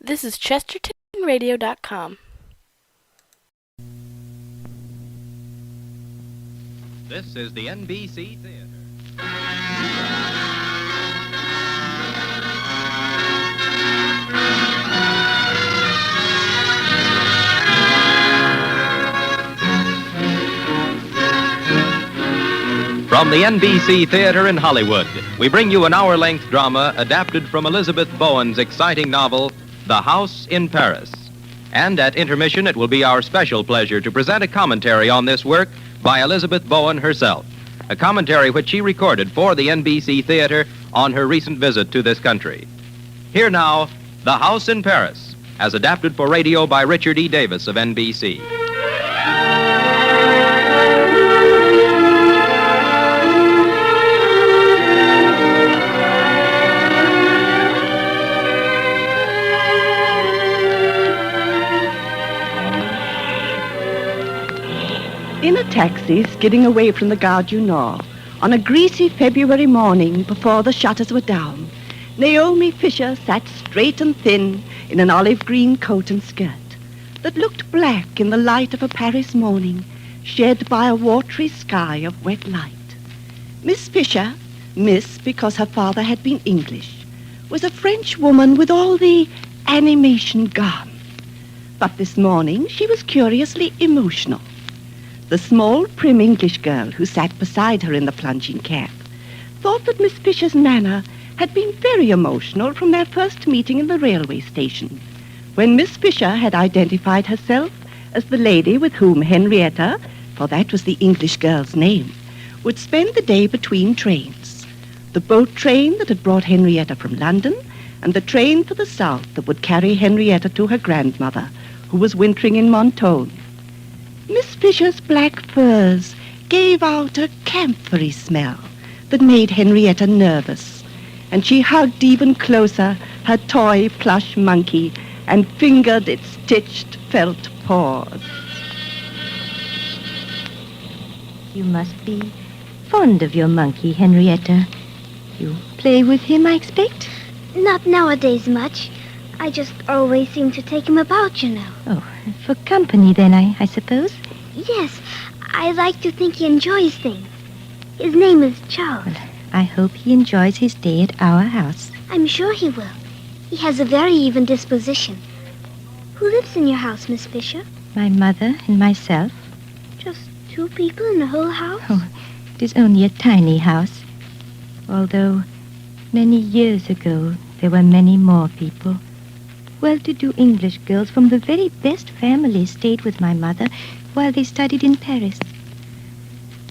This is ChestertonRadio.com. This is the NBC Theater. From the NBC Theater in Hollywood, we bring you an hour-length drama adapted from Elizabeth Bowen's exciting novel, The House in Paris. And at intermission, it will be our special pleasure to present a commentary on this work by Elizabeth Bowen herself, a commentary which she recorded for the NBC Theater on her recent visit to this country. Here now, The House in Paris, as adapted for radio by Richard E. Davis of NBC. In a taxi skidding away from the Gare du Nord on a greasy February morning before the shutters were down, Naomi Fisher sat straight and thin in an olive green coat and skirt that looked black in the light of a Paris morning shed by a watery sky of wet light. Miss Fisher, Miss because her father had been English, was a French woman with all the animation gone. But this morning she was curiously emotional. The small, prim English girl who sat beside her in the plunging cab thought that Miss Fisher's manner had been very emotional from their first meeting in the railway station, when Miss Fisher had identified herself as the lady with whom Henrietta, for that was the English girl's name, would spend the day between trains. The boat train that had brought Henrietta from London, and the train for the south that would carry Henrietta to her grandmother, who was wintering in Mentone. Miss Fisher's black furs gave out a camphory smell that made Henrietta nervous, and she hugged even closer her toy plush monkey and fingered its stitched felt paws. You must be fond of your monkey, Henrietta. You play with him, I expect? Not nowadays much. I just always seem to take him about, you know. Oh, for company then, I suppose? Yes, I like to think he enjoys things. His name is Charles. Well, I hope he enjoys his day at our house. I'm sure he will. He has a very even disposition. Who lives in your house, Miss Fisher? My mother and myself. Just two people in the whole house? Oh, it is only a tiny house. Although many years ago there were many more people. Well-to-do English girls from the very best families stayed with my mother while they studied in Paris.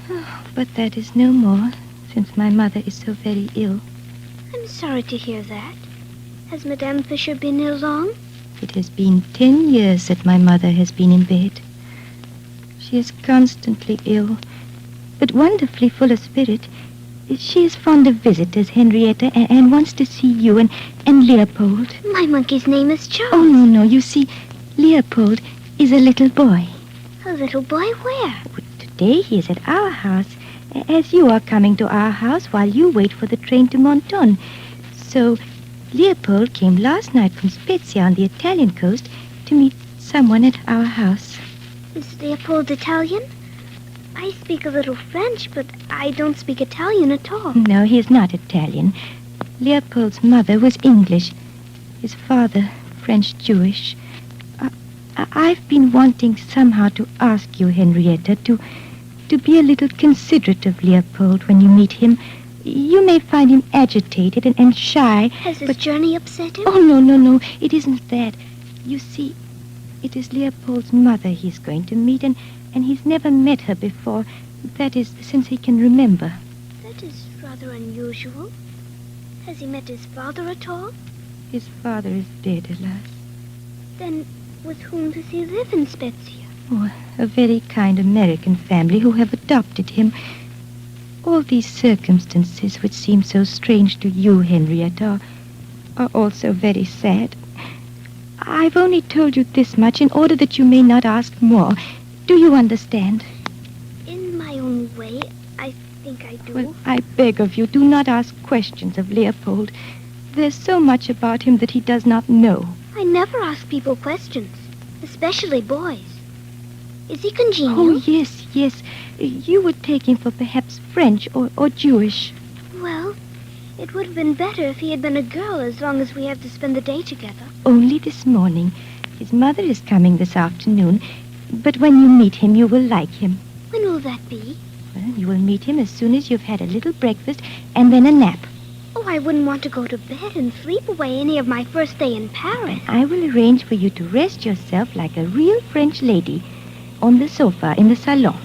Oh, but that is no more, since my mother is so very ill. I'm sorry to hear that. Has Madame Fisher been ill long? It has been 10 years that my mother has been in bed. She is constantly ill, but wonderfully full of spirit. She is fond of visitors, Henrietta, and wants to see you and Leopold. My monkey's name is Charles. Oh, no. You see, Leopold is a little boy. A little boy where? Today he is at our house, as you are coming to our house while you wait for the train to Mentone. So Leopold came last night from Spezia on the Italian coast to meet someone at our house. Is Leopold Italian? I speak a little French, but I don't speak Italian at all. No, he is not Italian. Leopold's mother was English. His father, French-Jewish. I've been wanting somehow to ask you, Henrietta, to be a little considerate of Leopold when you meet him. You may find him agitated and shy. Has his journey upset him? Oh, no. It isn't that. You see, it is Leopold's mother he's going to meet, and he's never met her before. That is, since he can remember. That is rather unusual. Has he met his father at all? His father is dead, alas. Then with whom does he live in Spezia? Oh, a very kind American family who have adopted him. All these circumstances which seem so strange to you, Henrietta, are also very sad. I've only told you this much in order that you may not ask more. Do you understand? In my own way, I think I do. Well, I beg of you, do not ask questions of Leopold. There's so much about him that he does not know. I never ask people questions, especially boys. Is he congenial? Oh, yes, yes. You would take him for perhaps French or Jewish. Well, it would have been better if he had been a girl, as long as we have to spend the day together. Only this morning. His mother is coming this afternoon, but when you meet him, you will like him. When will that be? Well, you will meet him as soon as you've had a little breakfast and then a nap. Oh, I wouldn't want to go to bed and sleep away any of my first day in Paris. I will arrange for you to rest yourself like a real French lady on the sofa in the salon.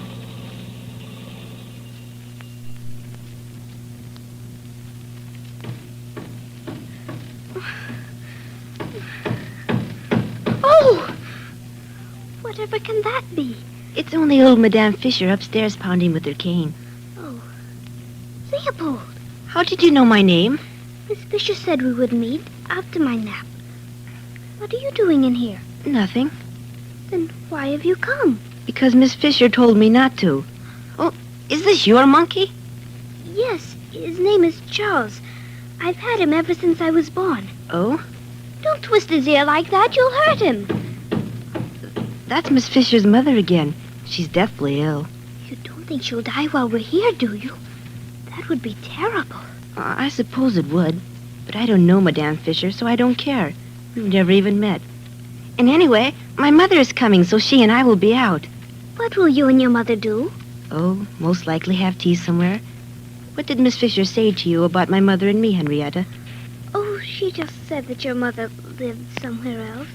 Oh! Whatever can that be? It's only old Madame Fisher upstairs pounding with her cane. Oh, Leopold. How did you know my name? Miss Fisher said we would meet after my nap. What are you doing in here? Nothing. Then why have you come? Because Miss Fisher told me not to. Oh, is this your monkey? Yes, his name is Charles. I've had him ever since I was born. Oh? Don't twist his ear like that. You'll hurt him. That's Miss Fisher's mother again. She's deathly ill. You don't think she'll die while we're here, do you? That would be terrible. I suppose it would. But I don't know Madame Fisher, so I don't care. We've never even met. And anyway, my mother is coming, so she and I will be out. What will you and your mother do? Oh, most likely have tea somewhere. What did Miss Fisher say to you about my mother and me, Henrietta? Oh, she just said that your mother lived somewhere else.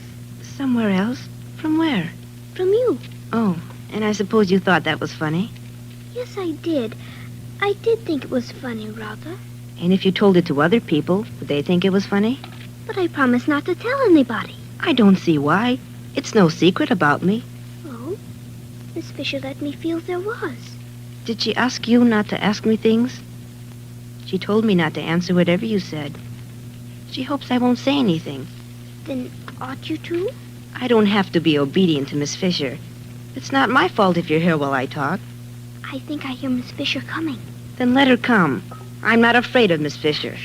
Somewhere else? From where? From you. Oh, and I suppose you thought that was funny? Yes, I did. I did think it was funny, rather. And if you told it to other people, would they think it was funny? But I promised not to tell anybody. I don't see why. It's no secret about me. Oh? Miss Fisher let me feel there was. Did she ask you not to ask me things? She told me not to answer whatever you said. She hopes I won't say anything. Then ought you to? I don't have to be obedient to Miss Fisher. It's not my fault if you're here while I talk. I think I hear Miss Fisher coming. Then let her come. I'm not afraid of Miss Fisher.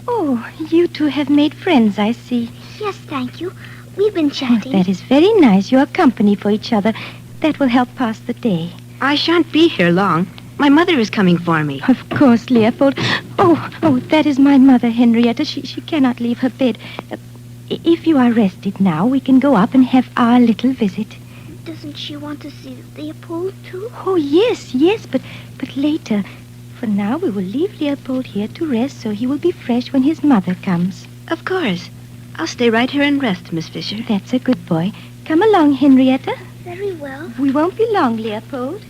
Oh, you two have made friends, I see. Yes, thank you. We've been Oh, chatting. that is very nice. You are company for each other. That will help pass the day. I shan't be here long. My mother is coming for me. Of course, Leopold. Oh, that is my mother, Henrietta. She cannot leave her bed. If you are rested now, we can go up and have our little visit. Doesn't she want to see Leopold, too? Oh, yes, but later. For now, we will leave Leopold here to rest so he will be fresh when his mother comes. Of course. I'll stay right here and rest, Miss Fisher. That's a good boy. Come along, Henrietta. Very well. We won't be long, Leopold.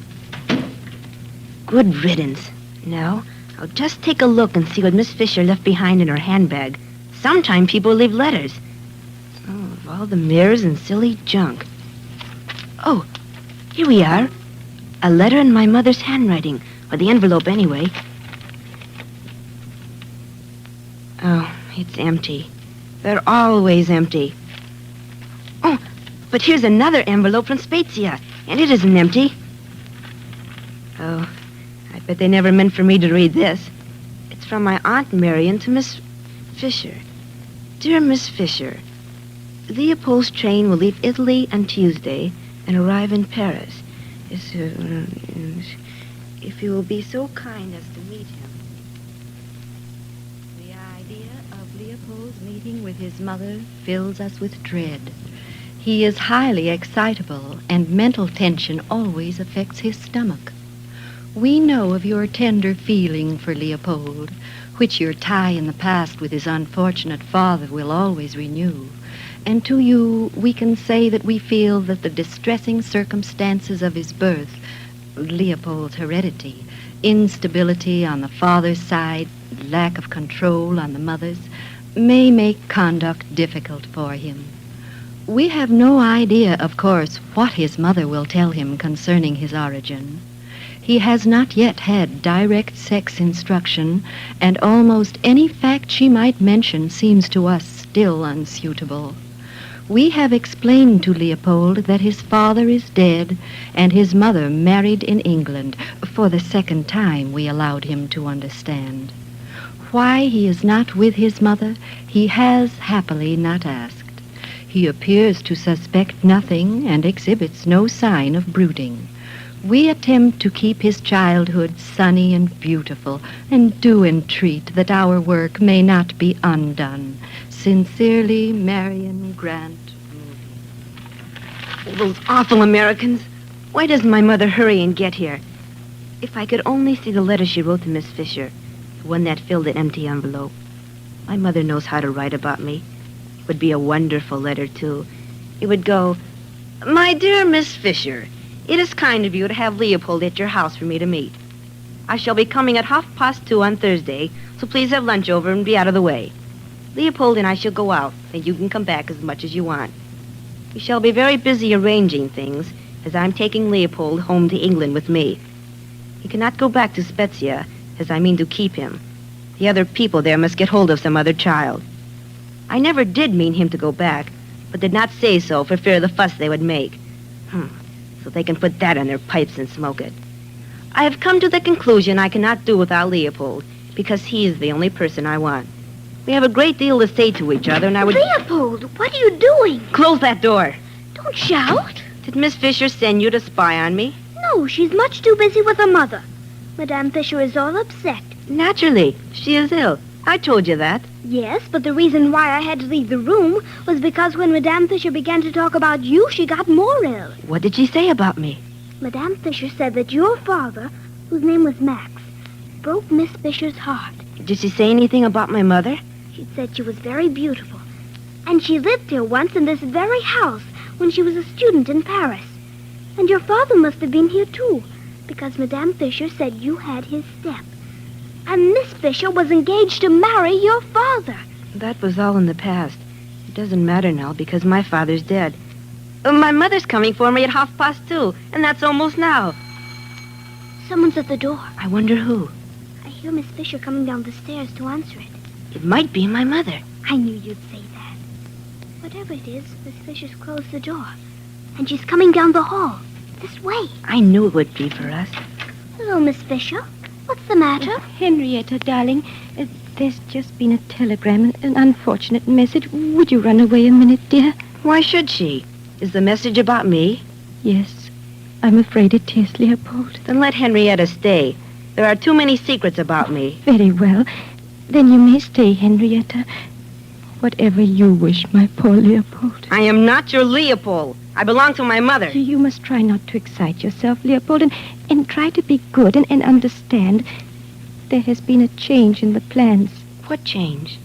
Good riddance. Now, I'll just take a look and see what Miss Fisher left behind in her handbag. Sometimes people leave letters. Oh, of all the mirrors and silly junk. Oh, here we are. A letter in my mother's handwriting, or the envelope anyway. Oh, it's empty. They're always empty. Oh, but here's another envelope from Spezia, and it isn't empty. Oh, I bet they never meant for me to read this. It's from my Aunt Marion to Miss Fisher. Dear Miss Fisher, Leopold's train will leave Italy on Tuesday and arrive in Paris. If you will be so kind as to meet him. The idea of Leopold's meeting with his mother fills us with dread. He is highly excitable, and mental tension always affects his stomach. We know of your tender feeling for Leopold, which your tie in the past with his unfortunate father will always renew. And to you, we can say that we feel that the distressing circumstances of his birth, Leopold's heredity, instability on the father's side, lack of control on the mother's, may make conduct difficult for him. We have no idea, of course, what his mother will tell him concerning his origin. He has not yet had direct sex instruction, and almost any fact she might mention seems to us still unsuitable. We have explained to Leopold that his father is dead and his mother married in England. For the second time, we allowed him to understand. Why he is not with his mother, he has happily not asked. He appears to suspect nothing and exhibits no sign of brooding. We attempt to keep his childhood sunny and beautiful, and do entreat that our work may not be undone. Sincerely, Marion Grant. Oh, those awful Americans. Why doesn't my mother hurry and get here? If I could only see the letter she wrote to Miss Fisher, the one that filled an empty envelope. My mother knows how to write about me. It would be a wonderful letter, too. It would go, "My dear Miss Fisher, it is kind of you to have Leopold at your house for me to meet. I shall be coming at 2:30 on Thursday, so please have lunch over and be out of the way. Leopold and I shall go out, and you can come back as much as you want. We shall be very busy arranging things, as I'm taking Leopold home to England with me. He cannot go back to Spezia, as I mean to keep him. The other people there must get hold of some other child. I never did mean him to go back, but did not say so for fear of the fuss they would make. So they can put that in their pipes and smoke it. I have come to the conclusion I cannot do without Leopold, because he is the only person I want. We have a great deal to say to each other, and I would... Leopold, what are you doing? Close that door. Don't shout. Did Miss Fisher send you to spy on me? No, she's much too busy with her mother. Madame Fisher is all upset. Naturally. She is ill. I told you that. Yes, but the reason why I had to leave the room was because when Madame Fisher began to talk about you, she got more ill. What did she say about me? Madame Fisher said that your father, whose name was Max, broke Miss Fisher's heart. Did she say anything about my mother? She said she was very beautiful. And she lived here once in this very house when she was a student in Paris. And your father must have been here, too, because Madame Fisher said you had his step. And Miss Fisher was engaged to marry your father. That was all in the past. It doesn't matter now because my father's dead. My mother's coming for me at 2:30, and that's almost now. Someone's at the door. I wonder who. I hear Miss Fisher coming down the stairs to answer it. It might be my mother. I knew you'd say that. Whatever it is, Miss Fisher's closed the door. And she's coming down the hall. This way. I knew it would be for us. Hello, Miss Fisher. What's the matter? Henrietta, darling, there's just been a telegram, an unfortunate message. Would you run away a minute, dear? Why should she? Is the message about me? Yes, I'm afraid it is, Leopold. Then let Henrietta stay. There are too many secrets about me. Very well. Then you may stay, Henrietta. Whatever you wish, my poor Leopold. I am not your Leopold. I belong to my mother. You must try not to excite yourself, Leopold, and try to be good and understand. There has been a change in the plans. What change?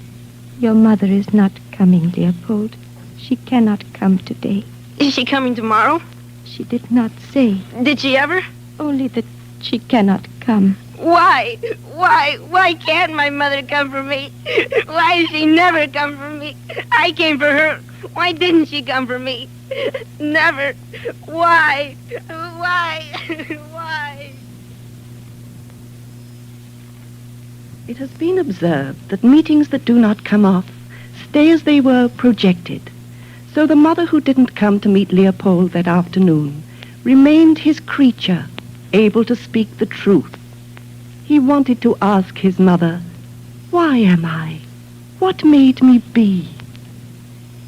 Your mother is not coming, Leopold. She cannot come today. Is she coming tomorrow? She did not say. Did she ever? Only that she cannot come. Why? Why can't my mother come for me? Why has she never come for me? I came for her. Why didn't she come for me? Never. Why? Why? It has been observed that meetings that do not come off stay as they were projected. So the mother who didn't come to meet Leopold that afternoon remained his creature, able to speak the truth. He wanted to ask his mother, "Why am I? What made me be?"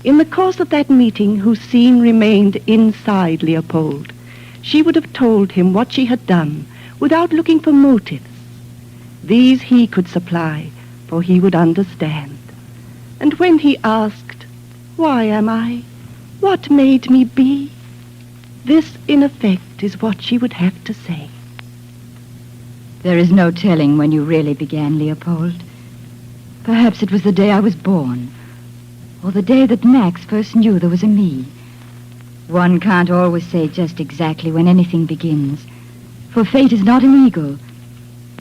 In the course of that meeting, whose scene remained inside Leopold, she would have told him what she had done without looking for motives. These he could supply, for he would understand. And when he asked, "Why am I? What made me be?" this, in effect, is what she would have to say. There is no telling when you really began, Leopold. Perhaps it was the day I was born, or the day that Max first knew there was a me. One can't always say just exactly when anything begins, for fate is not an eagle.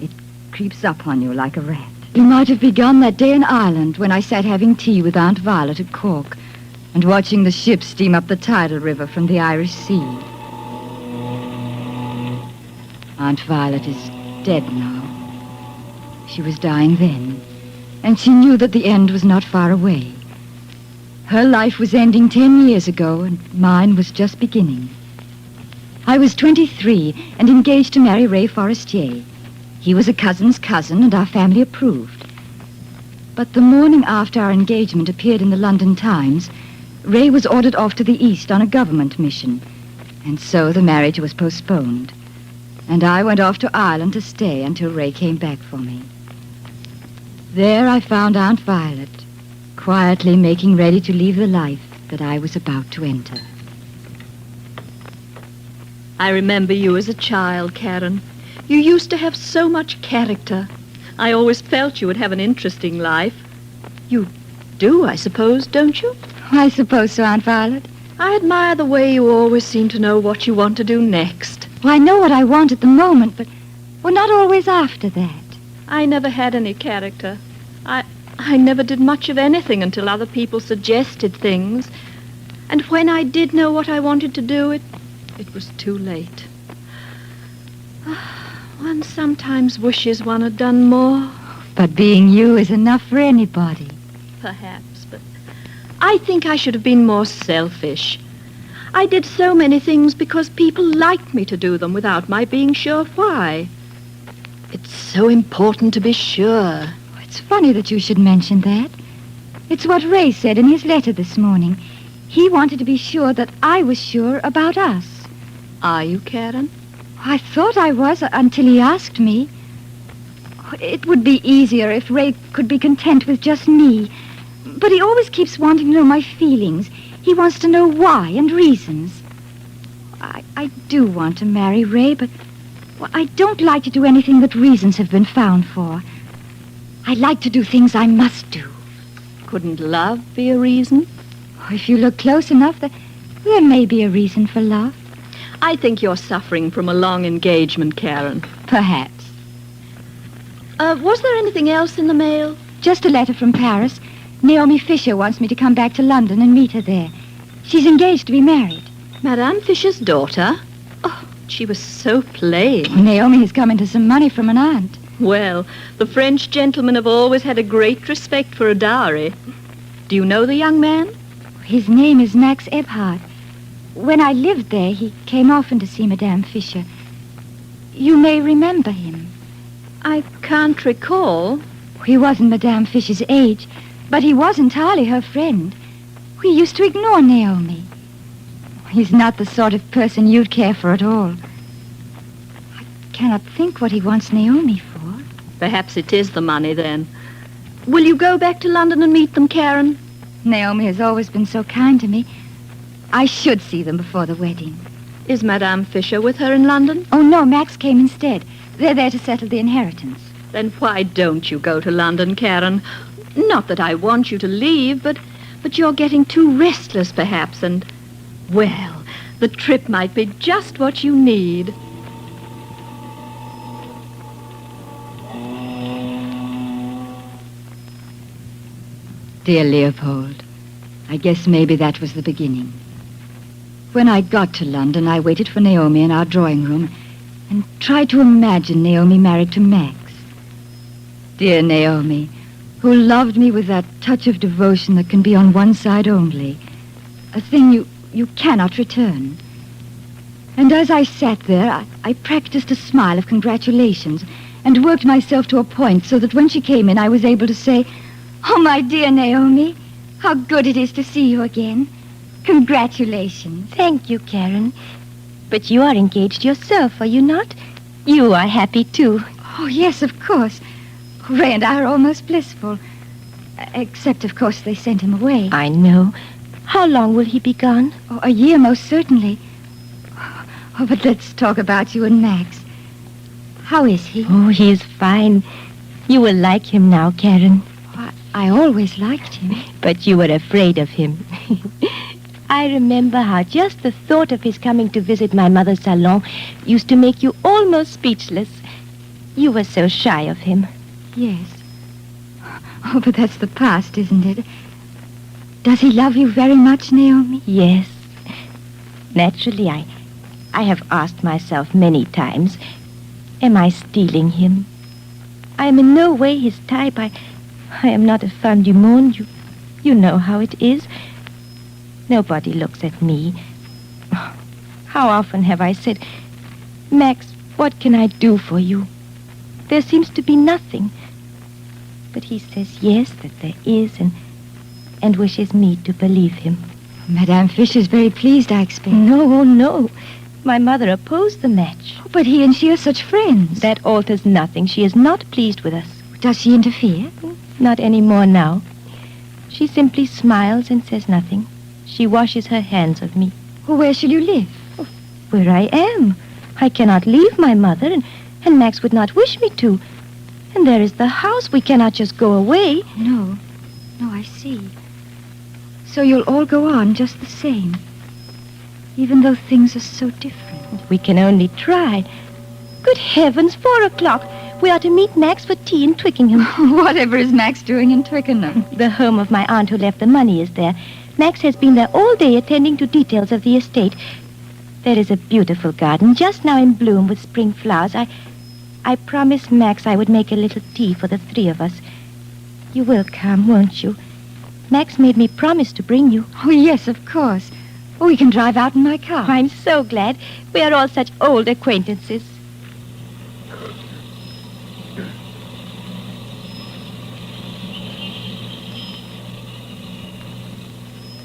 It creeps up on you like a rat. You might have begun that day in Ireland when I sat having tea with Aunt Violet at Cork and watching the ships steam up the tidal river from the Irish Sea. Aunt Violet is dead now. She was dying then, and she knew that the end was not far away. Her life was ending 10 years ago, and mine was just beginning. I was 23 and engaged to marry Ray Forestier. He was a cousin's cousin, and our family approved. But the morning after our engagement appeared in the London Times, Ray was ordered off to the East on a government mission, and so the marriage was postponed. And I went off to Ireland to stay until Ray came back for me. There I found Aunt Violet, quietly making ready to leave the life that I was about to enter. I remember you as a child, Karen. You used to have so much character. I always felt you would have an interesting life. You do, I suppose, don't you? I suppose so, Aunt Violet. I admire the way you always seem to know what you want to do next. Well, I know what I want at the moment, but we're not always after that. I never had any character. I never did much of anything until other people suggested things. And when I did know what I wanted to do, it was too late. One sometimes wishes one had done more. But being you is enough for anybody. Perhaps, but I think I should have been more selfish. I did so many things because people liked me to do them without my being sure why. It's so important to be sure. It's funny that you should mention that. It's what Ray said in his letter this morning. He wanted to be sure that I was sure about us. Are you, Karen? I thought I was until he asked me. It would be easier if Ray could be content with just me. But he always keeps wanting to know my feelings. He wants to know why and reasons. I do want to marry Ray, but I don't like to do anything that reasons have been found for. I like to do things I must do. Couldn't love be a reason? If you look close enough, there may be a reason for love. I think you're suffering from a long engagement, Karen. Perhaps. Was there anything else in the mail? Just a letter from Paris. Naomi Fisher wants me to come back to London and meet her there. She's engaged to be married. Madame Fisher's daughter? Oh, she was so plain. Naomi has come into some money from an aunt. Well, the French gentlemen have always had a great respect for a dowry. Do you know the young man? His name is Max Ebhardt. When I lived there, he came often to see Madame Fisher. You may remember him. I can't recall. He wasn't Madame Fisher's age, but he was entirely her friend. We used to ignore Naomi. He's not the sort of person you'd care for at all. I cannot think what he wants Naomi for. Perhaps it is the money, then. Will you go back to London and meet them, Karen? Naomi has always been so kind to me. I should see them before the wedding. Is Madame Fisher with her in London? Oh, no, Max came instead. They're there to settle the inheritance. Then why don't you go to London, Karen? Not that I want you to leave, but you're getting too restless, perhaps, and, well, the trip might be just what you need. Dear Leopold, I guess maybe that was the beginning. When I got to London, I waited for Naomi in our drawing room and tried to imagine Naomi married to Max. Dear Naomi, who loved me with that touch of devotion that can be on one side only, a thing you cannot return. And as I sat there, I practiced a smile of congratulations and worked myself to a point so that when she came in, I was able to say, "Oh, my dear Naomi, how good it is to see you again. Congratulations." Thank you, Karen. But you are engaged yourself, are you not? You are happy, too. Oh, yes, of course. Ray and I are almost blissful. Except, of course, they sent him away. I know. How long will he be gone? Oh, a year, most certainly. Oh, but let's talk about you and Max. How is he? Oh, he is fine. You will like him now, Karen. I always liked him. But you were afraid of him. I remember how just the thought of his coming to visit my mother's salon used to make you almost speechless. You were so shy of him. Yes. Oh, but that's the past, isn't it? Does he love you very much, Naomi? Yes. Naturally, I have asked myself many times, am I stealing him? I am in no way his type. I am not a femme du monde. You know how it is. Nobody looks at me. How often have I said, "Max, what can I do for you?" There seems to be nothing. But he says yes, that there is, and wishes me to believe him. Madame Fisher's very pleased, I expect. No, no. My mother opposed the match. But he and she are such friends. That alters nothing. She is not pleased with us. Does she interfere? Not any more now. She simply smiles and says nothing. She washes her hands of me. Well, where shall you live? Where I am. I cannot leave my mother, and Max would not wish me to. And there is the house. We cannot just go away. No, I see. So you'll all go on just the same, even though things are so different. We can only try. Good heavens, 4 o'clock. We are to meet Max for tea in Twickenham. Whatever is Max doing in Twickenham? The home of my aunt who left the money is there. Max has been there all day attending to details of the estate. There is a beautiful garden just now in bloom with spring flowers. I promised Max I would make a little tea for the 3 of us. You will come, won't you? Max made me promise to bring you. Oh, yes, of course. We can drive out in my car. I'm so glad. We are all such old acquaintances.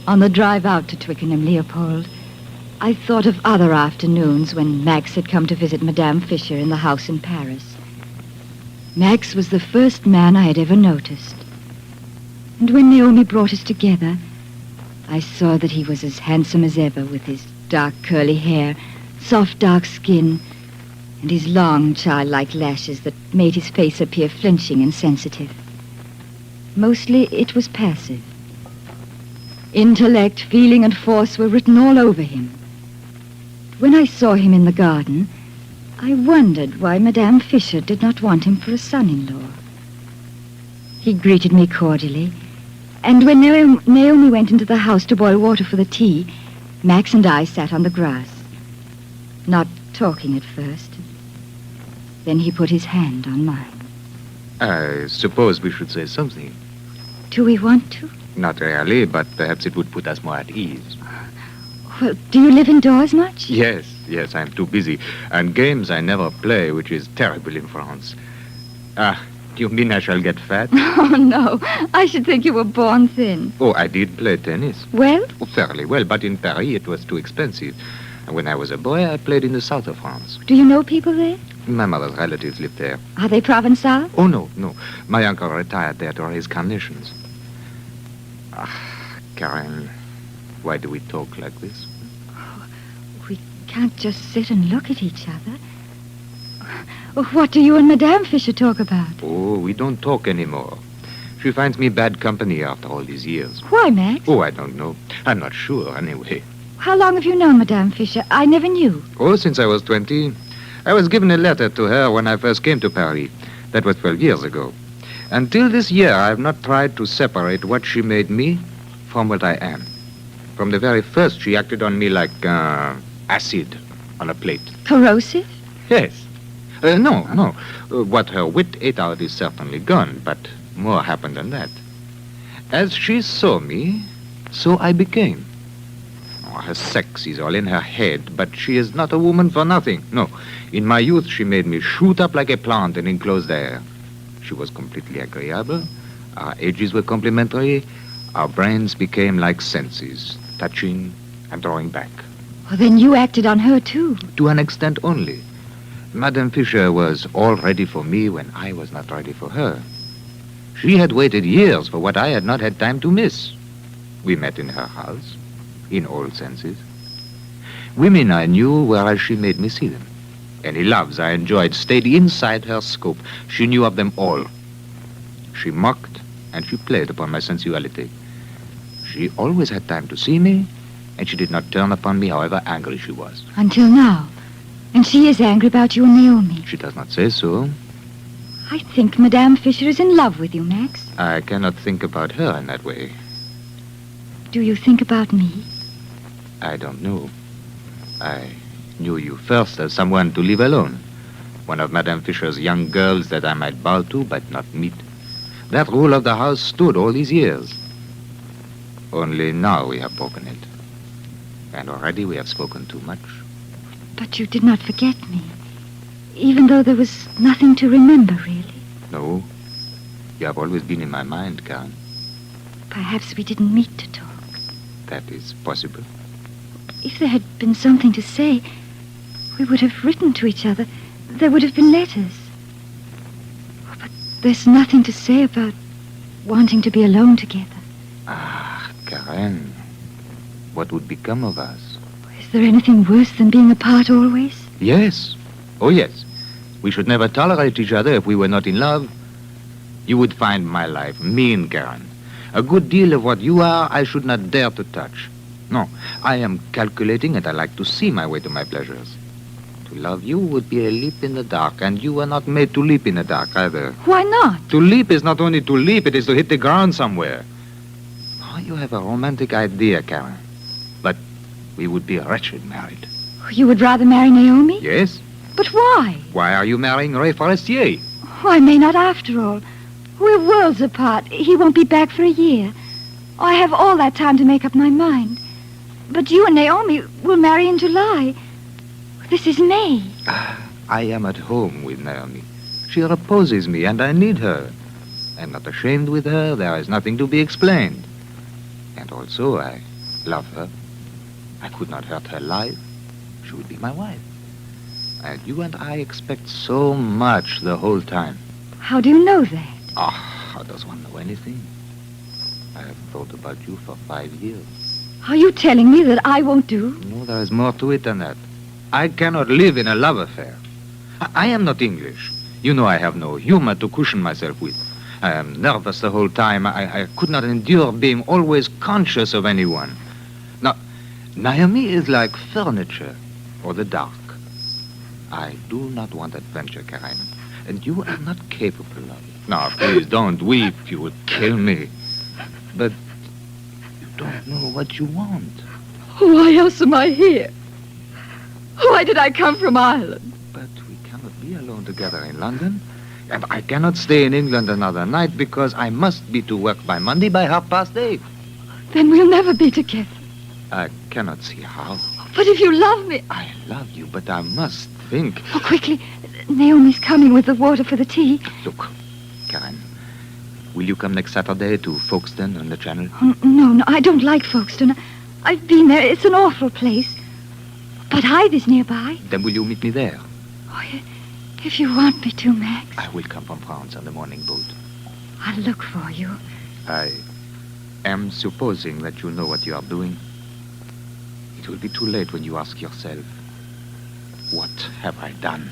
On the drive out to Twickenham, Leopold, I thought of other afternoons when Max had come to visit Madame Fisher in the house in Paris. Max was the first man I had ever noticed. And when Naomi brought us together, I saw that he was as handsome as ever with his dark curly hair, soft dark skin, and his long childlike lashes that made his face appear flinching and sensitive. Mostly it was passive. Intellect, feeling, and force were written all over him. When I saw him in the garden, I wondered why Madame Fisher did not want him for a son-in-law. He greeted me cordially, and when Naomi went into the house to boil water for the tea, Max and I sat on the grass, not talking at first. Then he put his hand on mine. I suppose we should say something. Do we want to? Not really, but perhaps it would put us more at ease. Well, do you live indoors much? Yes, I'm too busy. And games I never play, which is terrible in France. Do you mean I shall get fat? Oh, no. I should think you were born thin. Oh, I did play tennis. Well? Oh, fairly well, but in Paris it was too expensive. And when I was a boy, I played in the south of France. Do you know people there? My mother's relatives lived there. Are they Provençal? Oh, no. My uncle retired there to raise carnations. Karen, why do we talk like this? We can't just sit and look at each other. What do you and Madame Fisher talk about? Oh, we don't talk anymore. She finds me bad company after all these years. Why, Max? Oh, I don't know. I'm not sure, anyway. How long have you known Madame Fisher? I never knew. Oh, since I was 20. I was given a letter to her when I first came to Paris. That was 12 years ago. Until this year, I have not tried to separate what she made me from what I am. From the very first, she acted on me like acid on a plate. Corrosive? Yes. No. What her wit ate out is certainly gone, but more happened than that. As she saw me, so I became. Oh, her sex is all in her head, but she is not a woman for nothing. No. In my youth, she made me shoot up like a plant in enclosed air. She was completely agreeable. Our ages were complementary. Our brains became like senses, touching and drawing back. Well, then you acted on her, too. To an extent only. Madame Fisher was all ready for me when I was not ready for her. She had waited years for what I had not had time to miss. We met in her house, in all senses. Women I knew whereas she made me see them. Any loves I enjoyed stayed inside her scope. She knew of them all. She mocked and she played upon my sensuality. She always had time to see me, and she did not turn upon me however angry she was. Until now. And she is angry about you and Naomi. She does not say so. I think Madame Fisher is in love with you, Max. I cannot think about her in that way. Do you think about me? I don't know. I knew you first as someone to leave alone. One of Madame Fisher's young girls that I might bow to but not meet. That rule of the house stood all these years. Only now we have broken it. And already we have spoken too much. But you did not forget me, even though there was nothing to remember, really. No. You have always been in my mind, Karen. Perhaps we didn't meet to talk. that is possible. If there had been something to say, we would have written to each other. There would have been letters. But there's nothing to say about wanting to be alone together. Ah, Karen, what would become of us? Is there anything worse than being apart always? Yes. Oh, yes. We should never tolerate each other if we were not in love. You would find my life mean, Karen. A good deal of what you are, I should not dare to touch. No, I am calculating and I like to see my way to my pleasures. To love you would be a leap in the dark, and you were not made to leap in the dark either. Why not? To leap is not only to leap, it is to hit the ground somewhere. Oh, you have a romantic idea, Karen. But we would be wretched married. You would rather marry Naomi? Yes? But why? Why are you marrying Ray Forestier? Oh, I may not after all. We're worlds apart. He won't be back for a year. I have all that time to make up my mind. But you and Naomi will marry in July. This is May. I am at home with Naomi. She reposes me, and I need her. I'm not ashamed with her. There is nothing to be explained. And also, I love her. I could not hurt her life. She would be my wife. And you and I expect so much the whole time. How do you know that? Ah, how does one know anything? I have thought about you for 5 years. Are you telling me that I won't do? No, there is more to it than that. I cannot live in a love affair. I am not English. You know I have no humor to cushion myself with. I am nervous the whole time. I could not endure being always conscious of anyone. Now, Naomi is like furniture or the dark. I do not want adventure, Karen. And you are not capable of it. Now, please don't weep. You would kill me. But you don't know what you want. Why else am I here? Why did I come from Ireland? But we cannot be alone together in London. And I cannot stay in England another night because I must be to work by Monday by 8:30. Then we'll never be together. I cannot see how. But if you love me... I love you, but I must think. Oh, quickly. Naomi's coming with the water for the tea. Look, Karen, will you come next Saturday to Folkestone on the Channel? Oh, no, I don't like Folkestone. I've been there. It's an awful place. But Hythe is nearby. Then will you meet me there? Oh, if you want me to, Max. I will come from France on the morning boat. I'll look for you. I am supposing that you know what you are doing. It will be too late when you ask yourself, what have I done?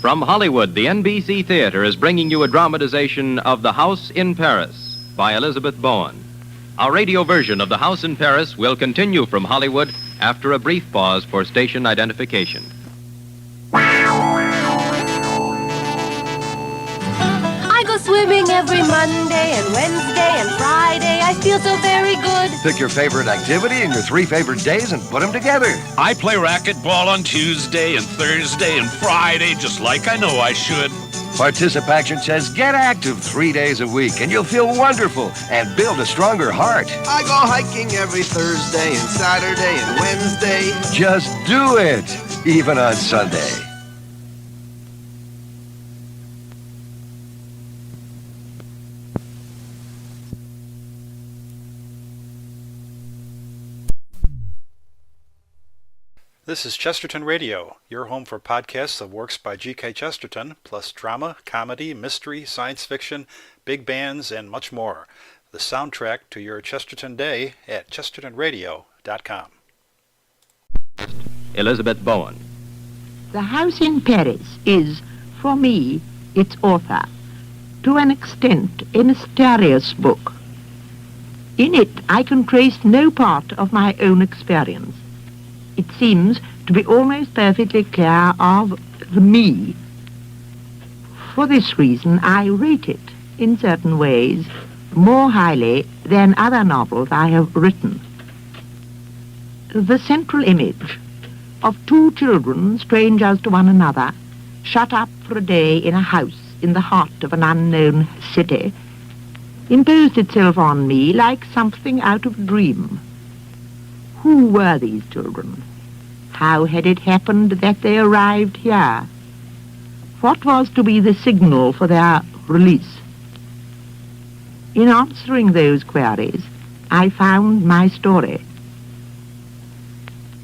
From Hollywood, the NBC Theater is bringing you a dramatization of The House in Paris by Elizabeth Bowen. Our radio version of The House in Paris will continue from Hollywood after a brief pause for station identification. I go swimming every Monday and Wednesday and Friday. I feel so very good. Pick your favorite activity and your 3 favorite days and put them together. I play racquetball on Tuesday and Thursday and Friday, just like I know I should. Participaction says get active 3 days a week and you'll feel wonderful and build a stronger heart. I go hiking every Thursday and Saturday and Wednesday. Just do it, even on Sunday. This is Chesterton Radio, your home for podcasts of works by G.K. Chesterton, plus drama, comedy, mystery, science fiction, big bands, and much more. The soundtrack to your Chesterton day at chestertonradio.com. Elizabeth Bowen. The House in Paris is, for me, its author, to an extent a mysterious book. In it I can trace no part of my own experience. It seems to be almost perfectly clear of the me. For this reason, I rate it, in certain ways, more highly than other novels I have written. The central image of 2 children, strangers to one another, shut up for a day in a house in the heart of an unknown city, imposed itself on me like something out of a dream. Who were these children? How had it happened that they arrived here? What was to be the signal for their release? In answering those queries, I found my story.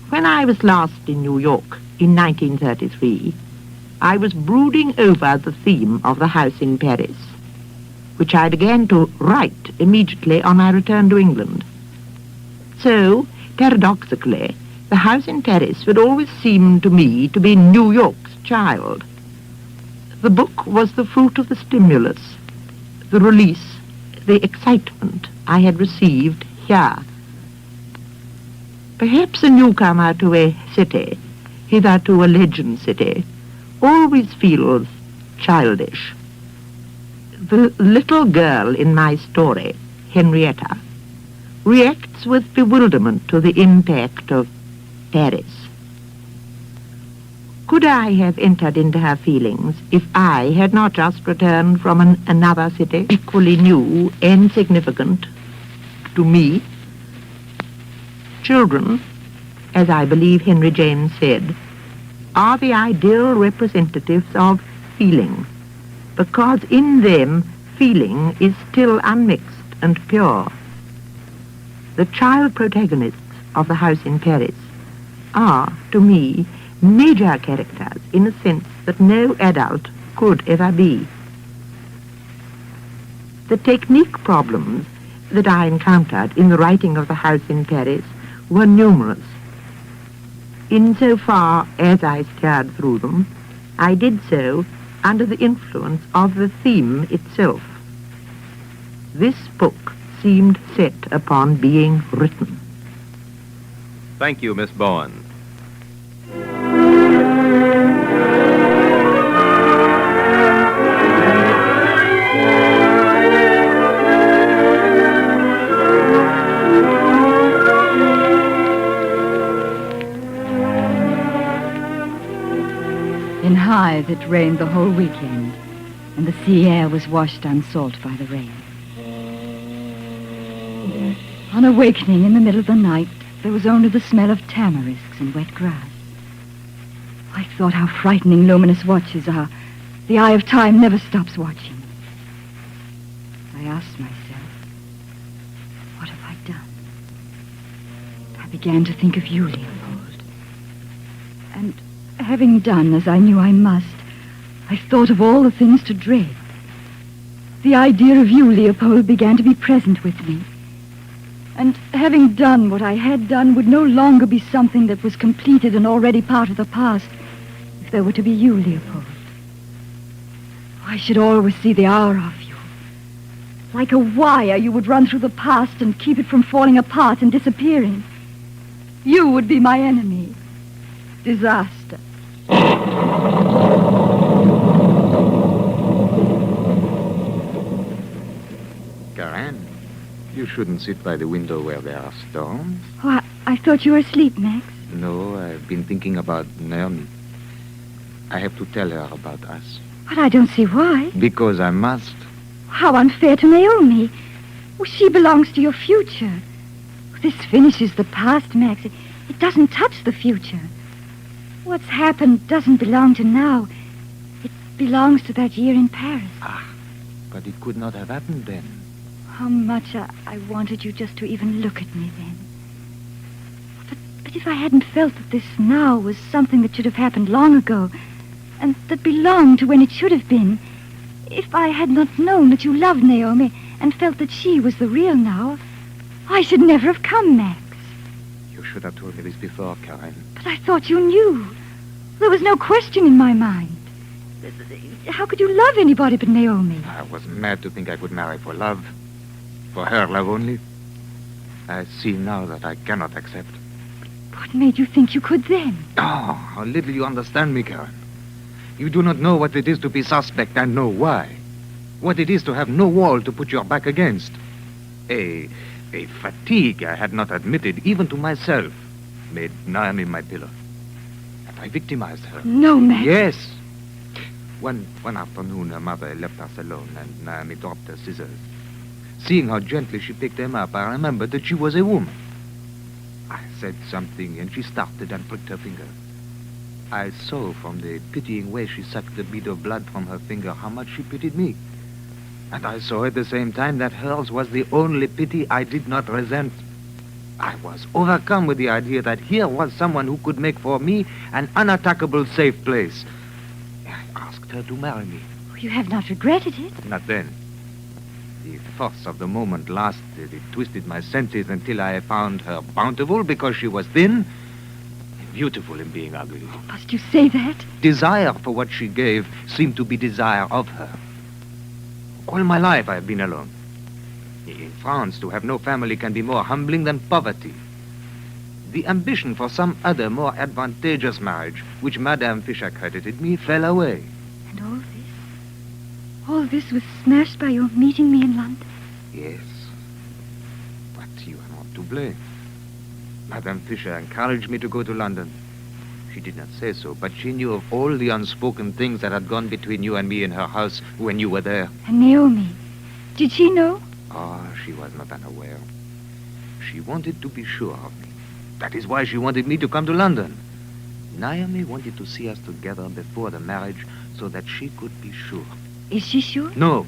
When I was last in New York in 1933, I was brooding over the theme of the house in Paris, which I began to write immediately on my return to England. So, paradoxically, the house in Paris would always seem to me to be New York's child. The book was the fruit of the stimulus, the release, the excitement I had received here. Perhaps a newcomer to a city, hitherto a legend city, always feels childish. The little girl in my story, Henrietta, reacts with bewilderment to the impact of Paris. Could I have entered into her feelings if I had not just returned from another city, equally new and significant to me? Children, as I believe Henry James said, are the ideal representatives of feeling, because in them feeling is still unmixed and pure. The child protagonists of the house in Paris are, to me, major characters in a sense that no adult could ever be. The technique problems that I encountered in the writing of the house in Paris were numerous. Insofar as I steered through them, I did so under the influence of the theme itself. This book seemed set upon being written. Thank you, Miss Bowen. In Hythe it rained the whole weekend, and the sea air was washed unsalt by the rain. On awakening in the middle of the night, there was only the smell of tamarisks and wet grass. I thought how frightening luminous watches are. The eye of time never stops watching. I asked myself, what have I done? I began to think of you, Leopold. And having done as I knew I must, I thought of all the things to dread. The idea of you, Leopold, began to be present with me. And having done what I had done would no longer be something that was completed and already part of the past, if there were to be you, Leopold. I should always see the hour of you. Like a wire, you would run through the past and keep it from falling apart and disappearing. You would be my enemy. Disaster. Karen, you shouldn't sit by the window where there are storms. Oh, I thought you were asleep, Max. No, I've been thinking about Naomi. I have to tell her about us. But I don't see why. Because I must. How unfair to Naomi. Well, she belongs to your future. This finishes the past, Max. It doesn't touch the future. What's happened doesn't belong to now. It belongs to that year in Paris. Ah, but it could not have happened then. How much I wanted you just to even look at me then. But if I hadn't felt that this now was something that should have happened long ago, and that belonged to when it should have been, if I had not known that you loved Naomi and felt that she was the real now, I should never have come, Max. You should have told me this before, Karen. But I thought you knew. There was no question in my mind. How could you love anybody but Naomi? I was mad to think I could marry for love. For her love only. I see now that I cannot accept. What made you think you could then? Oh, how little you understand me, Karen. You do not know what it is to be suspect and know why. What it is to have no wall to put your back against. A fatigue I had not admitted even to myself made Naomi my pillow. And I victimized her. No, Max. Yes. One afternoon, her mother left us alone, and Naomi dropped her scissors. Seeing how gently she picked them up, I remembered that she was a woman. I said something, and she started and pricked her finger. I saw from the pitying way she sucked the bead of blood from her finger how much she pitied me. And I saw at the same time that hers was the only pity I did not resent. I was overcome with the idea that here was someone who could make for me an unattackable safe place. I asked her to marry me. You have not regretted it? Not then. The force of the moment lasted. It twisted my senses until I found her bountiful because she was thin, and beautiful in being ugly. Must you say that? Desire for what she gave seemed to be desire of her. All my life I have been alone. In France, to have no family can be more humbling than poverty. The ambition for some other, more advantageous marriage, which Madame Fisher credited me, fell away. And all this? All this was smashed by your meeting me in London? Yes. But you are not to blame. Madame Fisher encouraged me to go to London. She did not say so, but she knew of all the unspoken things that had gone between you and me in her house when you were there. And Naomi, did she know? Oh, she was not unaware. She wanted to be sure of me. That is why she wanted me to come to London. Naomi wanted to see us together before the marriage so that she could be sure. Is she sure? No.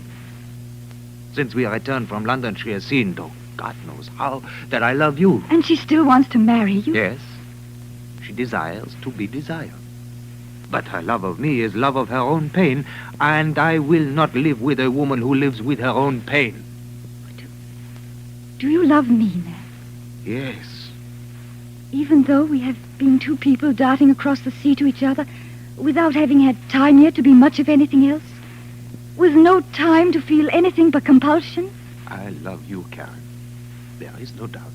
Since we returned from London, she has seen, though God knows how, that I love you. And she still wants to marry you? Yes. She desires to be desired. But her love of me is love of her own pain, and I will not live with a woman who lives with her own pain. Do you love me now? Yes. Even though we have been two people darting across the sea to each other, without having had time yet to be much of anything else? With no time to feel anything but compulsion? I love you, Karen. There is no doubt.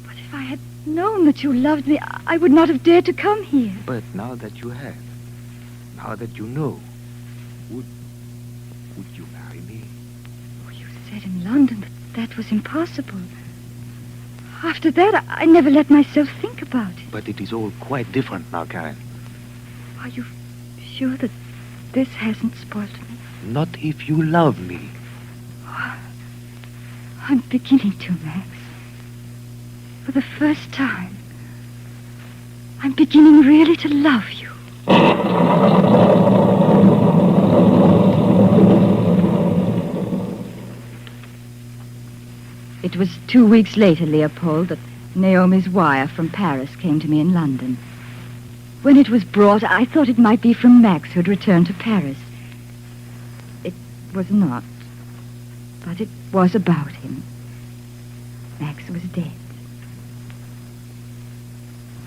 But if I had known that you loved me, I would not have dared to come here. But now that you have, now that you know, would you marry me? Oh, you said in London that was impossible. After that, I never let myself think about it. But it is all quite different now, Karen. Are you sure that this hasn't spoiled me? Not if you love me. Oh, I'm beginning to, Max. For the first time, I'm beginning really to love you. It was 2 weeks later, Leopold, that Naomi's wire from Paris came to me in London. When it was brought, I thought it might be from Max, who had returned to Paris. It was not, but it was about him. Max was dead.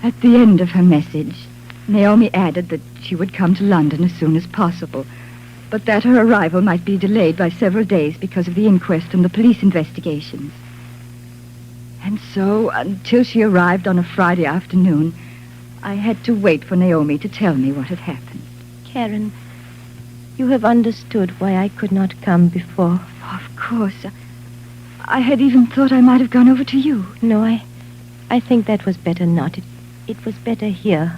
At the end of her message, Naomi added that she would come to London as soon as possible, but that her arrival might be delayed by several days because of the inquest and the police investigations. And so, until she arrived on a Friday afternoon, I had to wait for Naomi to tell me what had happened. Karen, you have understood why I could not come before. Of course. I had even thought I might have gone over to you. No, I think that was better not. It was better here.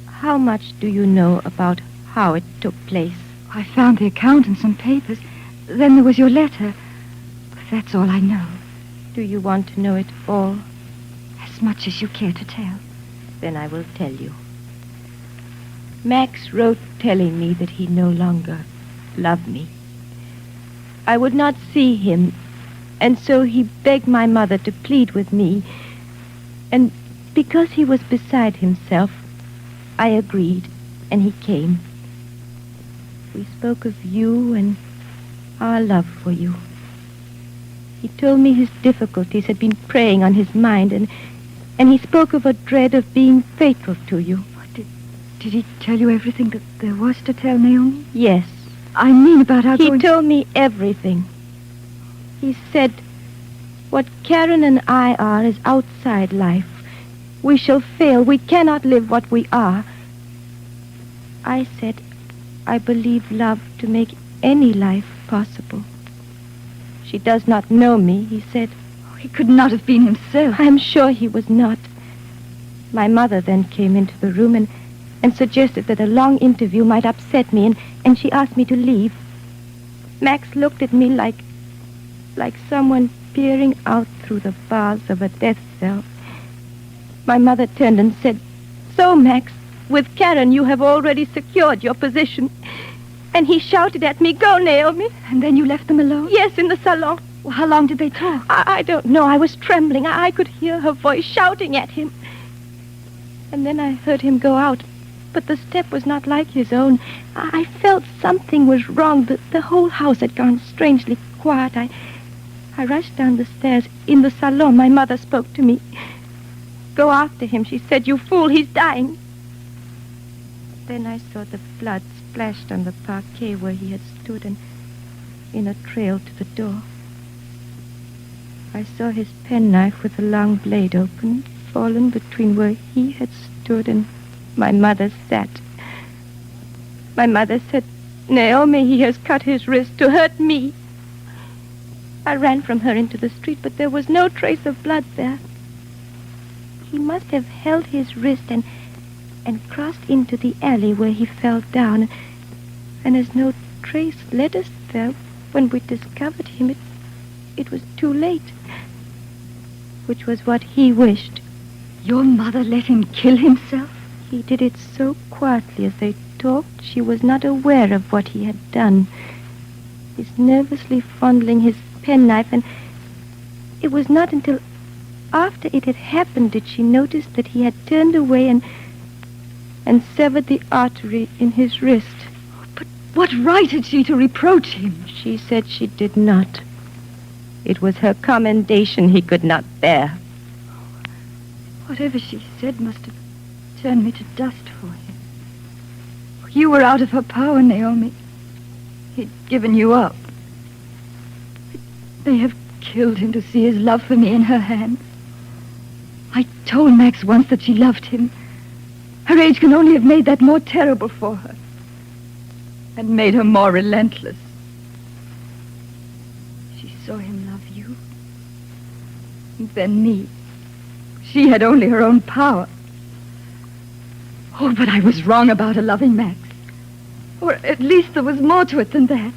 How much do you know about how it took place? I found the account and some papers. Then there was your letter. But that's all I know. Do you want to know it all? As much as you care to tell. Then I will tell you. Max wrote telling me that he no longer loved me. I would not see him, and so he begged my mother to plead with me. And because he was beside himself, I agreed, and he came. We spoke of you and our love for you. He told me his difficulties had been preying on his mind, and he spoke of a dread of being faithful to you. Did he tell you everything that there was to tell, Naomi? Yes. I mean about how He told me everything. He said, what Karen and I are is outside life. We shall fail. We cannot live what we are. I said, I believe love to make any life possible. She does not know me, he said. Oh, he could not have been himself. I am sure he was not. My mother then came into the room, and suggested that a long interview might upset me, and she asked me to leave. Max looked at me like someone peering out through the bars of a death cell. My mother turned and said, "So, Max, with Karen you have already secured your position." And he shouted at me, "Go, Naomi." And then you left them alone? Yes, in the salon. Well, how long did they talk? I don't know. I was trembling. I could hear her voice shouting at him. And then I heard him go out. But the step was not like his own. I felt something was wrong. The whole house had gone strangely quiet. I rushed down the stairs. In the salon, my mother spoke to me. "Go after him," she said. "You fool, he's dying." Then I saw the blood splashed on the parquet where he had stood and in a trail to the door. I saw his penknife with the long blade open, fallen between where he had stood and my mother sat. My mother said, "Naomi, he has cut his wrist to hurt me." I ran from her into the street, but there was no trace of blood there. He must have held his wrist and crossed into the alley where he fell down. And as no trace led us there, when we discovered him, it was too late. Which was what he wished. Your mother let him kill himself? He did it so quietly as they talked, she was not aware of what he had done. He's nervously fondling his penknife, and it was not until after it had happened did she notice that he had turned away and severed the artery in his wrist. But what right had she to reproach him? She said she did not. It was her commendation he could not bear. Whatever she said must have turned me to dust for him. You were out of her power, Naomi. He'd given you up. They have killed him to see his love for me in her hands. I told Max once that she loved him. Her age can only have made that more terrible for her. And made her more relentless. She saw him love you. And then me. She had only her own power. Oh, but I was wrong about her loving Max. Or at least there was more to it than that.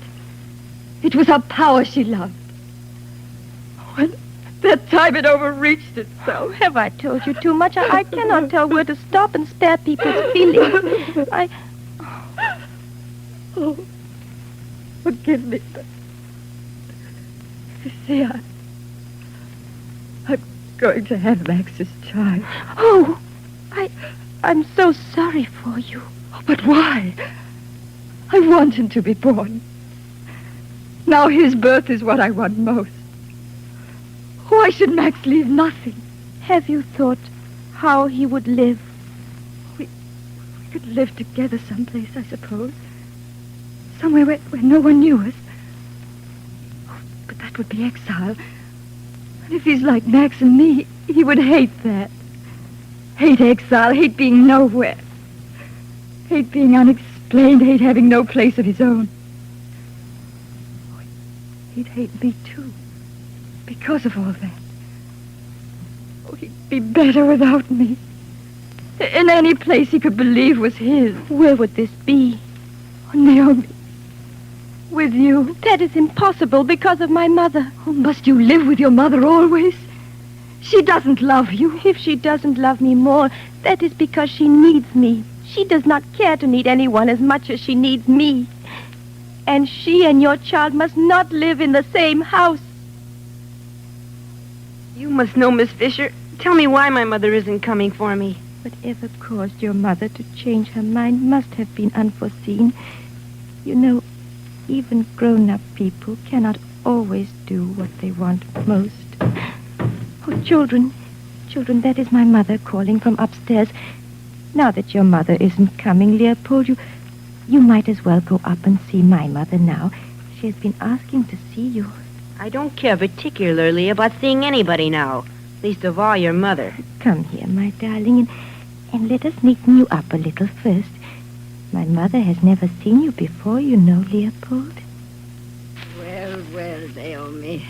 It was her power she loved. When that time it overreached itself. Have I told you too much? I cannot tell where to stop and spare people's feelings. Oh, forgive me. You see, I'm going to have Max's child. Oh, I'm so sorry for you. Oh, but why? I want him to be born. Now his birth is what I want most. Why should Max leave nothing? Have you thought how he would live? We could live together someplace, I suppose. Somewhere where no one knew us. Oh, but that would be exile. And if he's like Max and me, he would hate that. Hate exile, hate being nowhere. Hate being unexplained, hate having no place of his own. Oh, he'd hate me too. Because of all that. Oh, he'd be better without me. In any place he could believe was his. Where would this be? Oh, Naomi. With you. That is impossible because of my mother. Oh, must you live with your mother always? She doesn't love you. If she doesn't love me more, that is because she needs me. She does not care to need anyone as much as she needs me. And she and your child must not live in the same house. You must know, Miss Fisher. Tell me why my mother isn't coming for me. Whatever caused your mother to change her mind must have been unforeseen. You know, even grown-up people cannot always do what they want most. Oh, children, that is my mother calling from upstairs. Now that your mother isn't coming, Leopold, you might as well go up and see my mother now. She has been asking to see you. I don't care particularly about seeing anybody now. Least of all your mother. Come here, my darling, and let us neaten you up a little first. My mother has never seen you before, you know, Leopold. Well, Naomi.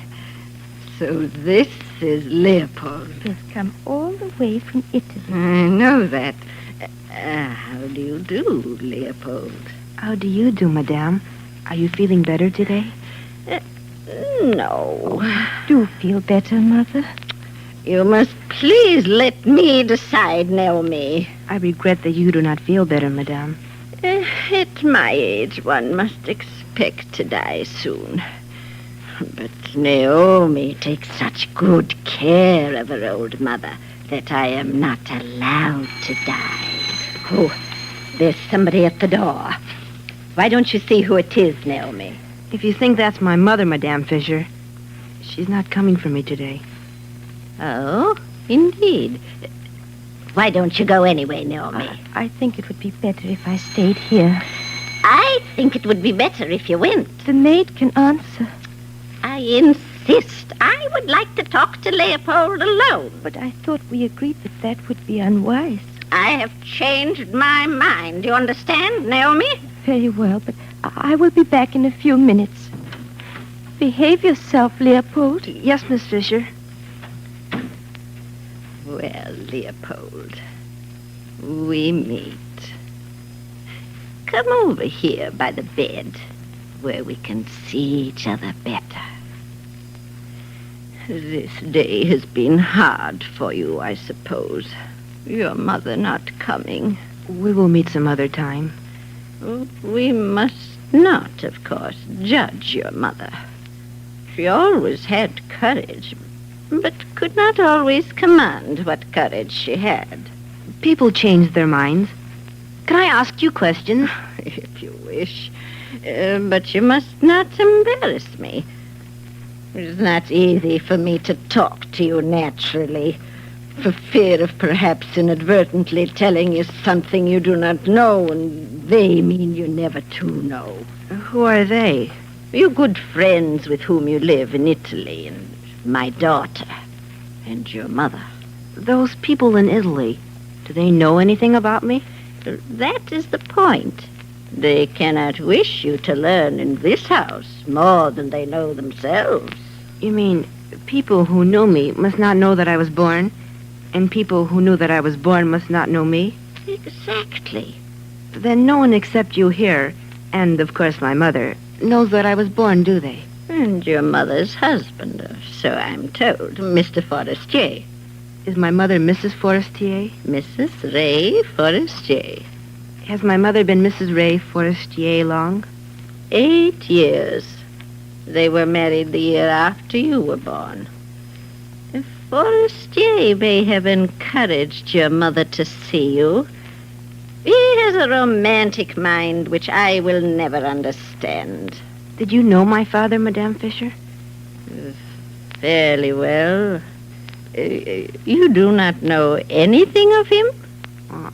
So this is Leopold. He has come all the way from Italy. I know that. How do you do, Leopold? How do you do, Madame? Are you feeling better today? No. Do feel better, Mother? You must please let me decide, Naomi. I regret that you do not feel better, Madame. At my age, one must expect to die soon. But Naomi takes such good care of her old mother that I am not allowed to die. Oh, there's somebody at the door. Why don't you see who it is, Naomi? If you think that's my mother, Madame Fisher, she's not coming for me today. Oh, indeed. Why don't you go anyway, Naomi? I think it would be better if I stayed here. I think it would be better if you went. The maid can answer. I insist. I would like to talk to Leopold alone. But I thought we agreed that that would be unwise. I have changed my mind. You understand, Naomi? Very well, but I will be back in a few minutes. Behave yourself, Leopold. Yes, Miss Fisher. Well, Leopold, we meet. Come over here by the bed, where we can see each other better. This day has been hard for you, I suppose. Your mother not coming. We will meet some other time. We must not, of course, judge your mother. She always had courage, but could not always command what courage she had. People change their minds. Can I ask you questions? If you wish. But you must not embarrass me. It is not easy for me to talk to you naturally, for fear of perhaps inadvertently telling you something you do not know, and they mean you never to know. Who are they? Your good friends with whom you live in Italy, and my daughter, and your mother. Those people in Italy, do they know anything about me? That is the point. They cannot wish you to learn in this house more than they know themselves. You mean people who knew me must not know that I was born, and people who knew that I was born must not know me? Exactly. Then no one except you here, and of course my mother, knows that I was born, do they? And your mother's husband, so I'm told, Mr. Forestier. Is my mother Mrs. Forestier? Mrs. Ray Forestier. Has my mother been Mrs. Ray Forestier long? 8 years. They were married the year after you were born. Forestier may have encouraged your mother to see you. He has a romantic mind which I will never understand. Did you know my father, Madame Fisher? Fairly well. You do not know anything of him?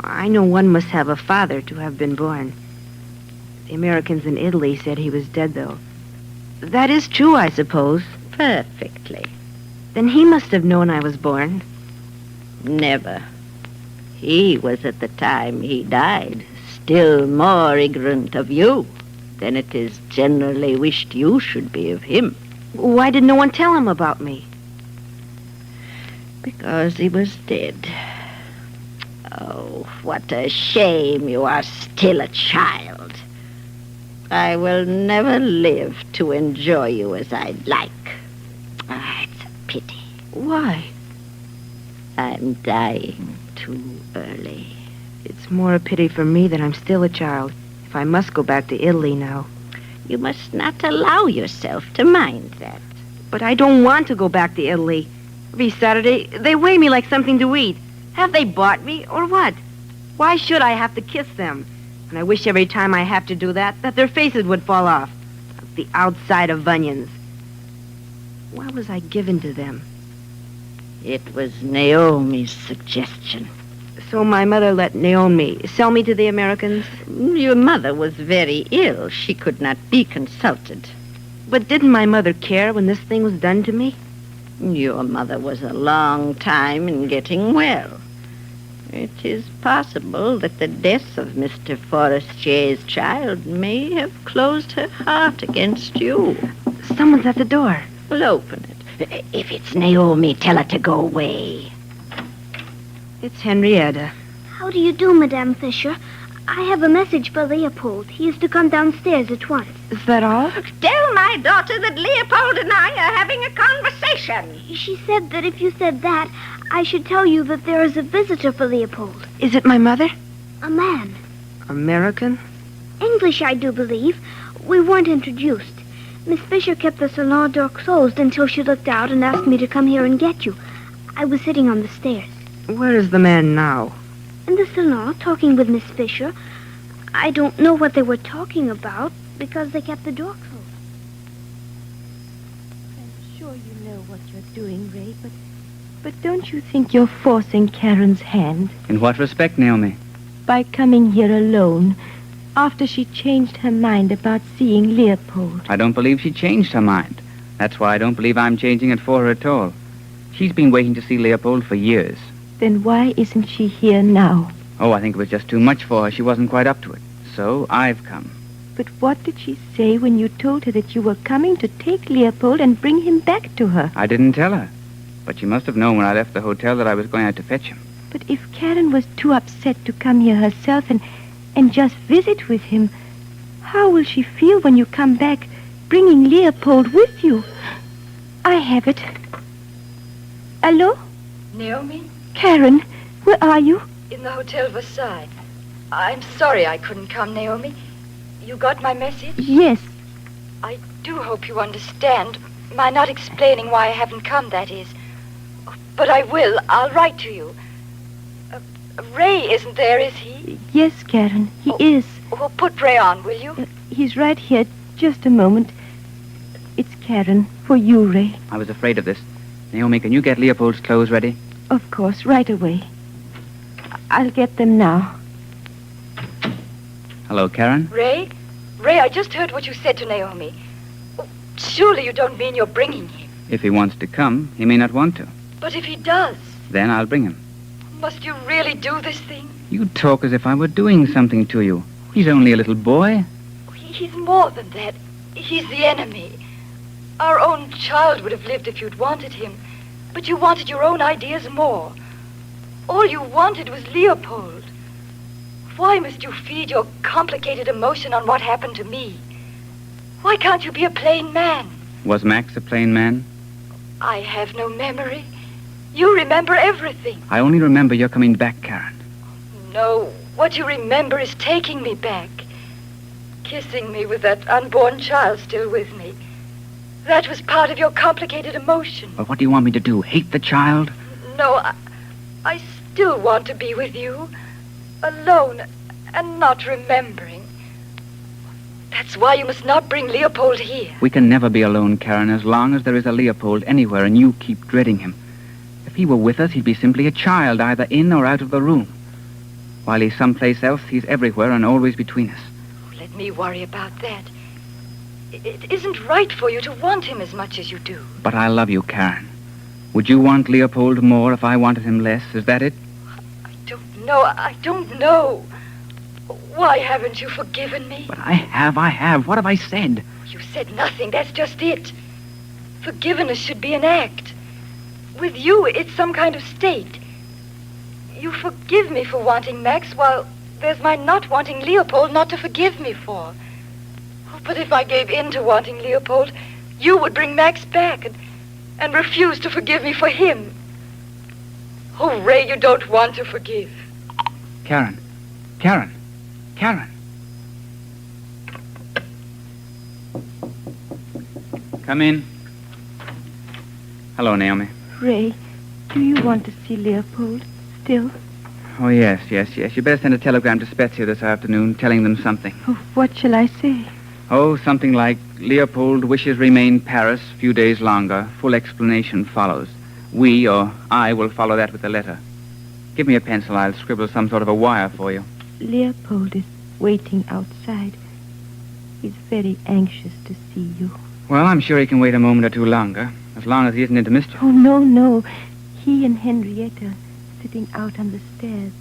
I know one must have a father to have been born. The Americans in Italy said he was dead, though. That is true, I suppose. Perfectly. Then he must have known I was born. Never. He was at the time he died still more ignorant of you than it is generally wished you should be of him. Why did no one tell him about me? Because he was dead. Oh, what a shame you are still a child. I will never live to enjoy you as I'd like. It's a pity. Why? I'm dying too early. It's more a pity for me that I'm still a child, if I must go back to Italy now. You must not allow yourself to mind that. But I don't want to go back to Italy. Every Saturday, they weigh me like something to eat. Have they bought me, or what? Why should I have to kiss them? And I wish every time I have to do that their faces would fall off, like the outside of onions. Why was I given to them? It was Naomi's suggestion. So my mother let Naomi sell me to the Americans? Your mother was very ill. She could not be consulted. But didn't my mother care when this thing was done to me? Your mother was a long time in getting well. It is possible that the death of Mr. Forestier's child may have closed her heart against you. Someone's at the door. Well, open it. If it's Naomi, tell her to go away. It's Henrietta. How How do you do, Madame Fisher? I have a message for Leopold. He is to come downstairs at once. Is that all? Tell my daughter that Leopold and I are having a conversation. She said that if you said that, I should tell you that there is a visitor for Leopold. Is it my mother? A man. American? English, I do believe. We weren't introduced. Miss Fisher kept the salon door closed until she looked out and asked me to come here and get you. I was sitting on the stairs. Where is the man now? In the salon, talking with Miss Fisher. I don't know what they were talking about, because they kept the door closed. I'm sure you know what you're doing, Ray, but don't you think you're forcing Karen's hand? In what respect, Naomi? By coming here alone, after she changed her mind about seeing Leopold. I don't believe she changed her mind. That's why I don't believe I'm changing it for her at all. She's been waiting to see Leopold for years. Then why isn't she here now? Oh, I think it was just too much for her. She wasn't quite up to it. So I've come. But what did she say when you told her that you were coming to take Leopold and bring him back to her? I didn't tell her. But she must have known when I left the hotel that I was going out to fetch him. But if Karen was too upset to come here herself and just visit with him, how will she feel when you come back, bringing Leopold with you? I have it. Hello? Naomi? Karen, where are you? In the Hotel Versailles. I'm sorry I couldn't come, Naomi. You got my message? Yes. I do hope you understand. My not explaining why I haven't come, that is. But I will. I'll write to you. Ray isn't there, is he? Yes, Karen, he is. Oh, put Ray on, will you? He's right here. Just a moment. It's Karen, for you, Ray. I was afraid of this. Naomi, can you get Leopold's clothes ready? Of course, right away. I'll get them now. Hello, Karen? Ray? Ray, I just heard what you said to Naomi. Oh, surely you don't mean you're bringing him. If he wants to come, he may not want to. But if he does, Then I'll bring him. must you really do this thing? You talk as if I were doing something to you. He's only a little boy. He's more than that. He's the enemy. Our own child would have lived if you'd wanted him. But you wanted your own ideas more. All you wanted was Leopold. Why must you feed your complicated emotion on what happened to me? Why can't you be a plain man? Was Max a plain man? I have no memory. You remember everything. I only remember you're coming back, Karen. No, what you remember is taking me back. Kissing me with that unborn child still with me. That was part of your complicated emotion. But what do you want me to do? Hate the child? No, I still want to be with you. Alone and not remembering. That's why you must not bring Leopold here. We can never be alone, Karen, as long as there is a Leopold anywhere and you keep dreading him. If he were with us, he'd be simply a child, either in or out of the room. While he's someplace else, he's everywhere and always between us. Let me worry about that. It isn't right for you to want him as much as you do. But I love you, Karen. Would you want Leopold more if I wanted him less? Is that it? No, I don't know. Why haven't you forgiven me? But I have. What have I said? You said nothing. That's just it. Forgiveness should be an act. With you, it's some kind of state. You forgive me for wanting Max, while there's my not wanting Leopold not to forgive me for. Oh, but if I gave in to wanting Leopold, you would bring Max back and refuse to forgive me for him. Oh, Ray, you don't want to forgive. Karen. Come in. Hello, Naomi. Ray, do you want to see Leopold still? Oh, yes. You better send a telegram to Spezia this afternoon telling them something. Oh, what shall I say? Oh, something like, Leopold wishes remain Paris few days longer. Full explanation follows. We, or I, will follow that with the letter. Give me a pencil. I'll scribble some sort of a wire for you. Leopold is waiting outside. He's very anxious to see you. Well, I'm sure he can wait a moment or two longer, as long as he isn't into mischief. Oh, no. He and Henrietta sitting out on the stairs,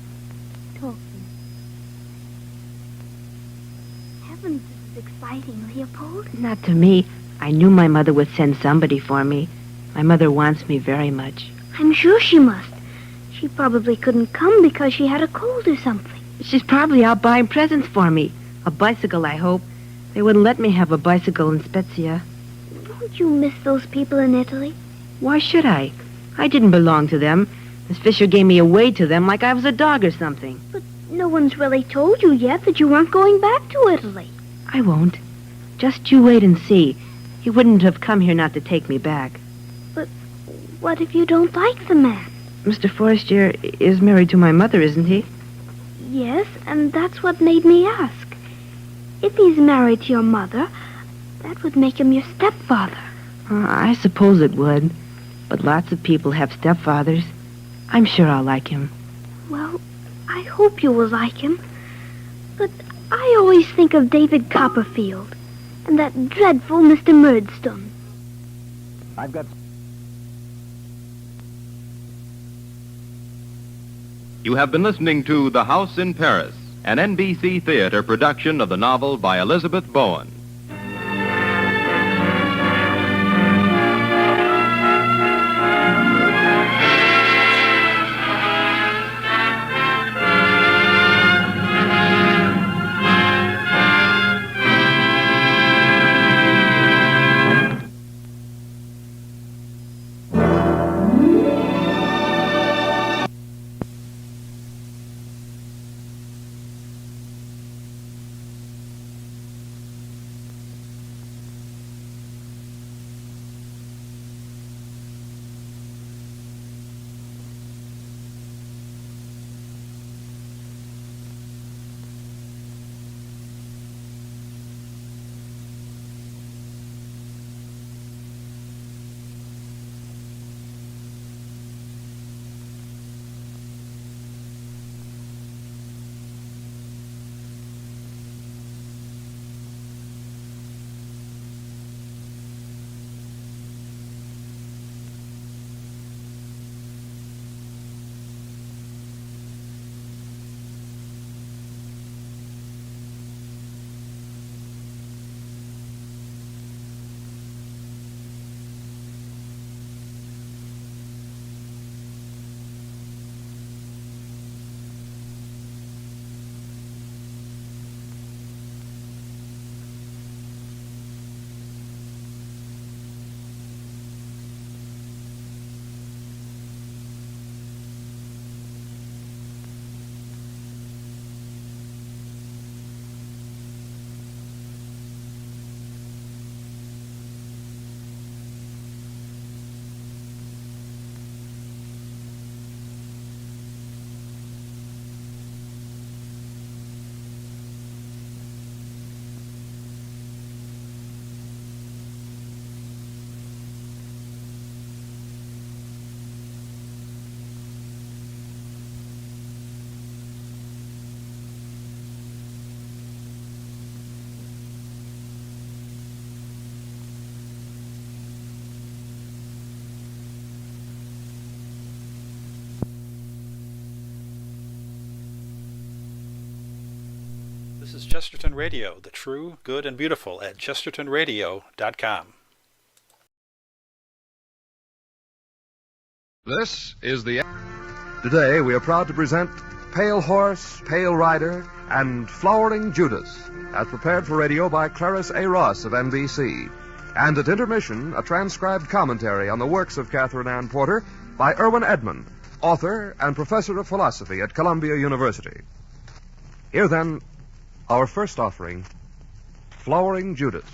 talking. Heavens, this is exciting, Leopold. Not to me. I knew my mother would send somebody for me. My mother wants me very much. I'm sure she must. She probably couldn't come because she had a cold or something. She's probably out buying presents for me. A bicycle, I hope. They wouldn't let me have a bicycle in Spezia. Don't you miss those people in Italy? Why should I? I didn't belong to them. Miss Fisher gave me away to them like I was a dog or something. But no one's really told you yet that you weren't going back to Italy. I won't. Just you wait and see. He wouldn't have come here not to take me back. But what if you don't like the man? Mr. Forestier is married to my mother, isn't he? Yes, and that's what made me ask. If he's married to your mother, that would make him your stepfather. I suppose it would. But lots of people have stepfathers. I'm sure I'll like him. Well, I hope you will like him. But I always think of David Copperfield and that dreadful Mr. Murdstone. I've got... You have been listening to The House in Paris, an NBC Theater production of the novel by Elizabeth Bowen. This is Chesterton Radio, the true, good, and beautiful at chestertonradio.com. This is the... Today we are proud to present Pale Horse, Pale Rider, and Flowering Judas, as prepared for radio by Clarice A. Ross of NBC. And at intermission, a transcribed commentary on the works of Catherine Ann Porter by Irwin Edmund, author and professor of philosophy at Columbia University. Here then, our first offering, Flowering Judas.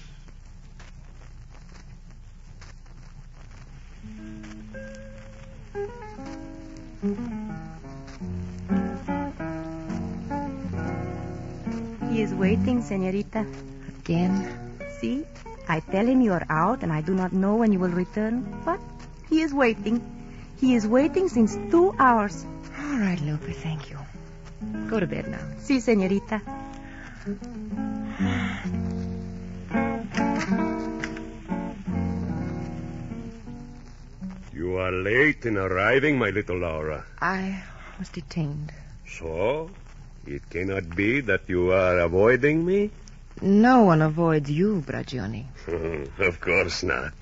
He is waiting, señorita. Again? See? I tell him you are out and I do not know when you will return, but he is waiting. He is waiting since 2 hours. All right, Lupe, thank you. Go to bed now. Si, señorita. You are late in arriving, my little Laura. I was detained. So? It cannot be that you are avoiding me? No one avoids you, Bragioni. Of course not.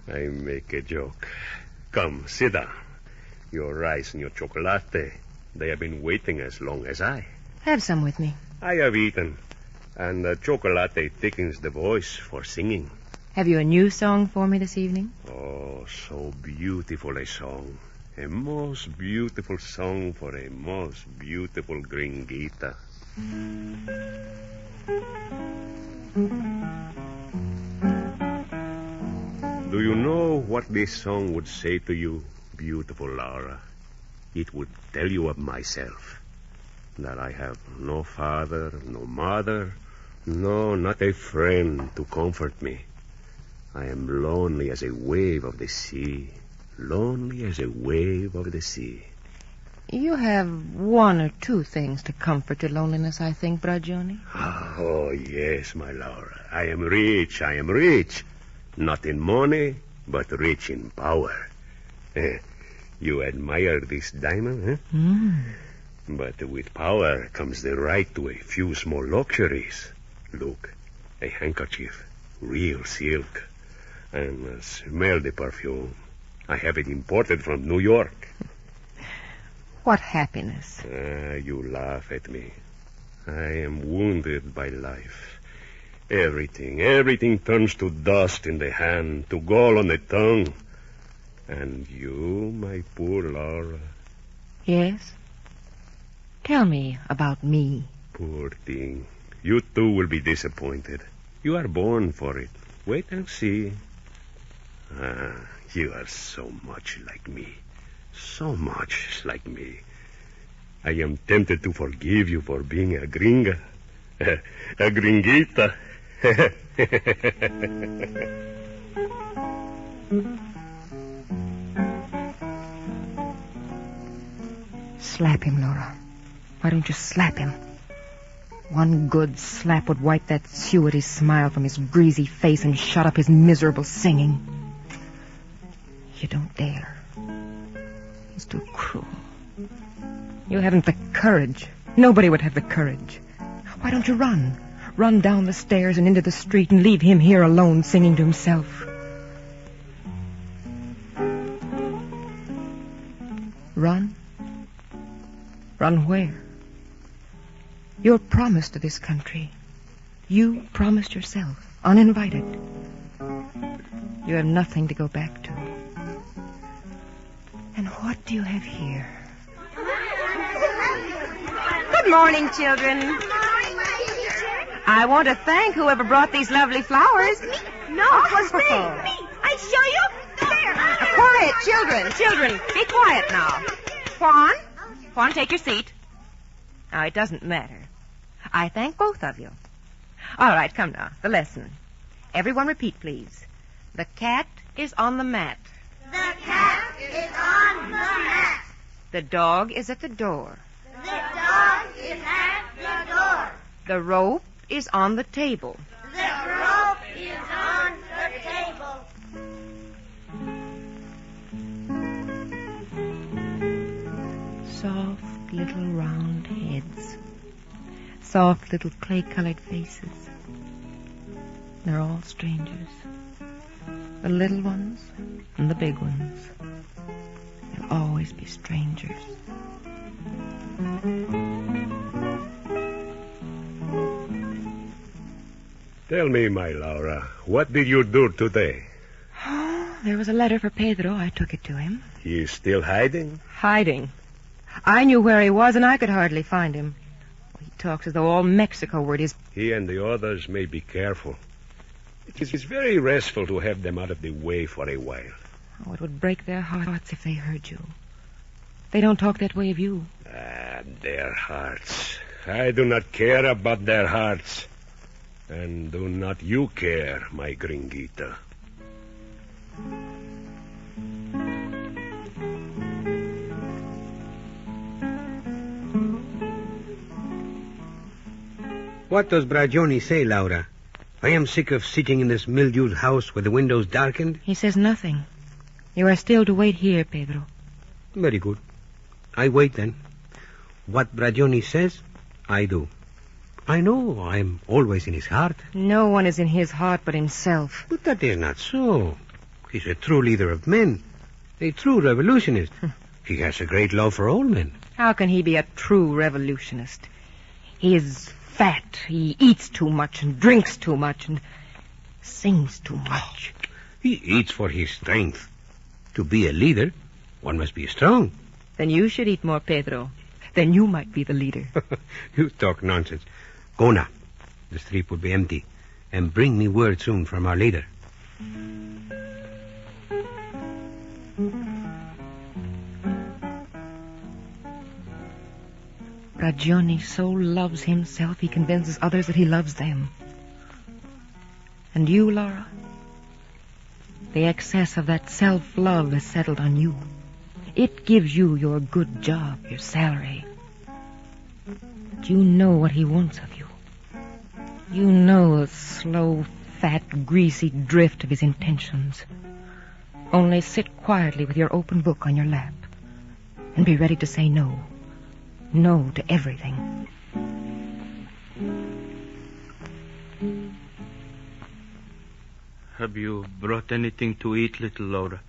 I make a joke. Come, sit down. Your rice and your chocolate. They have been waiting as long as I. Have some with me. I have eaten. And the chocolate thickens the voice for singing. Have you a new song for me this evening? Oh, so beautiful a song. A most beautiful song for a most beautiful gringuita. Do you know what this song would say to you, beautiful Laura? It would tell you of myself. That I have no father, no mother, no, not a friend to comfort me. I am lonely as a wave of the sea. Lonely as a wave of the sea. You have one or two things to comfort your loneliness, I think, Bragioni. Oh, yes, my Laura. I am rich. Not in money, but rich in power. You admire this diamond, huh? But with power comes the right to a few small luxuries. Look, a handkerchief, real silk. And smell the perfume. I have it imported from New York. What happiness. You laugh at me. I am wounded by life. Everything turns to dust in the hand, to gall on the tongue. And you, my poor Laura. Yes? Tell me about me. Poor thing. You too will be disappointed. You are born for it. Wait and see. You are so much like me. So much like me. I am tempted to forgive you for being a gringa. A gringuita. Slap him, Laura. Why don't you slap him? One good slap would wipe that suety smile from his greasy face and shut up his miserable singing. You don't dare. He's too cruel. You haven't the courage. Nobody would have the courage. Why don't you run? Run down the stairs and into the street and leave him here alone singing to himself. Run? Run where? You're promised to this country. You promised yourself, uninvited. You have nothing to go back to. And what do you have here? Good morning, children. I want to thank whoever brought these lovely flowers. No, it was me. I show you. There. Quiet, children. Children, be quiet now. Juan, take your seat. Now, it doesn't matter. I thank both of you. All right, come now. The lesson. Everyone repeat, please. The cat is on the mat. The cat is on the mat. The dog is at the door. The dog is at the door. The rope is on the table. The rope is on the table. Soft little round heads. Soft little clay-colored faces. They're all strangers. The little ones and the big ones. They'll always be strangers. Tell me, my Laura, what did you do today? Oh, there was a letter for Pedro. I took it to him. He is still hiding? Hiding. I knew where he was, and I could hardly find him. He talks as though all Mexico were his... He and the others may be careful. It is very restful to have them out of the way for a while. Oh, it would break their hearts if they heard you. They don't talk that way of you. Their hearts. I do not care about their hearts. And do not you care, my gringuita. What does Bragioni say, Laura? I am sick of sitting in this mildewed house with the windows darkened. He says nothing. You are still to wait here, Pedro. Very good. I wait then. What Bragioni says, I do. I know I am always in his heart. No one is in his heart but himself. But that is not so. He's a true leader of men. A true revolutionist. He has a great love for all men. How can he be a true revolutionist? He is fat. He eats too much and drinks too much and sings too much. He eats for his strength. To be a leader, one must be strong. Then you should eat more, Pedro. Then you might be the leader. You talk nonsense. Go now. The street will be empty. And bring me word soon from our leader. Ragione so loves himself he convinces others that he loves them. And you, Laura? The excess of that self-love is settled on you. It gives you your good job, your salary. But you know what he wants of you. You know the slow, fat, greasy drift of his intentions. Only sit quietly with your open book on your lap and be ready to say no. No to everything. Have you brought anything to eat, little Laura?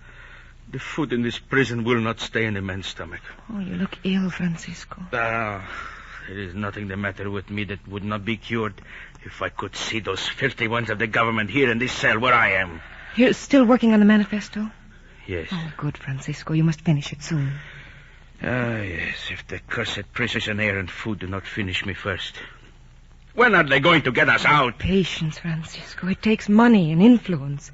The food in this prison will not stay in a man's stomach. Oh, you look ill, Francisco. There is nothing the matter with me that would not be cured if I could see those filthy ones of the government here in this cell where I am. You're still working on the manifesto? Yes. Oh, good, Francisco. You must finish it soon. Yes, if the cursed precision air and food do not finish me first. When are they going to get us out? Patience, Francisco. It takes money and influence.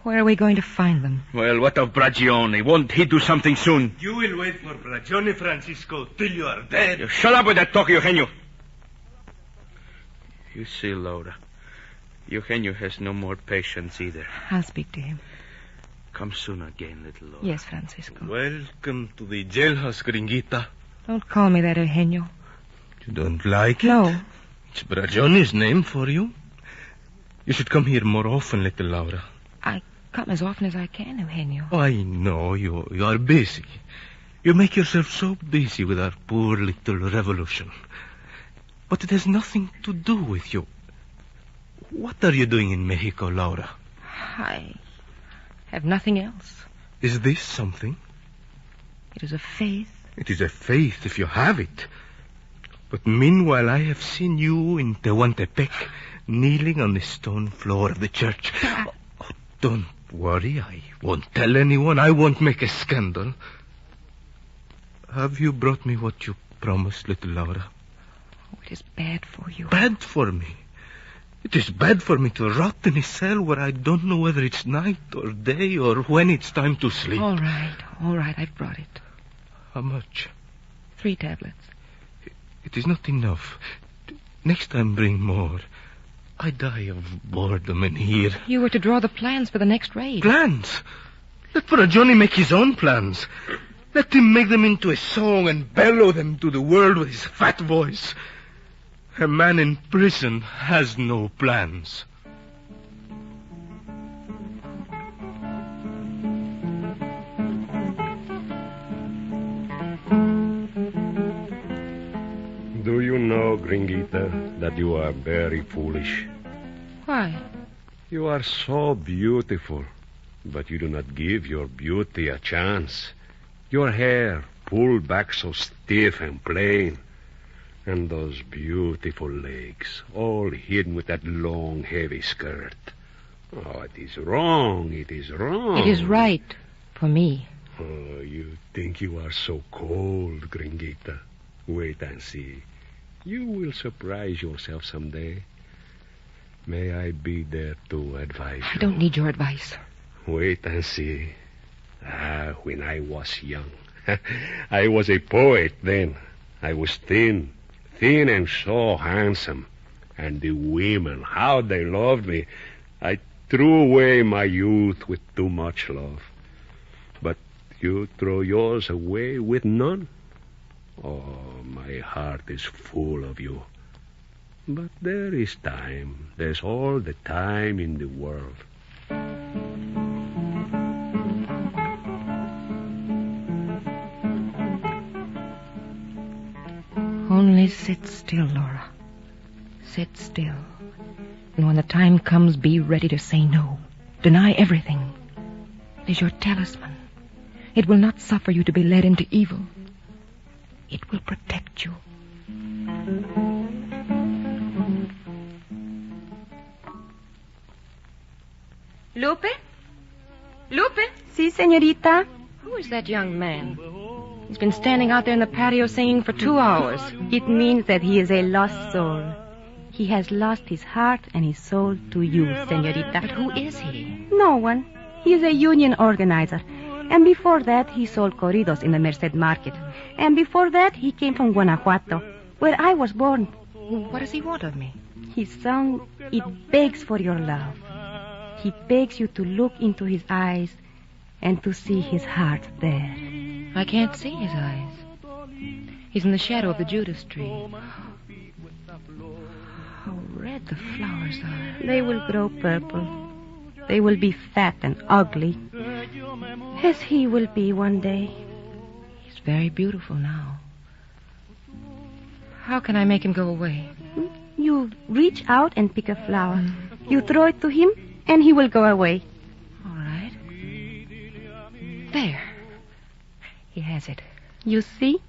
Where are we going to find them? Well, what of Bragione? Won't he do something soon? You will wait for Bragione, Francisco, till you are dead. You shut up with that talk, Eugenio. You see, Laura, Eugenio has no more patience either. I'll speak to him. Come soon again, little Laura. Yes, Francisco. Welcome to the jailhouse, Gringuita. Don't call me that, Eugenio. You don't like it? No. It's Bragione's name for you. You should come here more often, little Laura. I come as often as I can, Eugenio. Oh, I know you are busy. You make yourself so busy with our poor little revolution. But it has nothing to do with you. What are you doing in Mexico, Laura? I have nothing else. Is this something? It is a faith. It is a faith if you have it. But meanwhile, I have seen you in Tehuantepec, kneeling on the stone floor of the church. Oh, don't worry, I won't tell anyone. I won't make a scandal. Have you brought me what you promised, little Laura? Oh, it is bad for you. Bad for me? It is bad for me to rot in a cell where I don't know whether it's night or day or when it's time to sleep. All right, I've brought it. How much? 3 tablets. It is not enough. Next time bring more. I die of boredom in here. You were to draw the plans for the next raid. Plans? Let Johnny make his own plans. Let him make them into a song and bellow them to the world with his fat voice. A man in prison has no plans. Do you know, Gringuita, that you are very foolish? Why? You are so beautiful, but you do not give your beauty a chance. Your hair pulled back so stiff and plain, and those beautiful legs, all hidden with that long, heavy skirt. Oh, it is wrong. It is wrong. It is right for me. Oh, you think you are so cold, Gringuita. Wait and see. You will surprise yourself someday. May I be there to advise you? I don't need your advice. Wait and see. When I was young, I was a poet then. I was thin and so handsome. And the women, how they loved me. I threw away my youth with too much love. But you throw yours away with none? Oh, my heart is full of you. But there is time. There's all the time in the world. Only sit still, Laura. Sit still. And when the time comes, be ready to say no. Deny everything. It is your talisman. It will not suffer you to be led into evil. It will protect you. Lupe? Lupe? Si, señorita. Who is that young man? He's been standing out there in the patio singing for 2 hours. It means that he is a lost soul. He has lost his heart and his soul to you, señorita. But who is he? No one. He is a union organizer. And before that, he sold corridos in the Merced Market. And before that, he came from Guanajuato, where I was born. What does he want of me? His song, it begs for your love. He begs you to look into his eyes and to see his heart there. I can't see his eyes. He's in the shadow of the Judas tree. How red the flowers are. They will grow purple. They will be fat and ugly, as he will be one day. He's very beautiful now. How can I make him go away? You reach out and pick a flower. You throw it to him, and he will go away. All right. There. He has it. You see?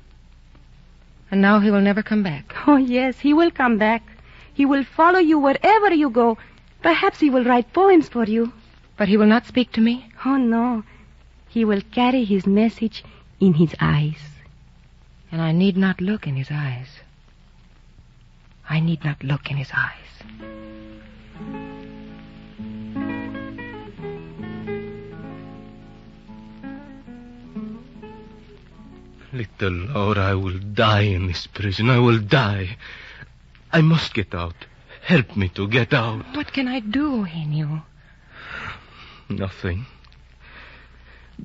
And now he will never come back. Oh, yes, he will come back. He will follow you wherever you go. Perhaps he will write poems for you. But he will not speak to me? Oh, no. He will carry his message in his eyes. And I need not look in his eyes. I need not look in his eyes. Little Laura, I will die in this prison. I will die. I must get out. Help me to get out. What can I do, Henio? Nothing.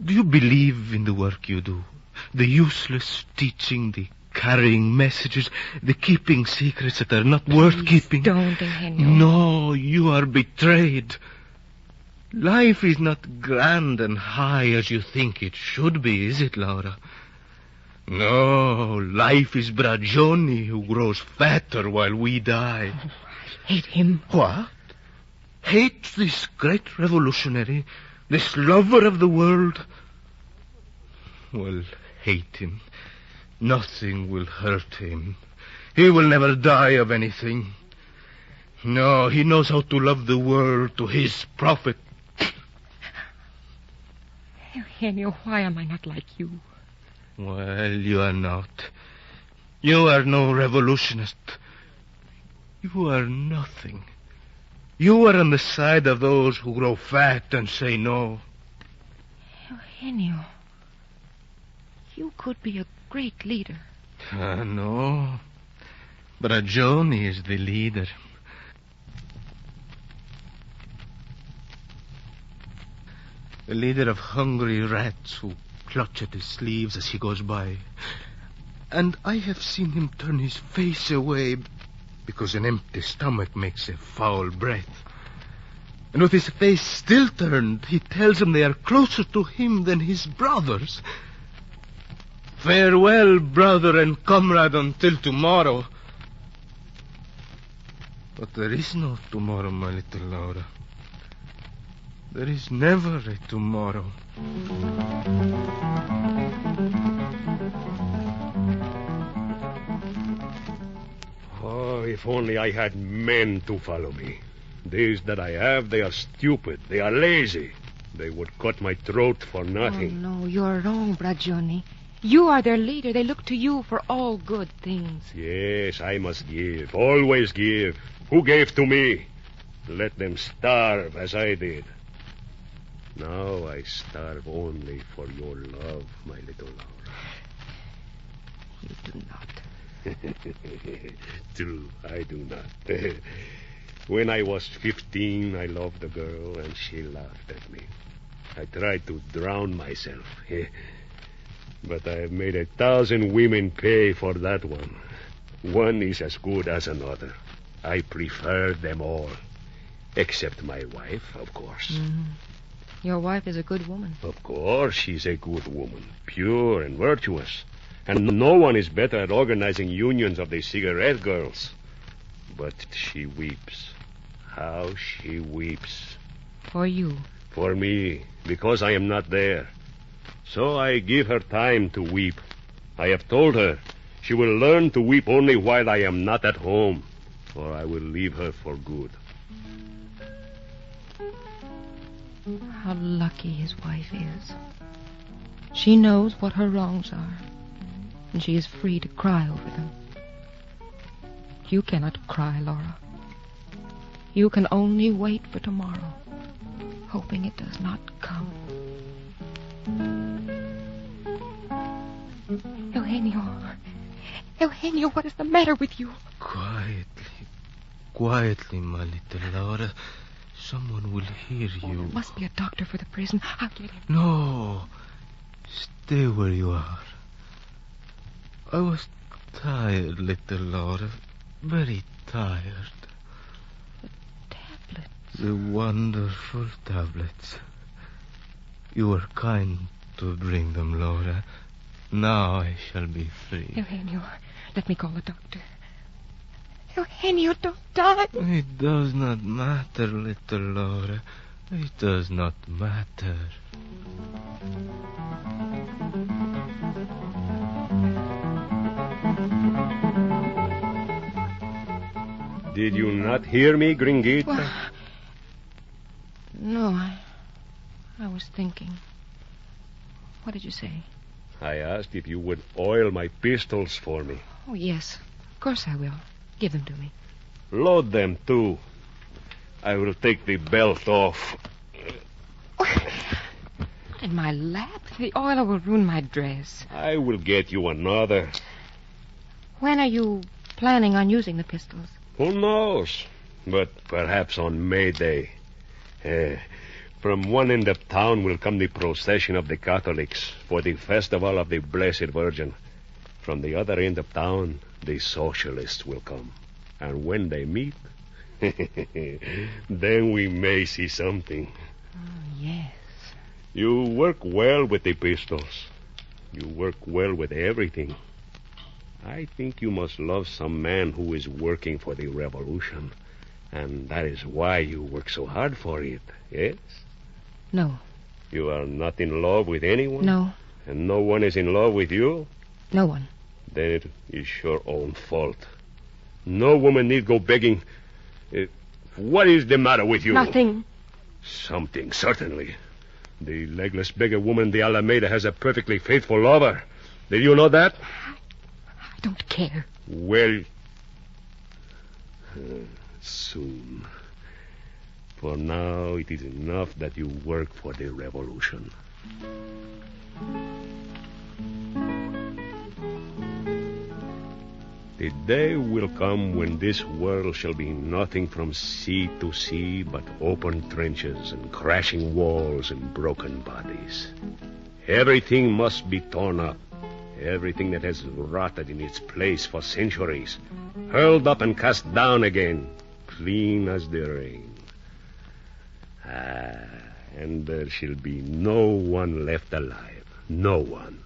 Do you believe in the work you do? The useless teaching, the carrying messages, the keeping secrets that are not worth keeping? Don't, Eugenio. No, you are betrayed. Life is not grand and high as you think it should be, is it, Laura? No, life is Bragioni who grows fatter while we die. Oh, I hate him. What? Hate this great revolutionary, this lover of the world? Well, hate him. Nothing will hurt him. He will never die of anything. No, he knows how to love the world to his profit. Eugenio, why am I not like you? Well, you are not. You are no revolutionist. You are nothing. You are on the side of those who grow fat and say no. Eugenio, you could be a great leader. No. Bragioni is the leader. The leader of hungry rats who clutch at his sleeves as he goes by. And I have seen him turn his face away because an empty stomach makes a foul breath. And with his face still turned, he tells them they are closer to him than his brothers. Farewell, brother and comrade, until tomorrow. But there is no tomorrow, my little Laura. There is never a tomorrow. Oh, if only I had men to follow me. These that I have, they are stupid. They are lazy. They would cut my throat for nothing. Oh, no, you're wrong, Bragioni. You are their leader. They look to you for all good things. Yes, I must give. Always give. Who gave to me? Let them starve as I did. Now I starve only for your love, my little Laura. You do not. True, I do not. When I was 15, I loved a girl, and she laughed at me. I tried to drown myself. But I have made 1,000 women pay for that one. One is as good as another. I prefer them all. Except my wife, of course. Mm-hmm. Your wife is a good woman. Of course she's a good woman. Pure and virtuous. And no one is better at organizing unions of the cigarette girls. But she weeps. How she weeps. For you. For me, because I am not there. So I give her time to weep. I have told her she will learn to weep only while I am not at home, or I will leave her for good. How lucky his wife is. She knows what her wrongs are, and she is free to cry over them. You cannot cry, Laura. You can only wait for tomorrow, hoping it does not come. Eugenio, what is the matter with you? Quietly, my little Laura. Someone will hear you. There must be a doctor for the prison. I'll get him. No. Stay where you are. I was tired, little Laura. Very tired. The tablets. The wonderful tablets. You were kind to bring them, Laura. Now I shall be free. Eugenio, let me call the doctor. Eugenio, don't die. It does not matter, little Laura. It does not matter. Did you not hear me, Gringuita? Well, no, I was thinking. What did you say? I asked if you would oil my pistols for me. Oh, yes. Of course I will. Give them to me. Load them, too. I will take the belt off. Not in my lap. The oil will ruin my dress. I will get you another. When are you planning on using the pistols? Who knows? But perhaps on May Day. From one end of town will come the procession of the Catholics for the festival of the Blessed Virgin. From the other end of town, the socialists will come. And when they meet, then we may see something. Oh, yes. You work well with the pistols. You work well with everything. I think you must love some man who is working for the revolution. And that is why you work so hard for it, yes? No. You are not in love with anyone? No. And no one is in love with you? No one. Then it is your own fault. No woman need go begging. What is the matter with you? Nothing. Something, certainly. The legless beggar woman, the Alameda, has a perfectly faithful lover. Did you know that? I don't care. Well, soon. For now, it is enough that you work for the revolution. The day will come when this world shall be nothing from sea to sea but open trenches and crashing walls and broken bodies. Everything must be torn up. Everything that has rotted in its place for centuries, hurled up and cast down again, clean as the rain. And there shall be no one left alive, no one,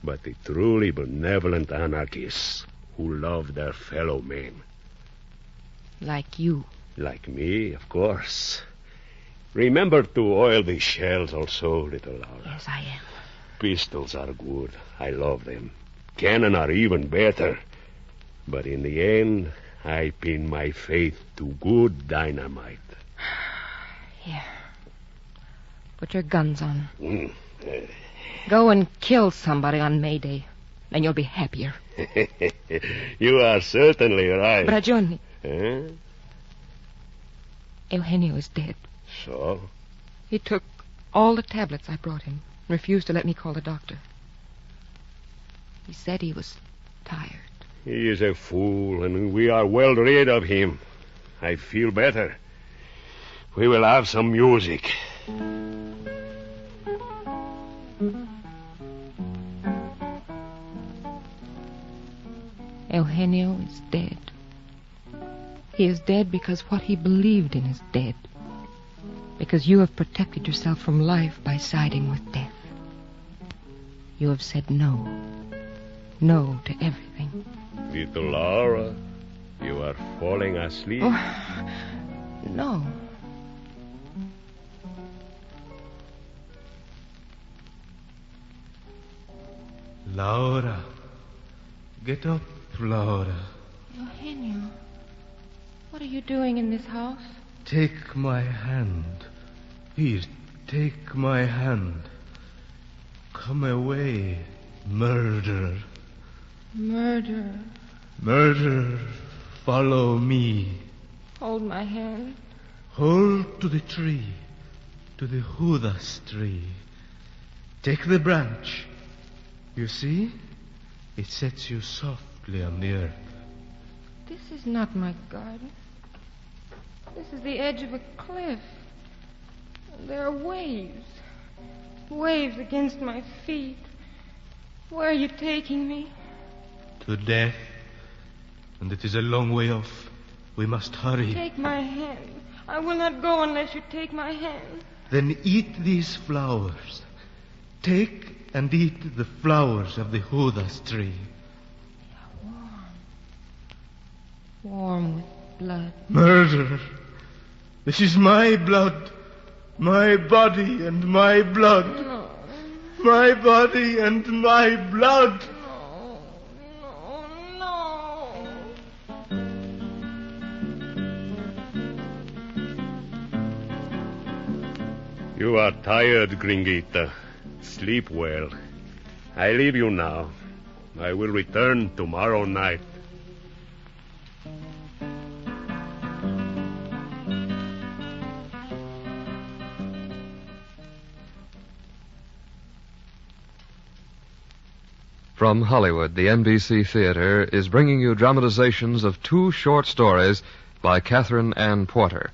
but the truly benevolent anarchists who love their fellow men. Like you. Like me, of course. Remember to oil the shells also, little Laura. Yes, I am. Pistols are good. I love them. Cannon are even better. But in the end, I pin my faith to good dynamite. Here. Put your guns on. Go and kill somebody on May Day. Then you'll be happier. You are certainly right. Bragioni. Huh? Eugenio is dead. So? He took all the tablets I brought him. Refused to let me call the doctor. He said he was tired. He is a fool, and we are well rid of him. I feel better. We will have some music. Eugenio is dead. He is dead because what he believed in is dead. Because you have protected yourself from life by siding with death. You have said no. No to everything. Little Laura, you are falling asleep. Oh, no. Laura. Get up, Laura. Eugenio, what are you doing in this house? Take my hand. Here, take my hand. Come away, murderer. Murderer. Murderer, follow me. Hold my hand. Hold to the tree, to the Judas tree. Take the branch. You see? It sets you softly on the earth. This is not my garden. This is the edge of a cliff. There are waves. Waves against my feet. Where are you taking me? To death. And it is a long way off. We must hurry. Take my hand. I will not go unless you take my hand. Then eat these flowers. Take and eat the flowers of the Judas tree. Warm with blood. Murderer. This is my blood. My body and my blood. No. My body and my blood. You are tired, Gringuita. Sleep well. I leave you now. I will return tomorrow night. From Hollywood, the NBC Theater is bringing you dramatizations of two short stories by Catherine Ann Porter.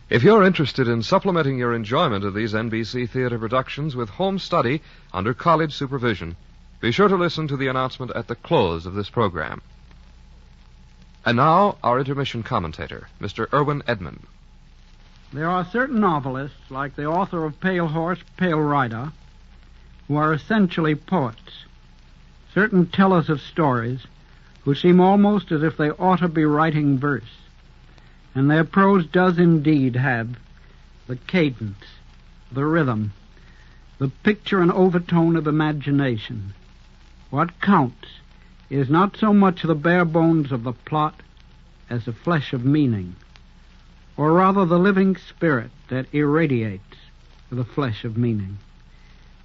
If you're interested in supplementing your enjoyment of these NBC Theater productions with home study under college supervision, be sure to listen to the announcement at the close of this program. And now, our intermission commentator, Mr. Irwin Edmond. There are certain novelists, like the author of Pale Horse, Pale Rider, who are essentially poets. Certain tellers of stories who seem almost as if they ought to be writing verse. And their prose does indeed have the cadence, the rhythm, the picture and overtone of imagination. What counts is not so much the bare bones of the plot as the flesh of meaning, or rather the living spirit that irradiates the flesh of meaning.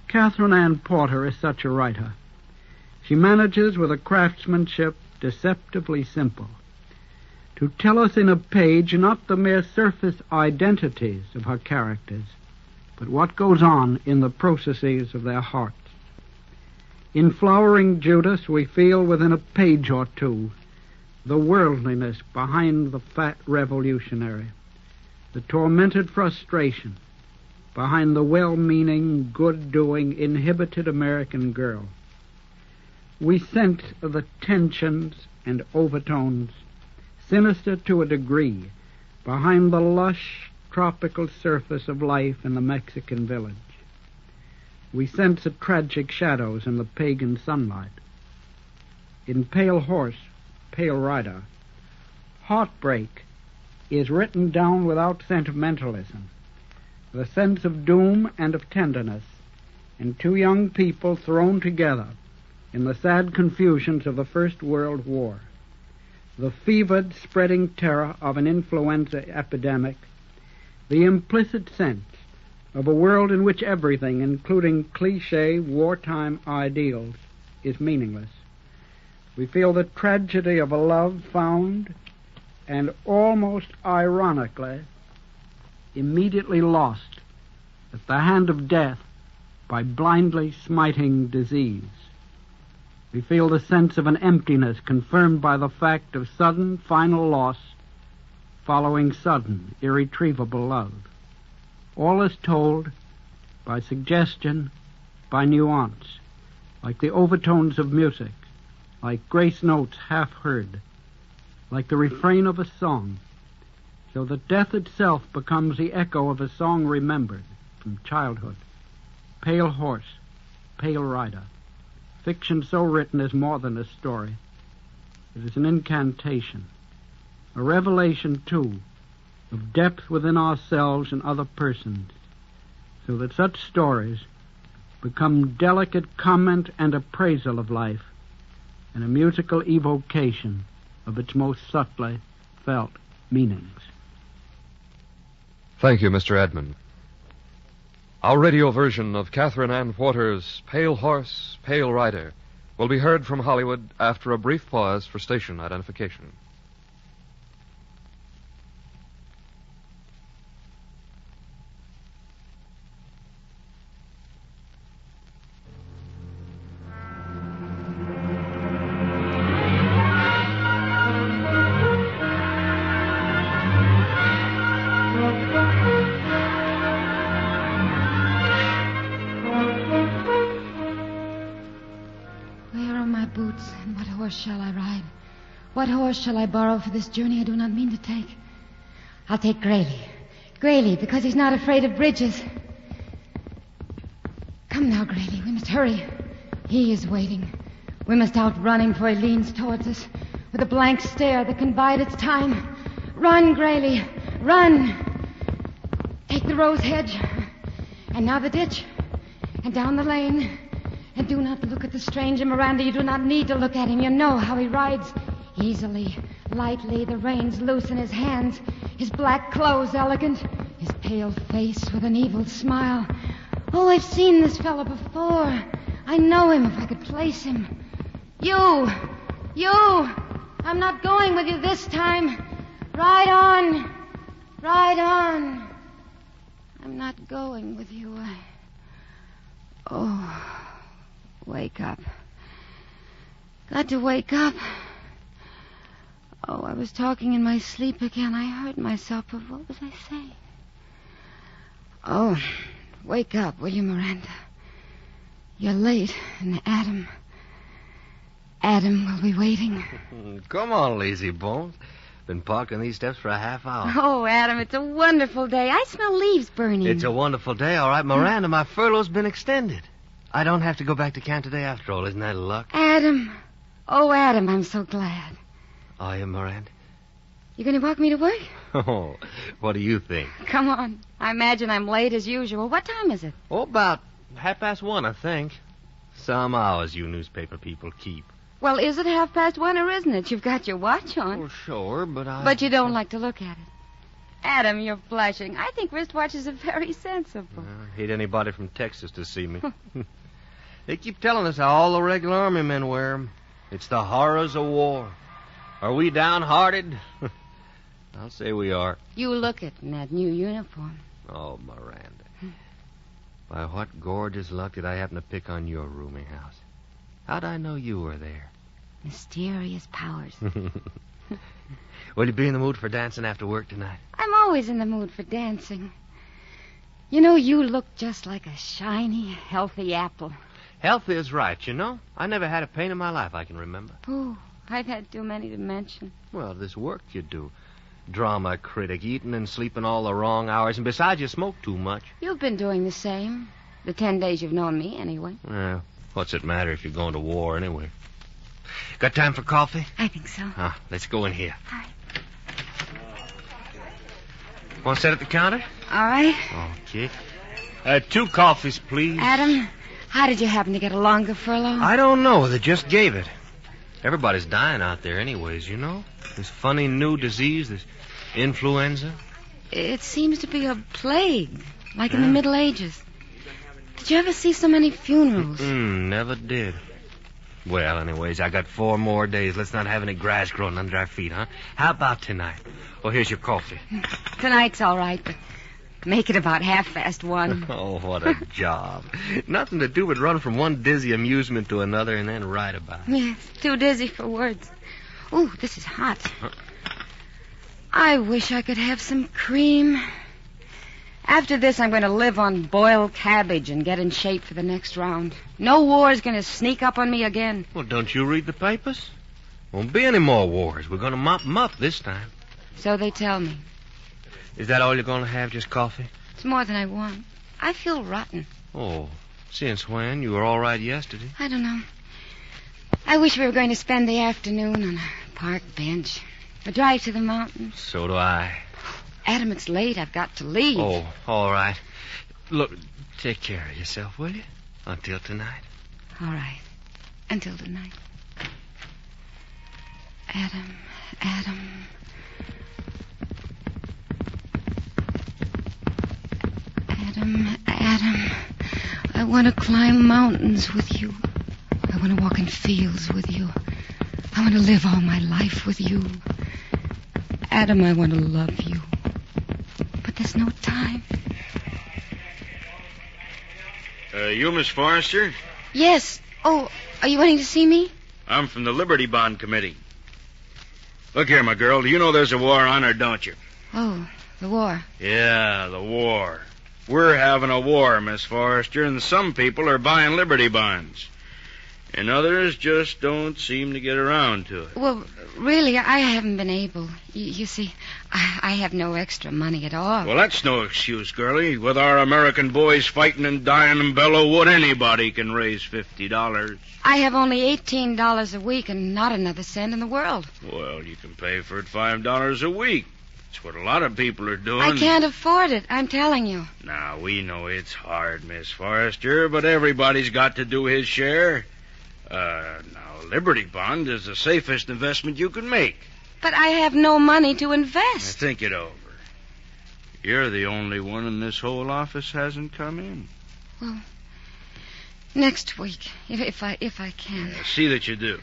Catherine Ann Porter is such a writer. She manages with a craftsmanship deceptively simple to tell us in a page not the mere surface identities of her characters, but what goes on in the processes of their hearts. In Flowering Judas, we feel within a page or two the worldliness behind the fat revolutionary, the tormented frustration behind the well-meaning, good-doing, inhibited American girl. We sense the tensions and overtones, sinister to a degree, behind the lush, tropical surface of life in the Mexican village. We sense the tragic shadows in the pagan sunlight. In Pale Horse, Pale Rider, heartbreak is written down without sentimentalism, the sense of doom and of tenderness in two young people thrown together in the sad confusions of the First World War, the fevered, spreading terror of an influenza epidemic, the implicit sense of a world in which everything, including cliché wartime ideals, is meaningless. We feel the tragedy of a love found and almost ironically immediately lost at the hand of death by blindly smiting disease. We feel the sense of an emptiness confirmed by the fact of sudden, final loss following sudden, irretrievable love. All is told by suggestion, by nuance, like the overtones of music, like grace notes half heard, like the refrain of a song, so that death itself becomes the echo of a song remembered from childhood. Pale Horse, Pale Rider. Fiction so written is more than a story. It is an incantation, a revelation, too, of depth within ourselves and other persons, so that such stories become delicate comment and appraisal of life, and a musical evocation of its most subtly felt meanings. Thank you, Mr. Edmund. Our radio version of Catherine Ann Porter's Pale Horse, Pale Rider will be heard from Hollywood after a brief pause for station identification. Shall I ride? What horse shall I borrow for this journey I do not mean to take? I'll take Grayley. Grayley, because he's not afraid of bridges. Come now, Grayley, we must hurry. He is waiting. We must outrun him before he leans towards us with a blank stare that can bide its time. Run, Grayley, run! Take the rose hedge, and now the ditch, and down the lane. And do not look at the stranger, Miranda. You do not need to look at him. You know how he rides. Easily, lightly, the reins loose in his hands. His black clothes elegant. His pale face with an evil smile. Oh, I've seen this fellow before. I know him if I could place him. You! I'm not going with you this time. Ride on. I'm not going with you. Wake up. Got to wake up. Oh, I was talking in my sleep again. I heard myself, but what was I saying? Oh, wake up, will you, Miranda? You're late, and Adam will be waiting. Come on, lazy bones. Been parking these steps for a half hour. Oh, Adam, it's a wonderful day. I smell leaves burning. It's a wonderful day, all right. Miranda, my furlough's been extended. I don't have to go back to camp today after all. Isn't that luck? Adam. Oh, Adam, I'm so glad. Are you, Miranda? You going to walk me to work? Oh, what do you think? Come on. I imagine I'm late as usual. What time is it? Oh, about 1:30, I think. Some hours you newspaper people keep. Well, is it 1:30 or isn't it? You've got your watch on. Oh, sure, but But you don't like to look at it. Adam, you're blushing. I think wristwatches are very sensible. I hate anybody from Texas to see me. They keep telling us how all the regular army men wear them. It's the horrors of war. Are we downhearted? I'll say we are. You look it in that new uniform. Oh, Miranda. By what gorgeous luck did I happen to pick on your rooming house? How'd I know you were there? Mysterious powers. Will you be in the mood for dancing after work tonight? I'm always in the mood for dancing. You know, you look just like a shiny, healthy apple. Healthy is right, you know. I never had a pain in my life I can remember. Oh, I've had too many to mention. Well, this work you do. Drama critic, eating and sleeping all the wrong hours, and besides, you smoke too much. You've been doing the same. The 10 days you've known me, anyway. Well, what's it matter if you're going to war anyway? Got time for coffee? I think so. Let's go in here. All right. Want to sit at the counter? All right. Okay. 2 coffees, please. Adam, how did you happen to get a longer furlough? I don't know. They just gave it. Everybody's dying out there anyways, you know? This funny new disease, this influenza. It seems to be a plague, like in the Middle Ages. Did you ever see so many funerals? Never did. Well, anyways, I got 4 more days. Let's not have any grass growing under our feet, huh? How about tonight? Well, here's your coffee. Tonight's all right, but make it about 1:30. Oh, what a job. Nothing to do but run from one dizzy amusement to another and then write about it. Yes, too dizzy for words. Ooh, this is hot. I wish I could have some cream. After this, I'm going to live on boiled cabbage and get in shape for the next round. No war's going to sneak up on me again. Well, don't you read the papers? Won't be any more wars. We're going to mop them up this time. So they tell me. Is that all you're going to have, just coffee? It's more than I want. I feel rotten. Oh, since when? You were all right yesterday. I don't know. I wish we were going to spend the afternoon on a park bench. A drive to the mountains. So do I. Adam, it's late. I've got to leave. Oh, all right. Look, take care of yourself, will you? Until tonight. All right. Until tonight. Adam. Adam, I want to climb mountains with you. I want to walk in fields with you. I want to live all my life with you. Adam, I want to love you. But there's no time. You, Miss Forrester? Yes. Oh, are you wanting to see me? I'm from the Liberty Bond Committee. Look here, my girl. Do you know there's a war on, or don't you? Oh, the war. Yeah, the war. We're having a war, Miss Forrester, and some people are buying Liberty bonds. And others just don't seem to get around to it. Well, really, I haven't been able. You see, I have no extra money at all. Well, that's no excuse, girlie. With our American boys fighting and dying in Bellewood, anybody can raise $50. I have only $18 a week and not another cent in the world. Well, you can pay for it $5 a week. That's what a lot of people are doing. I can't afford it, I'm telling you. Now, we know it's hard, Miss Forrester, but everybody's got to do his share. Now, Liberty Bond is the safest investment you can make. But I have no money to invest. Now, think it over. You're the only one in this whole office hasn't come in. Well, next week, if I can. Yeah, see that you do.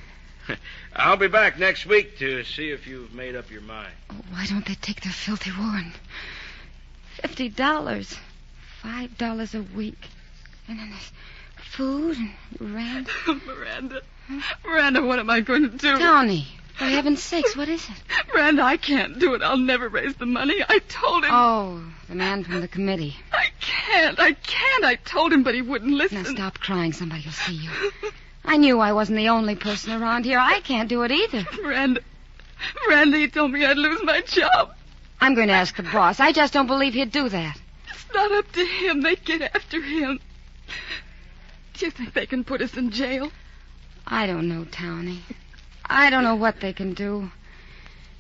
I'll be back next week to see if you've made up your mind. Oh, why don't they take their filthy warren? $50. $5 a week. And then there's food and rent. Miranda. Miranda, what am I going to do? Tony, for heaven's sakes, what is it? Miranda, I can't do it. I'll never raise the money. I told him. Oh, the man from the committee. I can't. I told him, but he wouldn't listen. Now stop crying. Somebody will see you. I knew I wasn't the only person around here. I can't do it either. Miranda, he told me I'd lose my job. I'm going to ask the boss. I just don't believe he'd do that. It's not up to him. They'd get after him. Do you think they can put us in jail? I don't know, Townie. I don't know what they can do.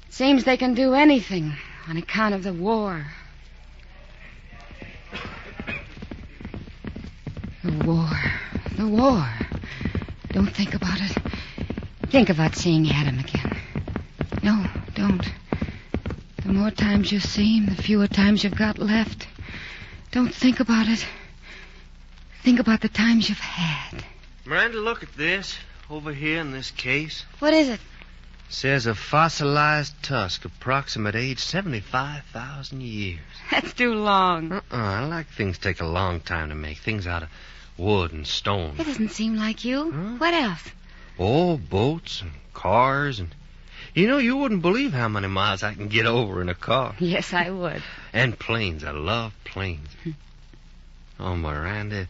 It seems they can do anything on account of the war. The war. Don't think about it. Think about seeing Adam again. No, don't. The more times you see him, the fewer times you've got left. Don't think about it. Think about the times you've had. Miranda, look at this. Over here in this case. What is it? Says a fossilized tusk, approximate age 75,000 years. That's too long. I like things take a long time to make. Things out of wood and stone. It doesn't seem like you. Huh? What else? Oh, boats and cars and... You know, you wouldn't believe how many miles I can get over in a car. Yes, I would. And planes. I love planes. Oh, Miranda,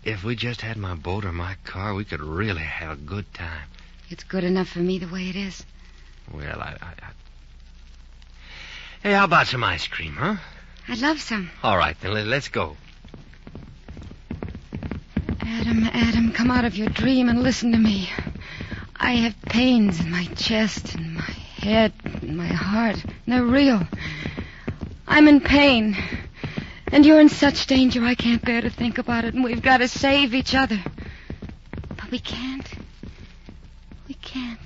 if we just had my boat or my car, we could really have a good time. It's good enough for me the way it is. Well, Hey, how about some ice cream, huh? I'd love some. All right, then let's go. Adam, come out of your dream and listen to me. I have pains in my chest and my head and my heart. And they're real. I'm in pain. And you're in such danger I can't bear to think about it. And we've got to save each other. But we can't. We can't.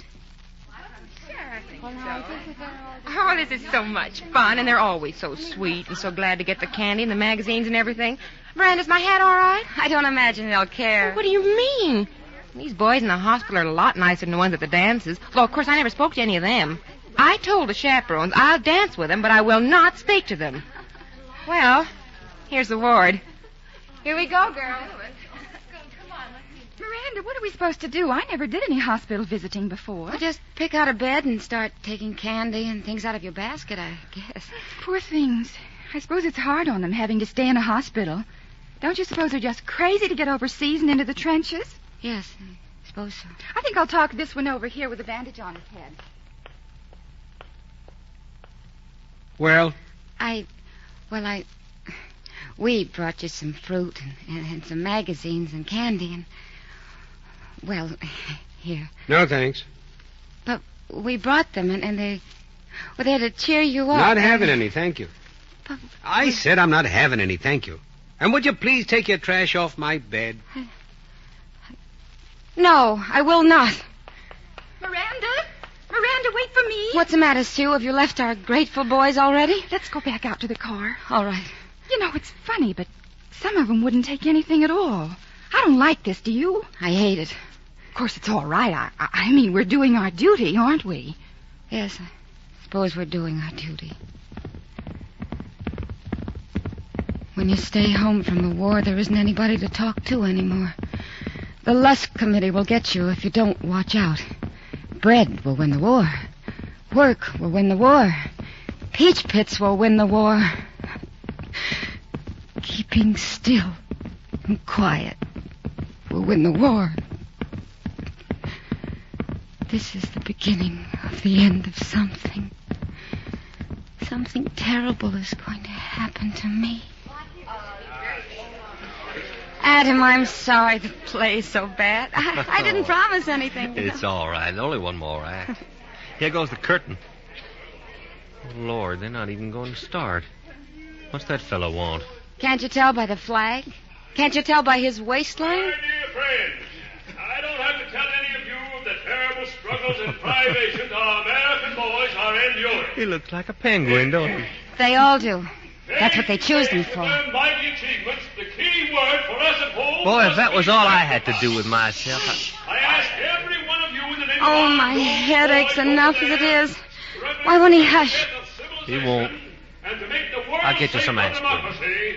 Oh, this is so much fun, and they're always so sweet and so glad to get the candy and the magazines and everything. Miranda's my hat all right? I don't imagine they'll care. Well, what do you mean? These boys in the hospital are a lot nicer than the ones at the dances. Though, of course, I never spoke to any of them. I told the chaperones I'll dance with them, but I will not speak to them. Well, here's the ward. Here we go, girls. Miranda, what are we supposed to do? I never did any hospital visiting before. Well, just pick out a bed and start taking candy and things out of your basket, I guess. Poor things. I suppose it's hard on them having to stay in a hospital. Don't you suppose they're just crazy to get overseas and into the trenches? Yes, I suppose so. I think I'll talk this one over here with a bandage on his head. Well? We brought you some fruit and some magazines and candy and... Well, here. No, thanks. But we brought them, and they're to cheer you up. Not having any, thank you. But I said I'm not having any, thank you. And would you please take your trash off my bed? No, I will not. Miranda? Miranda, wait for me. What's the matter, Sue? Have you left our grateful boys already? Let's go back out to the car. All right. You know, it's funny, but some of them wouldn't take anything at all. I don't like this, do you? I hate it. Of course, it's all right. I mean, we're doing our duty, aren't we? Yes, I suppose we're doing our duty. When you stay home from the war, there isn't anybody to talk to anymore. The Lusk Committee will get you if you don't watch out. Bread will win the war. Work will win the war. Peach pits will win the war. Keeping still and quiet will win the war. This is the beginning of the end of something. Something terrible is going to happen to me. Adam, I'm sorry the play's so bad. I didn't promise anything. It's all right. Only one more act. Here goes the curtain. Oh, Lord, they're not even going to start. What's that fellow want? Can't you tell by the flag? Can't you tell by his waistline? My dear friends, I don't have to tell any of you of the terrible struggles and privations our American boys are enduring. He looks like a penguin, don't he? They all do. That's what they choose them for. Their mighty achievements, the key word for us at home. Boy, if that was all I had to do with myself. I ask every one of you in the name Oh, my head aches enough as it is. Why won't he hush? He won't. I'll get you some aspirin.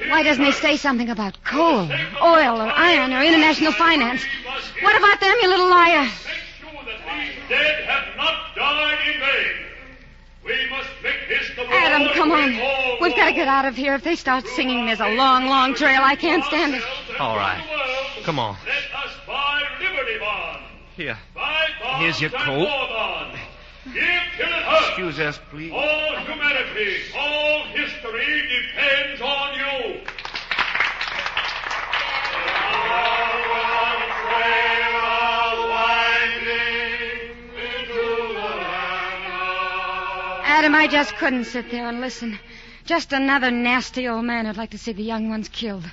Why doesn't he say something about coal, oil, or iron, or international finance? What about them, you little liar? Dead have not died in vain. We must make this the war. Adam, come on. We've got to get out of here. If they start singing, there's a long, long trail. I can't stand it. All right. Come on. Let us buy Liberty Bond. Here. Buy bonds Here's your and coat. war bonds. Give till it hurts. Excuse us, please. All humanity, all history depends on you. Adam, I just couldn't sit there and listen. Just another nasty old man who'd like to see the young ones killed.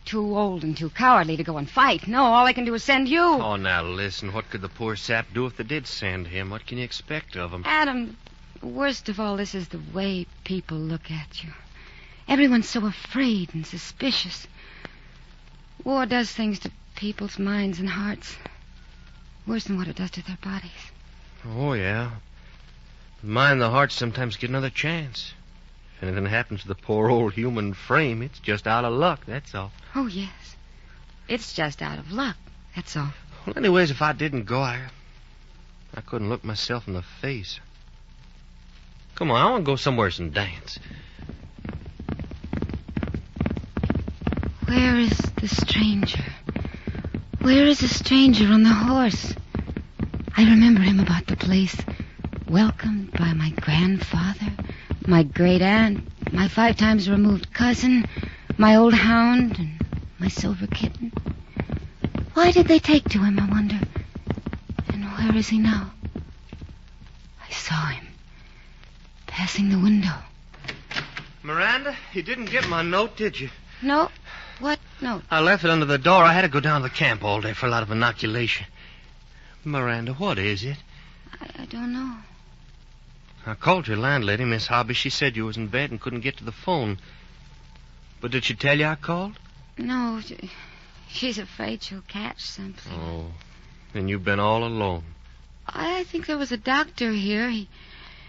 Too old and too cowardly to go and fight. No, all they can do is send you. Oh, now listen. What could the poor sap do if they did send him? What can you expect of him? Adam, the worst of all this is the way people look at you. Everyone's so afraid and suspicious. War does things to people's minds and hearts. Worse than what it does to their bodies. Oh, yeah. The mind and the heart sometimes get another chance. If anything happens to the poor old human frame, it's just out of luck, that's all. Oh, yes. It's just out of luck, that's all. Well, anyways, if I didn't go, I couldn't look myself in the face. Come on, I want to go somewhere and dance. Where is the stranger? Where is the stranger on the horse? I remember him about the place. Welcomed by my grandfather, my great-aunt, my 5 times removed cousin, my old hound, and my silver kitten. Why did they take to him, I wonder? And where is he now? I saw him passing the window. Miranda, you didn't get my note, did you? No. What note? I left it under the door. I had to go down to the camp all day for a lot of inoculation. Miranda, what is it? I don't know. I called your landlady, Miss Hobby. She said you was in bed and couldn't get to the phone. But did she tell you I called? No, she's afraid she'll catch something. Oh, then you've been all alone. I think there was a doctor here. He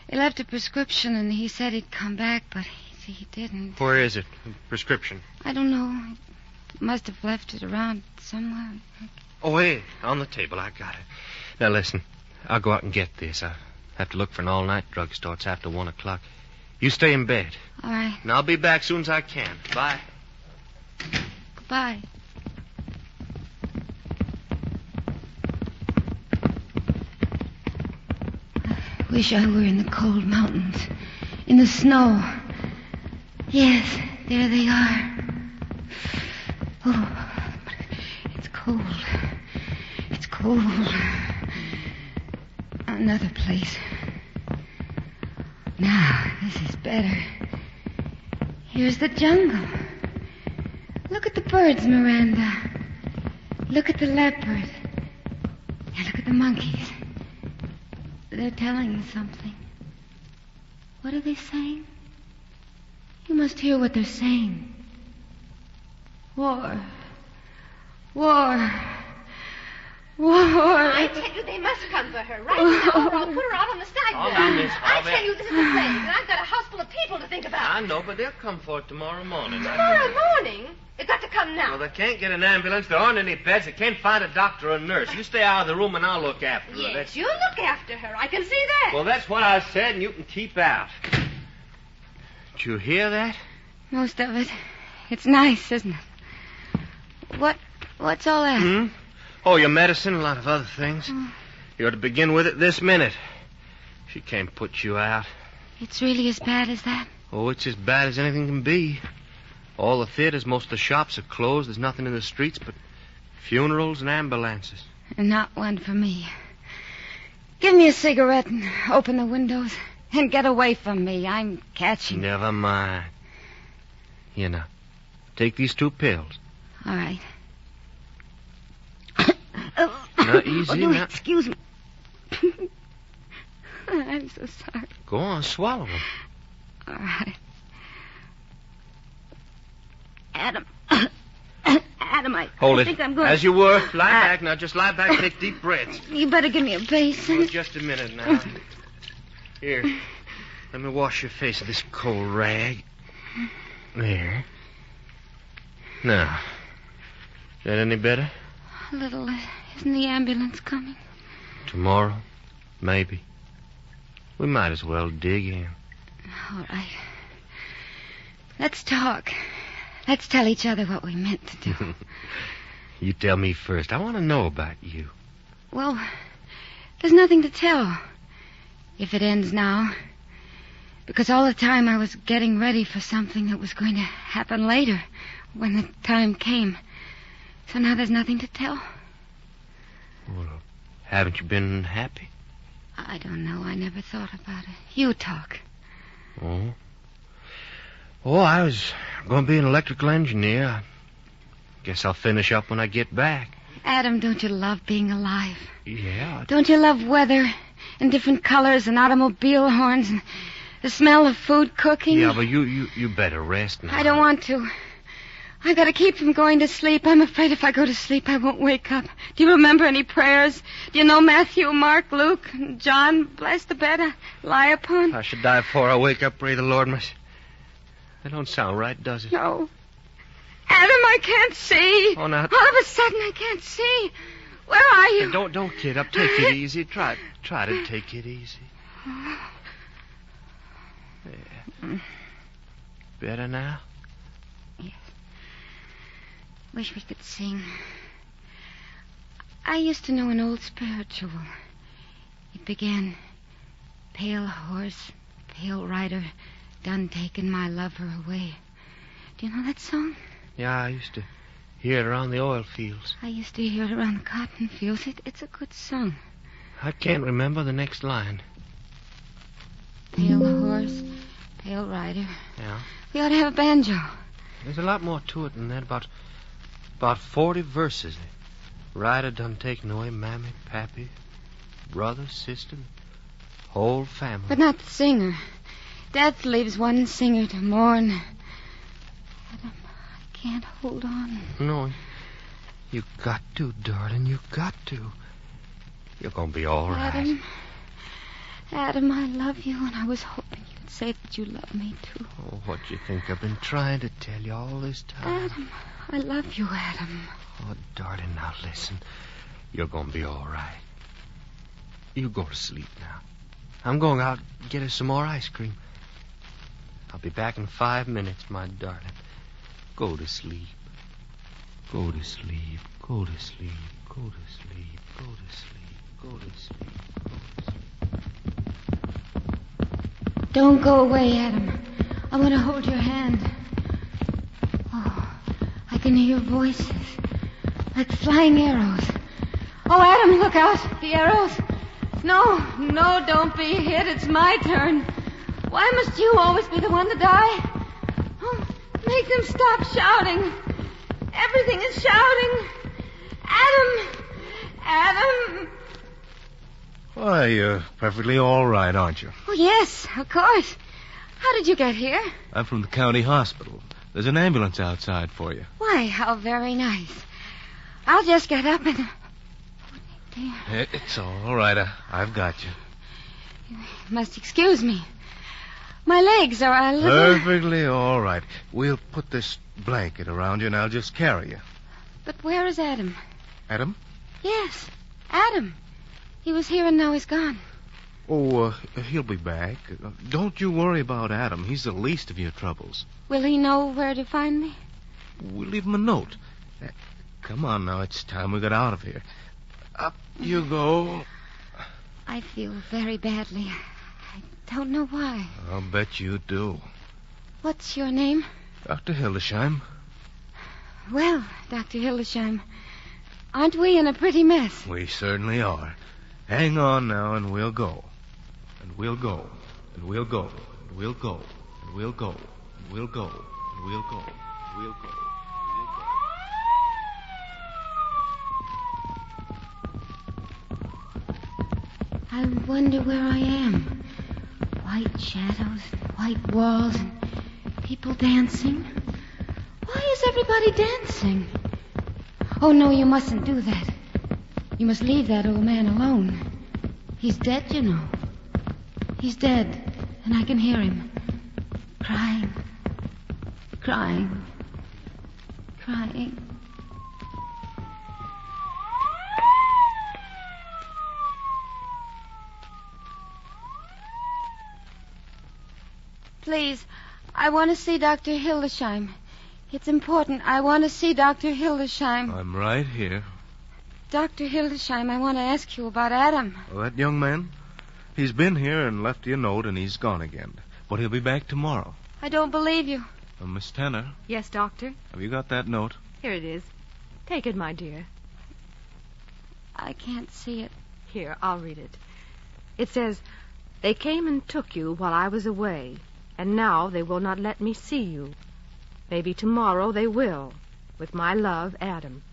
left a prescription and he said he'd come back, but he didn't. Where is it? The prescription? I don't know. He must have left it around somewhere. Oh, hey, on the table. I got it. Now, listen. I'll go out and get this. I have to look for an all-night drugstore. It's after 1 o'clock. You stay in bed. All right. And I'll be back soon as I can. Bye. Goodbye. I wish I were in the cold mountains. In the snow. Yes, there they are. Oh, but it's cold. It's cold. Another place. Now, this is better. Here's the jungle. Look at the birds, Miranda. Look at the leopard. And look at the monkeys. They're telling you something. What are they saying? You must hear what they're saying. War. War. War. I tell you, they must come for her right now, or I'll put her out on the sidewalk. Oh, now, Miss I Harvey. tell you, this is a plague, and I've got a house full of people to think about. I know, but they'll come for it tomorrow morning. Tomorrow morning? They've got to come now. Well, they can't get an ambulance. There aren't any beds. They can't find a doctor or a nurse. You stay out of the room and I'll look after her. Yes, you look after her. I can see that. Well, that's what I said, and you can keep out. Did you hear that? Most of it. It's nice, isn't it? What's all that? Hmm? Oh, your medicine, a lot of other things. You ought to begin with it this minute. She can't put you out. It's really as bad as that? Oh, it's as bad as anything can be. All the theaters, most of the shops are closed. There's nothing in the streets but funerals and ambulances. And not one for me. Give me a cigarette and open the windows. And get away from me. I'm catching. Never mind. Here now. Take these 2 pills. All right. Now, easy now. Excuse me. I'm so sorry. Go on, swallow them. All right. Adam. Adam, I Hold it. think I'm going... As you were. Lie back now. Just lie back and take deep breaths. You better give me a basin. Oh, just a minute now. Here. Let me wash your face with this cold rag. There. Now. Is that any better? A little. Isn't the ambulance coming? Tomorrow? Maybe. We might as well dig in. All right. Let's talk. Let's tell each other what we meant to do. You tell me first. I want to know about you. Well, there's nothing to tell. If it ends now. Because all the time I was getting ready for something that was going to happen later, when the time came. So now there's nothing to tell. Well, haven't you been happy? I don't know. I never thought about it. You talk. Oh? Oh, I was going to be an electrical engineer. I guess I'll finish up when I get back. Adam, don't you love being alive? Yeah. Don't you love weather and different colors and automobile horns and the smell of food cooking? Yeah, but you better rest now. I don't want to. I've got to keep from going to sleep. I'm afraid if I go to sleep, I won't wake up. Do you remember any prayers? Do you know Matthew, Mark, Luke, and John? Bless the bed I lie upon. I should die before I wake up, pray the Lord, miss. That don't sound right, does it? No. Adam, I can't see. Oh, now... All of a sudden, I can't see. Where are you? Hey, don't kid up. Take it easy. Try to take it easy. There. Better now? Yes. Wish we could sing. I used to know an old spiritual. It began, "Pale horse, pale rider, done taken my lover away." Do you know that song? Yeah, I used to hear it around the oil fields. I used to hear it around the cotton fields. It's a good song. I can't remember the next line. Pale horse, pale rider. Yeah? We ought to have a banjo. There's a lot more to it than that. About 40 verses. Rider done taken away mammy, pappy, brother, sister, whole family. But not the singer. Death leaves one singer to mourn. Adam, I can't hold on. No, you got to, darling. You got to. You're going to be all right. Adam, I love you, and I was hoping you'd say that you love me, too. Oh, what do you think I've been trying to tell you all this time? Adam, I love you, Adam. Oh, darling, now listen. You're going to be all right. You go to sleep now. I'm going out and get us some more ice cream. I'll be back in 5 minutes, my darling. Go to sleep. Go to sleep. Go to sleep. Go to sleep. Go to sleep. Go to sleep. Go to sleep. Don't go away, Adam. I want to hold your hand. Oh, I can hear voices. Like flying arrows. Oh, Adam, look out. The arrows. No, don't be hit. It's my turn. Why must you always be the one to die? Oh, make them stop shouting. Everything is shouting. Adam! Adam! Why, you're perfectly all right, aren't you? Oh, yes, of course. How did you get here? I'm from the county hospital. There's an ambulance outside for you. Why, how very nice. I'll just get up and... Oh, dear. It's all right. I've got you. You must excuse me. My legs are a little... Perfectly all right. We'll put this blanket around you and I'll just carry you. But where is Adam? Adam? Yes, Adam. He was here and now he's gone. Oh, he'll be back. Don't you worry about Adam. He's the least of your troubles. Will he know where to find me? We'll leave him a note. Come on now, it's time we got out of here. Up you go. I feel very badly. I don't know why. I'll bet you do. What's your name? Dr. Hildesheim. Well, Dr. Hildesheim, aren't we in a pretty mess? We certainly are. Hang on now and we'll go. And we'll go. And we'll go. And we'll go. And we'll go. And we'll go. And we'll go. And we'll go. I wonder where I am. White shadows, white walls, and people dancing. Why is everybody dancing? Oh, no, you mustn't do that. You must leave that old man alone. He's dead, you know. He's dead, and I can hear him. Crying. Crying. Crying. Please, I want to see Dr. Hildesheim. It's important. I want to see Dr. Hildesheim. I'm right here. Dr. Hildesheim, I want to ask you about Adam. Well, that young man? He's been here and left you a note, and he's gone again. But he'll be back tomorrow. I don't believe you. Miss Tanner, Yes, Doctor? have you got that note? Here it is. Take it, my dear. I can't see it. Here, I'll read it. It says, "They came and took you while I was away, and now they will not let me see you. Maybe tomorrow they will. With my love, Adam."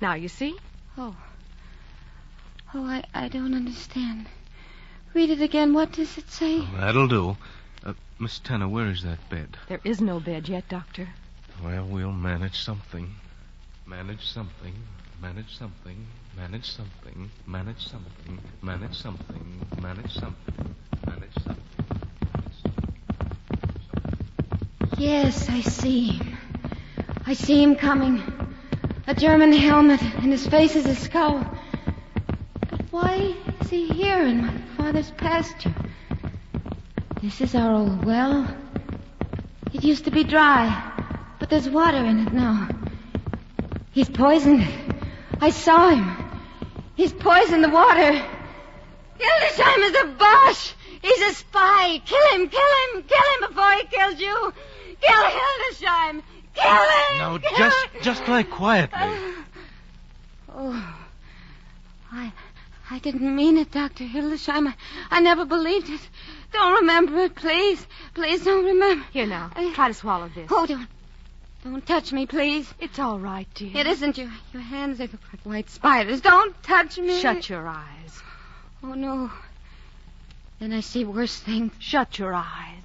Now, you see? Oh, I don't understand. Read it again. What does it say? That'll do. Miss Tanner, where is that bed? There is no bed yet, Doctor. Well, we'll manage something. Manage something. Manage something. Manage something. Manage something. Manage something. Manage something. Manage something. Yes, I see him. I see him coming. A German helmet, and his face is a skull. But why is he here in my father's pasture? This is our old well. It used to be dry, but there's water in it now. He's poisoned it. I saw him. He's poisoned the water. Hildesheim is a Boche. He's a spy. Kill him, kill him, kill him before he kills you. Kill Hildesheim. Kill him. Now, kill just lie quietly. Oh, I didn't mean it, Dr. Hildesheim. I never believed it. Don't remember it, please. Please don't remember. Here now, try to swallow this. Oh, don't touch me, please. It's all right, dear. It isn't your hands. They look like white spiders. Don't touch me. Shut your eyes. Oh, no. Then I see worse things. Shut your eyes.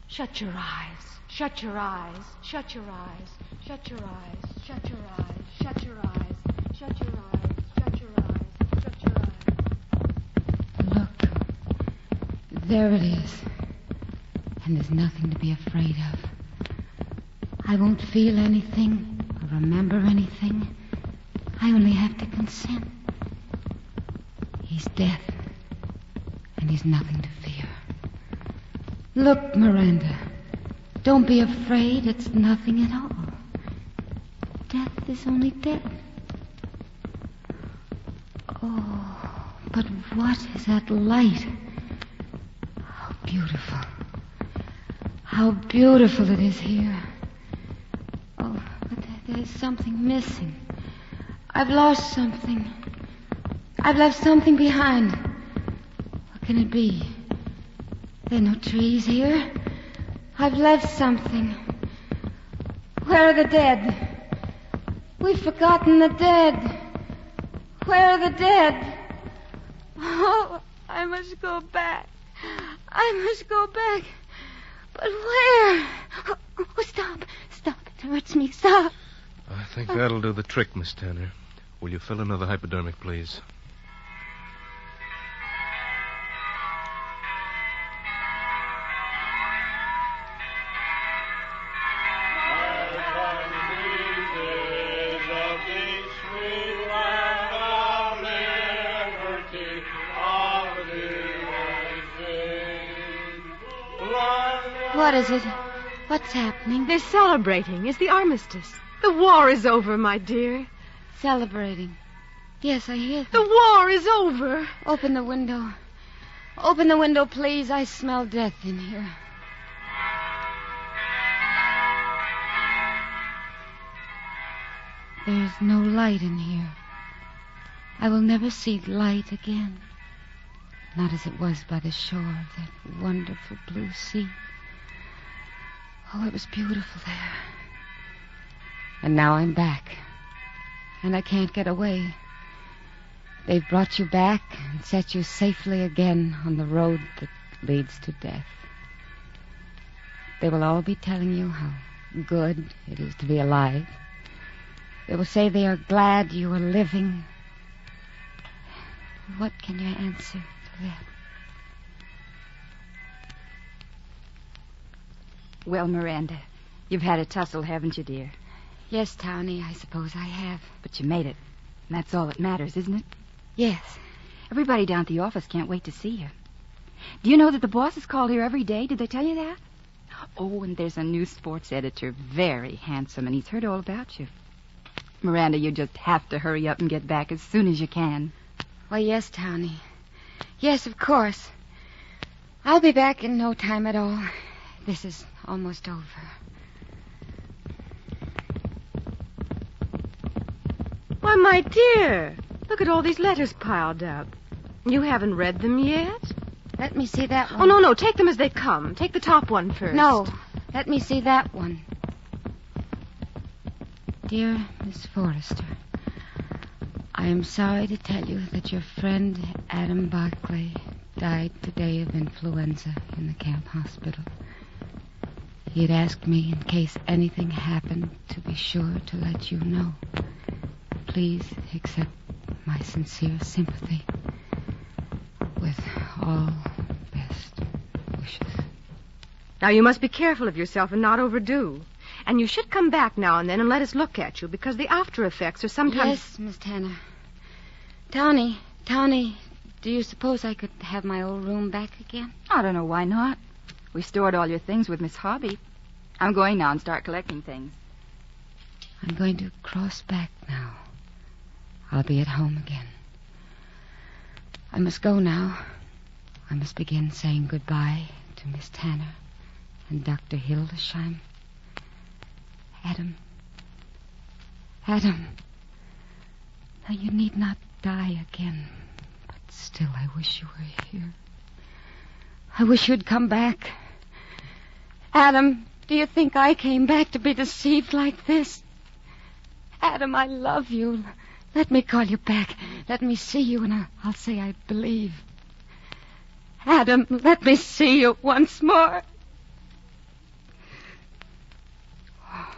Shut your eyes. Shut your eyes. Shut your eyes. Shut your eyes. Shut your eyes. Shut your eyes. Shut your eyes. Shut your eyes. Shut your eyes. Look. There it is. And there's nothing to be afraid of. I won't feel anything or remember anything. I only have to consent. He's death. And he's nothing to fear. Look, Miranda. Don't be afraid. It's nothing at all. Death is only death. Oh, but what is that light? How beautiful. How beautiful it is here. Oh, but there's something missing. I've lost something. I've left something behind. What can it be? There are no trees here. I've left something. Where are the dead? We've forgotten the dead. Where are the dead? Oh, I must go back. I must go back. But where? Oh, stop. Stop. It hurts me. Stop. I think that'll do the trick, Miss Tanner. Will you fill another hypodermic, please? What is it? What's happening? They're celebrating. It's the armistice. The war is over, my dear. Celebrating. Yes, I hear them. The war is over. Open the window. Open the window, please. I smell death in here. There's no light in here. I will never see light again. Not as it was by the shore of that wonderful blue sea. Oh, it was beautiful there. And now I'm back. And I can't get away. They've brought you back and set you safely again on the road that leads to death. They will all be telling you how good it is to be alive. They will say they are glad you are living. What can you answer to that? Well, Miranda, you've had a tussle, haven't you, dear? Yes, Townie, I suppose I have. But you made it. And that's all that matters, isn't it? Yes. Everybody down at the office can't wait to see you. Do you know that the boss is called here every day? Did they tell you that? Oh, and there's a new sports editor, very handsome, and he's heard all about you. Miranda, you just have to hurry up and get back as soon as you can. Why, yes, Townie. Yes, of course. I'll be back in no time at all. This is almost over. Why, my dear, look at all these letters piled up. You haven't read them yet? Let me see that one. Oh, no, take them as they come. Take the top one first. No, let me see that one. Dear Miss Forrester, I am sorry to tell you that your friend Adam Barclay died today of influenza in the camp hospital. He had asked me, in case anything happened, to be sure to let you know. Please accept my sincere sympathy with all best wishes. Now, you must be careful of yourself and not overdo. And you should come back now and then and let us look at you, because the after effects are sometimes... Yes, Miss Tanner. Townie, do you suppose I could have my old room back again? I don't know why not. We stored all your things with Miss Hobby. I'm going now and start collecting things. I'm going to cross back now. I'll be at home again. I must go now. I must begin saying goodbye to Miss Tanner and Dr. Hildesheim. Adam. Now, you need not die again, but still I wish you were here. I wish you'd come back. Adam, do you think I came back to be deceived like this? Adam, I love you. Let me call you back. Let me see you, and I'll say I believe. Adam, let me see you once more. Oh,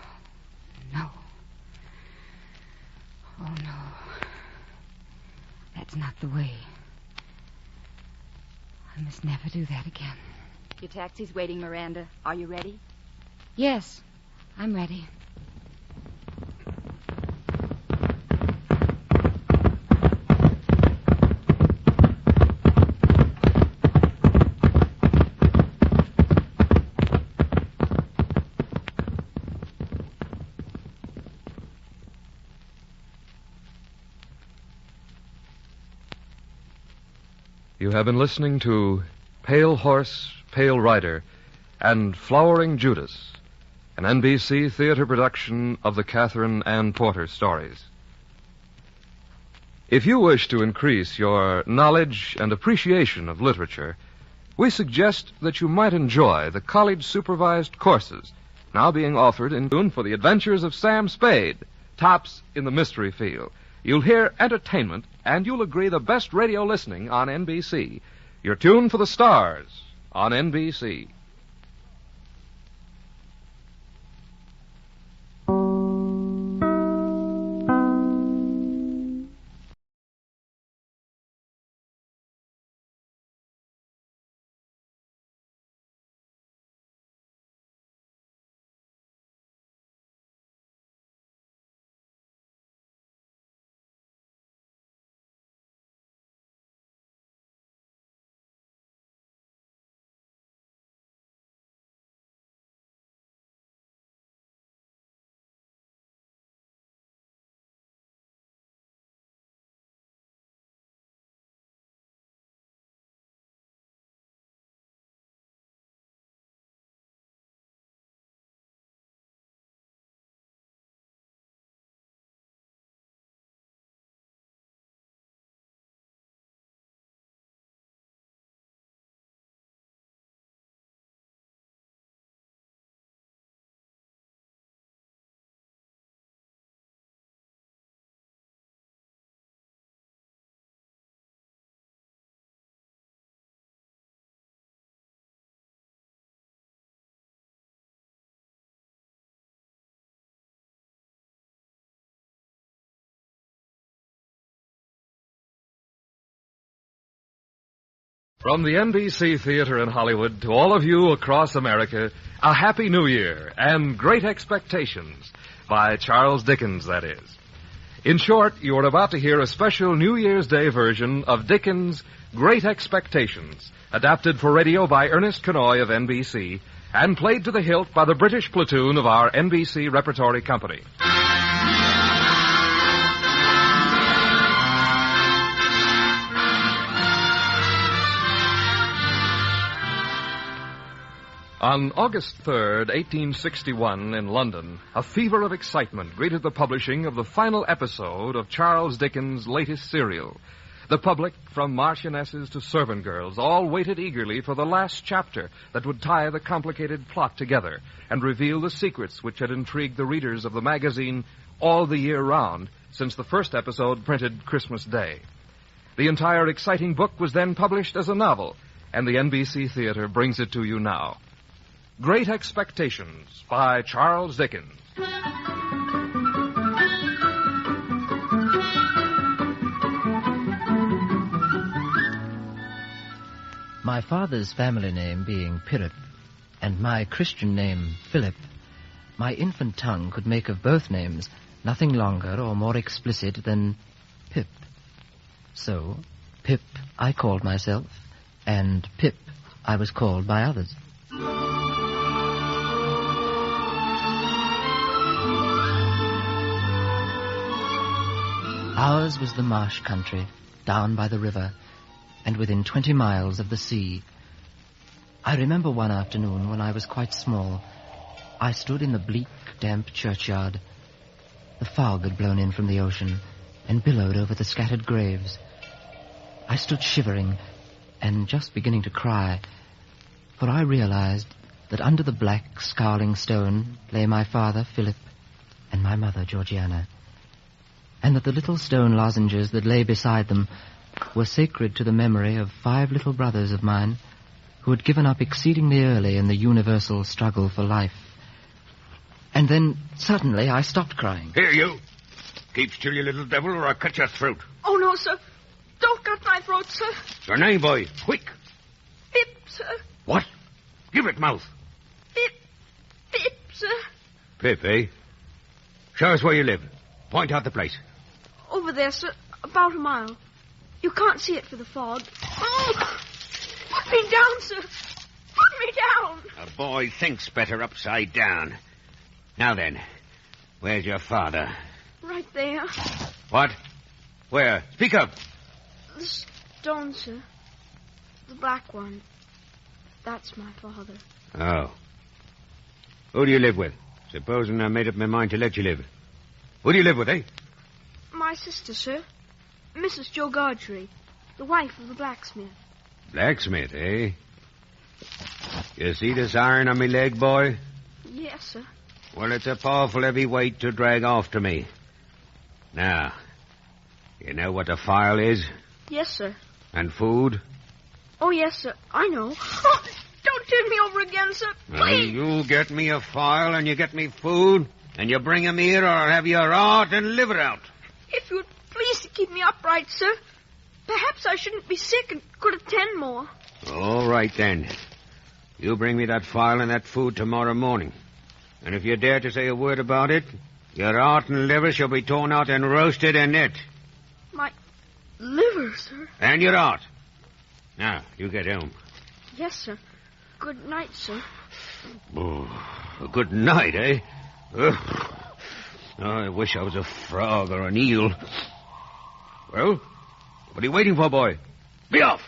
no. Oh, no. That's not the way. I must never do that again. Your taxi's waiting, Miranda. Are you ready? Yes, I'm ready. You have been listening to Pale Horse, Pale Rider, and Flowering Judas, an NBC Theater production of the Catherine Ann Porter stories. If you wish to increase your knowledge and appreciation of literature, we suggest that you might enjoy the college-supervised courses now being offered in June for the adventures of Sam Spade, tops in the mystery field. You'll hear entertainment, and you'll agree the best radio listening on NBC. You're tuned for the stars on NBC. From the NBC Theater in Hollywood to all of you across America, a Happy New Year and Great Expectations by Charles Dickens, that is. In short, you are about to hear a special New Year's Day version of Dickens' Great Expectations, adapted for radio by Ernest Kenoy of NBC and played to the hilt by the British platoon of our NBC Repertory Company. On August 3rd, 1861, in London, a fever of excitement greeted the publishing of the final episode of Charles Dickens' latest serial. The public, from marchionesses to servant girls, all waited eagerly for the last chapter that would tie the complicated plot together and reveal the secrets which had intrigued the readers of the magazine all the year round since the first episode printed Christmas Day. The entire exciting book was then published as a novel, and the NBC Theater brings it to you now. Great Expectations by Charles Dickens. My father's family name being Pirrip, and my Christian name Philip, my infant tongue could make of both names nothing longer or more explicit than Pip. So, Pip I called myself, and Pip I was called by others. Ours was the marsh country, down by the river, and within 20 miles of the sea. I remember one afternoon when I was quite small, I stood in the bleak, damp churchyard. The fog had blown in from the ocean and billowed over the scattered graves. I stood shivering and just beginning to cry, for I realized that under the black, scowling stone lay my father, Philip, and my mother, Georgiana, and that the little stone lozenges that lay beside them were sacred to the memory of 5 little brothers of mine who had given up exceedingly early in the universal struggle for life. And then, suddenly, I stopped crying. Here, you! Keep still, you little devil, or I'll cut your throat. Oh, no, sir. Don't cut my throat, sir. Your name, boy. Quick. Pip, sir. What? Give it mouth. Pip, sir. Pip, eh? Show us where you live. Point out the place. Over there, sir. About a mile. You can't see it for the fog. Oh! Put me down, sir. Put me down. A boy thinks better upside down. Now then, where's your father? Right there. What? Where? Speak up. The stone, sir. The black one. That's my father. Oh. Who do you live with? Supposing I made up my mind to let you live. Who do you live with, eh? My sister, sir. Mrs. Joe Gargery, the wife of the blacksmith. Blacksmith, eh? You see this iron on me leg, boy? Yes, sir. Well, it's a powerful heavy weight to drag off to me. Now, you know what a file is? Yes, sir. And food? Oh, yes, sir. I know. Oh, don't turn me over again, sir. Well, Please. you get me a file and you get me food, and you bring 'em here or I'll have your heart and liver out. If you would please keep me upright, sir. Perhaps I shouldn't be sick and could attend more. All right, then. You bring me that file and that food tomorrow morning. And if you dare to say a word about it, your heart and liver shall be torn out and roasted in it. My liver, sir. And your heart. Now, you get home. Yes, sir. Good night, sir. Oh, a good night, eh? Ugh. I wish I was a frog or an eel. Well, what are you waiting for, boy? Be off!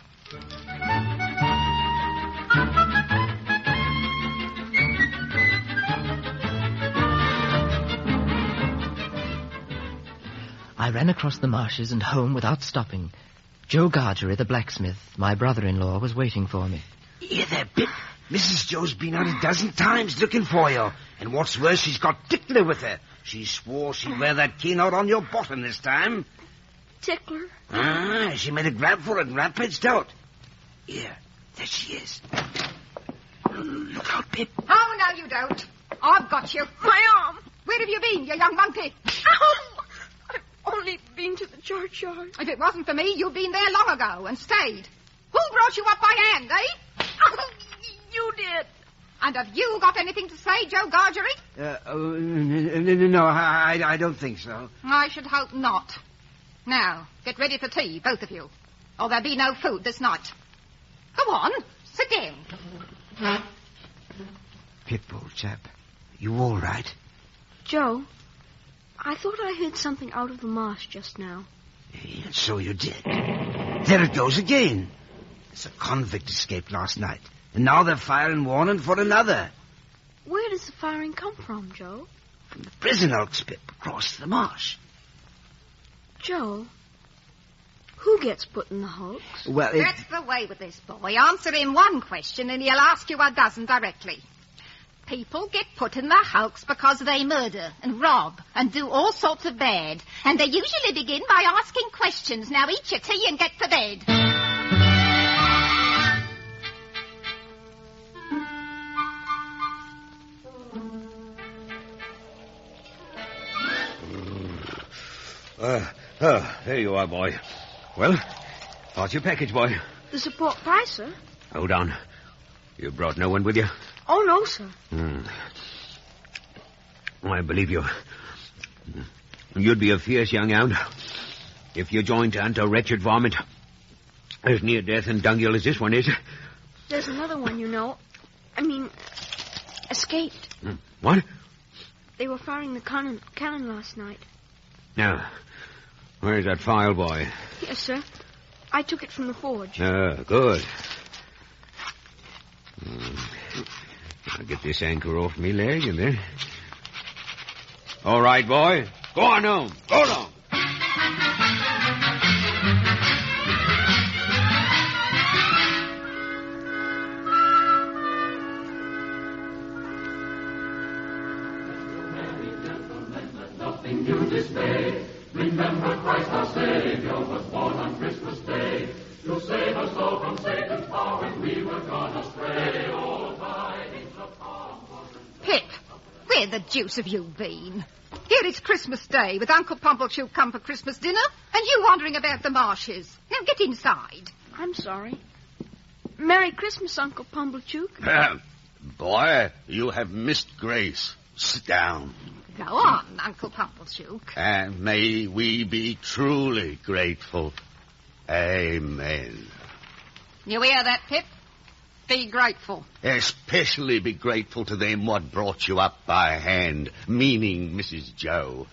I ran across the marshes and home without stopping. Joe Gargery, the blacksmith, my brother-in-law, was waiting for me. Here there, Pip. Mrs. Joe's been out a dozen times looking for you. And what's worse, she's got Tickler with her. She swore she'd wear that keen out on your bottom this time. Tickler? Ah, she made a grab for it and rampaged out. Here, there she is. Look out, Pip. Oh, no, you don't. I've got you. My arm. Where have you been, you young monkey? Ow! I've only been to the churchyard. If it wasn't for me, you'd been there long ago and stayed. Who brought you up by hand, eh? Oh, you did. And have you got anything to say, Joe Gargery? No, I don't think so. I should hope not. Now, get ready for tea, both of you, or there'll be no food this night. Go on, sit down. Pip, old chap, you all right? Joe, I thought I heard something out of the marsh just now. Yeah, so you did. There it goes again. It's a convict escaped last night. And now they're firing warning for another. Where does the firing come from, Joe? From the prison Elks, Pip, across the marsh. Joe, who gets put in the hulks? Well, That's the way with this boy. Answer him one question and he'll ask you a dozen directly. People get put in the hulks because they murder and rob and do all sorts of bad. And they usually begin by asking questions. Now eat your tea and get to bed. There you are, boy. Well, what's your package, boy? The support pie, sir. Hold on. You brought no one with you? Oh, no, sir. I believe you. You'd be a fierce young hound if you joined to hunt a wretched varmint as near death and dunghill as this one is. There's another one, you know. I mean, escaped. What? They were firing the cannon last night. Now, where's that file, boy? Yes, sir. I took it from the forge. Good. I'll get this anchor off me leg and then... All right, boy. Go on home. Go along. Nothing new this day. Remember Christ our Savior was born on Christmas Day to save us all from Satan's power when we were gone astray. Oh, tidings of comfort. Pip, where the deuce have you been? Here it's Christmas Day with Uncle Pumblechook come for Christmas dinner and you wandering about the marshes. Now get inside. I'm sorry. Merry Christmas, Uncle Pumblechook. Boy, you have missed grace. Sit down. Go on, Uncle Pumblechook. And may we be truly grateful. Amen. You hear that, Pip? Be grateful. Especially be grateful to them what brought you up by hand, meaning Mrs. Joe.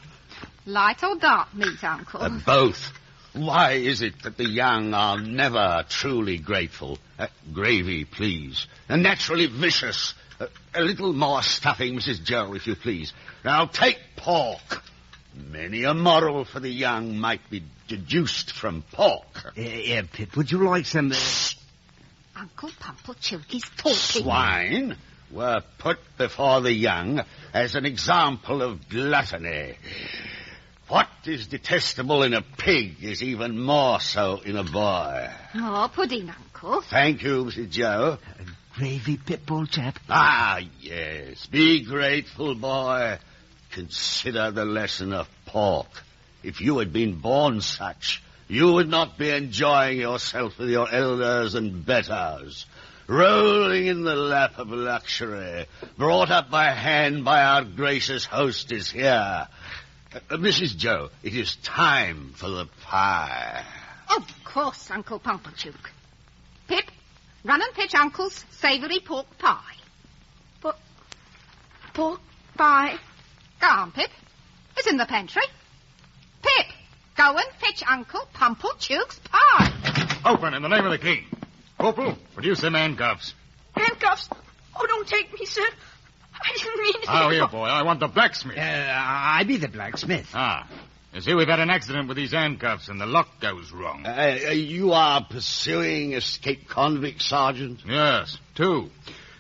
Light or dark meat, Uncle? Both. Why is it that the young are never truly grateful? Gravy, please. And naturally vicious. A little more stuffing, Mrs. Joe, if you please. Now take pork. Many a moral for the young might be deduced from pork. Pip, would you like some... Uncle Pumblechook is talking. Swine were put before the young as an example of gluttony. What is detestable in a pig is even more so in a boy. Oh, pudding, Uncle. Thank you, Mrs. Joe. Gravy, Pip, old chap. Ah, yes. Be grateful, boy. Consider the lesson of pork. If you had been born such, you would not be enjoying yourself with your elders and betters, rolling in the lap of luxury, brought up by hand by our gracious hostess here. Mrs. Joe, it is time for the pie. Of course, Uncle Pumplechook. Pip, run and fetch Uncle's savoury pork pie. Pork pie? Go on, Pip. It's in the pantry. Pip, go and fetch Uncle Pumplechook's pie. Open in the name of the king. Corporal, produce them handcuffs. Handcuffs? Oh, don't take me, sir. I didn't mean to. Oh, here, boy. I want the blacksmith. I be the blacksmith. Ah. You see, we've had an accident with these handcuffs, and the lock goes wrong. You are pursuing escaped convicts, Sergeant? Yes, 2.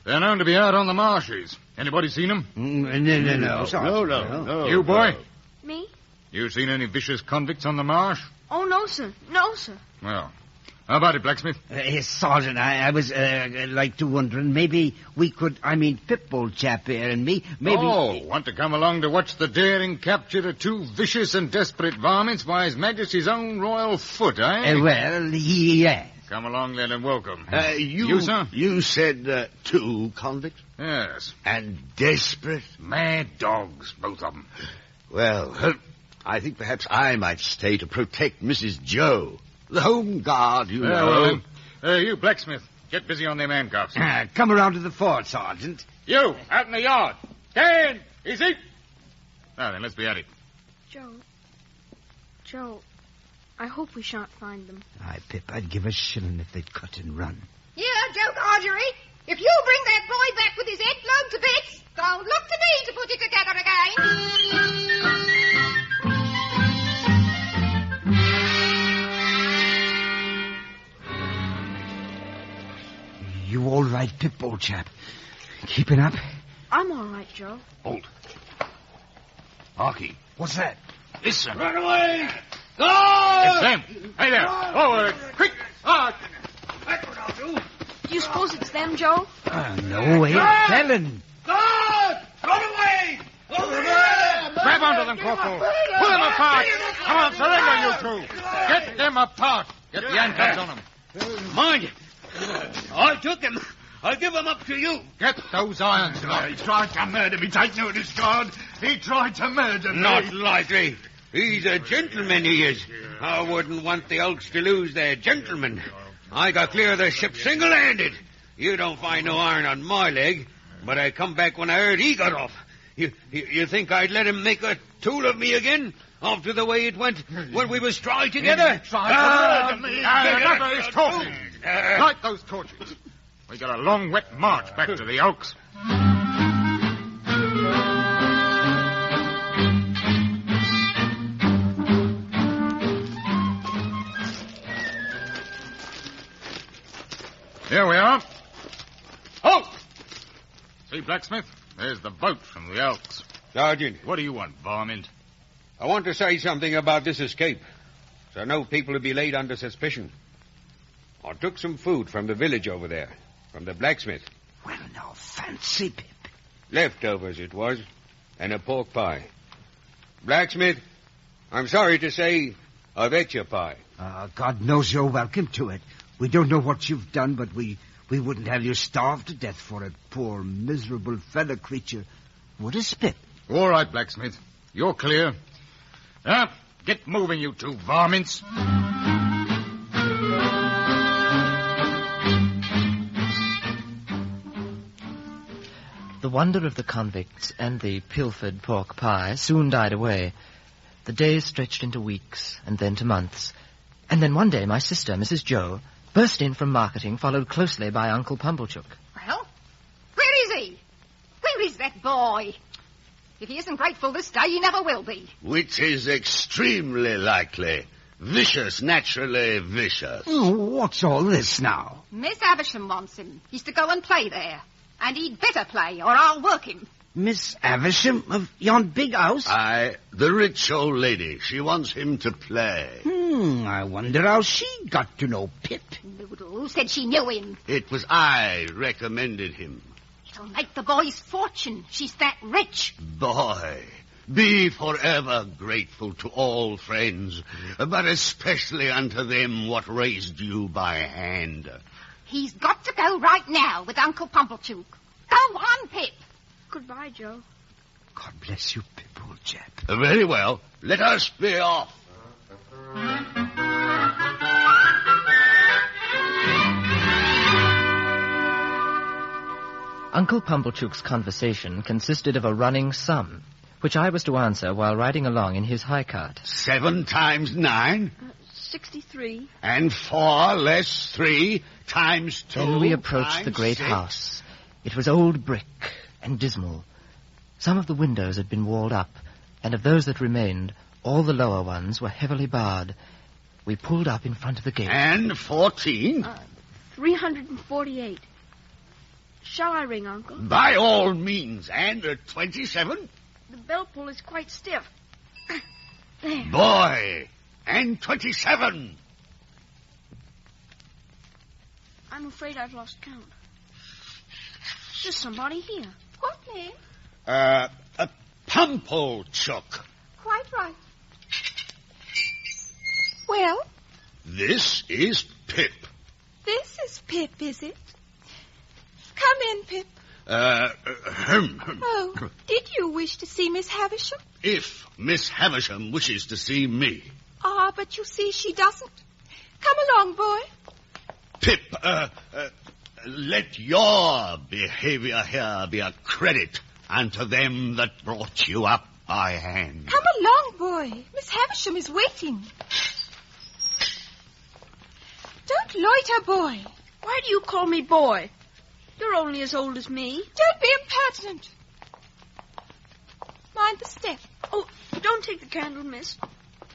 They're known to be out on the marshes. Anybody seen them? No. You, boy? Me? You seen any vicious convicts on the marsh? Oh, no, sir. No, sir. Well, how about it, blacksmith? Yes, Sergeant, I was, wondering, maybe we could, Pip, old chap here, and me, maybe... Oh, want to come along to watch the daring capture of 2 vicious and desperate varmints by His Majesty's own royal foot, eh? Yes. Come along, then, and welcome. You, sir? You said 2 convicts? Yes. And desperate? Mad dogs, both of them. Well, I think perhaps I might stay to protect Mrs. Joe. The Home Guard, you know. Well, you, blacksmith, get busy on them handcuffs. Come around to the fort, Sergeant. You, out in the yard. Stand! Easy! Now then, let's be at it. Joe, I hope we shan't find them. Aye, Pip, I'd give a shilling if they'd cut and run. Yeah, Joe Gargery, if you bring that boy back with his head blown to bits, don't look to me to put it together again. You all right, Pip, old chap? Keeping up? I'm all right, Joe. Hold. Harky. What's that? Listen. Run away! Go! It's them. Hey there. Forward. Quick. Do you suppose it's them, Joe? No way. Helen. Guard! Run away! Grab onto them, Corporal. Pull them apart. Come on, surrender, you 2. Get them apart. Get the handcuffs on them. Mind, I took him. I'll give him up to you. Get those irons. He tried to murder me. Take notice, guard. He tried to murder me. Not likely. He's a gentleman, he is. I wouldn't want the Oaks to lose their gentleman. I got clear of the ship single-handed. You don't find no iron on my leg, but I come back when I heard he got off. You think I'd let him make a tool of me again? After the way it went when we was tried together? Tried to murder me. Enough of this talking. Light those torches. We got a long, wet march back to the Oaks. Here we are. Halt! See, blacksmith? There's the boat from the Elks. Sergeant. What do you want, varmint? I want to say something about this escape, so I know people will be laid under suspicion. I took some food from the village over there, from the blacksmith. Well, now, fancy, Pip. Leftovers it was, and a pork pie. Blacksmith, I'm sorry to say, I've ate your pie. God knows you're welcome to it. We don't know what you've done, but we wouldn't have you starved to death for it, poor, miserable fellow creature. Would us, Pip? All right, blacksmith. You're clear. Now, get moving, you 2 varmints. The wonder of the convicts and the pilfered pork pie soon died away. The days stretched into weeks, and then to months. And then one day my sister, Mrs. Joe, burst in from marketing, followed closely by Uncle Pumblechook. Well, where is he? Where is that boy? If he isn't grateful this day, he never will be. Which is extremely likely. Vicious, naturally vicious. Oh, what's all this now? Miss Aversham wants him. He's to go and play there. And he'd better play, or I'll work him. Miss Havisham of yon big house? Aye, the rich old lady. She wants him to play. I wonder how she got to know Pip. Who said she knew him? It was I recommended him. It'll make the boy's fortune. She's that rich. Boy, be forever grateful to all friends, but especially unto them what raised you by hand. He's got to go right now with Uncle Pumblechook. Go on, Pip. Goodbye, Joe. God bless you, Pip, old chap. Very well. Let us be off. Uncle Pumblechook's conversation consisted of a running sum, which I was to answer while riding along in his high cart. 7 times 9? 63. And 4 less 3 times 2. Then we approached the great 6. house. It was old brick and dismal. Some of the windows had been walled up, and of those that remained, all the lower ones were heavily barred. We pulled up in front of the gate. And 14? 348. Shall I ring, Uncle? By all means. And 27? The bell pull is quite stiff. There. Boy, and 27. I'm afraid I've lost count. There's somebody here. What name? A Pumblechook. Quite right. Well? This is Pip. This is Pip, is it? Come in, Pip. Oh, did you wish to see Miss Havisham? If Miss Havisham wishes to see me. Ah, but you see she doesn't. Come along, boy. Pip, let your behavior here be a credit unto them that brought you up by hand. Come along, boy. Miss Havisham is waiting. Don't loiter, boy. Why do you call me boy? You're only as old as me. Don't be impertinent. Mind the step. Oh, don't take the candle, miss.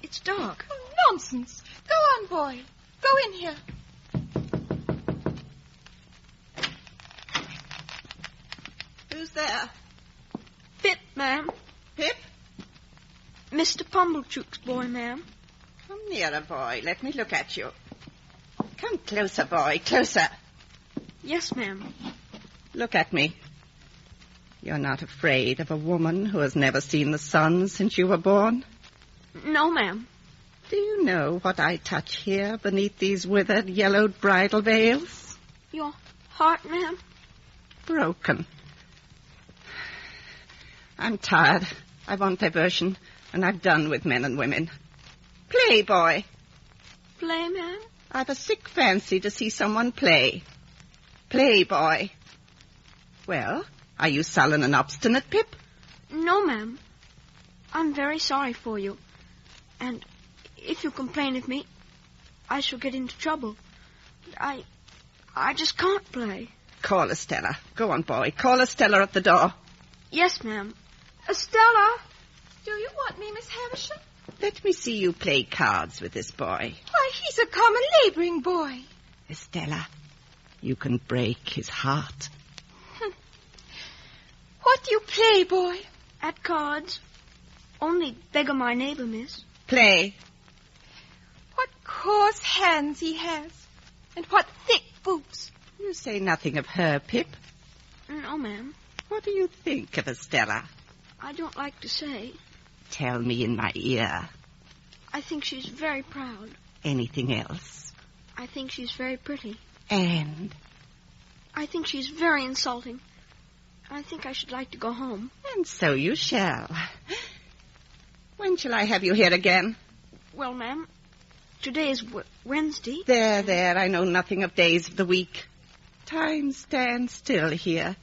It's dark. Oh, nonsense. Go on, boy. Go in here. Who's there? Pip, ma'am. Pip? Mr. Pumblechook's boy, ma'am. Come nearer, boy. Let me look at you. Come closer, boy. Closer. Yes, ma'am. Look at me. You're not afraid of a woman who has never seen the sun since you were born? No, ma'am. Do you know what I touch here beneath these withered, yellowed bridal veils? Your heart, ma'am? Broken. I'm tired. I want diversion, and I've done with men and women. Play, boy. Play, ma'am? I've a sick fancy to see someone play. Play, boy. Well, are you sullen and obstinate, Pip? No, ma'am. I'm very sorry for you. And if you complain of me, I shall get into trouble. I just can't play. Call Estella. Go on, boy. Call Estella at the door. Yes, ma'am. Estella! Do you want me, Miss Havisham? Let me see you play cards with this boy. Why, he's a common laboring boy. Estella, you can break his heart. What do you play, boy? At cards. Only beggar my neighbor, miss. Play. What coarse hands he has. And what thick boots. You say nothing of her, Pip. No, ma'am. What do you think of Estella? I don't like to say. Tell me in my ear. I think she's very proud. Anything else? I think she's very pretty. And? I think she's very insulting. I think I should like to go home. And so you shall. When shall I have you here again? Well, ma'am, today is Wednesday. There, I know nothing of days of the week. Time stands still here.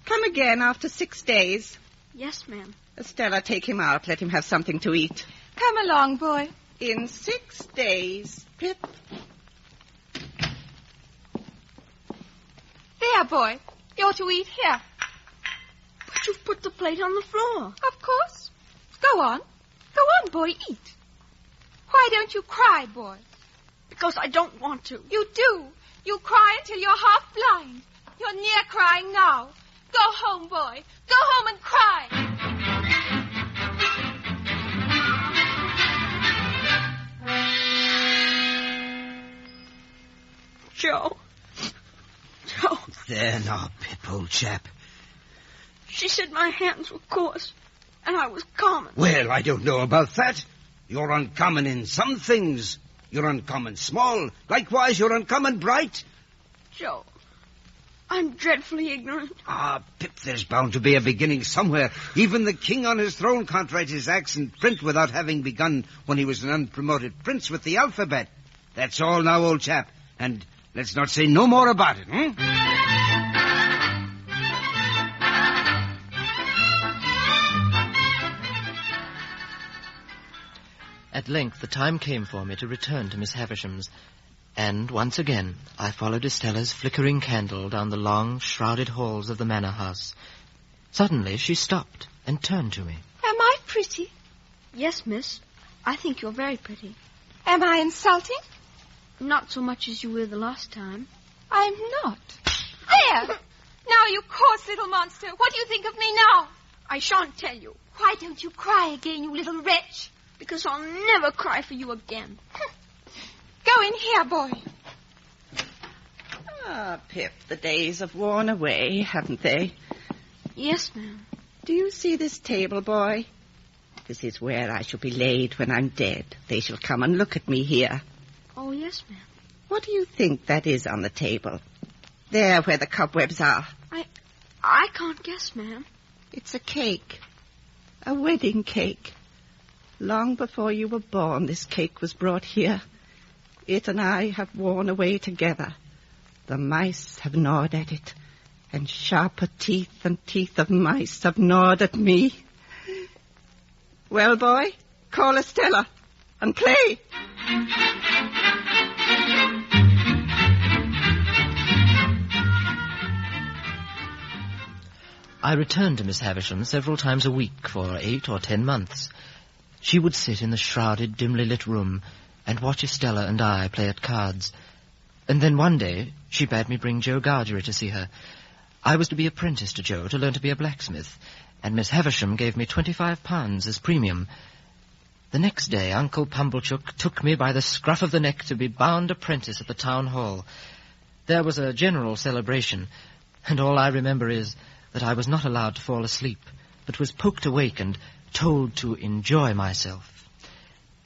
Come again after 6 days. Yes, ma'am. Estella, take him out. Let him have something to eat. Come along, boy. In 6 days, Pip. There, boy. You're to eat here. But you've put the plate on the floor. Of course. Go on. Go on, boy. Eat. Why don't you cry, boy? Because I don't want to. You do. You cry until you're half blind. You're near crying now. Go home, boy. Go home and cry. Joe. There now, Pip, old chap. She said my hands were coarse, and I was common. Well, I don't know about that. You're uncommon in some things. You're uncommon small. Likewise, you're uncommon bright. Joe, I'm dreadfully ignorant. Ah, Pip, there's bound to be a beginning somewhere. Even the king on his throne can't write his acts in print without having begun when he was an unpromoted prince with the alphabet. That's all now, old chap. And let's not say no more about it, At length the time came for me to return to Miss Havisham's, and once again I followed Estella's flickering candle down the long, shrouded halls of the manor house. Suddenly she stopped and turned to me. Am I pretty? Yes, miss. I think you're very pretty. Am I insulting? Not so much as you were the last time. I'm not. There! Now, you coarse little monster. What do you think of me now? I shan't tell you. Why don't you cry again, you little wretch? Because I'll never cry for you again. Go in here, boy. Ah, Pip, the days have worn away, haven't they? Yes, ma'am. Do you see this table, boy? This is where I shall be laid when I'm dead. They shall come and look at me here. Oh, yes, ma'am. What do you think that is on the table? There, where the cobwebs are. I can't guess, ma'am. It's a cake. A wedding cake. Long before you were born, this cake was brought here. It and I have worn away together. The mice have gnawed at it, and sharper teeth than teeth of mice have gnawed at me. Well, boy, call Estella and play. I returned to Miss Havisham several times a week for 8 or 10 months. She would sit in the shrouded, dimly lit room and watch Estella and I play at cards. And then one day she bade me bring Joe Gargery to see her. I was to be apprenticed to Joe to learn to be a blacksmith, and Miss Havisham gave me £25 as premium. The next day Uncle Pumblechook took me by the scruff of the neck to be bound apprentice at the town hall. There was a general celebration, and all I remember is that I was not allowed to fall asleep, but was poked awake and told to enjoy myself.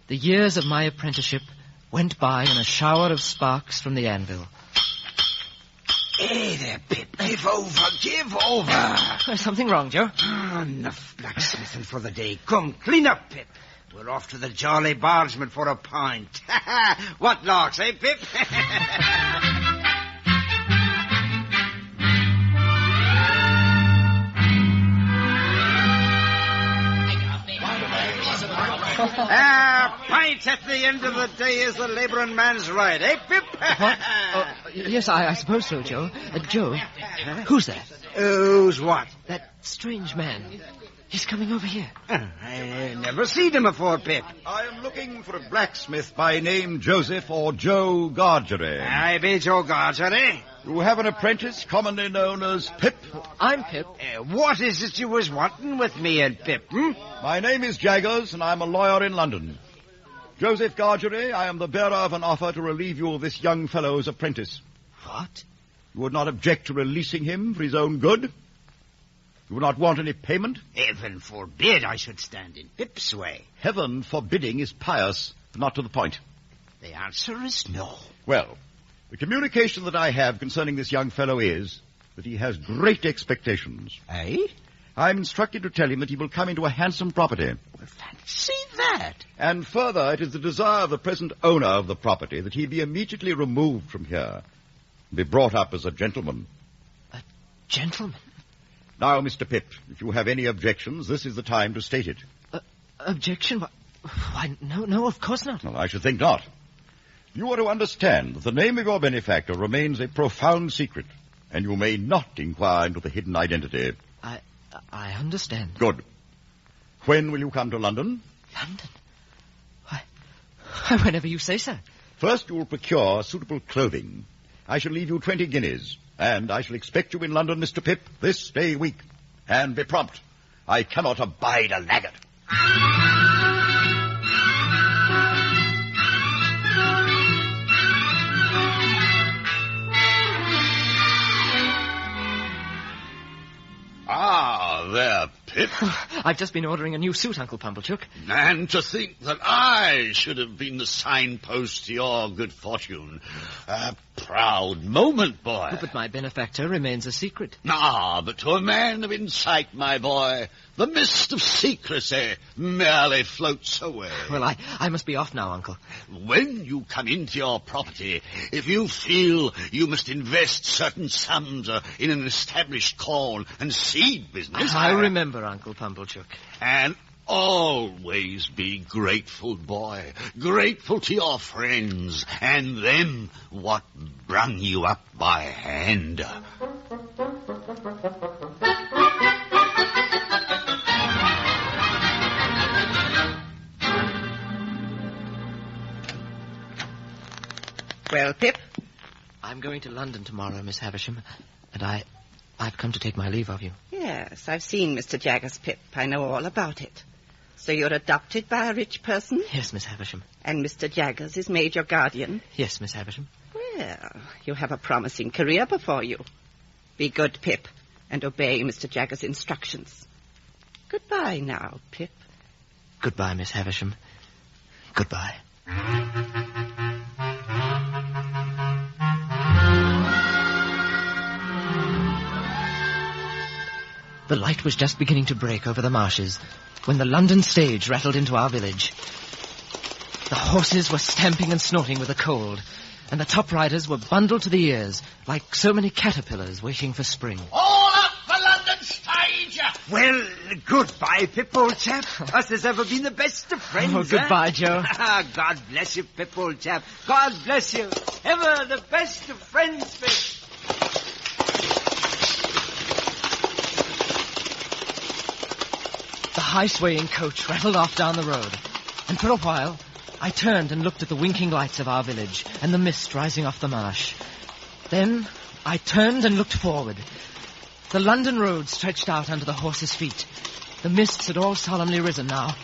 The years of my apprenticeship went by in a shower of sparks from the anvil. Hey there, Pip. Give over. There's something wrong, Joe. Enough blacksmithing for the day. Come, clean up, Pip. We're off to the Jolly Bargeman for a pint. What larks, eh, Pip? Pints at the end of the day is the labouring man's right, eh, Pip? What? Yes, I suppose so, Joe. Joe, who's that? Who's what? That strange man. He's coming over here. I never seen him before, Pip. I am looking for a blacksmith by name Joseph or Joe Gargery. I be Joe Gargery. You have an apprentice commonly known as Pip? I'm Pip. What is it you was wanting with me and Pip, My name is Jaggers, and I'm a lawyer in London. Joseph Gargery, I am the bearer of an offer to relieve you of this young fellow's apprentice. What? You would not object to releasing him for his own good? You would not want any payment? Heaven forbid I should stand in Pip's way. Heaven forbidding is pious, but not to the point. The answer is no. Well, the communication that I have concerning this young fellow is that he has great expectations. Eh? I'm instructed to tell him that he will come into a handsome property. Well, fancy that. And further, it is the desire of the present owner of the property that he be immediately removed from here and be brought up as a gentleman. A gentleman? Now, Mr. Pip, if you have any objections, this is the time to state it. Objection? Why, no, of course not. Well, I should think not. You are to understand that the name of your benefactor remains a profound secret, and you may not inquire into the hidden identity. I understand. Good. When will you come to London? London? Why, whenever you say so. First, you will procure suitable clothing. I shall leave you 20 guineas. And I shall expect you in London, Mr. Pip, this day week. And be prompt. I cannot abide a laggard. Ah, there, Pip. I've just been ordering a new suit, Uncle Pumblechook. And to think that I should have been the signpost to your good fortune. A proud moment, boy. Oh, but my benefactor remains a secret. Ah, but to a man of insight, my boy, the mist of secrecy merely floats away. Well, I must be off now, Uncle. When you come into your property, if you feel you must invest certain sums in an established corn and seed business... I remember, Uncle Pumblechook. And always be grateful, boy. Grateful to your friends and them what brung you up by hand. Well, Pip? I'm going to London tomorrow, Miss Havisham, and I've come to take my leave of you. Yes, I've seen Mr. Jaggers, Pip. I know all about it. So you're adopted by a rich person? Yes, Miss Havisham. And Mr. Jaggers is made your guardian? Yes, Miss Havisham. Well, you have a promising career before you. Be good, Pip, and obey Mr. Jaggers' instructions. Goodbye now, Pip. Goodbye, Miss Havisham. Goodbye. The light was just beginning to break over the marshes when the London stage rattled into our village. The horses were stamping and snorting with the cold, and the top riders were bundled to the ears like so many caterpillars waiting for spring. All up for London stage! Well, goodbye, Pip, old chap. Us has ever been the best of friends. Oh, goodbye, Joe. God bless you, Pip, old chap. God bless you. Ever the best of friends, Pip. The high-swaying coach rattled off down the road, and for a while I turned and looked at the winking lights of our village and the mist rising off the marsh. Then I turned and looked forward. The London road stretched out under the horses' feet. The mists had all solemnly risen now,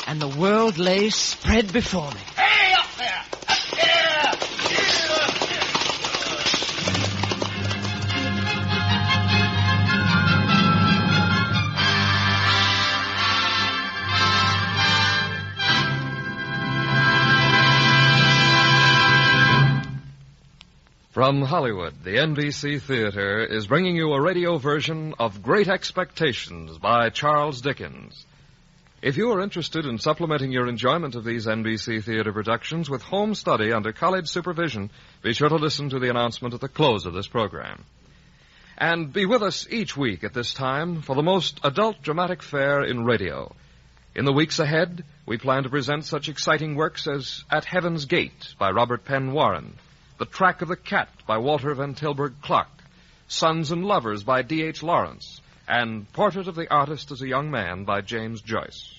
and the world lay spread before me. Hey, up there! Up here! From Hollywood, the NBC Theater is bringing you a radio version of Great Expectations by Charles Dickens. If you are interested in supplementing your enjoyment of these NBC Theater productions with home study under college supervision, be sure to listen to the announcement at the close of this program. And be with us each week at this time for the most adult dramatic fare in radio. In the weeks ahead, we plan to present such exciting works as At Heaven's Gate by Robert Penn Warren, The Track of the Cat by Walter Van Tilburg Clark, Sons and Lovers by D.H. Lawrence, and Portrait of the Artist as a Young Man by James Joyce.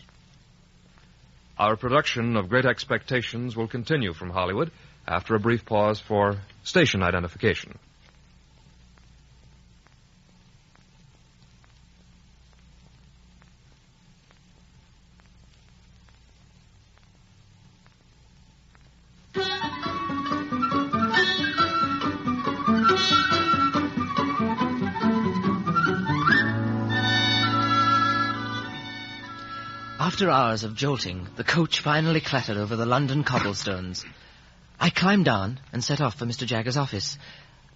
Our production of Great Expectations will continue from Hollywood after a brief pause for station identification. After hours of jolting, the coach finally clattered over the London cobblestones. I climbed down and set off for Mr. Jaggers' office.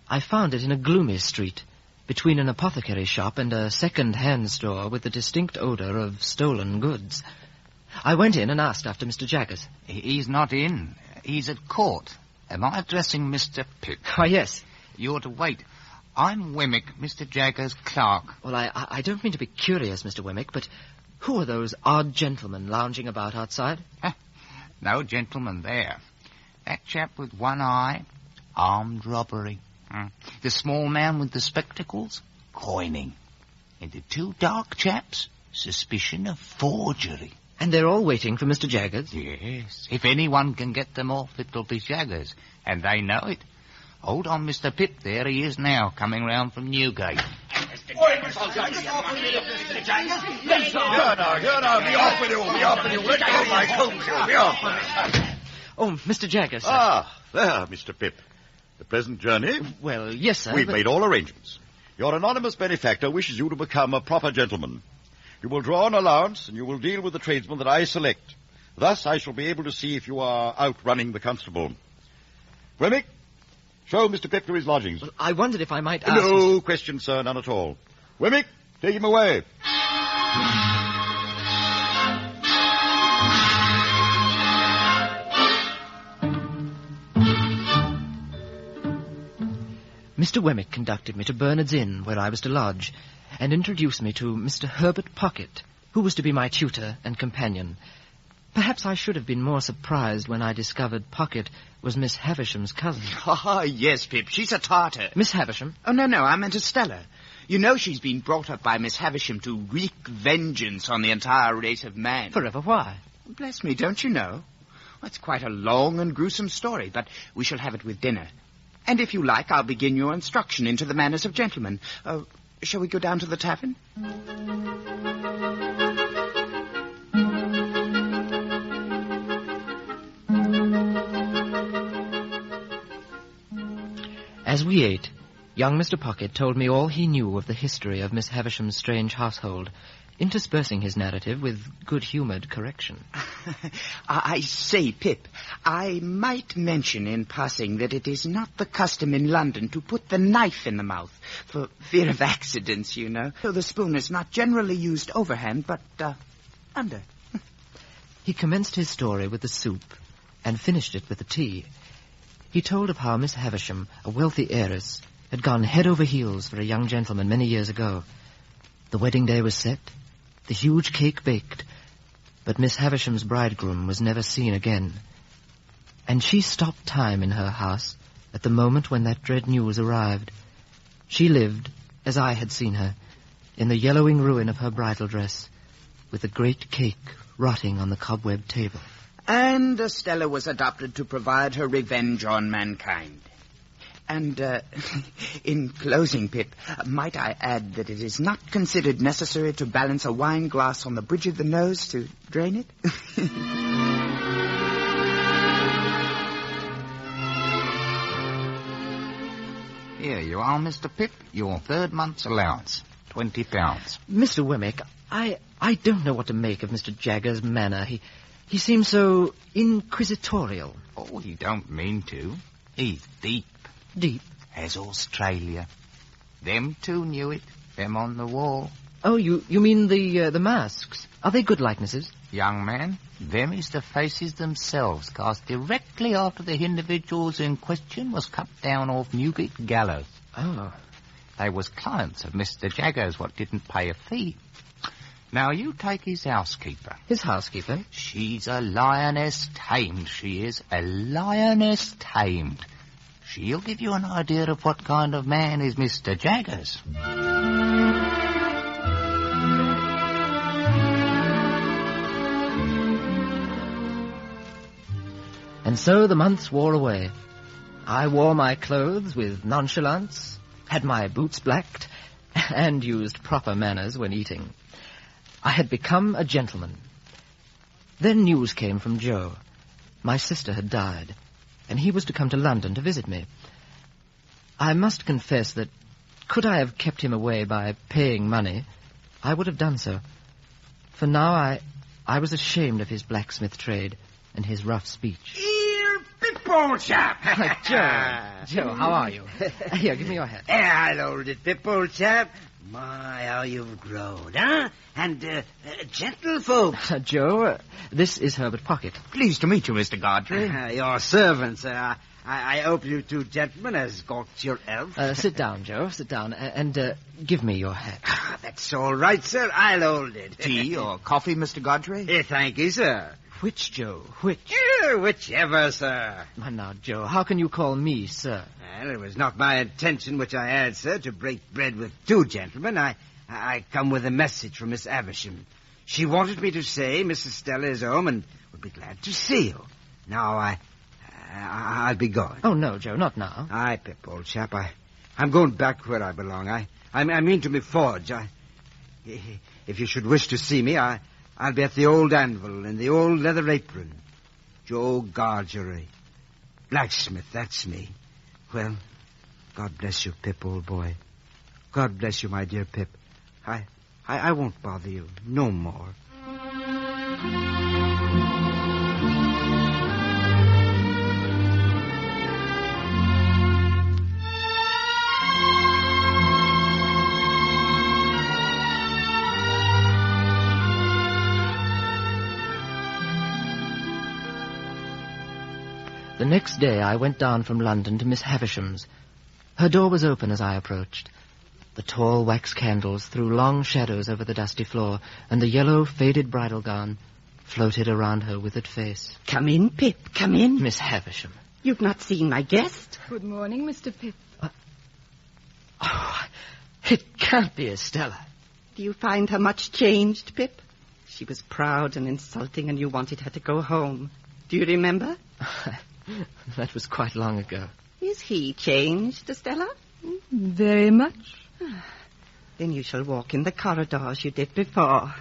I found it in a gloomy street, between an apothecary shop and a second-hand store with the distinct odor of stolen goods. I went in and asked after Mr. Jaggers. He's not in. He's at court. Am I addressing Mr. Pip? Why, yes. You're to wait. I'm Wemmick, Mr. Jaggers' clerk. Well, I don't mean to be curious, Mr. Wemmick, but who are those odd gentlemen lounging about outside? No gentleman there. That chap with one eye, armed robbery. The small man with the spectacles, coining. And the two dark chaps, suspicion of forgery. And they're all waiting for Mr. Jaggers? Yes. If anyone can get them off, it'll be Jaggers. And they know it. Hold on, Mr. Pip. There he is now, coming round from Newgate. Here now, be off with you, Let go of my coat, you, be off. Oh, Mr. Jagger, sir. Ah, there, Mr. Pip. A pleasant journey? Well, yes, sir. We've made all arrangements. Your anonymous benefactor wishes you to become a proper gentleman. You will draw an allowance, and you will deal with the tradesmen that I select. Thus, I shall be able to see if you are outrunning the constable. Wemmick, show Mr. Pip to his lodgings. Well, I wondered if I might ask... No question, sir, none at all. Wemmick, take him away. Mr. Wemmick conducted me to Bernard's Inn, where I was to lodge, and introduced me to Mr. Herbert Pocket, who was to be my tutor and companion. Perhaps I should have been more surprised when I discovered Pocket was Miss Havisham's cousin. Oh, yes, Pip, she's a Tartar. Miss Havisham? Oh, no, I meant Estella. You know she's been brought up by Miss Havisham to wreak vengeance on the entire race of man. Forever, why? Bless me, don't you know? Well, it's quite a long and gruesome story, but we shall have it with dinner. And if you like, I'll begin your instruction into the manners of gentlemen. Shall we go down to the tavern? As we ate, young Mr. Pocket told me all he knew of the history of Miss Havisham's strange household, interspersing his narrative with good-humoured correction. I say, Pip, I might mention in passing that it is not the custom in London to put the knife in the mouth, for fear of accidents, you know. So the spoon is not generally used overhand, but, under. He commenced his story with the soup, and finished it with the tea. He told of how Miss Havisham, a wealthy heiress, had gone head over heels for a young gentleman many years ago. The wedding day was set, the huge cake baked, but Miss Havisham's bridegroom was never seen again. And she stopped time in her house at the moment when that dread news arrived. She lived, as I had seen her, in the yellowing ruin of her bridal dress, with the great cake rotting on the cobwebbed table. And Estella was adopted to provide her revenge on mankind. And, in closing, Pip, might I add that it is not considered necessary to balance a wine glass on the bridge of the nose to drain it? Here you are, Mr. Pip. Your 3rd month's allowance. £20. Mr. Wemmick, I don't know what to make of Mr. Jagger's manner. He seems so inquisitorial. Oh, you don't mean to. He's deep. Deep? As Australia. Them two knew it. Them on the wall. Oh, you mean the masks? Are they good likenesses? Young man, them is the faces themselves, cast directly after the individuals in question was cut down off Newgate gallows. Oh. They was clients of Mr. Jagger's what didn't pay a fee. Now, you take his housekeeper. His housekeeper? She's a lioness tamed, she is. A lioness tamed. She'll give you an idea of what kind of man is Mr. Jagger's. And so the months wore away. I wore my clothes with nonchalance, had my boots blacked, and used proper manners when eating. I had become a gentleman. Then news came from Joe. My sister had died, and he was to come to London to visit me. I must confess that, could I have kept him away by paying money, I would have done so. For now I was ashamed of his blacksmith trade and his rough speech. Here, Pip, old chap. Joe, how are you? Here, give me your hat. Hello, old Pip, old chap. My, how you've grown, huh? And, gentlefolks. Joe, this is Herbert Pocket. Pleased to meet you, Mr. Godfrey. Your servant, sir. I hope you two gentlemen has got your health. Sit down, Joe, sit down, and give me your hat. That's all right, sir. I'll hold it. Tea or coffee, Mr. Godfrey? Thank you, sir. Which, Joe, which? Whichever, sir. Now, Joe, how can you call me sir? Well, it was not my intention which I had, sir, to break bread with two gentlemen. I come with a message from Miss Havisham. She wanted me to say Mrs. Stella is home and would be glad to see you. Now, I'll be going. Oh, no, Joe, not now. Aye, Pip, old chap. I'm going back where I belong. I mean to me forge. If you should wish to see me, I'll be at the old anvil in the old leather apron. Joe Gargery. Blacksmith, that's me. Well, God bless you, Pip, old boy. God bless you, my dear Pip. I won't bother you no more. The next day I went down from London to Miss Havisham's. Her door was open as I approached. The tall wax candles threw long shadows over the dusty floor, and the yellow, faded bridal gown floated around her withered face. Come in, Pip, come in. Miss Havisham. You've not seen my guest? Good morning, Mr. Pip. Oh, it can't be Estella. Do you find her much changed, Pip? She was proud and insulting, and you wanted her to go home. Do you remember? That was quite long ago. Is he changed, Estella? Very much. Then you shall walk in the corridor as you did before.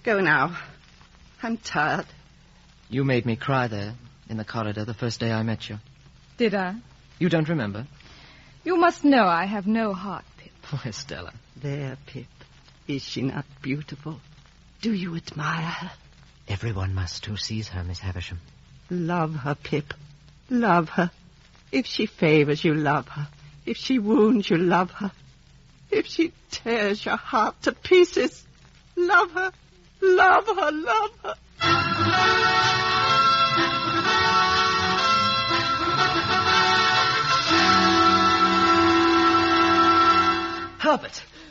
Go now. I'm tired. You made me cry there, in the corridor, the first day I met you. Did I? You don't remember? You must know I have no heart, Pip. Oh, Estella. There, Pip. Is she not beautiful? Do you admire her? Everyone must who sees her, Miss Havisham. Love her, Pip. Love her. If she favors you, love her. If she wounds you, love her. If she tears your heart to pieces, love her. Love her, love her.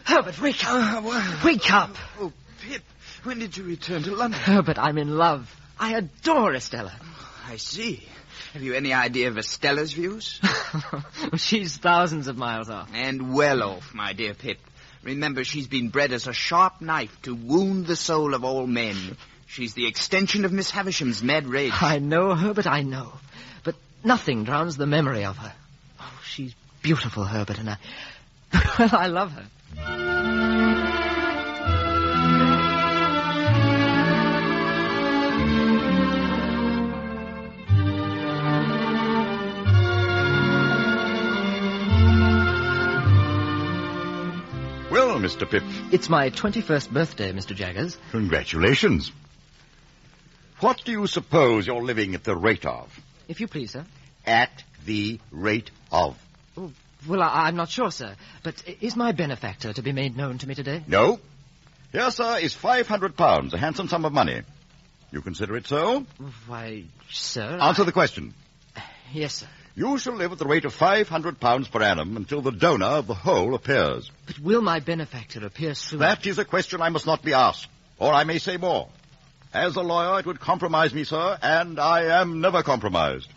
Herbert, wake up. Wake up. Oh, Pip, when did you return to London? Herbert, I'm in love. I adore Estella. I see. Have you any idea of Estella's views? She's thousands of miles off. And well off, my dear Pip. Remember, she's been bred as a sharp knife to wound the soul of all men. She's the extension of Miss Havisham's mad rage. I know, Herbert, I know. But nothing drowns the memory of her. Oh, she's beautiful, Herbert, and I love her. Well, Mr. Pip. It's my 21st birthday, Mr. Jaggers. Congratulations. What do you suppose you're living at the rate of? If you please, sir. At the rate of. Oh, well, I'm not sure, sir. But is my benefactor to be made known to me today? No. Here, sir, is £500, a handsome sum of money. You consider it so? Why, sir... Answer the question. Yes, sir. You shall live at the rate of £500 per annum until the donor of the whole appears. But will my benefactor appear soon? That is a question I must not be asked. Or I may say more. As a lawyer, it would compromise me, sir, and I am never compromised.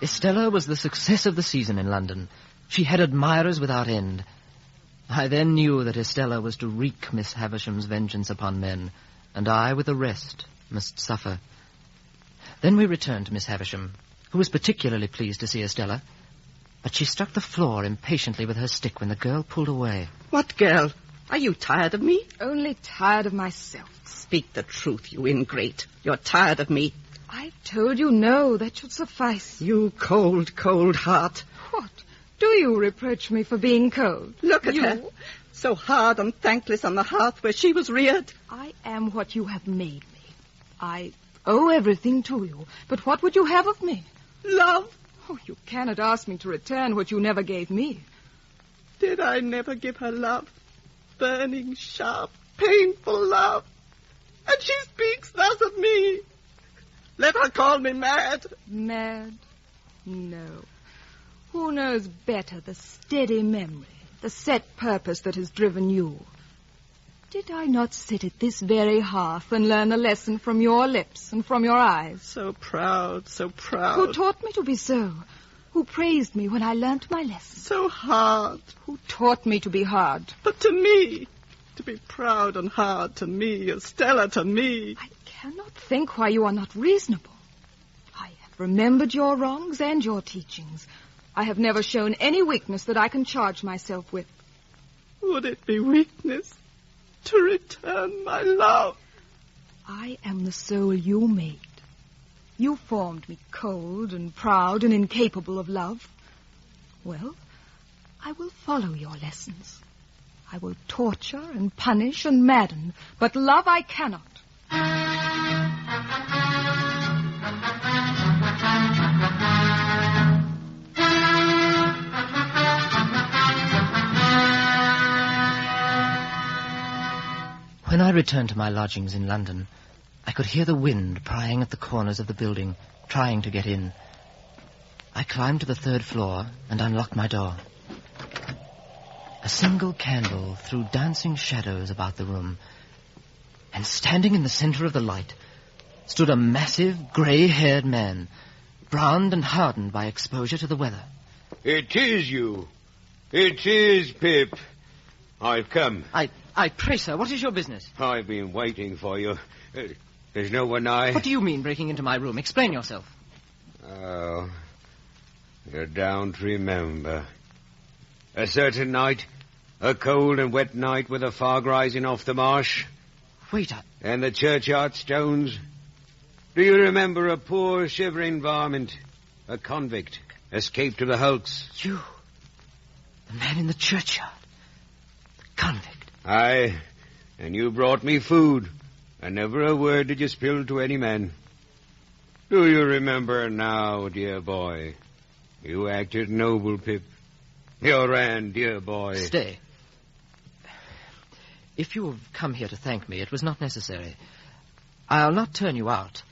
Estella was the success of the season in London. She had admirers without end. I then knew that Estella was to wreak Miss Havisham's vengeance upon men, and I, with the rest, must suffer. Then we returned to Miss Havisham, who was particularly pleased to see Estella, but she struck the floor impatiently with her stick when the girl pulled away. What girl? Are you tired of me? Only tired of myself. Speak the truth, you ingrate. You're tired of me. I told you no, that should suffice. You cold, cold heart. What? Do you reproach me for being cold? Look at her. So hard and thankless on the hearth where she was reared. I am what you have made me. I owe everything to you. But what would you have of me? Love. Oh, you cannot ask me to return what you never gave me. Did I never give her love? Burning, sharp, painful love. And she speaks thus of me. Let her call me mad. Mad? No. Who knows better the steady memory, the set purpose that has driven you? Did I not sit at this very hearth and learn a lesson from your lips and from your eyes? So proud, so proud. Who taught me to be so? Who praised me when I learnt my lesson. So hard. Who taught me to be hard. But to me, to be proud and hard to me, Estella, to me. I cannot think why you are not reasonable. I have remembered your wrongs and your teachings. I have never shown any weakness that I can charge myself with. Would it be weakness to return my love? I am the soul you made. You formed me cold and proud and incapable of love. Well, I will follow your lessons. I will torture and punish and madden, but love I cannot. When I returned to my lodgings in London, I could hear the wind prying at the corners of the building, trying to get in. I climbed to the 3rd floor and unlocked my door. A single candle threw dancing shadows about the room, and standing in the center of the light stood a massive, grey-haired man, browned and hardened by exposure to the weather. It is you. It is Pip. I've come. I pray, sir, what is your business? I've been waiting for you. There's no one I... What do you mean, breaking into my room? Explain yourself. Oh, you're down to remember. A certain night, a cold and wet night with a fog rising off the marsh. Wait, And the churchyard stones. Do you remember a poor shivering varmint, a convict, escaped to the hulks? You, the man in the churchyard, the convict. Aye, and you brought me food, and never a word did you spill to any man. Do you remember now, dear boy? You acted noble, Pip. You ran, dear boy. Stay. If you have come here to thank me, it was not necessary. I'll not turn you out,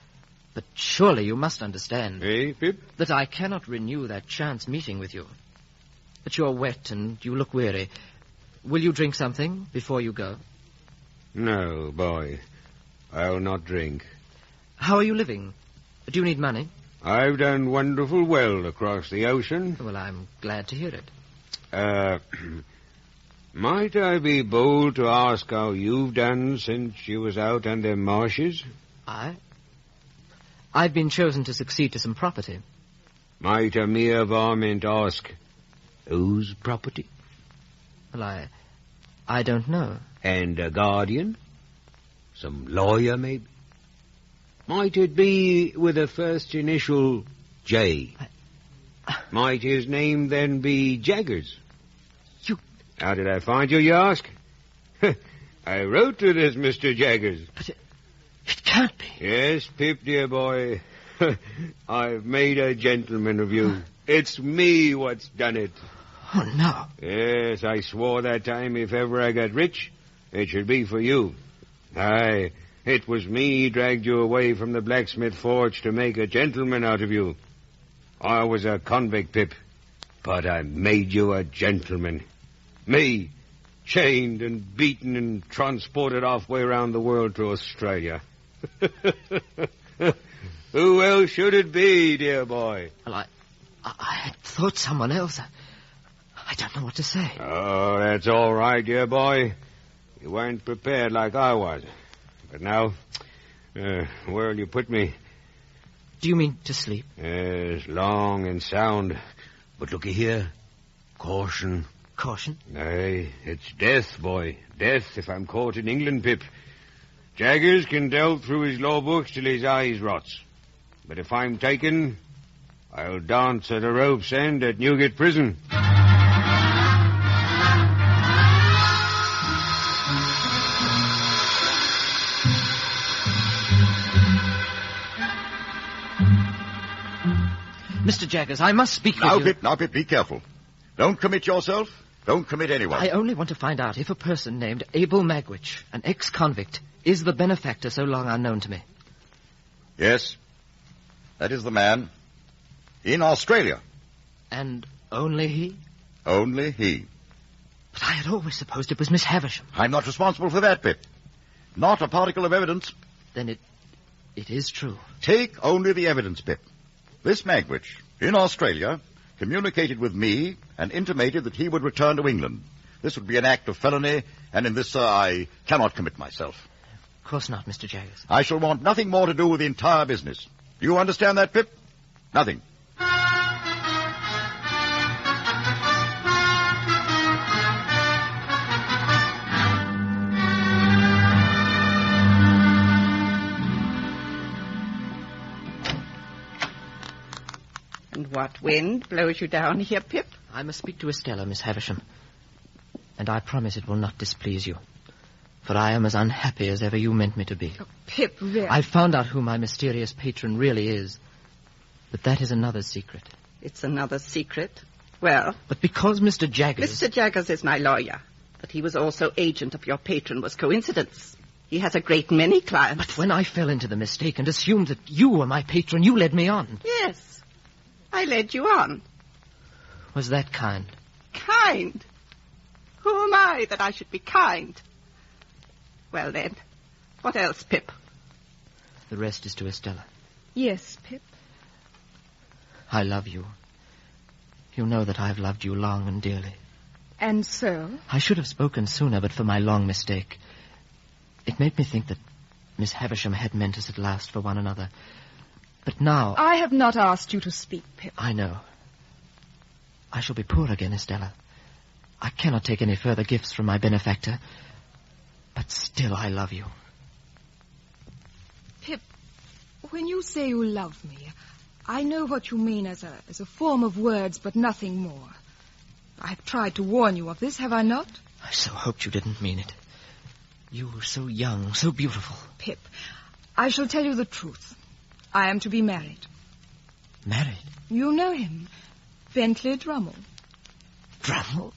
but surely you must understand... Eh, Pip? ...that I cannot renew that chance meeting with you. That you're wet and you look weary. Will you drink something before you go? No, boy. I'll not drink. How are you living? Do you need money? I've done wonderful well across the ocean. Well, I'm glad to hear it. Might I be bold to ask how you've done since you was out on them marshes? I've been chosen to succeed to some property. Might a mere varmint ask, whose property? Well, I don't know. And a guardian? Some lawyer, maybe? Might it be with a first initial J? Might his name then be Jaggers? You... How did I find you, you ask? I wrote to this Mr. Jaggers. But it can't be. Yes, Pip, dear boy. I've made a gentleman of you. It's me what's done it. Oh, no. Yes, I swore that time if ever I got rich, it should be for you. Aye, it was me dragged you away from the blacksmith forge to make a gentleman out of you. I was a convict, Pip, but I made you a gentleman. Me, chained and beaten and transported halfway around the world to Australia. Who else should it be, dear boy? Well, I had thought someone else. I don't know what to say. Oh, that's all right, dear boy. You weren't prepared like I was. But now, where'll you put me? Do you mean to sleep? Yes, long and sound. But looky here. Caution. Caution? Aye, it's death, boy. Death if I'm caught in England, Pip. Jaggers can delve through his law books till his eyes rots. But if I'm taken, I'll dance at a rope's end at Newgate Prison. Mr. Jaggers, I must speak with you. Now, Pip, be careful. Don't commit yourself. Don't commit anyone. I only want to find out if a person named Abel Magwitch, an ex-convict, is the benefactor so long unknown to me. Yes, that is the man. In Australia. And only he? Only he. But I had always supposed it was Miss Havisham. I'm not responsible for that, Pip. Not a particle of evidence. Then it is true. Take only the evidence, Pip. This Magwitch, in Australia, communicated with me and intimated that he would return to England. This would be an act of felony, and in this, sir, I cannot commit myself. Of course not, Mr. Jaggers. I shall want nothing more to do with the entire business. Do you understand that, Pip? Nothing. And what wind blows you down here, Pip? I must speak to Estella, Miss Havisham. And I promise it will not displease you. For I am as unhappy as ever you meant me to be. Oh, Pip, really? I've found out who my mysterious patron really is. But that is another secret. It's another secret? Well? But because Mr. Jaggers... Mr. Jaggers is my lawyer. But he was also agent of your patron was coincidence. He has a great many clients. But when I fell into the mistake and assumed that you were my patron, you led me on. Yes. I led you on. Was that kind? Kind? Who am I that I should be kind? Well, then, what else, Pip? The rest is to Estella. Yes, Pip. I love you. You know that I've loved you long and dearly. And so? I should have spoken sooner, but for my long mistake. It made me think that Miss Havisham had meant us at last for one another. But now... I have not asked you to speak, Pip. I know. I shall be poor again, Estella. I cannot take any further gifts from my benefactor. But still I love you. Pip, when you say you love me, I know what you mean as a form of words, but nothing more. I've tried to warn you of this, have I not? I so hoped you didn't mean it. You were so young, so beautiful. Pip, I shall tell you the truth. I am to be married. Married? You know him. Bentley Drummle. Drummle?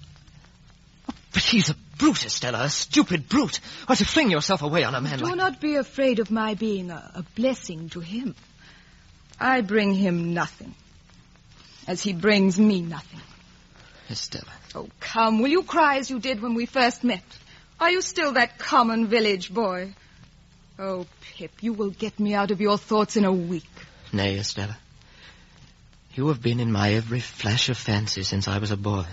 But he's a brute, Estella, a stupid brute. Why, to fling yourself away on a man like... Do not be afraid of my being a blessing to him. I bring him nothing, as he brings me nothing. Estella. Oh, come, will you cry as you did when we first met? Are you still that common village boy? Oh, Pip, you will get me out of your thoughts in a week. Nay, Estella. You have been in my every flash of fancy since I was a boy.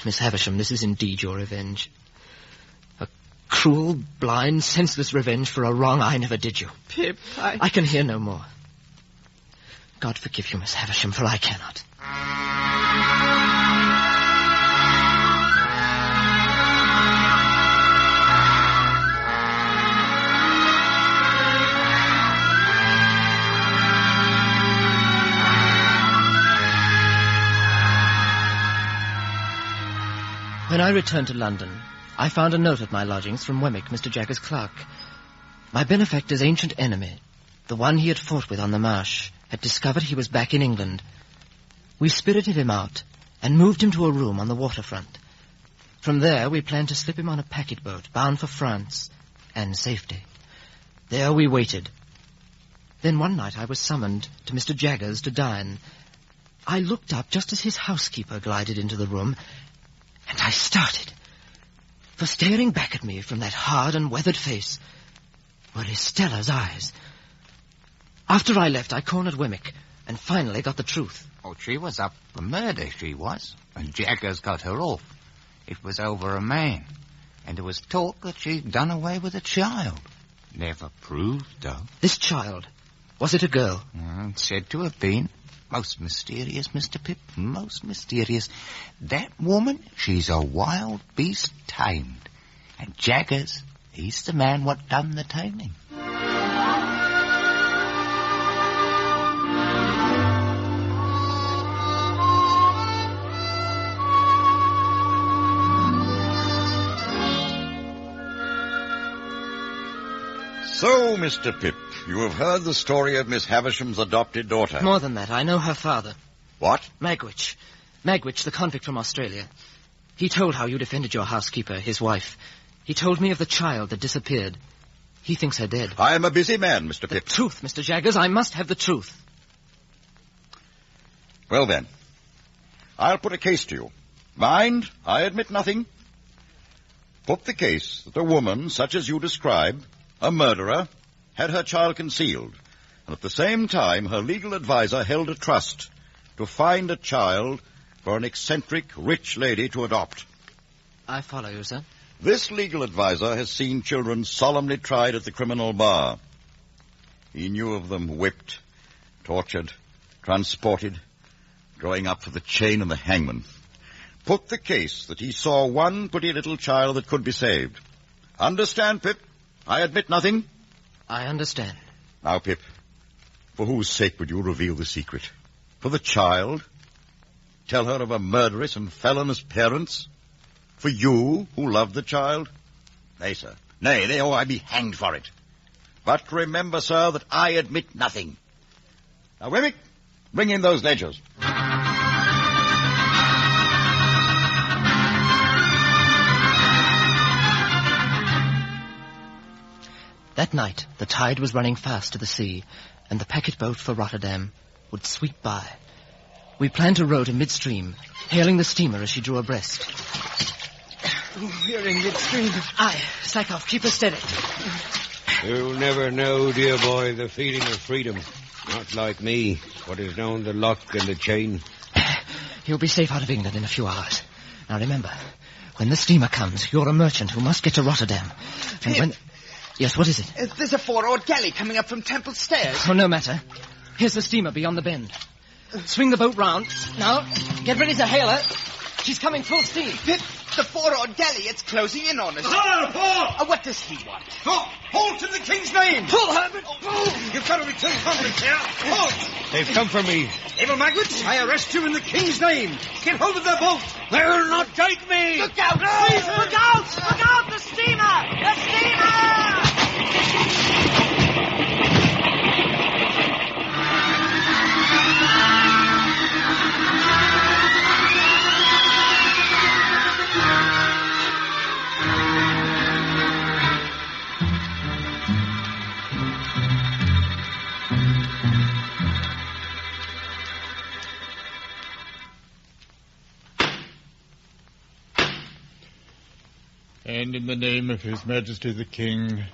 Miss Havisham, this is indeed your revenge. A cruel, blind, senseless revenge for a wrong I never did you. Pip, I can hear no more. God forgive you, Miss Havisham, for I cannot. When I returned to London, I found a note at my lodgings from Wemmick, Mr. Jaggers' clerk. My benefactor's ancient enemy, the one he had fought with on the marsh, had discovered he was back in England. We spirited him out and moved him to a room on the waterfront. From there, we planned to slip him on a packet boat bound for France and safety. There we waited. Then one night I was summoned to Mr. Jaggers to dine. I looked up just as his housekeeper glided into the room, and I started. For staring back at me from that hard and weathered face were Estella's eyes. After I left, I cornered Wemmick and finally got the truth. Oh, she was up for murder, she was. And Jaggers got her off. It was over a man. And there was talk that she'd done away with a child. Never proved, though. This child, was it a girl? Said to have been. Most mysterious, Mr. Pip, most mysterious. That woman, she's a wild beast tamed. And Jaggers, he's the man what done the taming. So, Mr. Pip, you have heard the story of Miss Havisham's adopted daughter. More than that, I know her father. What? Magwitch. Magwitch, the convict from Australia. He told how you defended your housekeeper, his wife. He told me of the child that disappeared. He thinks her dead. I am a busy man, Mr. Pip. The truth, Mr. Jaggers. I must have the truth. Well, then, I'll put a case to you. Mind, I admit nothing. Put the case that a woman such as you describe, a murderer, had her child concealed, and at the same time her legal adviser held a trust, to find a child for an eccentric, rich lady to adopt. I follow you, sir. This legal advisor has seen children solemnly tried at the criminal bar. He knew of them whipped, tortured, transported, growing up for the chain and the hangman. Put the case that he saw one pretty little child that could be saved. Understand, Pip? I admit nothing. I understand. Now, Pip, for whose sake would you reveal the secret? For the child? Tell her of her murderous and felonious parents? For you, who loved the child? Nay, sir. Nay, I be hanged for it. But remember, sir, that I admit nothing. Now, Wemmick, bring in those ledgers. That night, the tide was running fast to the sea, and the packet boat for Rotterdam would sweep by. We planned to row to midstream, hailing the steamer as she drew abreast. We're in midstream. Aye, slack off, keep her steady. You'll never know, dear boy, the feeling of freedom. Not like me, what is known the lock and the chain. You'll be safe out of England in a few hours. Now remember, when the steamer comes, you're a merchant who must get to Rotterdam. And when... Yes, what is it? There's a 4-oared galley coming up from Temple Stairs. Oh, no matter. Here's the steamer beyond the bend. Swing the boat round. Now, get ready to hail her. She's coming full steam. Pip, the 4-oared galley, it's closing in on us. Halt! What does he want? Halt in the king's name! Pull, Herbert, pull! You've got to return convicts here. Halt! They've come for me. Abel Magwitch, I arrest you in the king's name. Get hold of their boat. They'll not take me! Look out! Please, look out! Look out! The steamer! The steamer! And in the name of His Majesty the King,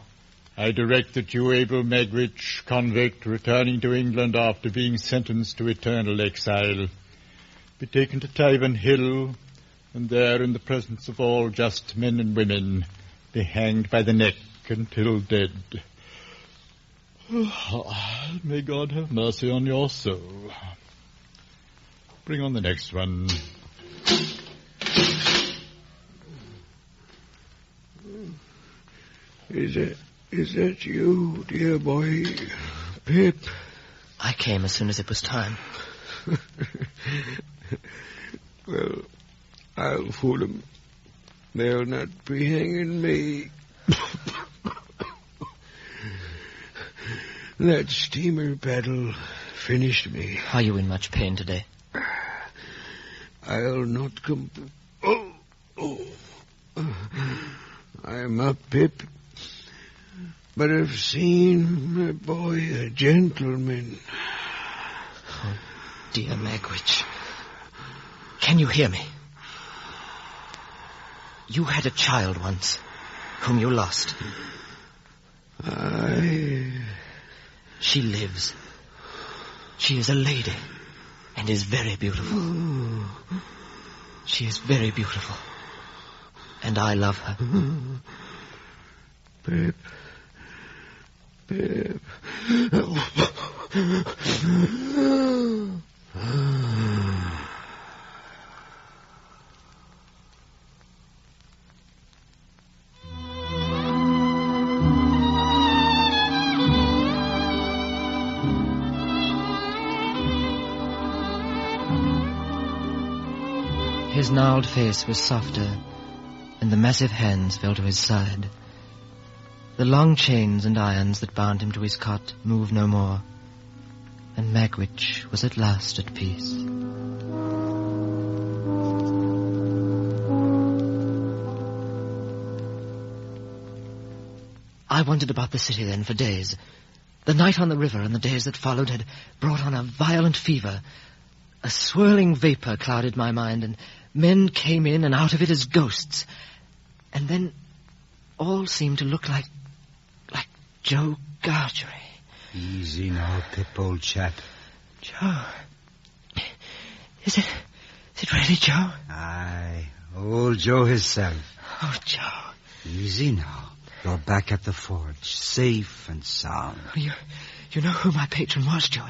I direct that you, Abel Magwitch, convict, returning to England after being sentenced to eternal exile, be taken to Tyburn Hill, and there, in the presence of all just men and women, be hanged by the neck until dead. May God have mercy on your soul. Bring on the next one. Is that you, dear boy? Pip? I came as soon as it was time. Well, I'll fool them. They'll not be hanging me. That steamer paddle finished me. Are you in much pain today? I'll not I'm up, Pip. But I've seen my boy a gentleman. Oh, dear Magwitch. Can you hear me? You had a child once, whom you lost. She lives. She is a lady, and is very beautiful. She is very beautiful, and I love her. Pip. Pip. His gnarled face was softer, and the massive hands fell to his side. The long chains and irons that bound him to his cot moved no more, and Magwitch was at last at peace. I wandered about the city then for days. The night on the river and the days that followed had brought on a violent fever. A swirling vapor clouded my mind, and men came in and out of it as ghosts. And then all seemed to look like Joe Gargery. Easy now, Pip, old chap. Joe. Is it really Joe? Aye, old Joe himself. Oh, Joe. Easy now. You're back at the forge, safe and sound. You know who my patron was, Joe.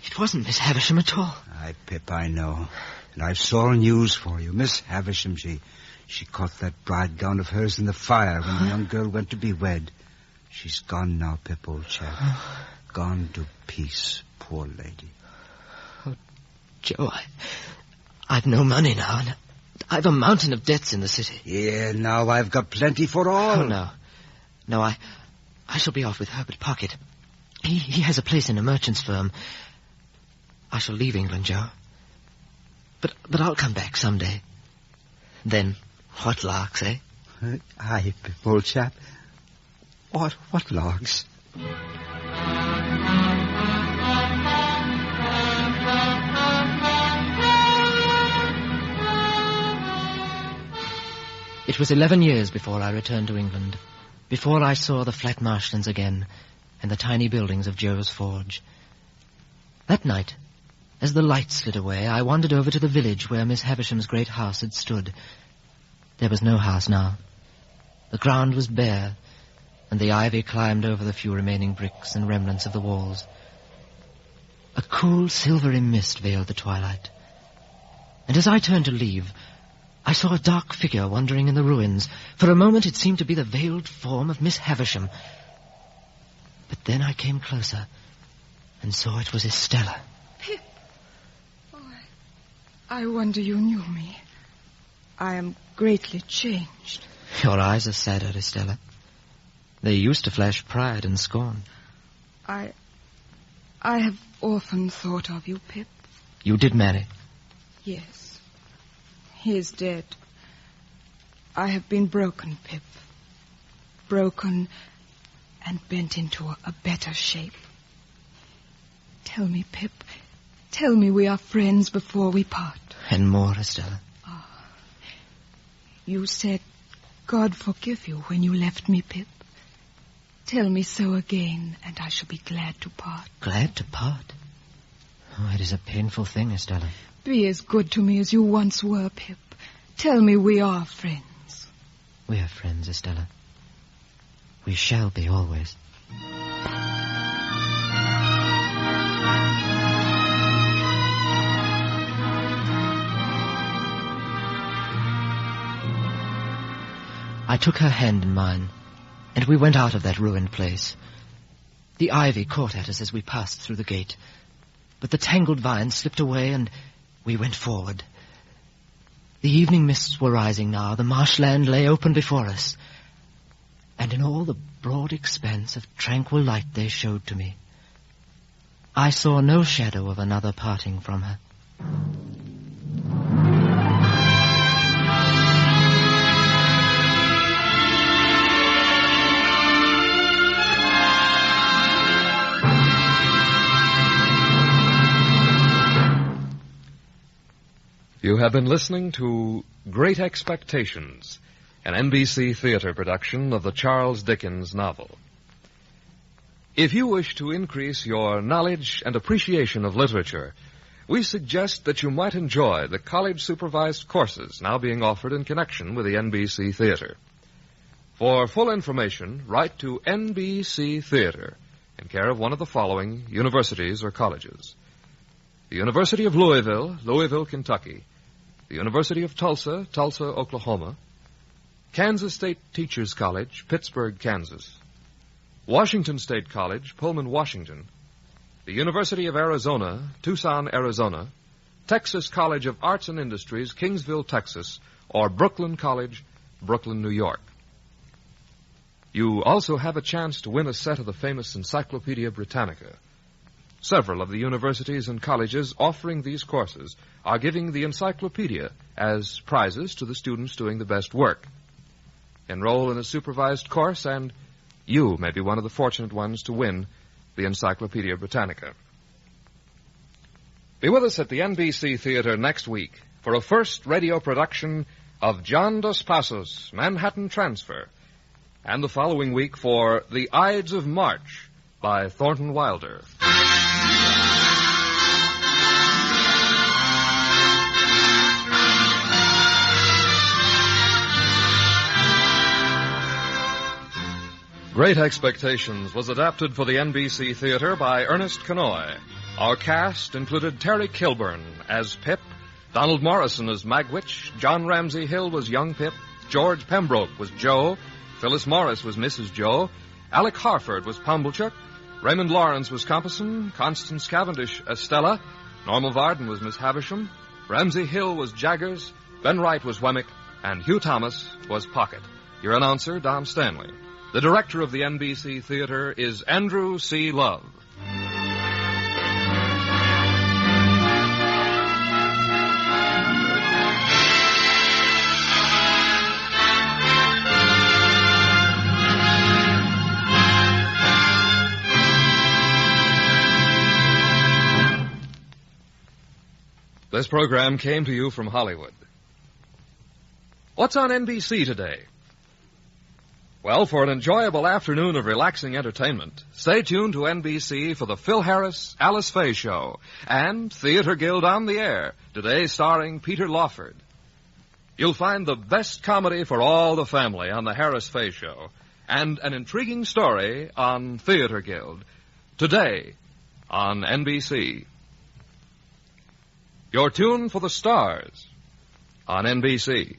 It wasn't Miss Havisham at all. Aye, Pip, I know. And I've sore news for you. Miss Havisham, she caught that bride gown of hers in the fire when the young girl went to be wed. She's gone now, Pip, old chap. Gone to peace, poor lady. Oh, Joe, I've no money now, and I've a mountain of debts in the city. Yeah, now I've got plenty for all. Oh, no. No, I shall be off with Herbert Pocket. He has a place in a merchant's firm. I shall leave England, Joe. But I'll come back someday. Then, what larks, eh? Aye, Pip, old chap. What larks? It was 11 years before I returned to England, before I saw the flat marshlands again and the tiny buildings of Joe's forge. That night, as the light slid away, I wandered over to the village where Miss Havisham's great house had stood. There was no house now. The ground was bare, and the ivy climbed over the few remaining bricks and remnants of the walls. A cool, silvery mist veiled the twilight. And as I turned to leave, I saw a dark figure wandering in the ruins. For a moment it seemed to be the veiled form of Miss Havisham. But then I came closer and saw it was Estella. Pip. Oh, I wonder you knew me. I am greatly changed. Your eyes are sadder, Estella. They used to flash pride and scorn. I have often thought of you, Pip. You did marry? Yes. He is dead. I have been broken, Pip. Broken and bent into a better shape. Tell me, Pip. Tell me we are friends before we part. And more, Estella. Oh. You said, God forgive you when you left me, Pip. Tell me so again, and I shall be glad to part. Glad to part? Oh, it is a painful thing, Estella. Be as good to me as you once were, Pip. Tell me we are friends. We are friends, Estella. We shall be always. I took her hand in mine, and we went out of that ruined place. The ivy caught at us as we passed through the gate, but the tangled vines slipped away, and we went forward. The evening mists were rising now. The marshland lay open before us, and in all the broad expanse of tranquil light they showed to me, I saw no shadow of another parting from her. You have been listening to Great Expectations, an NBC Theater production of the Charles Dickens novel. If you wish to increase your knowledge and appreciation of literature, we suggest that you might enjoy the college-supervised courses now being offered in connection with the NBC Theater. For full information, write to NBC Theater in care of one of the following universities or colleges: the University of Louisville, Louisville, Kentucky; the University of Tulsa, Tulsa, Oklahoma; Kansas State Teachers College, Pittsburgh, Kansas; Washington State College, Pullman, Washington; the University of Arizona, Tucson, Arizona; Texas College of Arts and Industries, Kingsville, Texas; or Brooklyn College, Brooklyn, New York. You also have a chance to win a set of the famous Encyclopedia Britannica. Several of the universities and colleges offering these courses are giving the encyclopedia as prizes to the students doing the best work. Enroll in a supervised course, and you may be one of the fortunate ones to win the Encyclopedia Britannica. Be with us at the NBC Theater next week for a first radio production of John Dos Passos' Manhattan Transfer, and the following week for The Ides of March by Thornton Wilder. Great Expectations was adapted for the NBC Theater by Ernest Kenoy. Our cast included Terry Kilburn as Pip, Donald Morrison as Magwitch, John Ramsey Hill was young Pip, George Pembroke was Joe, Phyllis Morris was Mrs. Joe, Alec Harford was Pumblechook, Raymond Lawrence was Compeyson, Constance Cavendish as Stella, Norma Varden was Miss Havisham, Ramsey Hill was Jaggers, Ben Wright was Wemmick, and Hugh Thomas was Pocket. Your announcer, Don Stanley. The director of the NBC Theater is Andrew C. Love. This program came to you from Hollywood. What's on NBC today? Well, for an enjoyable afternoon of relaxing entertainment, stay tuned to NBC for the Phil Harris, Alice Faye Show and Theater Guild on the Air, today starring Peter Lawford. You'll find the best comedy for all the family on the Harris Faye Show and an intriguing story on Theater Guild, today on NBC. Your tune for the stars on NBC.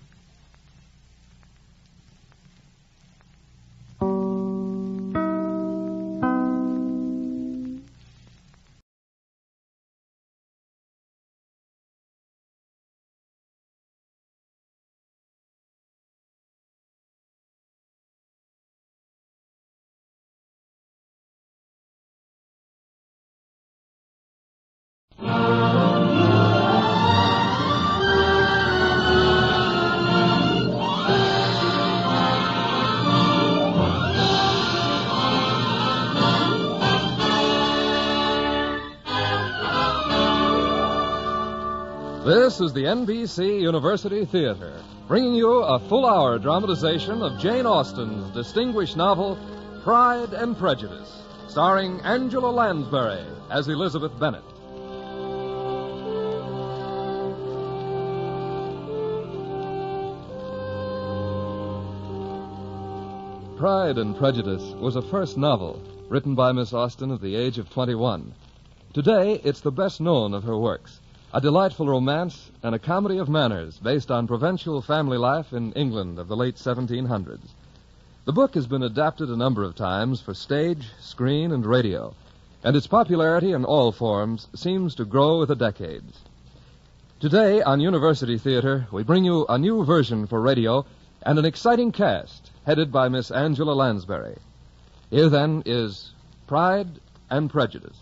This is the NBC University Theater, bringing you a full-hour dramatization of Jane Austen's distinguished novel, Pride and Prejudice, starring Angela Lansbury as Elizabeth Bennet. Pride and Prejudice was a first novel written by Miss Austen at the age of 21. Today, it's the best known of her works. A delightful romance and a comedy of manners based on provincial family life in England of the late 1700s. The book has been adapted a number of times for stage, screen, and radio, and its popularity in all forms seems to grow with the decades. Today on University Theater, we bring you a new version for radio and an exciting cast headed by Miss Angela Lansbury. Here, then, is Pride and Prejudice.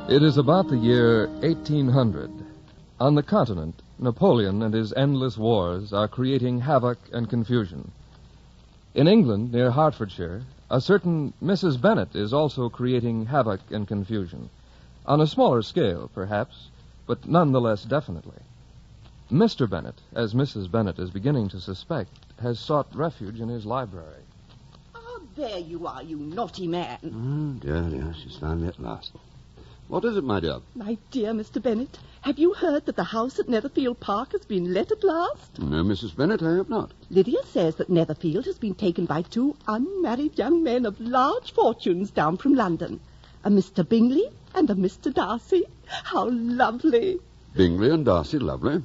It is about the year 1800. On the continent, Napoleon and his endless wars are creating havoc and confusion. In England, near Hertfordshire, a certain Mrs. Bennet is also creating havoc and confusion. On a smaller scale, perhaps, but nonetheless definitely. Mr. Bennet, as Mrs. Bennet is beginning to suspect, has sought refuge in his library. Oh, there you are, you naughty man. Dear, she's found me at last. What is it, my dear? My dear Mr. Bennet, have you heard that the house at Netherfield Park has been let at last? No, Mrs. Bennet, I hope not. Lydia says that Netherfield has been taken by two unmarried young men of large fortunes down from London. A Mr. Bingley and a Mr. Darcy. How lovely. Bingley and Darcy, lovely.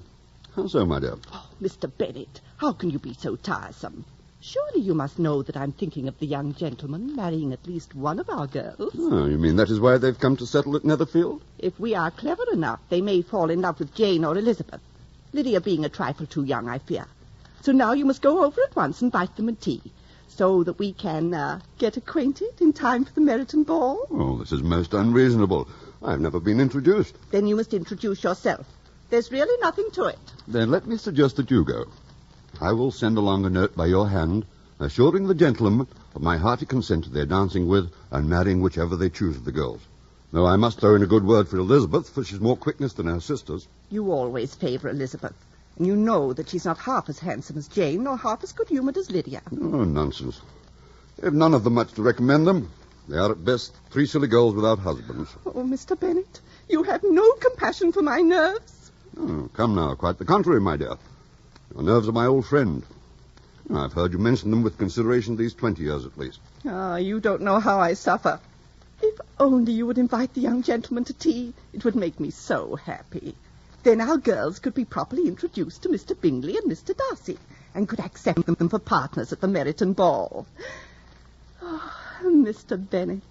How so, my dear? Oh, Mr. Bennet, how can you be so tiresome? Surely you must know that I'm thinking of the young gentleman marrying at least one of our girls. Oh, you mean that is why they've come to settle at Netherfield? If we are clever enough, they may fall in love with Jane or Elizabeth. Lydia being a trifle too young, I fear. So now you must go over at once and invite them at tea, so that we can get acquainted in time for the Meryton ball. Oh, this is most unreasonable. I've never been introduced. Then you must introduce yourself. There's really nothing to it. Then let me suggest that you go. I will send along a note by your hand, assuring the gentlemen of my hearty consent to their dancing with and marrying whichever they choose of the girls. Though I must throw in a good word for Elizabeth, for she's more quickness than her sisters. You always favor Elizabeth. And you know that she's not half as handsome as Jane, nor half as good-humoured as Lydia. Oh, nonsense. They've none of them much to recommend them. They are at best 3 silly girls without husbands. Oh, Mr. Bennet, you have no compassion for my nerves. Oh, come now, quite the contrary, my dear. Your nerves are my old friend. I've heard you mention them with consideration these 20 years at least. Ah, you don't know how I suffer. If only you would invite the young gentlemen to tea, it would make me so happy. Then our girls could be properly introduced to Mr. Bingley and Mr. Darcy, and could accept them for partners at the Meryton ball. Oh, Mr. Bennet,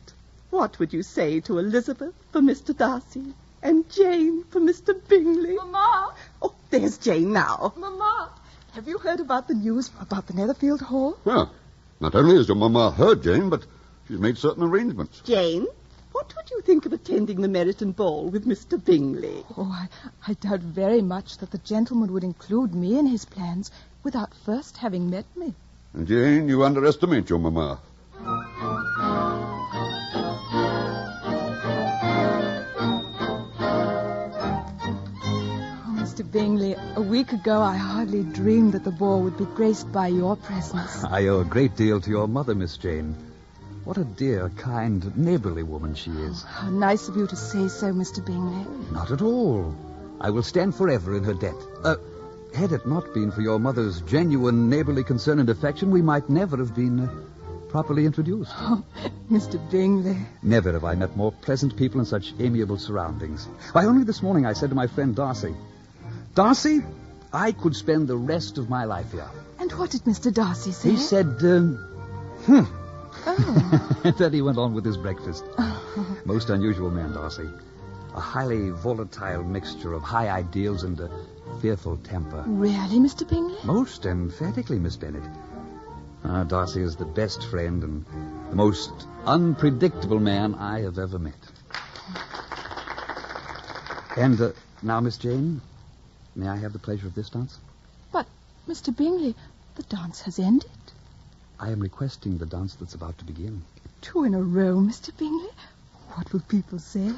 what would you say to Elizabeth for Mr. Darcy, and Jane for Mr. Bingley? Mamma! Oh, there's Jane now. Mamma! Have you heard about the news about the Netherfield Hall? Well, not only has your mamma heard, Jane, but she's made certain arrangements. Jane, what would you think of attending the Meryton ball with Mr. Bingley? Oh, I doubt very much that the gentleman would include me in his plans without first having met me. Jane, you underestimate your mamma. Mr. Bingley, a week ago I hardly dreamed that the ball would be graced by your presence. I owe a great deal to your mother, Miss Jane. What a dear, kind, neighborly woman she is. Oh, how nice of you to say so, Mr. Bingley. Not at all. I will stand forever in her debt. Had it not been for your mother's genuine neighborly concern and affection, we might never have been properly introduced. Oh, Mr. Bingley. Never have I met more pleasant people in such amiable surroundings. Why, only this morning I said to my friend Darcy, Darcy, I could spend the rest of my life here. And what did Mr. Darcy say? He said, Oh. And then he went on with his breakfast. Most unusual man, Darcy. A highly volatile mixture of high ideals and a fearful temper. Really, Mr. Bingley? Most emphatically, Miss Bennet. Darcy is the best friend and the most unpredictable man I have ever met. And now, Miss Jane, may I have the pleasure of this dance? But, Mr. Bingley, the dance has ended. I am requesting the dance that's about to begin. 2 in a row, Mr. Bingley? What will people say?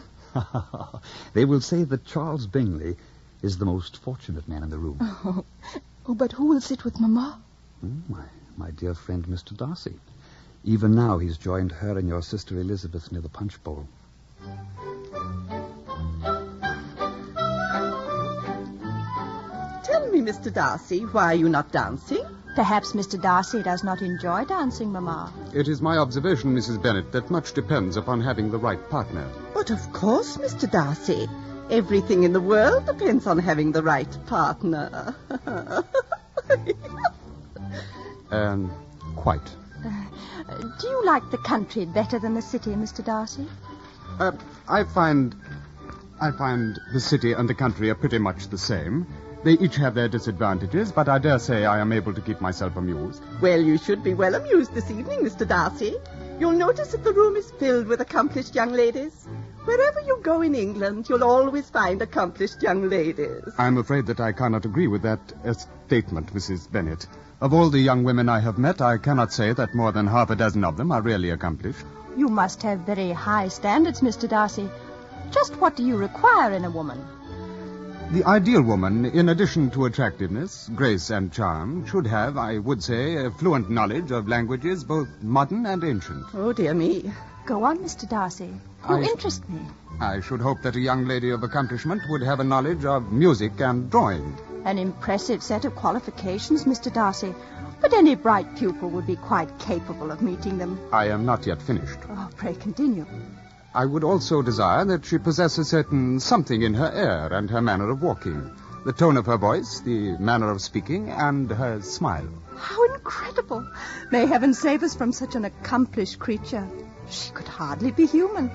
They will say that Charles Bingley is the most fortunate man in the room. Oh, but who will sit with Mamma? My dear friend, Mr. Darcy. Even now he's joined her and your sister Elizabeth near the punch bowl. Tell me, Mr. Darcy, why are you not dancing? Perhaps Mr. Darcy does not enjoy dancing, Mamma. It is my observation, Mrs. Bennet, that much depends upon having the right partner. But of course, Mr. Darcy. Everything in the world depends on having the right partner. Quite. Do you like the country better than the city, Mr. Darcy? I find the city and the country are pretty much the same. They each have their disadvantages, but I dare say I am able to keep myself amused. Well, you should be well amused this evening, Mr. Darcy. You'll notice that the room is filled with accomplished young ladies. Wherever you go in England, you'll always find accomplished young ladies. I'm afraid that I cannot agree with that statement, Mrs. Bennet. Of all the young women I have met, I cannot say that more than half a dozen of them are really accomplished. You must have very high standards, Mr. Darcy. Just what do you require in a woman? The ideal woman, in addition to attractiveness, grace, and charm, should have, I would say, a fluent knowledge of languages both modern and ancient. Oh, dear me. Go on, Mr. Darcy. You interest me. I should hope that a young lady of accomplishment would have a knowledge of music and drawing. An impressive set of qualifications, Mr. Darcy. But any bright pupil would be quite capable of meeting them. I am not yet finished. Oh, pray continue. I would also desire that she possess a certain something in her air and her manner of walking, the tone of her voice, the manner of speaking, and her smile. How incredible! May heaven save us from such an accomplished creature. She could hardly be human.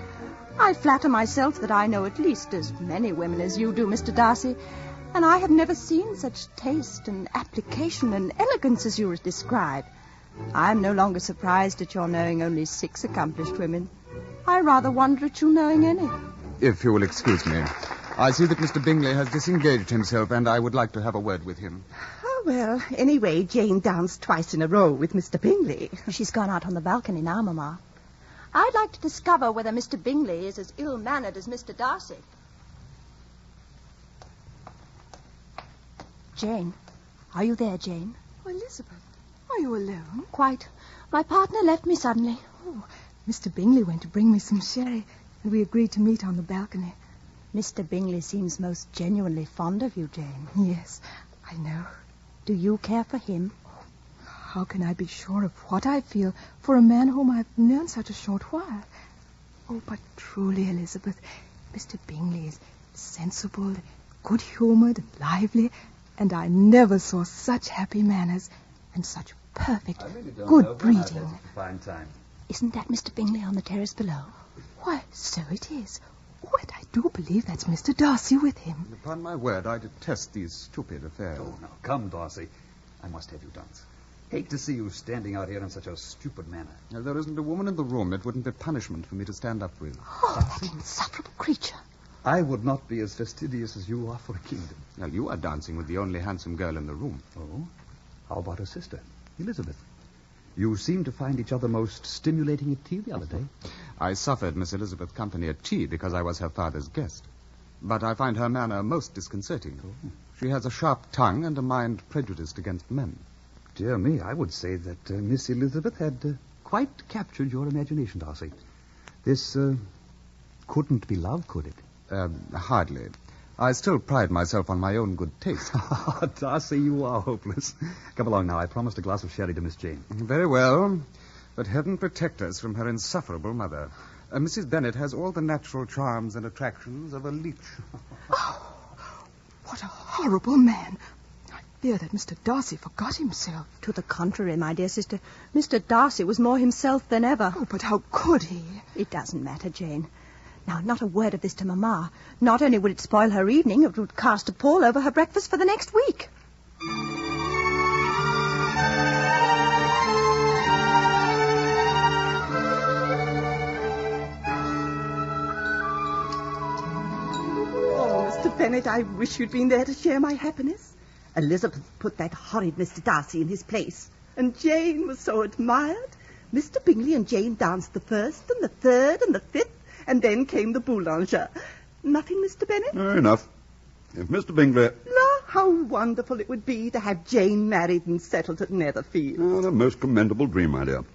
I flatter myself that I know at least as many women as you do, Mr. Darcy, and I have never seen such taste and application and elegance as you describe. I am no longer surprised at your knowing only 6 accomplished women. I rather wonder at you knowing any. If you will excuse me. I see that Mr. Bingley has disengaged himself, and I would like to have a word with him. Oh, well, anyway, Jane danced 2 in a row with Mr. Bingley. She's gone out on the balcony now, Mamma. I'd like to discover whether Mr. Bingley is as ill-mannered as Mr. Darcy. Jane. Are you there, Jane? Oh, Elizabeth, are you alone? Quite. My partner left me suddenly. Oh, Mr. Bingley went to bring me some sherry, and we agreed to meet on the balcony. Mr. Bingley seems most genuinely fond of you, Jane. Yes, I know. Do you care for him? How can I be sure of what I feel for a man whom I've known such a short while? Oh, but truly, Elizabeth, Mr. Bingley is sensible, good-humoured, and lively, and I never saw such happy manners and such perfect, good breeding. Fine time. Isn't that Mr. Bingley on the terrace below? Why, so it is. Oh, and I do believe that's Mr. Darcy with him. Upon my word, I detest these stupid affairs. Oh, now, come, Darcy. I must have you dance. Hate to see you standing out here in such a stupid manner. Now, there isn't a woman in the room it wouldn't be punishment for me to stand up with. Oh, that insufferable creature. I would not be as fastidious as you are for a kingdom. Well, you are dancing with the only handsome girl in the room. Oh? How about her sister, Elizabeth? You seemed to find each other most stimulating at tea the other day. I suffered Miss Elizabeth company at tea because I was her father's guest. But I find her manner most disconcerting. Oh. She has a sharp tongue and a mind prejudiced against men. Dear me, I would say that Miss Elizabeth had quite captured your imagination, Darcy. This couldn't be love, could it? Hardly. I still pride myself on my own good taste. Darcy, you are hopeless. Come along now. I promised a glass of sherry to Miss Jane. Very well. But heaven protect us from her insufferable mother. Mrs. Bennet has all the natural charms and attractions of a leech. Oh, what a horrible man. I fear that Mr. Darcy forgot himself. To the contrary, my dear sister. Mr. Darcy was more himself than ever. Oh, but how could he? It doesn't matter, Jane. Now, not a word of this to Mamma. Not only would it spoil her evening, it would cast a pall over her breakfast for the next week. Oh, Mr. Bennet, I wish you'd been there to share my happiness. Elizabeth put that horrid Mr. Darcy in his place, and Jane was so admired. Mr. Bingley and Jane danced the first and the third and the fifth, and then came the boulanger. Nothing, Mr. Bennet? Enough. If Mr. Bingley... La, how wonderful it would be to have Jane married and settled at Netherfield. Oh, the most commendable dream, my dear.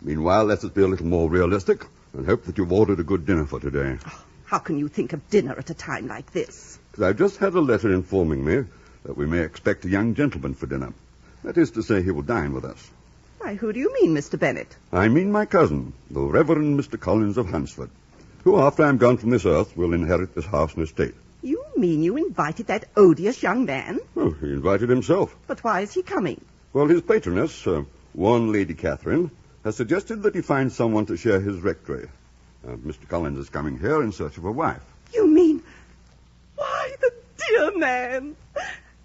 Meanwhile, let us be a little more realistic and hope that you've ordered a good dinner for today. Oh, how can you think of dinner at a time like this? Because I've just had a letter informing me that we may expect a young gentleman for dinner. That is to say, he will dine with us. Why, who do you mean, Mr. Bennet? I mean my cousin, the Reverend Mr. Collins of Hunsford, who, after I'm gone from this earth, will inherit this house and estate. You mean you invited that odious young man? Oh, he invited himself. But why is he coming? Well, his patroness, one Lady Catherine, has suggested that he find someone to share his rectory. Mr. Collins is coming here in search of a wife. You mean... Why, the dear man!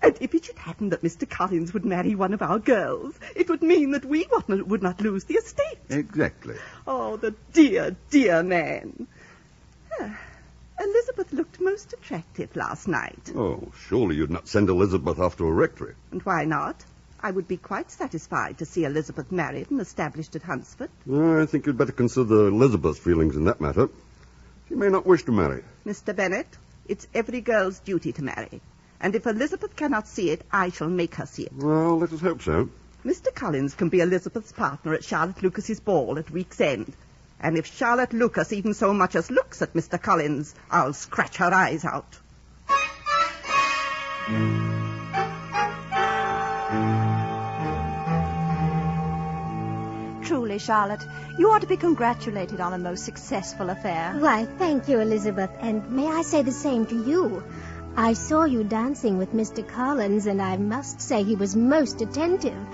And if it should happen that Mr. Collins would marry one of our girls, it would mean that we would not lose the estate. Exactly. Oh, the dear, dear man. Elizabeth looked most attractive last night. Oh, surely you'd not send Elizabeth off to a rectory. And why not? I would be quite satisfied to see Elizabeth married and established at Hunsford. I think you'd better consider Elizabeth's feelings in that matter. She may not wish to marry. Mr. Bennet, it's every girl's duty to marry. And if Elizabeth cannot see it, I shall make her see it. Well, let us hope so. Mr. Collins can be Elizabeth's partner at Charlotte Lucas's ball at week's end. And if Charlotte Lucas even so much as looks at Mr. Collins, I'll scratch her eyes out. Truly, Charlotte, you ought to be congratulated on a most successful affair. Why, thank you, Elizabeth, and may I say the same to you. I saw you dancing with Mr. Collins, and I must say he was most attentive.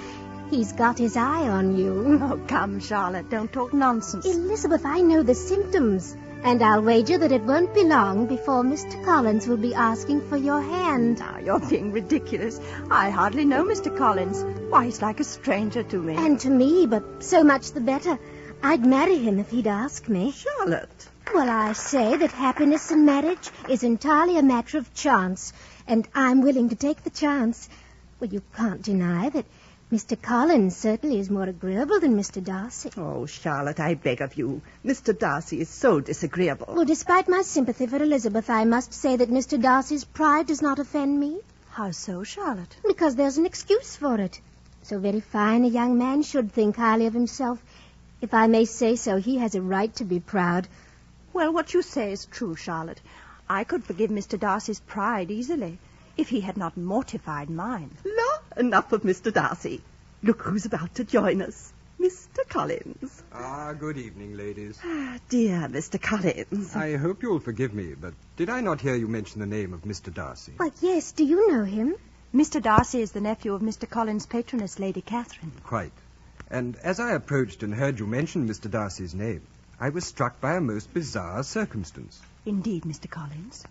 He's got his eye on you. Oh, come, Charlotte, don't talk nonsense. Elizabeth, I know the symptoms, and I'll wager that it won't be long before Mr. Collins will be asking for your hand. Now, you're being ridiculous. I hardly know Mr. Collins. Why, he's like a stranger to me. And to me, but so much the better. I'd marry him if he'd ask me. Charlotte. Well, I say that happiness in marriage is entirely a matter of chance, and I'm willing to take the chance. Well, you can't deny that Mr. Collins certainly is more agreeable than Mr. Darcy. Oh, Charlotte, I beg of you. Mr. Darcy is so disagreeable. Well, despite my sympathy for Elizabeth, I must say that Mr. Darcy's pride does not offend me. How so, Charlotte? Because there's an excuse for it. So very fine a young man should think highly of himself. If I may say so, he has a right to be proud. Well, what you say is true, Charlotte. I could forgive Mr. Darcy's pride easily, if he had not mortified mine. La, enough of Mr. Darcy. Look who's about to join us. Mr. Collins. Good evening, ladies. Dear Mr. Collins. I hope you'll forgive me, but did I not hear you mention the name of Mr. Darcy? Why, yes, do you know him? Mr. Darcy is the nephew of Mr. Collins' patroness, Lady Catherine. Quite. And as I approached and heard you mention Mr. Darcy's name, I was struck by a most bizarre circumstance. Indeed, Mr. Collins.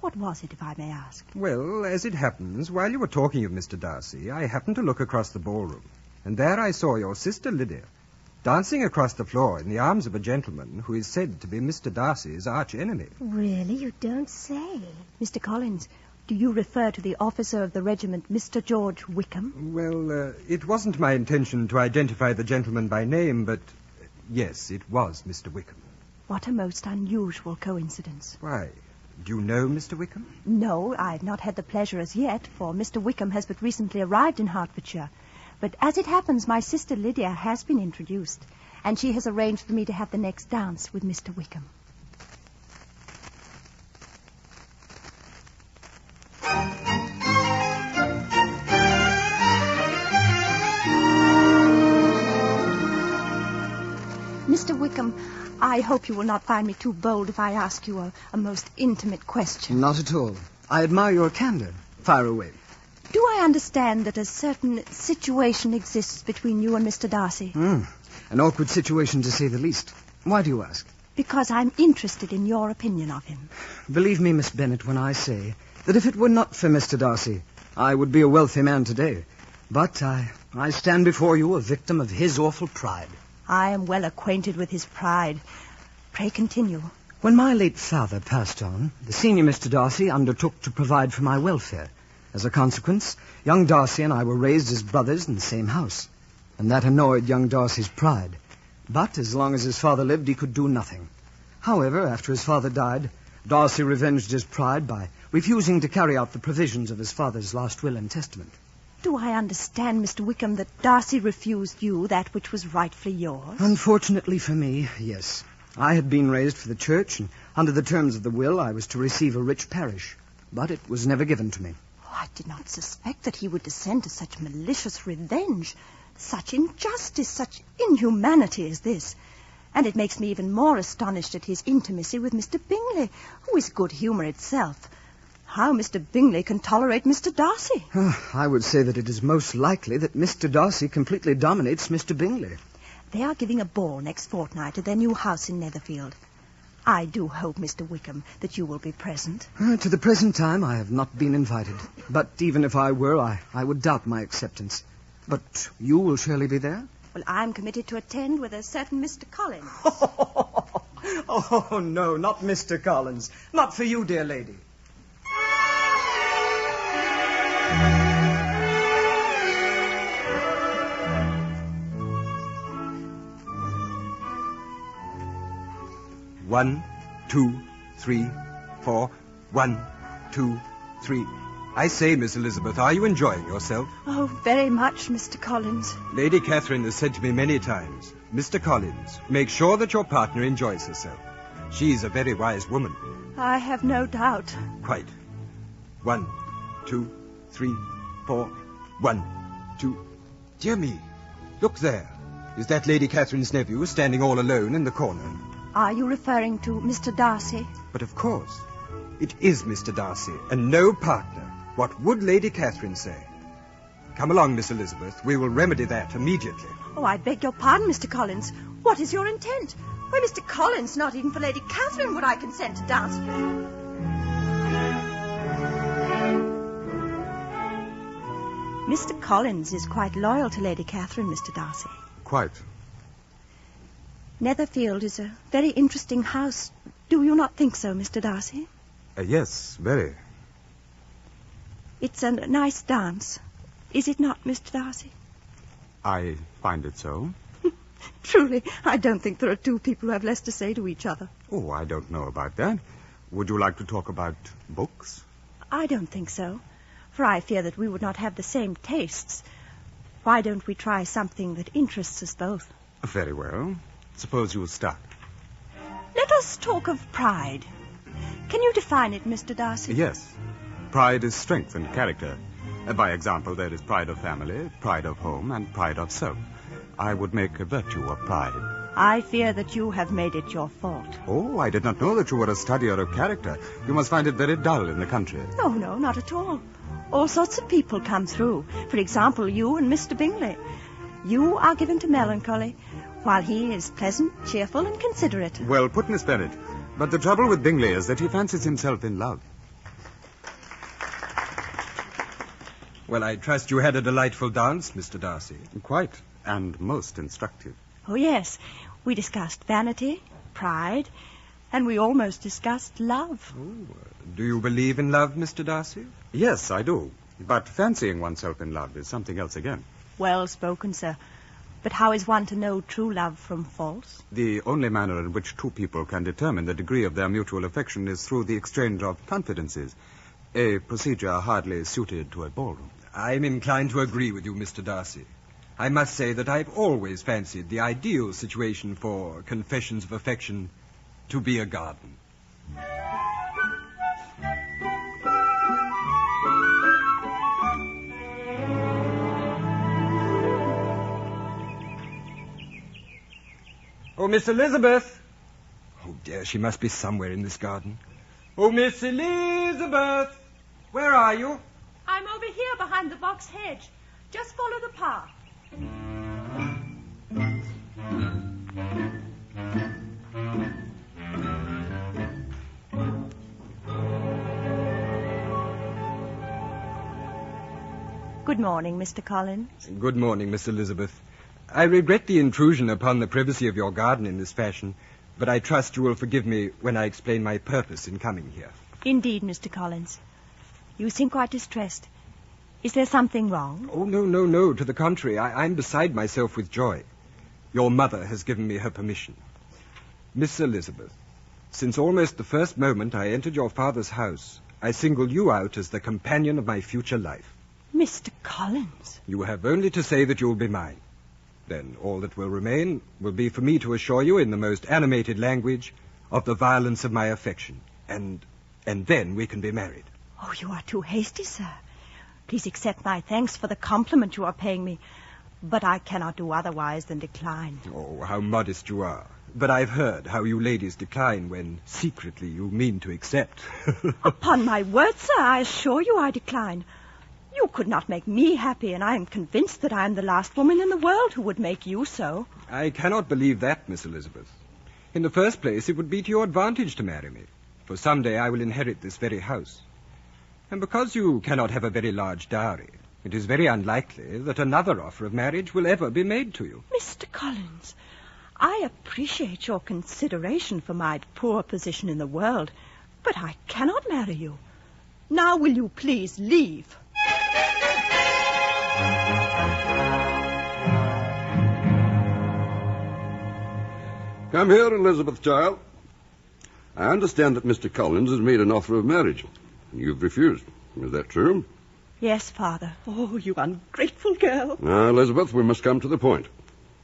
What was it, if I may ask? Well, as it happens, while you were talking of Mr. Darcy, I happened to look across the ballroom, and there I saw your sister Lydia dancing across the floor in the arms of a gentleman who is said to be Mr. Darcy's arch-enemy. Really? You don't say. Mr. Collins, do you refer to the officer of the regiment, Mr. George Wickham? Well, it wasn't my intention to identify the gentleman by name, but yes, it was Mr. Wickham. What a most unusual coincidence. Why? Do you know Mr. Wickham? No, I've not had the pleasure as yet, for Mr. Wickham has but recently arrived in Hertfordshire. But as it happens, my sister Lydia has been introduced, and she has arranged for me to have the next dance with Mr. Wickham. Mr. Wickham, I hope you will not find me too bold if I ask you a most intimate question. Not at all. I admire your candor. Fire away. Do I understand that a certain situation exists between you and Mr. Darcy? An awkward situation, to say the least. Why do you ask? Because I'm interested in your opinion of him. Believe me, Miss Bennet, when I say that if it were not for Mr. Darcy, I would be a wealthy man today. But I stand before you a victim of his awful pride. I am well acquainted with his pride. Pray continue. When my late father passed on, the senior Mr. Darcy undertook to provide for my welfare. As a consequence, young Darcy and I were raised as brothers in the same house, and that annoyed young Darcy's pride. But as long as his father lived, he could do nothing. However, after his father died, Darcy revenged his pride by refusing to carry out the provisions of his father's last will and testament. Do I understand, Mr. Wickham, that Darcy refused you that which was rightfully yours? Unfortunately for me, yes. I had been raised for the church, and under the terms of the will, I was to receive a rich parish. But it was never given to me. I did not suspect that he would descend to such malicious revenge, such injustice, such inhumanity as this. And it makes me even more astonished at his intimacy with Mr. Bingley, who is good humour itself. How Mr. Bingley can tolerate Mr. Darcy? I would say that it is most likely that Mr. Darcy completely dominates Mr. Bingley. They are giving a ball next fortnight at their new house in Netherfield. I do hope, Mr. Wickham, that you will be present. To the present time, I have not been invited. But even if I were, I would doubt my acceptance. But you will surely be there? Well, I'm committed to attend with a certain Mr. Collins. Oh, no, not Mr. Collins. Not for you, dear lady. One, 2, 3, 4. 1, 2, 3. I say, Miss Elizabeth, are you enjoying yourself? Oh, very much, Mr. Collins. Lady Catherine has said to me many times, Mr. Collins, make sure that your partner enjoys herself. She's a very wise woman. I have no doubt. Quite. 1, 2, 3, 4. 1, 2. Dear me, look there. Is that Lady Catherine's nephew standing all alone in the corner? Are you referring to Mr. Darcy? But of course. It is Mr. Darcy, and no partner. What would Lady Catherine say? Come along, Miss Elizabeth. We will remedy that immediately. Oh, I beg your pardon, Mr. Collins. What is your intent? Why, Mr. Collins, not even for Lady Catherine would I consent to dance. Mr. Collins is quite loyal to Lady Catherine, Mr. Darcy. Quite. Netherfield is a very interesting house. Do you not think so, Mr. Darcy? Yes, very. It's a nice dance. Is it not, Mr. Darcy? I find it so. Truly, I don't think there are two people who have less to say to each other. Oh, I don't know about that. Would you like to talk about books? I don't think so. for I fear that we would not have the same tastes. Why don't we try something that interests us both? Very well. Suppose you will start. Let us talk of pride. Can you define it, Mr. Darcy? Yes. Pride is strength and character. By example, there is pride of family, pride of home, and pride of self. I would make a virtue of pride. I fear that you have made it your fault. Oh, I did not know that you were a studier of character. You must find it very dull in the country. No, not at all. All sorts of people come through. For example, you and Mr. Bingley. You are given to melancholy, while he is pleasant, cheerful, and considerate. Well put, Miss Bennet. But the trouble with Bingley is that he fancies himself in love. Well, I trust you had a delightful dance, Mr. Darcy. Quite, and most instructive. Oh, yes. We discussed vanity, pride, and we almost discussed love. Oh, do you believe in love, Mr. Darcy? Yes, I do. But fancying oneself in love is something else again. Well spoken, sir. But how is one to know true love from false? The only manner in which two people can determine the degree of their mutual affection is through the exchange of confidences, a procedure hardly suited to a ballroom. I'm inclined to agree with you, Mr. Darcy. I must say that I've always fancied the ideal situation for confessions of affection to be a garden. Oh, Miss Elizabeth! Oh, dear, she must be somewhere in this garden. Oh, Miss Elizabeth! Where are you? I'm over here behind the box hedge. Just follow the path. Good morning, Mr. Collins. Good morning, Miss Elizabeth. I regret the intrusion upon the privacy of your garden in this fashion, but I trust you will forgive me when I explain my purpose in coming here. Indeed, Mr. Collins. You seem quite distressed. Is there something wrong? Oh, no. To the contrary, I'm beside myself with joy. Your mother has given me her permission. Miss Elizabeth, since almost the first moment I entered your father's house, I single you out as the companion of my future life. Mr. Collins. You have only to say that you will be mine. Then all that will remain will be for me to assure you in the most animated language of the violence of my affection. And then we can be married. Oh, you are too hasty, sir. Please accept my thanks for the compliment you are paying me. But I cannot do otherwise than decline. Oh, how modest you are. But I've heard how you ladies decline when secretly you mean to accept. Upon my word, sir, I assure you I decline. You could not make me happy, and I am convinced that I am the last woman in the world who would make you so. I cannot believe that, Miss Elizabeth. In the first place, it would be to your advantage to marry me, for someday I will inherit this very house. And because you cannot have a very large dowry, it is very unlikely that another offer of marriage will ever be made to you. Mr. Collins, I appreciate your consideration for my poor position in the world, but I cannot marry you. Now will you please leave? Come here, Elizabeth, child. I understand that Mr. Collins has made an offer of marriage. You've refused. Is that true? Yes, Father. Oh, you ungrateful girl. Now, Elizabeth, we must come to the point.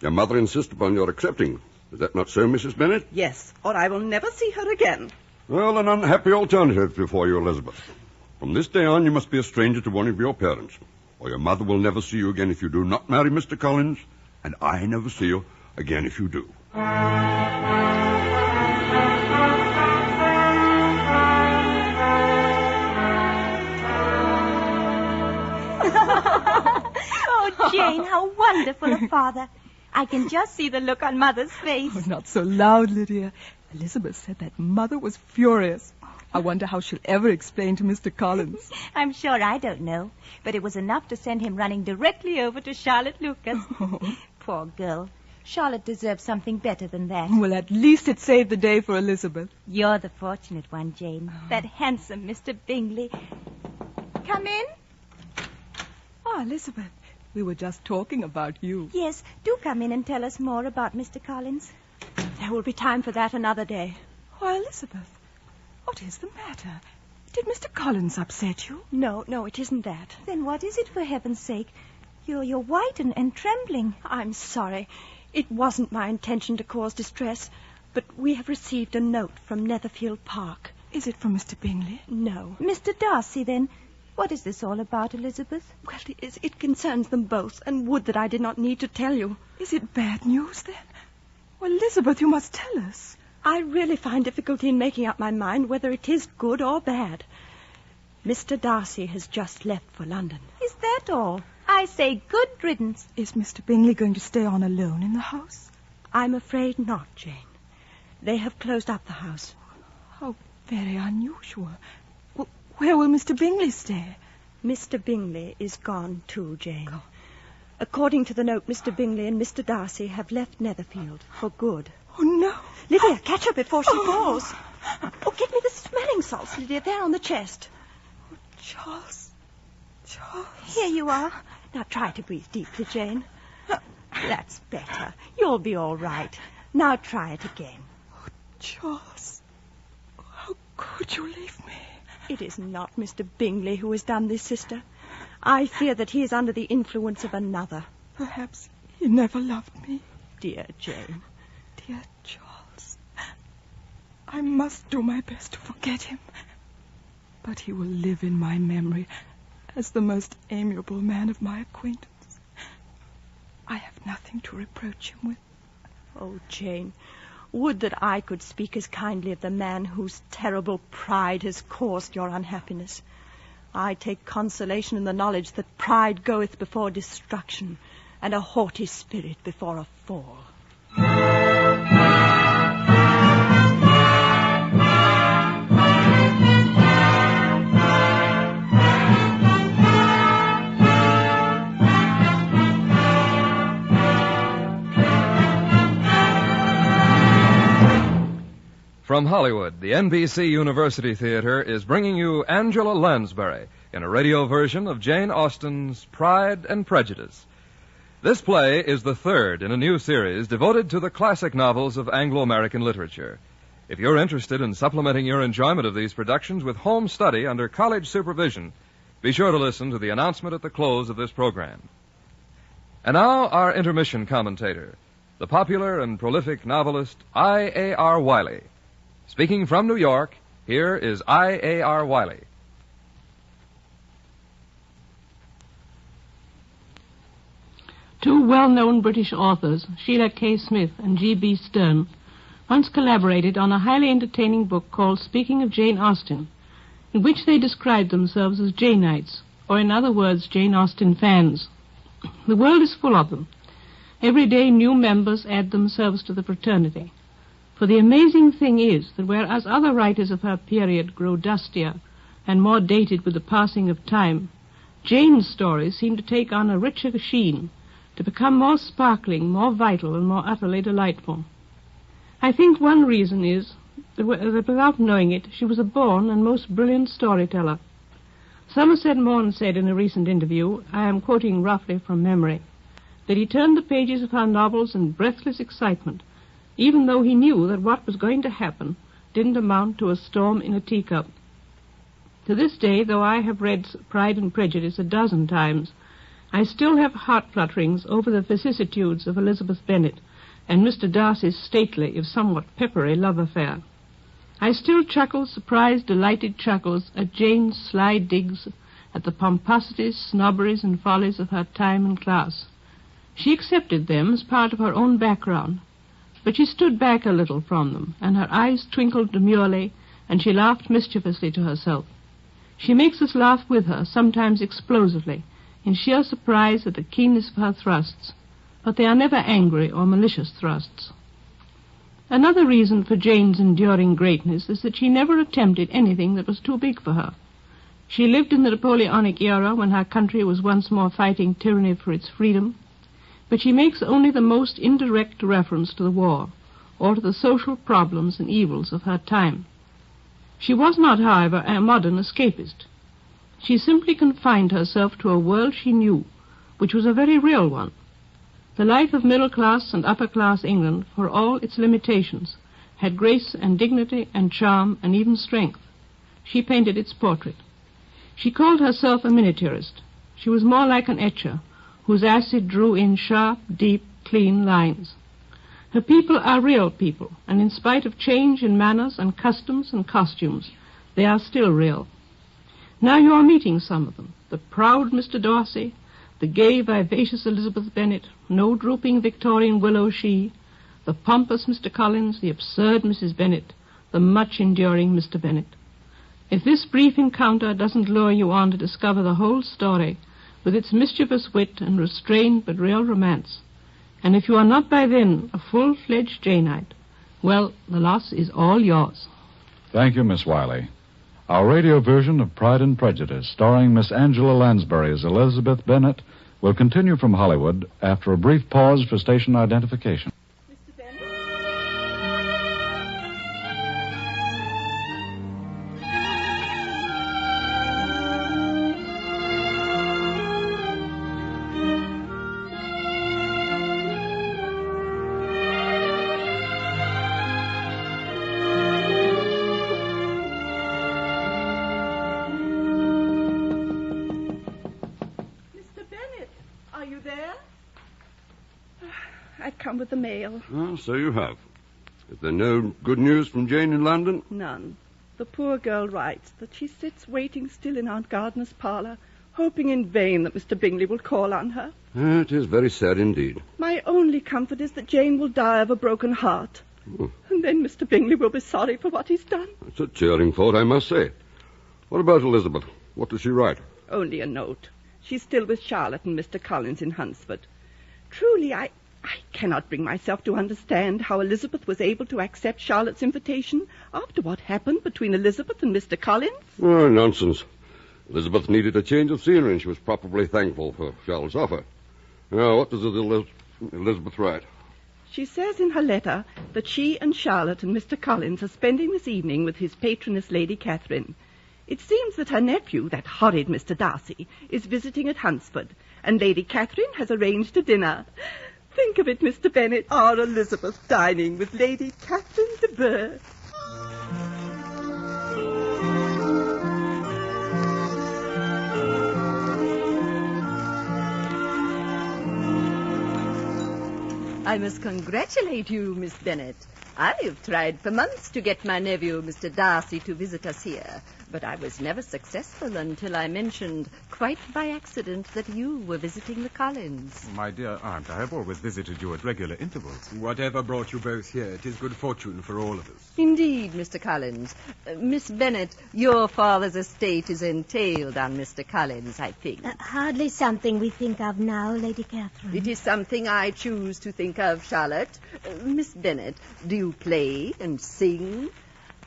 Your mother insists upon your accepting. Is that not so, Mrs. Bennet? Yes, or I will never see her again. Well, an unhappy alternative before you, Elizabeth. From this day on, you must be a stranger to one of your parents, or your mother will never see you again if you do not marry Mr. Collins, and I never see you again if you do. Oh, Jane, how wonderful a father. I can just see the look on Mother's face. Oh, not so loud, Lydia. Elizabeth said that Mother was furious. I wonder how she'll ever explain to Mr. Collins. I'm sure I don't know, but it was enough to send him running directly over to Charlotte Lucas. Oh. Poor girl. Charlotte deserves something better than that. Well, at least it saved the day for Elizabeth. You're the fortunate one, Jane. That handsome Mr. Bingley. Come in. Oh, Elizabeth, we were just talking about you. Yes, do come in and tell us more about Mr. Collins. There will be time for that another day. Oh, Elizabeth, what is the matter? Did Mr. Collins upset you? No, it isn't that. Then what is it, for heaven's sake? You're white and trembling. I'm sorry. It wasn't my intention to cause distress, but we have received a note from Netherfield Park. Is it from Mr. Bingley? No. Mr. Darcy, then. What is this all about, Elizabeth? Well, it concerns them both, and would that I did not need to tell you. Is it bad news, then? Well, Elizabeth, you must tell us. I really find difficulty in making up my mind whether it is good or bad. Mr. Darcy has just left for London. Is that all? I say good riddance. Is Mr. Bingley going to stay on alone in the house? I'm afraid not, Jane. They have closed up the house. How very unusual. Well, where will Mr. Bingley stay? Mr. Bingley is gone too, Jane. According to the note, Mr. Bingley and Mr. Darcy have left Netherfield for good. Oh, no. Lydia, catch her before she falls. Oh, get me the smelling salts, Lydia. They're on the chest. Oh, Charles. Here you are. Now try to breathe deeply, Jane. That's better. You'll be all right. Now try it again. Oh, Charles. How could you leave me? It is not Mr. Bingley who has done this, sister. I fear that he is under the influence of another. Perhaps he never loved me. Dear Jane. Dear Charles. I must do my best to forget him. But he will live in my memory as the most amiable man of my acquaintance. I have nothing to reproach him with. Oh, Jane, would that I could speak as kindly of the man whose terrible pride has caused your unhappiness. I take consolation in the knowledge that pride goeth before destruction, and a haughty spirit before a fall. From Hollywood, the NBC University Theater is bringing you Angela Lansbury in a radio version of Jane Austen's Pride and Prejudice. This play is the third in a new series devoted to the classic novels of Anglo-American literature. If you're interested in supplementing your enjoyment of these productions with home study under college supervision, be sure to listen to the announcement at the close of this program. And now, our intermission commentator, the popular and prolific novelist I.A.R. Wiley. Speaking from New York, here is I.A.R. Wiley. Two well-known British authors, Sheila K. Smith and G.B. Stern, once collaborated on a highly entertaining book called Speaking of Jane Austen, in which they described themselves as Janeites, or in other words, Jane Austen fans. The world is full of them. Every day new members add themselves to the fraternity. For the amazing thing is that whereas other writers of her period grow dustier and more dated with the passing of time, Jane's stories seem to take on a richer sheen, to become more sparkling, more vital, and more utterly delightful. I think one reason is that without knowing it, she was a born and most brilliant storyteller. Somerset Maugham said in a recent interview, I am quoting roughly from memory, that he turned the pages of her novels in breathless excitement, even though he knew that what was going to happen didn't amount to a storm in a teacup. To this day, though I have read Pride and Prejudice a dozen times, I still have heart flutterings over the vicissitudes of Elizabeth Bennet and Mr. Darcy's stately, if somewhat peppery, love affair. I still chuckle surprised, delighted chuckles at Jane's sly digs at the pomposities, snobberies, and follies of her time and class. She accepted them as part of her own background, but she stood back a little from them, and her eyes twinkled demurely, and she laughed mischievously to herself. She makes us laugh with her, sometimes explosively, in sheer surprise at the keenness of her thrusts, but they are never angry or malicious thrusts. Another reason for Jane's enduring greatness is that she never attempted anything that was too big for her. She lived in the Napoleonic era when her country was once more fighting tyranny for its freedom, but she makes only the most indirect reference to the war, or to the social problems and evils of her time. She was not, however, a modern escapist. She simply confined herself to a world she knew, which was a very real one. The life of middle-class and upper-class England, for all its limitations, had grace and dignity and charm and even strength. She painted its portrait. She called herself a miniaturist. She was more like an etcher, whose acid drew in sharp, deep, clean lines. Her people are real people, and in spite of change in manners and customs and costumes, they are still real. Now you are meeting some of them. The proud Mr. Darcy, the gay, vivacious Elizabeth Bennet, no drooping Victorian willow she, the pompous Mr. Collins, the absurd Mrs. Bennet, the much-enduring Mr. Bennet. If this brief encounter doesn't lure you on to discover the whole story, with its mischievous wit and restrained but real romance, and if you are not by then a full-fledged Janeite, well, the loss is all yours. Thank you, Miss Wiley. Our radio version of Pride and Prejudice, starring Miss Angela Lansbury as Elizabeth Bennet, will continue from Hollywood after a brief pause for station identification. With the mail. Ah, so you have. Is there no good news from Jane in London? None. The poor girl writes that she sits waiting still in Aunt Gardner's parlour, hoping in vain that Mr. Bingley will call on her. It is very sad indeed. My only comfort is that Jane will die of a broken heart. Oh. And then Mr. Bingley will be sorry for what he's done. It's a cheering thought, I must say. What about Elizabeth? What does she write? Only a note. She's still with Charlotte and Mr. Collins in Hunsford. Truly, I cannot bring myself to understand how Elizabeth was able to accept Charlotte's invitation after what happened between Elizabeth and Mr. Collins. Oh, nonsense. Elizabeth needed a change of scenery, and she was probably thankful for Charlotte's offer. Now, what does Elizabeth write? She says in her letter that she and Charlotte and Mr. Collins are spending this evening with his patroness, Lady Catherine. It seems that her nephew, that horrid Mr. Darcy, is visiting at Hunsford, and Lady Catherine has arranged a dinner. Think of it, Mr. Bennet, our Elizabeth dining with Lady Catherine de Bourgh. I must congratulate you, Miss Bennet. I have tried for months to get my nephew, Mr. Darcy, to visit us here, but I was never successful until I mentioned, quite by accident, that you were visiting the Collins. My dear aunt, I have always visited you at regular intervals. Whatever brought you both here, it is good fortune for all of us. Indeed, Mr. Collins. Miss Bennet, your father's estate is entailed on Mr. Collins, I think. Hardly something we think of now, Lady Catherine. It is something I choose to think of, Charlotte. Miss Bennet, do you play and sing?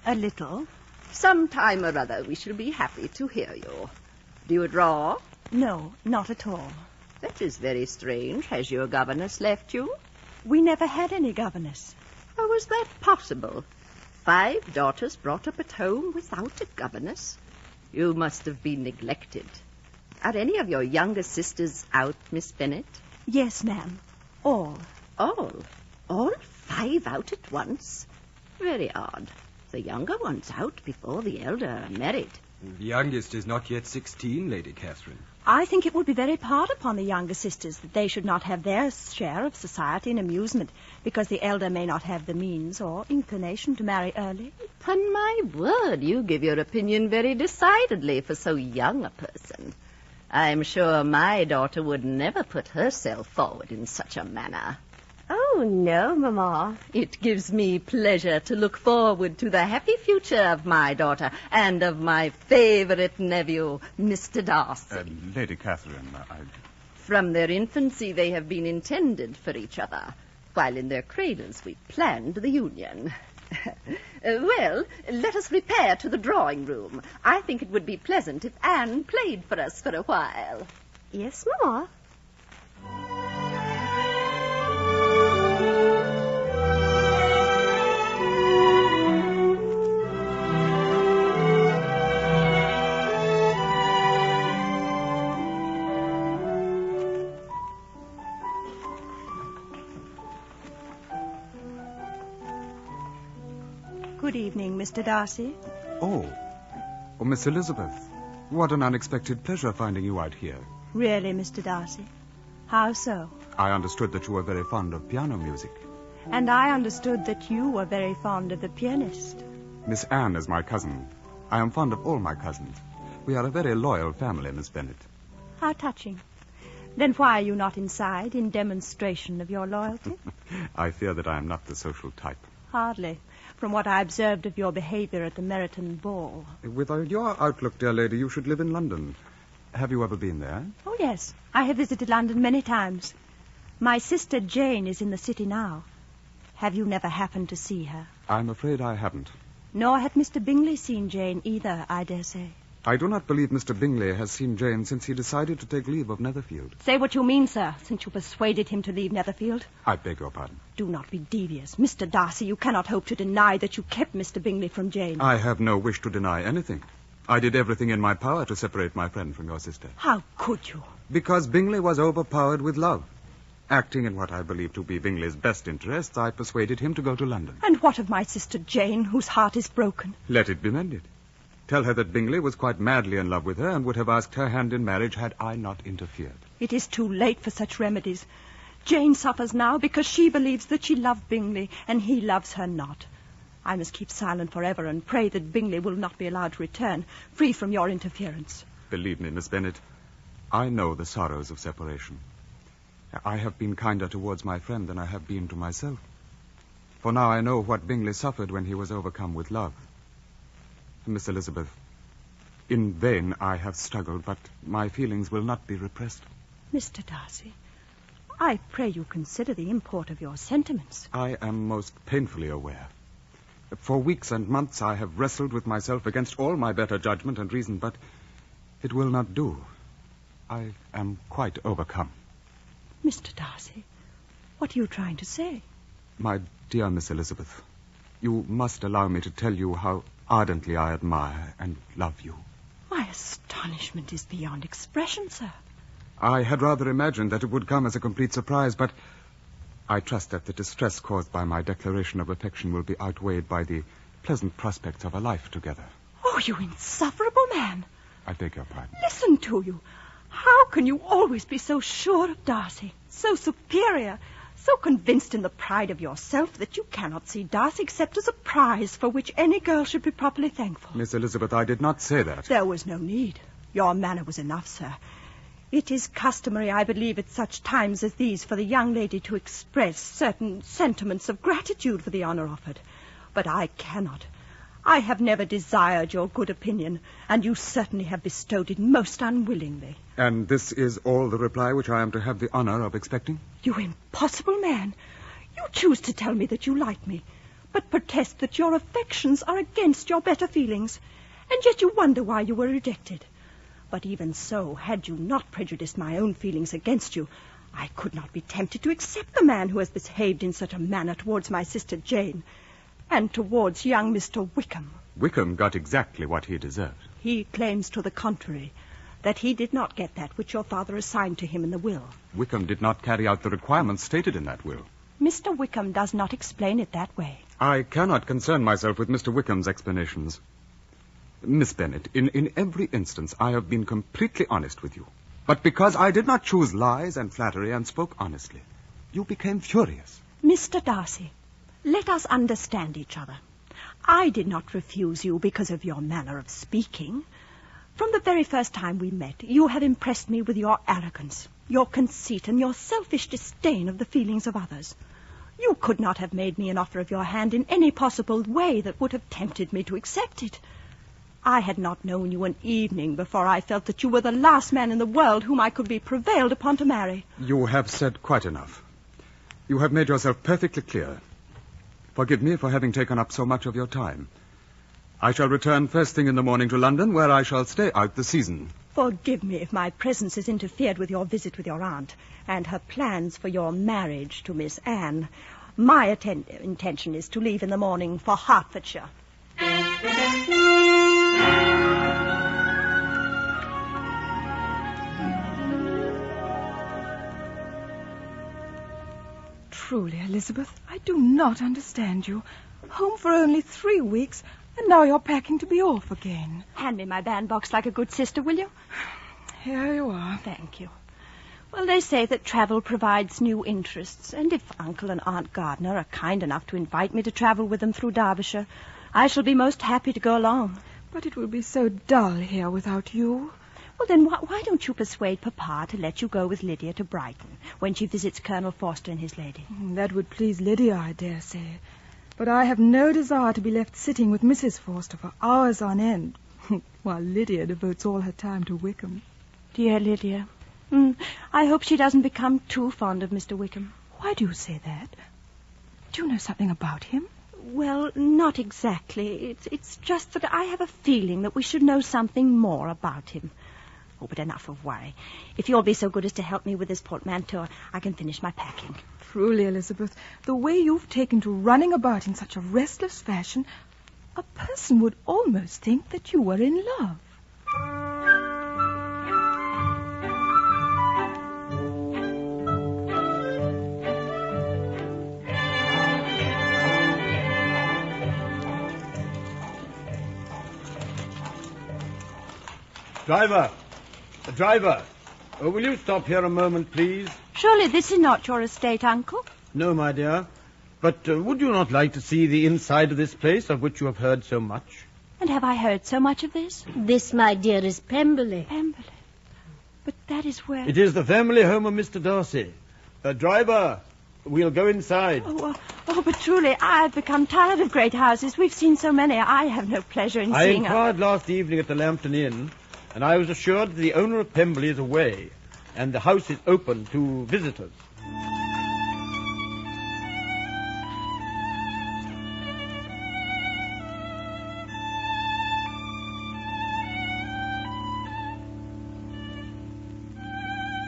A little. Some time or other we shall be happy to hear you. Do you draw? No, not at all. That is very strange. Has your governess left you? We never had any governess. How is that possible? 5 daughters brought up at home without a governess? You must have been neglected. Are any of your younger sisters out, Miss Bennet? Yes, ma'am. All. All? All 5 out at once? Very odd. The younger one's out before the elder are married. The youngest is not yet 16, Lady Catherine. I think it would be very hard upon the younger sisters that they should not have their share of society and amusement, because the elder may not have the means or inclination to marry early. Upon my word, you give your opinion very decidedly for so young a person. I'm sure my daughter would never put herself forward in such a manner. Oh, no, Mamma. It gives me pleasure to look forward to the happy future of my daughter and of my favorite nephew, Mr. Darcy. Lady Catherine, From their infancy they have been intended for each other, while in their cradles we planned the union. Well, let us repair to the drawing-room. I think it would be pleasant if Anne played for us for a while. Yes, Mamma. Good evening, Mr. Darcy. Oh, Oh, Miss Elizabeth, what an unexpected pleasure finding you out here. Really, Mr. Darcy? How so? I understood that you were very fond of piano music. And I understood that you were very fond of the pianist. Miss Anne is my cousin. I am fond of all my cousins. We are a very loyal family, Miss Bennet. How touching. Then why are you not inside in demonstration of your loyalty? I fear that I am not the social type. Hardly, from what I observed of your behavior at the Meryton ball. With your outlook, dear lady, you should live in London. Have you ever been there? Oh, yes. I have visited London many times. My sister Jane is in the city now. Have you never happened to see her? I'm afraid I haven't. Nor had Mr. Bingley seen Jane either, I dare say. I do not believe Mr. Bingley has seen Jane since he decided to take leave of Netherfield. Say what you mean, sir, since you persuaded him to leave Netherfield. I beg your pardon. Do not be devious. Mr. Darcy, you cannot hope to deny that you kept Mr. Bingley from Jane. I have no wish to deny anything. I did everything in my power to separate my friend from your sister. How could you? Because Bingley was overpowered with love. Acting in what I believe to be Bingley's best interests, I persuaded him to go to London. And what of my sister Jane, whose heart is broken? Let it be mended. Tell her that Bingley was quite madly in love with her and would have asked her hand in marriage had I not interfered. It is too late for such remedies. Jane suffers now because she believes that she loved Bingley and he loves her not. I must keep silent forever and pray that Bingley will not be allowed to return, free from your interference. Believe me, Miss Bennet, I know the sorrows of separation. I have been kinder towards my friend than I have been to myself. For now I know what Bingley suffered when he was overcome with love. Miss Elizabeth, in vain I have struggled, but my feelings will not be repressed. Mr. Darcy, I pray you consider the import of your sentiments. I am most painfully aware. For weeks and months I have wrestled with myself against all my better judgment and reason, but it will not do. I am quite overcome. Mr. Darcy, what are you trying to say? My dear Miss Elizabeth, you must allow me to tell you how ardently I admire and love you. My astonishment is beyond expression, sir. I had rather imagined that it would come as a complete surprise, but I trust that the distress caused by my declaration of affection will be outweighed by the pleasant prospects of a life together. Oh, you insufferable man. I beg your pardon. Listen to you. How can you always be so sure of Darcy, so superior, so convinced in the pride of yourself that you cannot see Darcy except as a prize for which any girl should be properly thankful? Miss Elizabeth, I did not say that. There was no need. Your manner was enough, sir. It is customary, I believe, at such times as these for the young lady to express certain sentiments of gratitude for the honor offered. But I cannot. I have never desired your good opinion, and you certainly have bestowed it most unwillingly. And this is all the reply which I am to have the honor of expecting? You impossible man. You choose to tell me that you like me, but protest that your affections are against your better feelings, and yet you wonder why you were rejected. But even so, had you not prejudiced my own feelings against you, I could not be tempted to accept the man who has behaved in such a manner towards my sister Jane, and towards young Mr. Wickham. Wickham got exactly what he deserved. He claims to the contrary, that he did not get that which your father assigned to him in the will. Wickham did not carry out the requirements stated in that will. Mr. Wickham does not explain it that way. I cannot concern myself with Mr. Wickham's explanations. Miss Bennet, in every instance I have been completely honest with you. But because I did not choose lies and flattery and spoke honestly, you became furious. Mr. Darcy, let us understand each other. I did not refuse you because of your manner of speaking. From the very first time we met, you have impressed me with your arrogance, your conceit, and your selfish disdain of the feelings of others. You could not have made me an offer of your hand in any possible way that would have tempted me to accept it. I had not known you an evening before I felt that you were the last man in the world whom I could be prevailed upon to marry. You have said quite enough. You have made yourself perfectly clear. Forgive me for having taken up so much of your time. I shall return first thing in the morning to London, where I shall stay out the season. Forgive me if my presence has interfered with your visit with your aunt and her plans for your marriage to Miss Anne. My intention is to leave in the morning for Hertfordshire. Truly, Elizabeth, I do not understand you. Home for only 3 weeks, And now you're packing to be off again. Hand me my bandbox like a good sister, will you? Here you are. Thank you. Well, they say that travel provides new interests, and if Uncle and Aunt Gardner are kind enough to invite me to travel with them through Derbyshire, I shall be most happy to go along. But it will be so dull here without you. Well, then why don't you persuade Papa to let you go with Lydia to Brighton when she visits Colonel Forster and his lady? That would please Lydia, I dare say. But I have no desire to be left sitting with Mrs. Forster for hours on end, while Lydia devotes all her time to Wickham. Dear Lydia. I hope she doesn't become too fond of Mr. Wickham. Why do you say that? Do you know something about him? Well, not exactly. It's just that I have a feeling that we should know something more about him. Oh, but enough of worry. If you'll be so good as to help me with this portmanteau, I can finish my packing. Truly, Elizabeth, the way you've taken to running about in such a restless fashion, a person would almost think that you were in love. Driver, will you stop here a moment, please? Surely this is not your estate, Uncle? No, my dear. But would you not like to see the inside of this place, of which you have heard so much? And have I heard so much of this? This, my dear, is Pemberley. Pemberley? But that is where... It is the family home of Mr. Darcy. Driver, we'll go inside. Oh, but truly, I've become tired of great houses. We've seen so many. I have no pleasure in seeing... I inquired last evening at the Lambton Inn, and I was assured that the owner of Pemberley is away, and the house is open to visitors.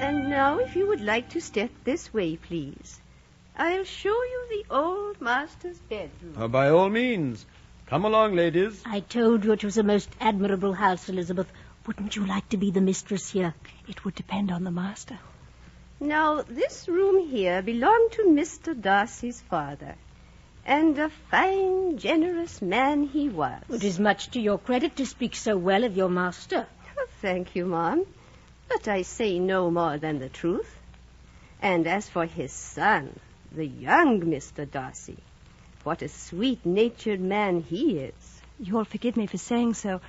And now, if you would like to step this way, please, I'll show you the old master's bedroom. By all means. Come along, ladies. I told you it was a most admirable house, Elizabeth. Wouldn't you like to be the mistress here? It would depend on the master. Now, this room here belonged to Mr. Darcy's father, and a fine, generous man he was. It is much to your credit to speak so well of your master. Oh, thank you, Mom. But I say no more than the truth. And as for his son, the young Mr. Darcy, what a sweet-natured man he is. You'll forgive me for saying so,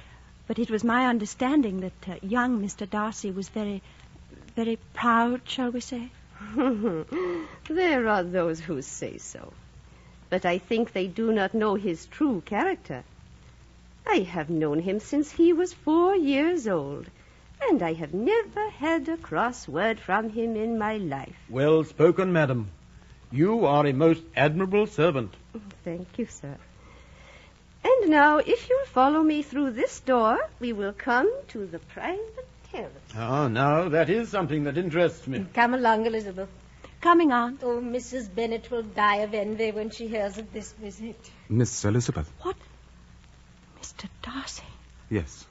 but it was my understanding that young Mr. Darcy was very, very proud, shall we say? There are those who say so. But I think they do not know his true character. I have known him since he was 4 years old, and I have never had a cross word from him in my life. Well spoken, madam. You are a most admirable servant. Thank you, sir. And now, if you'll follow me through this door, we will come to the private terrace. Ah, now, that is something that interests me. Come along, Elizabeth. Coming, Aunt. Oh, Mrs. Bennet will die of envy when she hears of this visit. Miss Elizabeth. What? Mr. Darcy? Yes.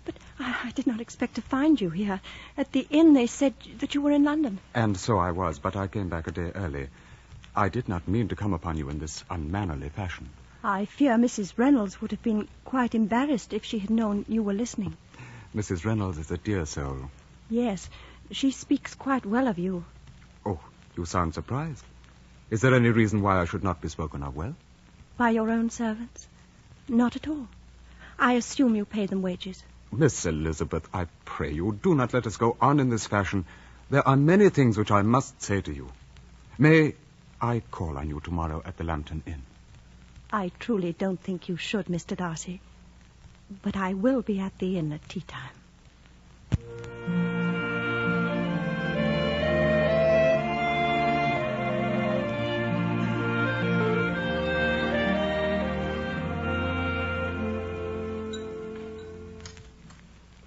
But I did not expect to find you here. At the inn, they said that you were in London. And so I was, but I came back a day early. I did not mean to come upon you in this unmannerly fashion. I fear Mrs. Reynolds would have been quite embarrassed if she had known you were listening. Mrs. Reynolds is a dear soul. Yes, she speaks quite well of you. Oh, you sound surprised. Is there any reason why I should not be spoken of well? By your own servants? Not at all. I assume you pay them wages. Miss Elizabeth, I pray you, do not let us go on in this fashion. There are many things which I must say to you. May I call on you tomorrow at the Lambton Inn? I truly don't think you should, Mr. Darcy. But I will be at the inn at tea time.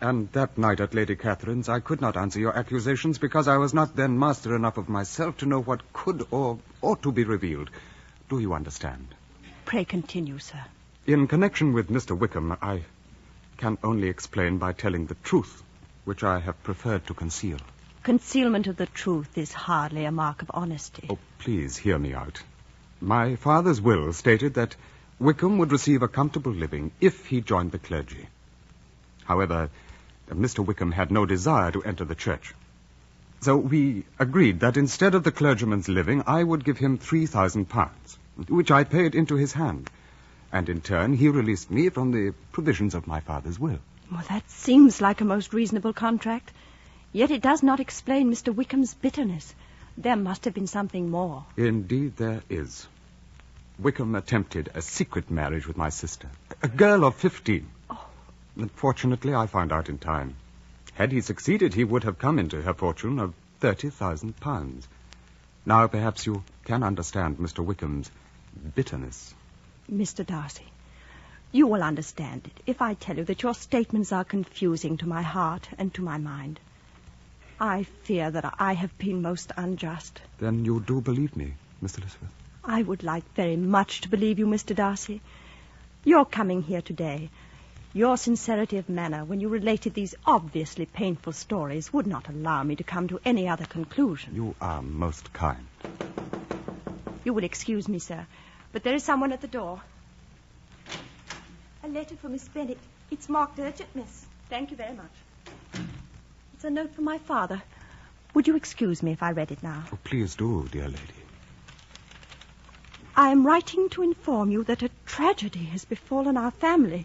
And that night at Lady Catherine's, I could not answer your accusations because I was not then master enough of myself to know what could or ought to be revealed. Do you understand? Pray continue, sir. In connection with Mr. Wickham, I can only explain by telling the truth, which I have preferred to conceal. Concealment of the truth is hardly a mark of honesty. Oh, please hear me out. My father's will stated that Wickham would receive a comfortable living if he joined the clergy. However, Mr. Wickham had no desire to enter the church. So we agreed that instead of the clergyman's living, I would give him £3,000, which I paid into his hand. And in turn, he released me from the provisions of my father's will. Well, that seems like a most reasonable contract. Yet it does not explain Mr. Wickham's bitterness. There must have been something more. Indeed there is. Wickham attempted a secret marriage with my sister, a girl of 15. Oh. Unfortunately, I found out in time. Had he succeeded, he would have come into her fortune of £30,000. Now, perhaps you can understand Mr. Wickham's bitterness. Mr. Darcy, you will understand it if I tell you that your statements are confusing to my heart and to my mind. I fear that I have been most unjust. Then you do believe me, Miss Elizabeth? I would like very much to believe you, Mr. Darcy. Your coming here today, your sincerity of manner when you related these obviously painful stories would not allow me to come to any other conclusion. You are most kind. You will excuse me, sir, but there is someone at the door. A letter for Miss Bennet. It's marked urgent, miss. Thank you very much. It's a note from my father. Would you excuse me if I read it now? Oh, please do, dear lady. I am writing to inform you that a tragedy has befallen our family,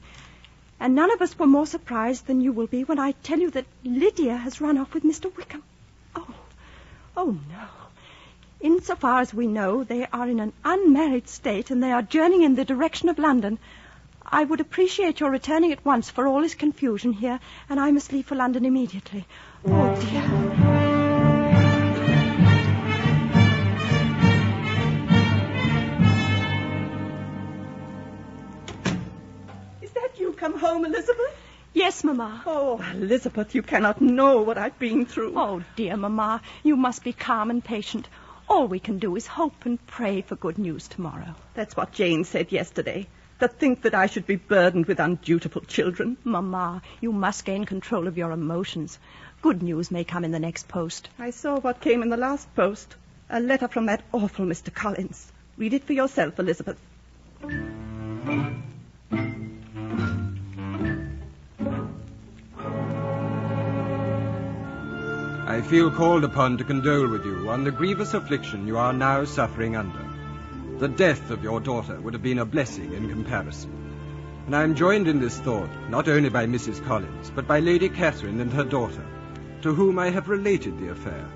and none of us were more surprised than you will be when I tell you that Lydia has run off with Mr. Wickham. Oh, no. Insofar as we know, they are in an unmarried state, and they are journeying in the direction of London. I would appreciate your returning at once, for all is confusion here, and I must leave for London immediately. Oh, dear. Come home, Elizabeth? Yes, Mamma. Oh, Elizabeth, you cannot know what I've been through. Oh, dear Mamma, you must be calm and patient. All we can do is hope and pray for good news tomorrow. That's what Jane said yesterday. To think that I should be burdened with undutiful children. Mamma, you must gain control of your emotions. Good news may come in the next post. I saw what came in the last post. A letter from that awful Mr. Collins. Read it for yourself, Elizabeth. I feel called upon to condole with you on the grievous affliction you are now suffering under. The death of your daughter would have been a blessing in comparison. And I am joined in this thought not only by Mrs. Collins, but by Lady Catherine and her daughter, to whom I have related the affair.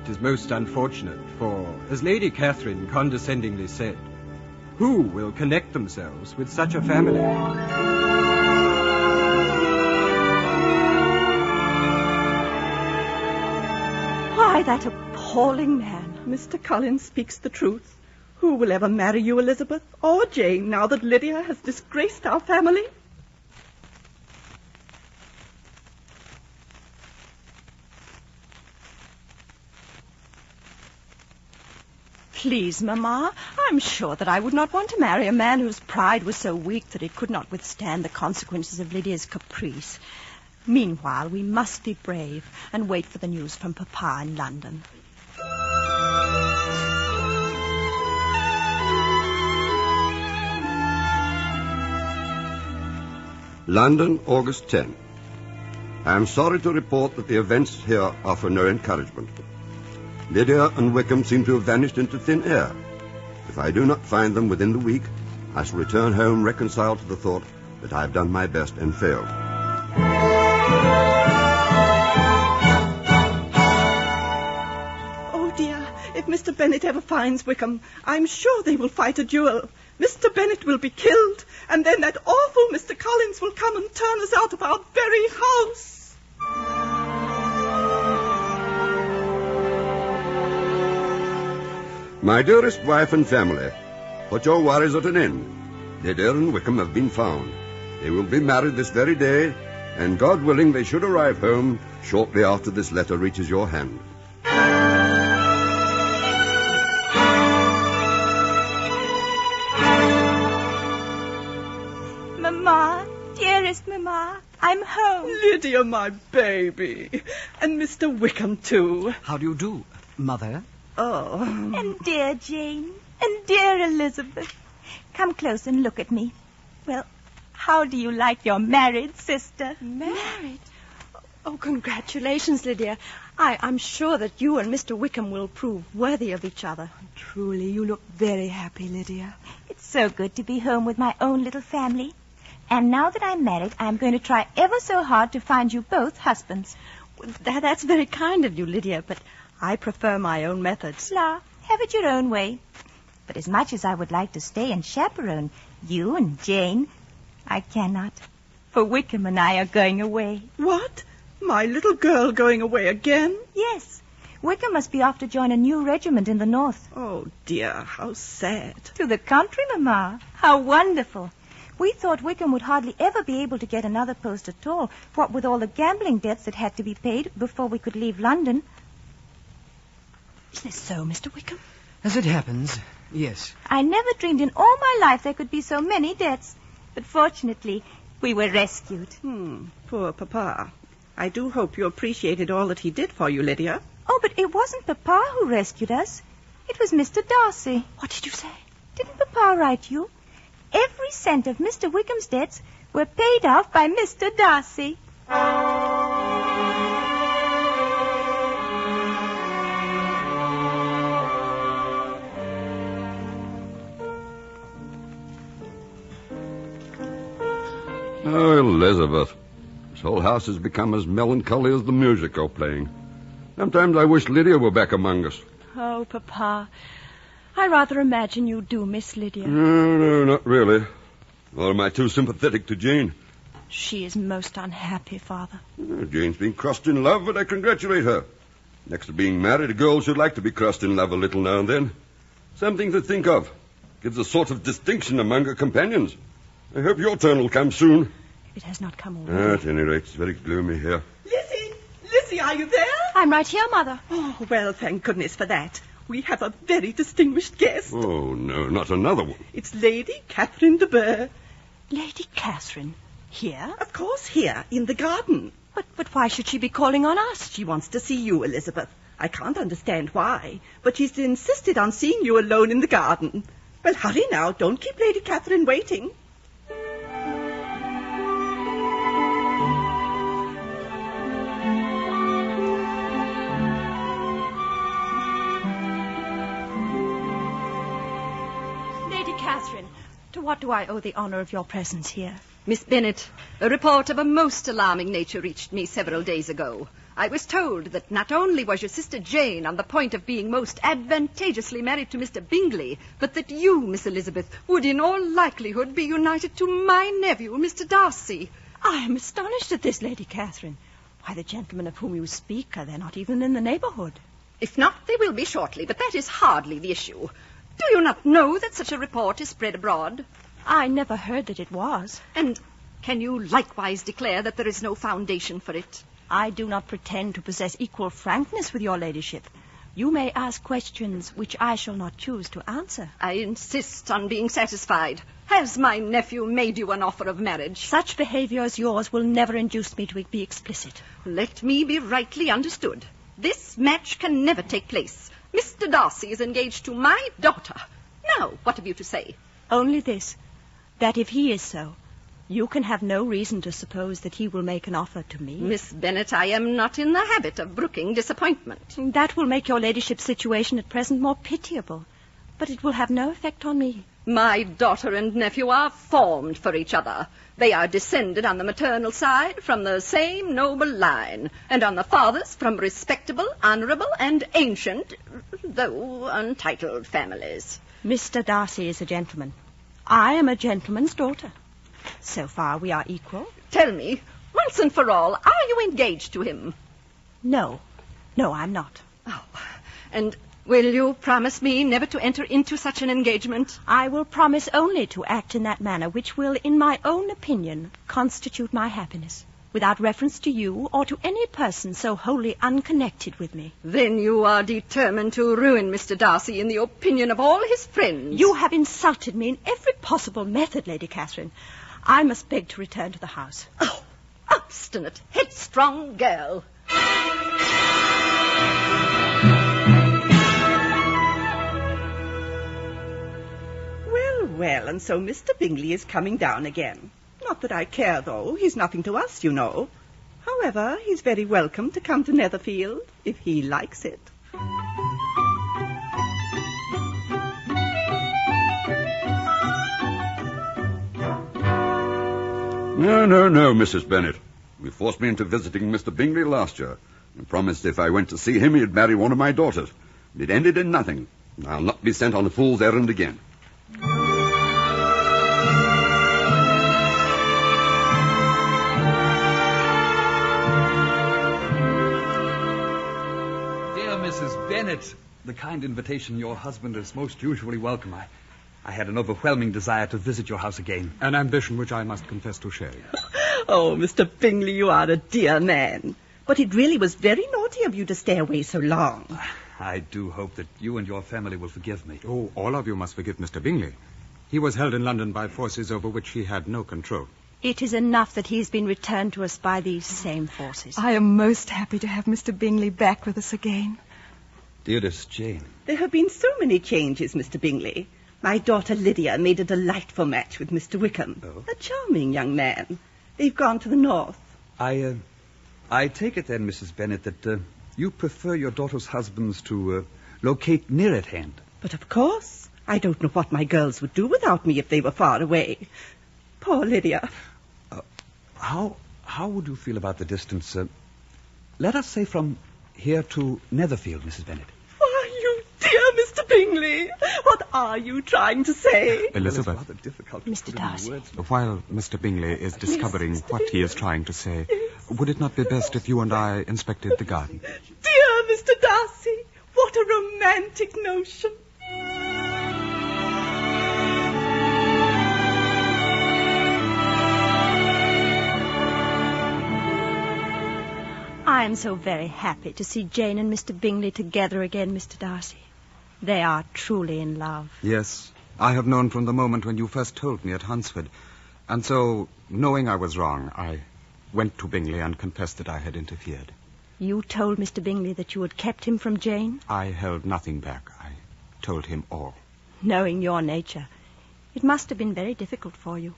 It is most unfortunate, for, as Lady Catherine condescendingly said, who will connect themselves with such a family? Why, that appalling man. Mr. Collins speaks the truth. Who will ever marry you, Elizabeth, or Jane, now that Lydia has disgraced our family? Please, Mamma, I'm sure that I would not want to marry a man whose pride was so weak that it could not withstand the consequences of Lydia's caprice. Meanwhile, we must be brave and wait for the news from Papa in London. London, August 10. I am sorry to report that the events here offer no encouragement. Lydia and Wickham seem to have vanished into thin air. If I do not find them within the week, I shall return home reconciled to the thought that I have done my best and failed. Oh, dear, if Mr. Bennet ever finds Wickham, I'm sure they will fight a duel. Mr. Bennet will be killed, and then that awful Mr. Collins will come and turn us out of our very house. My dearest wife and family, put your worries at an end. Lydia and Wickham have been found. They will be married this very day, and God willing they should arrive home shortly after this letter reaches your hand. Mamma, dearest Mamma, I'm home. Lydia, my baby. And Mr. Wickham, too. How do you do, Mother? Oh. And dear Jane, and dear Elizabeth. Come close and look at me. Well, how do you like your married sister? Married? Oh, congratulations, Lydia. I'm sure that you and Mr. Wickham will prove worthy of each other. Truly, you look very happy, Lydia. It's so good to be home with my own little family. And now that I'm married, I'm going to try ever so hard to find you both husbands. That's very kind of you, Lydia, but I prefer my own methods. La, have it your own way. But as much as I would like to stay and chaperone you and Jane, I cannot. For Wickham and I are going away. What? My little girl going away again? Yes. Wickham must be off to join a new regiment in the north. Oh, dear, how sad. To the country, Mamma. How wonderful. We thought Wickham would hardly ever be able to get another post at all, what with all the gambling debts that had to be paid before we could leave London. Is this so, Mr. Wickham? As it happens, yes. I never dreamed in all my life there could be so many debts. But fortunately, we were rescued. Poor Papa. I do hope you appreciated all that he did for you, Lydia. Oh, but it wasn't Papa who rescued us. It was Mr. Darcy. What did you say? Didn't Papa write you? Every cent of Mr. Wickham's debts were paid off by Mr. Darcy. Oh, Elizabeth. This whole house has become as melancholy as the music you're playing. Sometimes I wish Lydia were back among us. Oh, Papa. I rather imagine you do miss Lydia. No, not really. Or am I too sympathetic to Jane? She is most unhappy, Father. Jane's been crossed in love, but I congratulate her. Next to being married, a girl should like to be crossed in love a little now and then. Something to think of. Gives a sort of distinction among her companions. I hope your turn will come soon. It has not come already. At any rate, it's very gloomy here. Lizzie, are you there? I'm right here, Mother. Oh, well, thank goodness for that. We have a very distinguished guest. Oh, no, not another one. It's Lady Catherine de Bourgh. Lady Catherine? Here? Of course, here, in the garden. But why should she be calling on us? She wants to see you, Elizabeth. I can't understand why, but she's insisted on seeing you alone in the garden. Well, hurry now. Don't keep Lady Catherine waiting. To what do I owe the honor of your presence here? Miss Bennet, a report of a most alarming nature reached me several days ago. I was told that not only was your sister Jane on the point of being most advantageously married to Mr. Bingley, but that you, Miss Elizabeth, would in all likelihood be united to my nephew, Mr. Darcy. I am astonished at this, Lady Catherine. Why, the gentlemen of whom you speak, they're not even in the neighborhood. If not, they will be shortly, but that is hardly the issue. Do you not know that such a report is spread abroad? I never heard that it was. And can you likewise declare that there is no foundation for it? I do not pretend to possess equal frankness with your ladyship. You may ask questions which I shall not choose to answer. I insist on being satisfied. Has my nephew made you an offer of marriage? Such behavior as yours will never induce me to be explicit. Let me be rightly understood. This match can never take place. Mr. Darcy is engaged to my daughter. Now, what have you to say? Only this, that if he is so, you can have no reason to suppose that he will make an offer to me. Miss Bennet, I am not in the habit of brooking disappointment. That will make your ladyship's situation at present more pitiable, but it will have no effect on me. My daughter and nephew are formed for each other. They are descended on the maternal side from the same noble line, and on the father's from respectable, honorable, and ancient, though untitled families. Mr. Darcy is a gentleman. I am a gentleman's daughter. So far we are equal. Tell me, once and for all, are you engaged to him? No. No, I'm not. Oh, and will you promise me never to enter into such an engagement? I will promise only to act in that manner which will, in my own opinion, constitute my happiness, without reference to you or to any person so wholly unconnected with me. Then you are determined to ruin Mr. Darcy in the opinion of all his friends. You have insulted me in every possible method, Lady Catherine. I must beg to return to the house. Oh, obstinate, headstrong girl. Well, and so Mr. Bingley is coming down again. Not that I care, though. He's nothing to us, you know. However, he's very welcome to come to Netherfield, if he likes it. No, Mrs. Bennet. You forced me into visiting Mr. Bingley last year, and promised if I went to see him he'd marry one of my daughters. It ended in nothing. I'll not be sent on a fool's errand again. Dear Mrs. Bennet, the kind invitation your husband is most usually welcome. I had an overwhelming desire to visit your house again. An ambition which I must confess to sharing. Oh, Mr. Bingley, you are a dear man. But it really was very naughty of you to stay away so long. I do hope that you and your family will forgive me. Oh, all of you must forgive Mr. Bingley. He was held in London by forces over which he had no control. It is enough that he's been returned to us by these same forces. I am most happy to have Mr. Bingley back with us again. Dearest Jane. There have been so many changes, Mr. Bingley. My daughter Lydia made a delightful match with Mr. Wickham. Oh. A charming young man. They've gone to the north. I take it then, Mrs. Bennet, that you prefer your daughter's husbands to locate near at hand. But of course, I don't know what my girls would do without me if they were far away. Poor Lydia. How would you feel about the distance, let us say from here to Netherfield, Mrs. Bennet? Why, you dear Mr. Bingley, what are you trying to say? Elizabeth. Well, it's rather difficult Mr. Darcy. While Mr. Bingley is discovering what he is trying to say, would it not be best if you and I inspected the garden? Dear Mr. Darcy, what a romantic notion. I am so very happy to see Jane and Mr. Bingley together again, Mr. Darcy. They are truly in love. Yes, I have known from the moment when you first told me at Hunsford. And so, knowing I was wrong, I went to Bingley and confessed that I had interfered. You told Mr. Bingley that you had kept him from Jane? I held nothing back. I told him all. Knowing your nature, it must have been very difficult for you.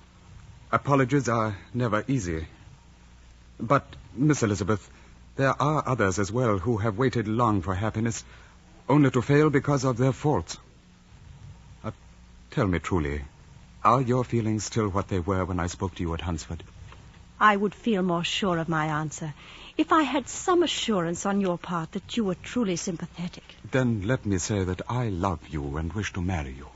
Apologies are never easy. But, Miss Elizabeth, there are others as well who have waited long for happiness, only to fail because of their faults. Tell me truly, are your feelings still what they were when I spoke to you at Hunsford? I would feel more sure of my answer if I had some assurance on your part that you were truly sympathetic. Then let me say that I love you and wish to marry you.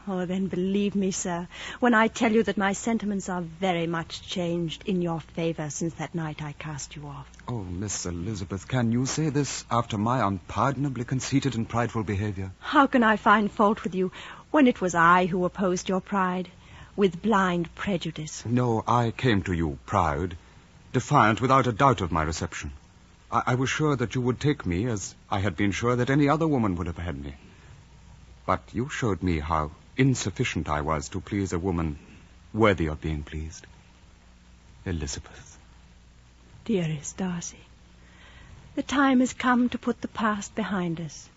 Oh, then believe me, sir, when I tell you that my sentiments are very much changed in your favor since that night I cast you off. Oh, Miss Elizabeth, can you say this after my unpardonably conceited and prideful behavior? How can I find fault with you when it was I who opposed your pride with blind prejudice? No, I came to you proud, defiant without a doubt of my reception. I was sure that you would take me as I had been sure that any other woman would have had me. But you showed me how insufficient I was to please a woman worthy of being pleased. Elizabeth. Dearest Darcy, the time has come to put the past behind us.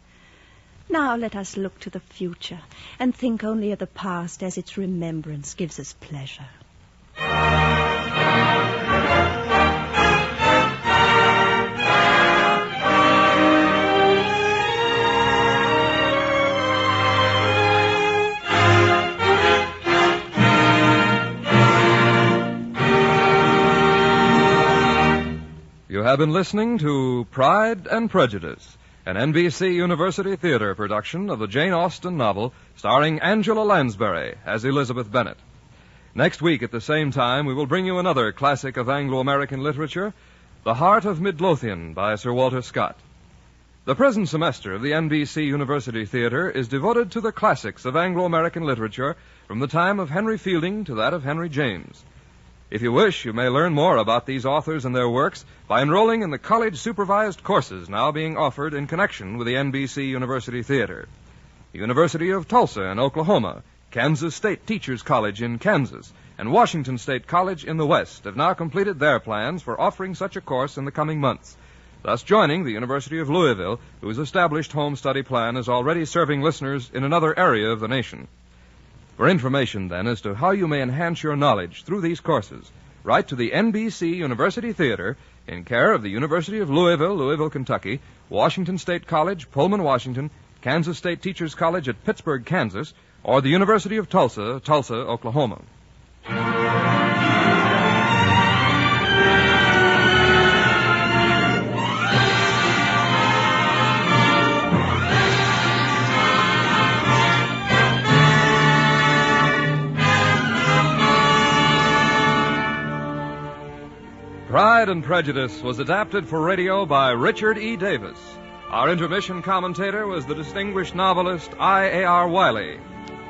Now let us look to the future and think only of the past as its remembrance gives us pleasure. You have been listening to Pride and Prejudice, an NBC University Theater production of the Jane Austen novel starring Angela Lansbury as Elizabeth Bennet. Next week at the same time, we will bring you another classic of Anglo-American literature, The Heart of Midlothian by Sir Walter Scott. The present semester of the NBC University Theater is devoted to the classics of Anglo-American literature from the time of Henry Fielding to that of Henry James. If you wish, you may learn more about these authors and their works by enrolling in the college-supervised courses now being offered in connection with the NBC University Theater. The University of Tulsa in Oklahoma, Kansas State Teachers College in Kansas, and Washington State College in the West have now completed their plans for offering such a course in the coming months, thus joining the University of Louisville, whose established home study plan is already serving listeners in another area of the nation. For information, then, as to how you may enhance your knowledge through these courses, write to the NBC University Theater in care of the University of Louisville, Kentucky, Washington State College, Pullman, Washington, Kansas State Teachers College at Pittsburgh, Kansas, or the University of Tulsa, Oklahoma. Pride and Prejudice was adapted for radio by Richard E. Davis. Our intermission commentator was the distinguished novelist I.A.R. Wiley.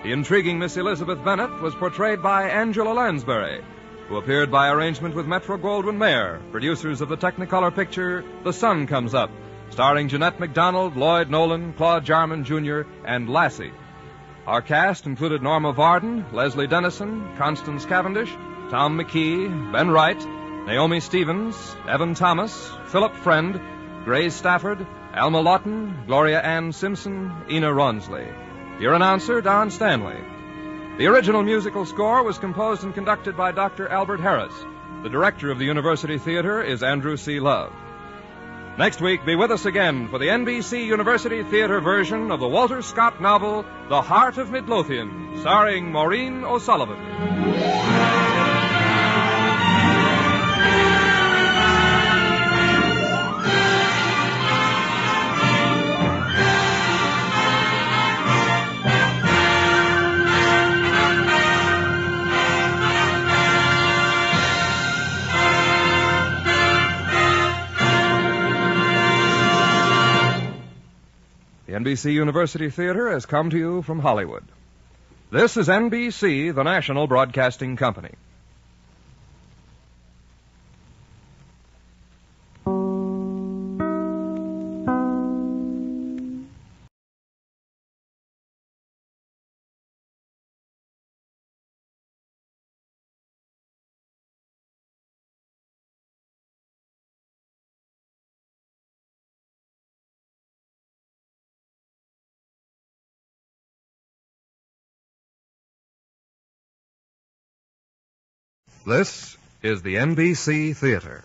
The intriguing Miss Elizabeth Bennet was portrayed by Angela Lansbury, who appeared by arrangement with Metro-Goldwyn-Mayer, producers of the Technicolor picture The Sun Comes Up, starring Jeanette MacDonald, Lloyd Nolan, Claude Jarman Jr., and Lassie. Our cast included Norma Varden, Leslie Dennison, Constance Cavendish, Tom McKee, Ben Wright, Naomi Stevens, Evan Thomas, Philip Friend, Grace Stafford, Alma Lawton, Gloria Ann Simpson, Ina Ronsley. Your announcer, Don Stanley. The original musical score was composed and conducted by Dr. Albert Harris. The director of the University Theater is Andrew C. Love. Next week, be with us again for the NBC University Theater version of the Walter Scott novel, The Heart of Midlothian, starring Maureen O'Sullivan. The NBC University Theater has come to you from Hollywood. This is NBC, the national broadcasting company. This is the NBC Theater.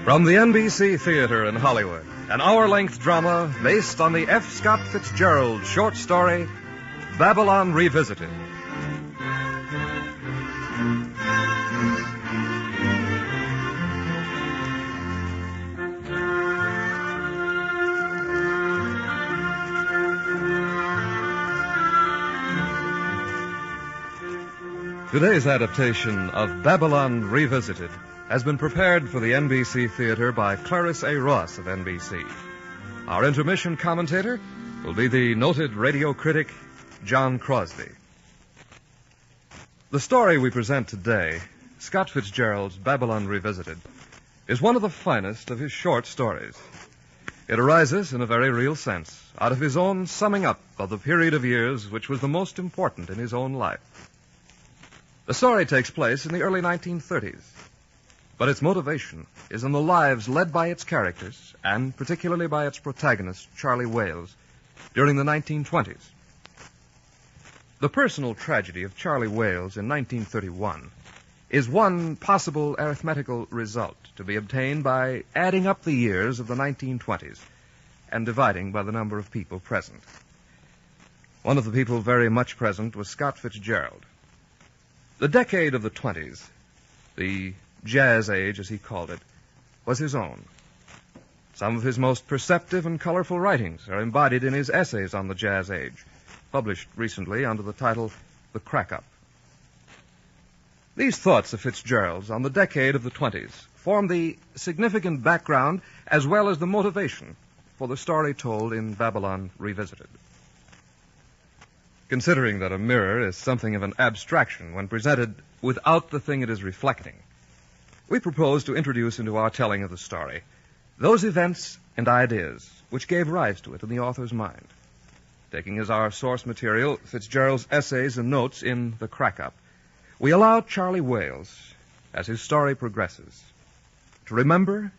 From the NBC Theater in Hollywood, an hour-length drama based on the F. Scott Fitzgerald short story, Babylon Revisited. Today's adaptation of Babylon Revisited has been prepared for the NBC Theater by Clarice A. Ross of NBC. Our intermission commentator will be the noted radio critic, John Crosby. The story we present today, Scott Fitzgerald's Babylon Revisited, is one of the finest of his short stories. It arises, in a very real sense, out of his own summing up of the period of years which was the most important in his own life. The story takes place in the early 1930s, but its motivation is in the lives led by its characters, and particularly by its protagonist, Charlie Wales, during the 1920s. The personal tragedy of Charlie Wales in 1931 is one possible arithmetical result to be obtained by adding up the years of the 1920s and dividing by the number of people present. One of the people very much present was Scott Fitzgerald. The decade of the 20s, the jazz age, as he called it, was his own. Some of his most perceptive and colorful writings are embodied in his essays on the jazz age, published recently under the title The Crack-Up. These thoughts of Fitzgerald's on the decade of the 20s form the significant background as well as the motivation for the story told in Babylon Revisited. Considering that a mirror is something of an abstraction when presented without the thing it is reflecting, we propose to introduce into our telling of the story those events and ideas which gave rise to it in the author's mind. Taking as our source material Fitzgerald's essays and notes in The Crack-Up, we allow Charlie Wales as his story progresses. To remember,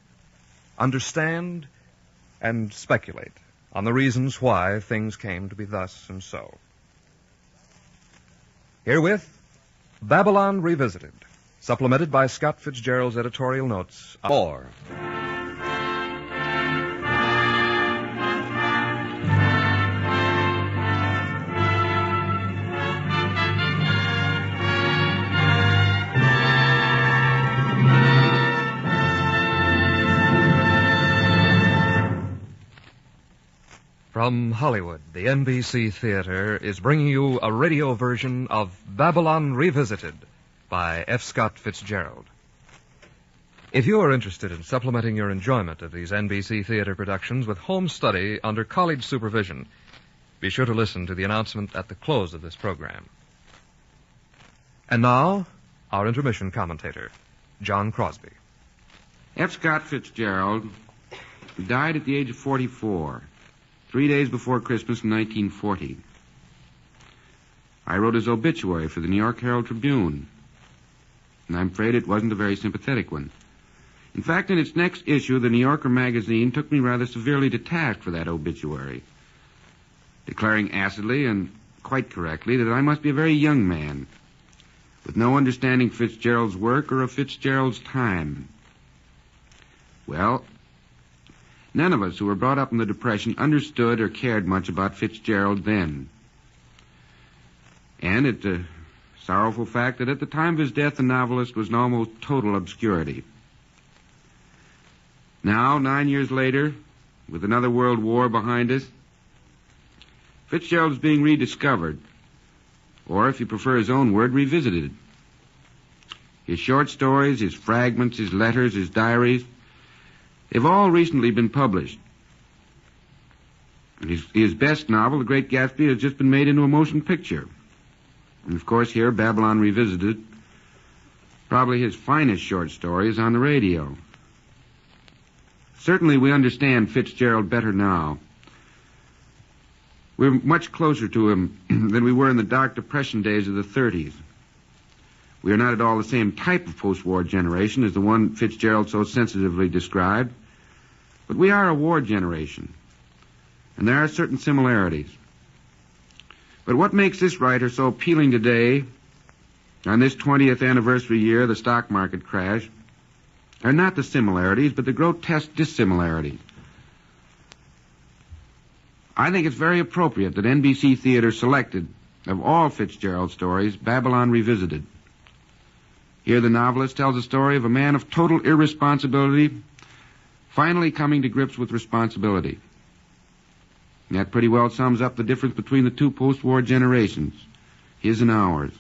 understand, and speculate on the reasons why things came to be thus and so. Herewith, Babylon Revisited, supplemented by Scott Fitzgerald's editorial notes. More. From Hollywood, the NBC Theater is bringing you a radio version of Babylon Revisited by F. Scott Fitzgerald. If you are interested in supplementing your enjoyment of these NBC Theater productions with home study under college supervision, be sure to listen to the announcement at the close of this program. And now, our intermission commentator, John Crosby. F. Scott Fitzgerald died at the age of 44. 3 days before Christmas in 1940. I wrote his obituary for the New York Herald Tribune, and I'm afraid it wasn't a very sympathetic one. In fact, in its next issue, the New Yorker magazine took me rather severely to task for that obituary, declaring acidly and quite correctly that I must be a very young man, with no understanding of Fitzgerald's work or of Fitzgerald's time. Well, none of us who were brought up in the Depression understood or cared much about Fitzgerald then. And it's a sorrowful fact that at the time of his death, the novelist was in almost total obscurity. Now, 9 years later, with another world war behind us, Fitzgerald is being rediscovered, or, if you prefer his own word, revisited. His short stories, his fragments, his letters, his diaries, they've all recently been published. And his best novel, The Great Gatsby, has just been made into a motion picture. And, of course, here, Babylon Revisited, probably his finest short story, is on the radio. Certainly we understand Fitzgerald better now. We're much closer to him than we were in the dark Depression days of the 30s. We are not at all the same type of post-war generation as the one Fitzgerald so sensitively described, but we are a war generation, and there are certain similarities. But what makes this writer so appealing today, on this 20th anniversary year of the stock market crash, are not the similarities, but the grotesque dissimilarities. I think it's very appropriate that NBC Theater selected, of all Fitzgerald stories, Babylon Revisited. Here the novelist tells a story of a man of total irresponsibility finally coming to grips with responsibility. And that pretty well sums up the difference between the two post-war generations, his and ours.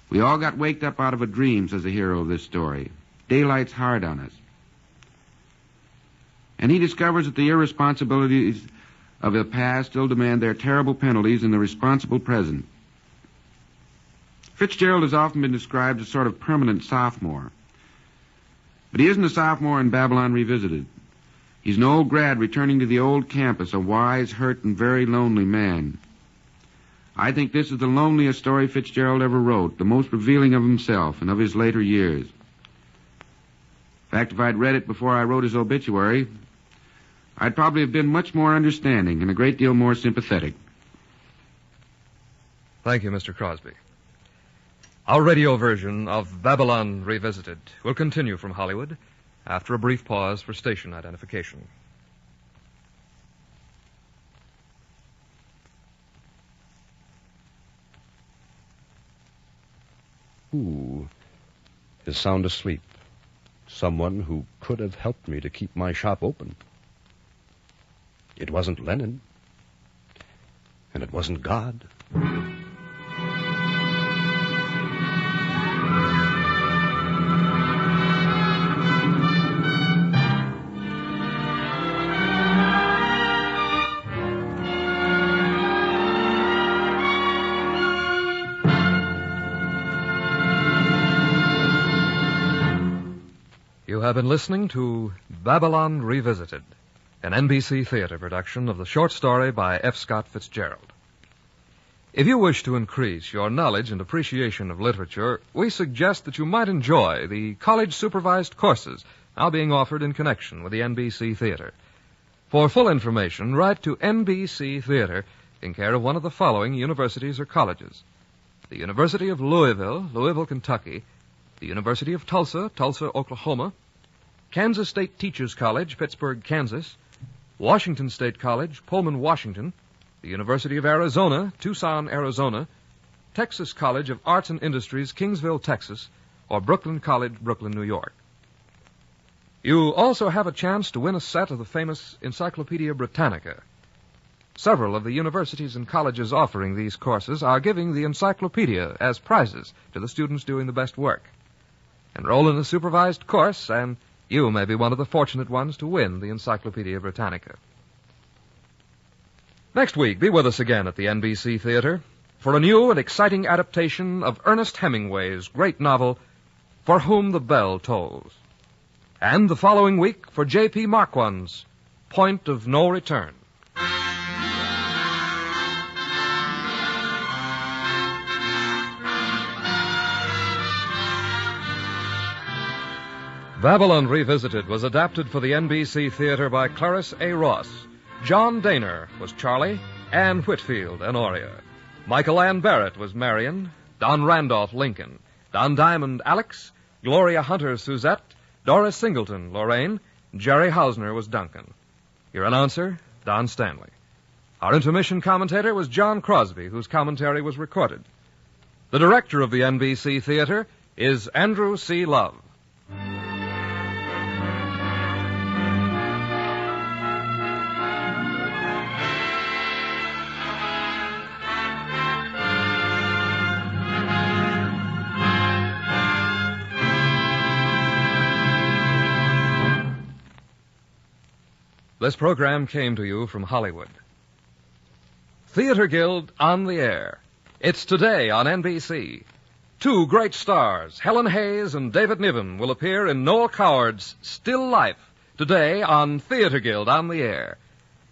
We all got waked up out of a dream, says the hero of this story. Daylight's hard on us. And he discovers that the irresponsibilities of the past still demand their terrible penalties in the responsible present. Fitzgerald has often been described as a sort of permanent sophomore. But he isn't a sophomore in Babylon Revisited. He's an old grad returning to the old campus, a wise, hurt, and very lonely man. I think this is the loneliest story Fitzgerald ever wrote, the most revealing of himself and of his later years. In fact, if I'd read it before I wrote his obituary, I'd probably have been much more understanding and a great deal more sympathetic. Thank you, Mr. Crosby. Our radio version of Babylon Revisited will continue from Hollywood after a brief pause for station identification. Who is sound asleep? Someone who could have helped me to keep my shop open. It wasn't Lenin, and it wasn't God. You have been listening to Babylon Revisited, an NBC Theater production of the short story by F. Scott Fitzgerald. If you wish to increase your knowledge and appreciation of literature, we suggest that you might enjoy the college-supervised courses now being offered in connection with the NBC Theater. For full information, write to NBC Theater in care of one of the following universities or colleges: the University of Louisville, Louisville, Kentucky; the University of Tulsa, Tulsa, Oklahoma; Kansas State Teachers College, Pittsburgh, Kansas; Washington State College, Pullman, Washington; the University of Arizona, Tucson, Arizona; Texas College of Arts and Industries, Kingsville, Texas; or Brooklyn College, Brooklyn, New York. You also have a chance to win a set of the famous Encyclopedia Britannica. Several of the universities and colleges offering these courses are giving the encyclopedia as prizes to the students doing the best work. Enroll in a supervised course, and you may be one of the fortunate ones to win the Encyclopedia Britannica. Next week, be with us again at the NBC Theater for a new and exciting adaptation of Ernest Hemingway's great novel, For Whom the Bell Tolls. And the following week for J.P. Marquand's Point of No Return. Babylon Revisited was adapted for the NBC Theater by Clarice A. Ross. John Daner was Charlie, Anne Whitfield, Honoria. Michael Ann Barrett was Marion, Don Randolph, Lincoln, Don Diamond, Alex, Gloria Hunter, Suzette, Doris Singleton, Lorraine, Jerry Hausner was Duncan. Your announcer, Don Stanley. Our intermission commentator was John Crosby, whose commentary was recorded. The director of the NBC Theater is Andrew C. Love. This program came to you from Hollywood. Theater Guild on the Air. It's today on NBC. Two great stars, Helen Hayes and David Niven, will appear in Noel Coward's Still Life today on Theater Guild on the Air.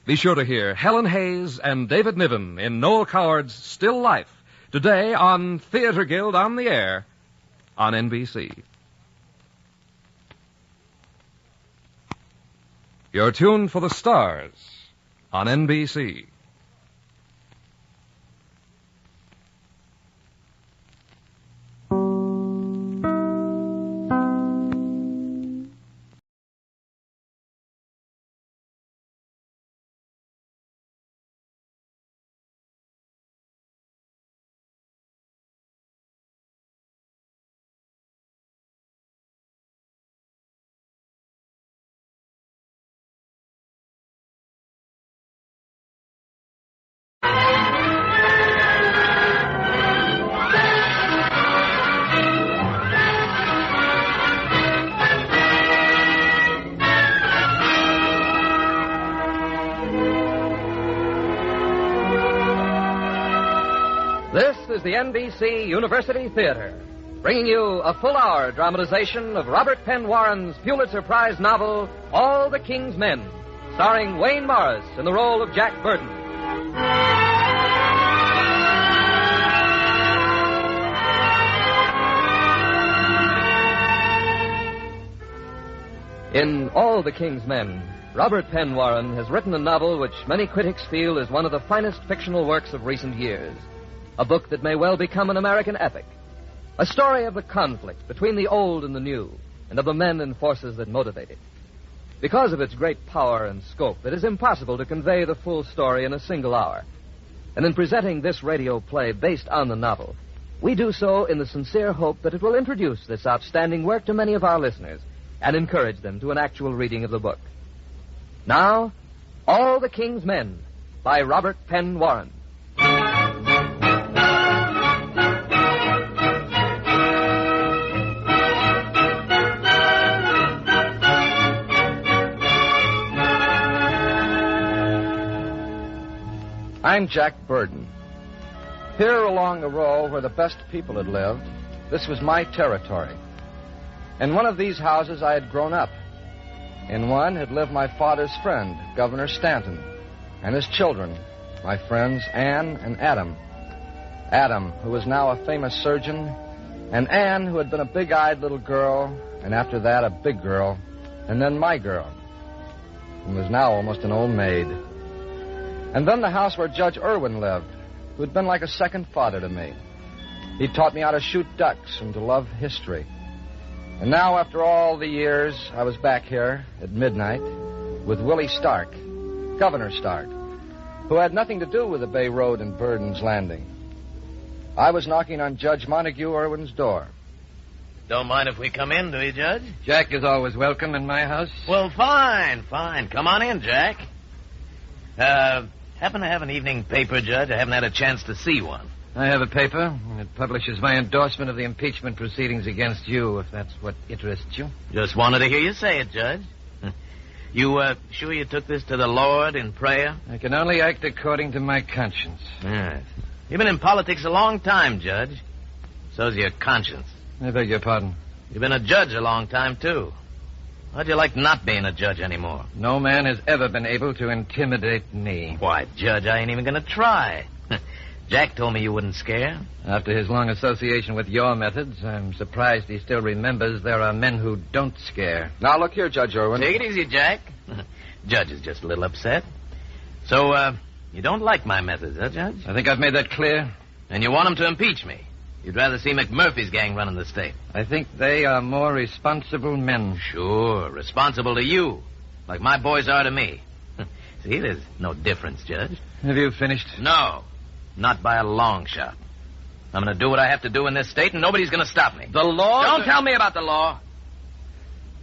Be sure to hear Helen Hayes and David Niven in Noel Coward's Still Life today on Theater Guild on the Air on NBC. You're tuned for the stars on NBC. This is the NBC University Theater, bringing you a full-hour dramatization of Robert Penn Warren's Pulitzer Prize novel, All the King's Men, starring Wayne Morris in the role of Jack Burton. In All the King's Men, Robert Penn Warren has written a novel which many critics feel is one of the finest fictional works of recent years. A book that may well become an American epic. A story of the conflict between the old and the new, and of the men and forces that motivate it. Because of its great power and scope, it is impossible to convey the full story in a single hour. And in presenting this radio play based on the novel, we do so in the sincere hope that it will introduce this outstanding work to many of our listeners and encourage them to an actual reading of the book. Now, All the King's Men by Robert Penn Warren. I'm Jack Burton. Here along the row where the best people had lived, this was my territory. In one of these houses I had grown up. In one had lived my father's friend, Governor Stanton, and his children, my friends Anne and Adam. Adam, who was now a famous surgeon, and Anne, who had been a big-eyed little girl, and after that a big girl, and then my girl, and was now almost an old maid. And then the house where Judge Irwin lived, who had been like a second father to me. He taught me how to shoot ducks and to love history. And now, after all the years, I was back here at midnight with Willie Stark, Governor Stark, who had nothing to do with the Bay Road and Burden's Landing. I was knocking on Judge Montague Irwin's door. Don't mind if we come in, do you, Judge? Jack is always welcome in my house. Well, fine. Come on in, Jack. Happen to have an evening paper, Judge? I haven't had a chance to see one. I have a paper. It publishes my endorsement of the impeachment proceedings against you, if that's what interests you. Just wanted to hear you say it, Judge. You, sure you took this to the Lord in prayer? I can only act according to my conscience. Yes. You've been in politics a long time, Judge. So's your conscience. I beg your pardon. You've been a judge a long time, too. How'd you like not being a judge anymore? No man has ever been able to intimidate me. Why, Judge, I ain't even going to try. Jack told me you wouldn't scare. After his long association with your methods, I'm surprised he still remembers there are men who don't scare. Now, look here, Judge Irwin. Take it easy, Jack. Judge is just a little upset. So, you don't like my methods, huh, Judge? I think I've made that clear. And you want him to impeach me. You'd rather see McMurphy's gang running the state. I think they are more responsible men. Sure, responsible to you, like my boys are to me. See, there's no difference, Judge. Have you finished? No, not by a long shot. I'm going to do what I have to do in this state, and nobody's going to stop me. The law? Don't tell me about the law.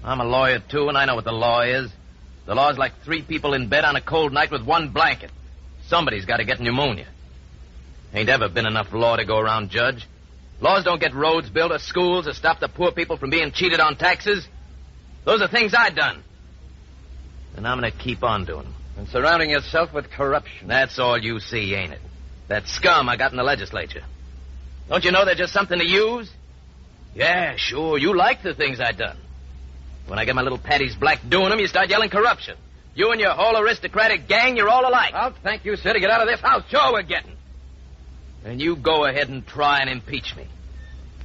I'm a lawyer, too, and I know what the law is. The law's like 3 people in bed on a cold night with 1 blanket. Somebody's got to get pneumonia. Ain't ever been enough law to go around, Judge. Laws don't get roads built or schools or stop the poor people from being cheated on taxes. Those are things I've done. And I'm going to keep on doing them. And surrounding yourself with corruption. That's all you see, ain't it? That scum I got in the legislature. Don't you know they're just something to use? Yeah, sure, you like the things I've done. When I get my little Patty's black doing them, you start yelling corruption. You and your whole aristocratic gang, you're all alike. Well, thank you, sir, to get out of this house. Sure we're getting. And you go ahead and try and impeach me.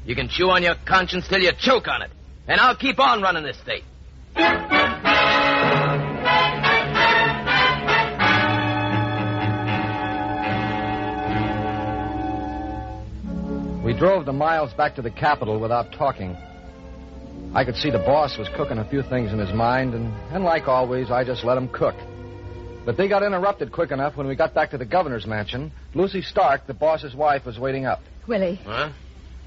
You can chew on your conscience till you choke on it. And I'll keep on running this state. We drove the miles back to the Capitol without talking. I could see the boss was cooking a few things in his mind, and like always, I just let him cook. But they got interrupted quick enough when we got back to the governor's mansion. Lucy Stark, the boss's wife, was waiting up. Willie. Huh?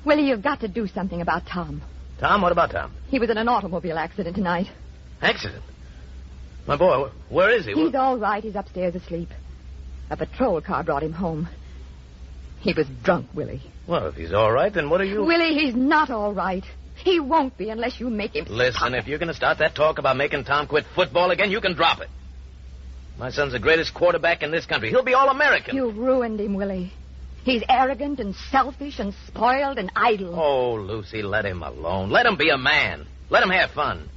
Willie, you've got to do something about Tom. Tom? What about Tom? He was in an automobile accident tonight. Accident? My boy, where is he? He's all right. He's upstairs asleep. A patrol car brought him home. He was drunk, Willie. Well, if he's all right, then what are you... Willie, he's not all right. He won't be unless you make him Listen, stop. If you're going to start that talk about making Tom quit football again, you can drop it. My son's the greatest quarterback in this country. He'll be all-American. You've ruined him, Willie. He's arrogant and selfish and spoiled and idle. Oh, Lucy, let him alone. Let him be a man. Let him have fun.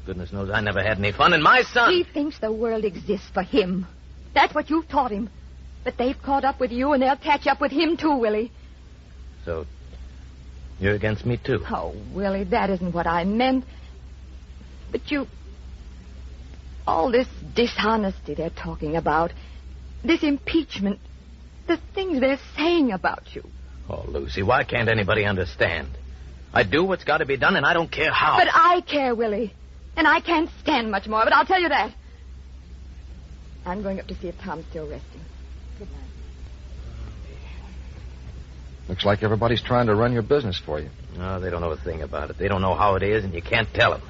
Goodness knows I never had any fun, and my son... He thinks the world exists for him. That's what you've taught him. But they've caught up with you, and they'll catch up with him, too, Willie. So, you're against me, too? Oh, Willie, that isn't what I meant. But you... All this dishonesty they're talking about, this impeachment, the things they're saying about you. Oh, Lucy, why can't anybody understand? I do what's got to be done, and I don't care how. But I care, Willie. And I can't stand much more, but I'll tell you that. I'm going up to see if Tom's still resting. Good night. Looks like everybody's trying to run your business for you. No, they don't know a thing about it. They don't know how it is, and you can't tell them.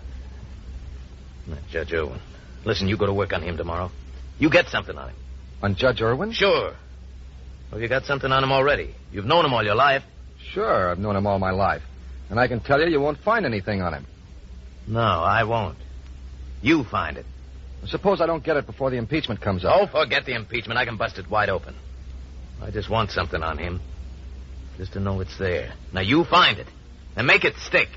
Now, Judge Irwin, listen, you go to work on him tomorrow. You get something on him. On Judge Irwin? Sure. Well, you got something on him already. You've known him all your life. Sure, I've known him all my life. And I can tell you won't find anything on him. No, I won't. You find it. Suppose I don't get it before the impeachment comes up. Oh, forget the impeachment. I can bust it wide open. I just want something on him. Just to know it's there. Now, you find it. And make it stick.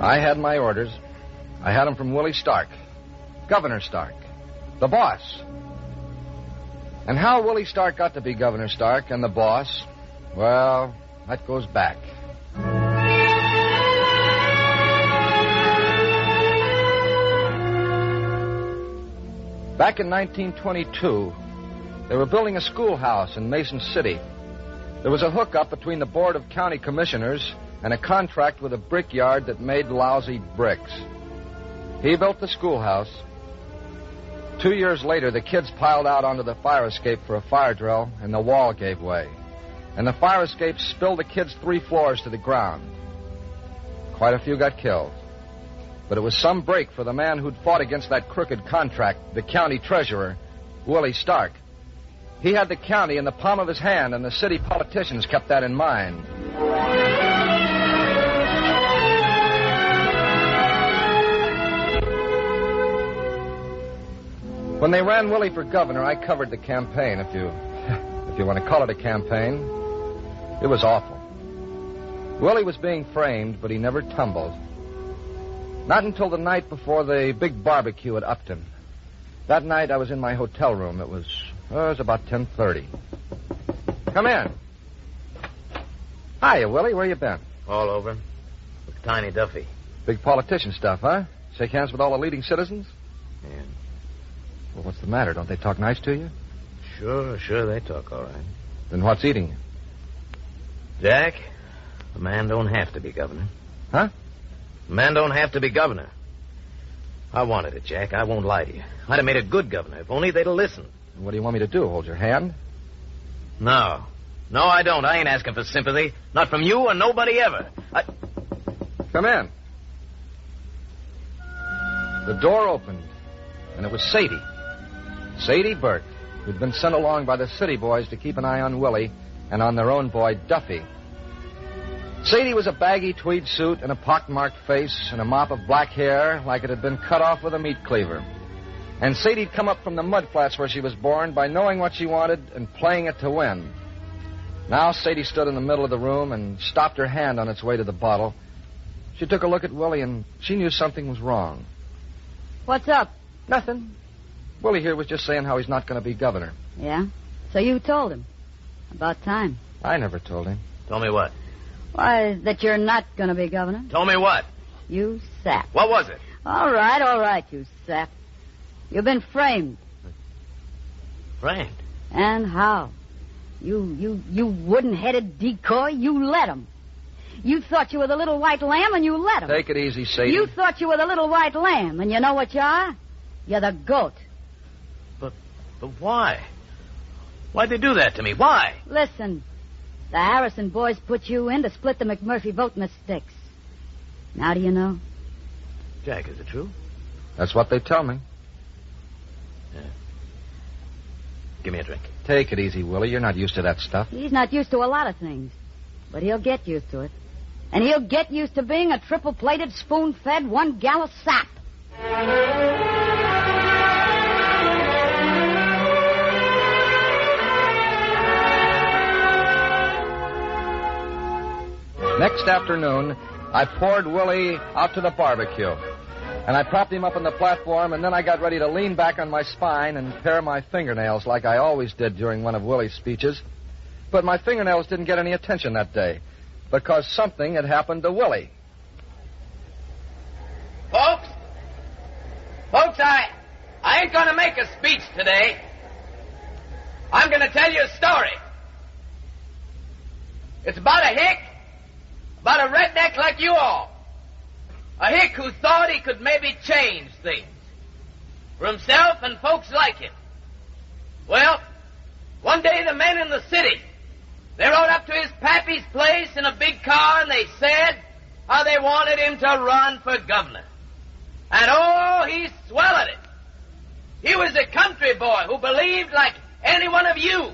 I had my orders. I had them from Willie Stark, Governor Stark, the boss. And how Willie Stark got to be Governor Stark and the boss, well, that goes back. Back in 1922, they were building a schoolhouse in Mason City. There was a hookup between the Board of County Commissioners and a contract with a brickyard that made lousy bricks. He built the schoolhouse. 2 years later, the kids piled out onto the fire escape for a fire drill, and the wall gave way. And the fire escape spilled the kids 3 floors to the ground. Quite a few got killed. But it was some break for the man who'd fought against that crooked contract, the county treasurer, Willie Stark. He had the county in the palm of his hand, and the city politicians kept that in mind. When they ran Willie for governor, I covered the campaign, if you want to call it a campaign. It was awful. Willie was being framed, but he never tumbled. Not until the night before the big barbecue at Upton. That night I was in my hotel room. It was about 10:30. Come in. Hiya, Willie. Where you been? All over. With Tiny Duffy. Big politician stuff, huh? Shake hands with all the leading citizens? Yeah. Well, what's the matter? Don't they talk nice to you? Sure, they talk all right. Then what's eating you? Jack, a man don't have to be governor. Huh? A man don't have to be governor. I wanted it, Jack. I won't lie to you. I'd have made a good governor if only they'd have listened. What do you want me to do, hold your hand? No, I don't. I ain't asking for sympathy. Not from you or nobody ever. Come in. The door opened, and it was Sadie. Sadie Burke, who'd been sent along by the city boys to keep an eye on Willie and on their own boy, Duffy. Sadie was a baggy tweed suit and a pockmarked face and a mop of black hair like it had been cut off with a meat cleaver. And Sadie'd come up from the mud flats where she was born by knowing what she wanted and playing it to win. Now Sadie stood in the middle of the room and stopped her hand on its way to the bottle. She took a look at Willie and she knew something was wrong. What's up? Nothing. Willie here was just saying how he's not going to be governor. Yeah? So you told him. About time. I never told him. Told me what? Why, that you're not going to be governor. Told me what? You sap. What was it? All right, you sap. You've been framed. Framed? And how? You wooden-headed decoy, you let him. You thought you were the little white lamb, and you let him. Take it easy, Sadie. You thought you were the little white lamb, and you know what you are? You're the goat. But why? Why'd they do that to me? Why? Listen, the Harrison boys put you in to split the McMurphy vote in the sticks. Now do you know? Jack, is it true? That's what they tell me. Yeah. Give me a drink. Take it easy, Willie. You're not used to that stuff. He's not used to a lot of things, but he'll get used to it. And he'll get used to being a triple-plated, spoon-fed, one-gallon sap. Next afternoon, I poured Willie out to the barbecue. And I propped him up on the platform, and then I got ready to lean back on my spine and pare my fingernails like I always did during one of Willie's speeches. But my fingernails didn't get any attention that day, because something had happened to Willie. Folks, I ain't gonna make a speech today. I'm gonna tell you a story. It's about a hick, about a redneck like you all. A hick who thought he could maybe change things for himself and folks like him. Well, one day the men in the city, they rode up to his pappy's place in a big car and they said how they wanted him to run for governor. And oh, he swelled it. He was a country boy who believed, like any one of you,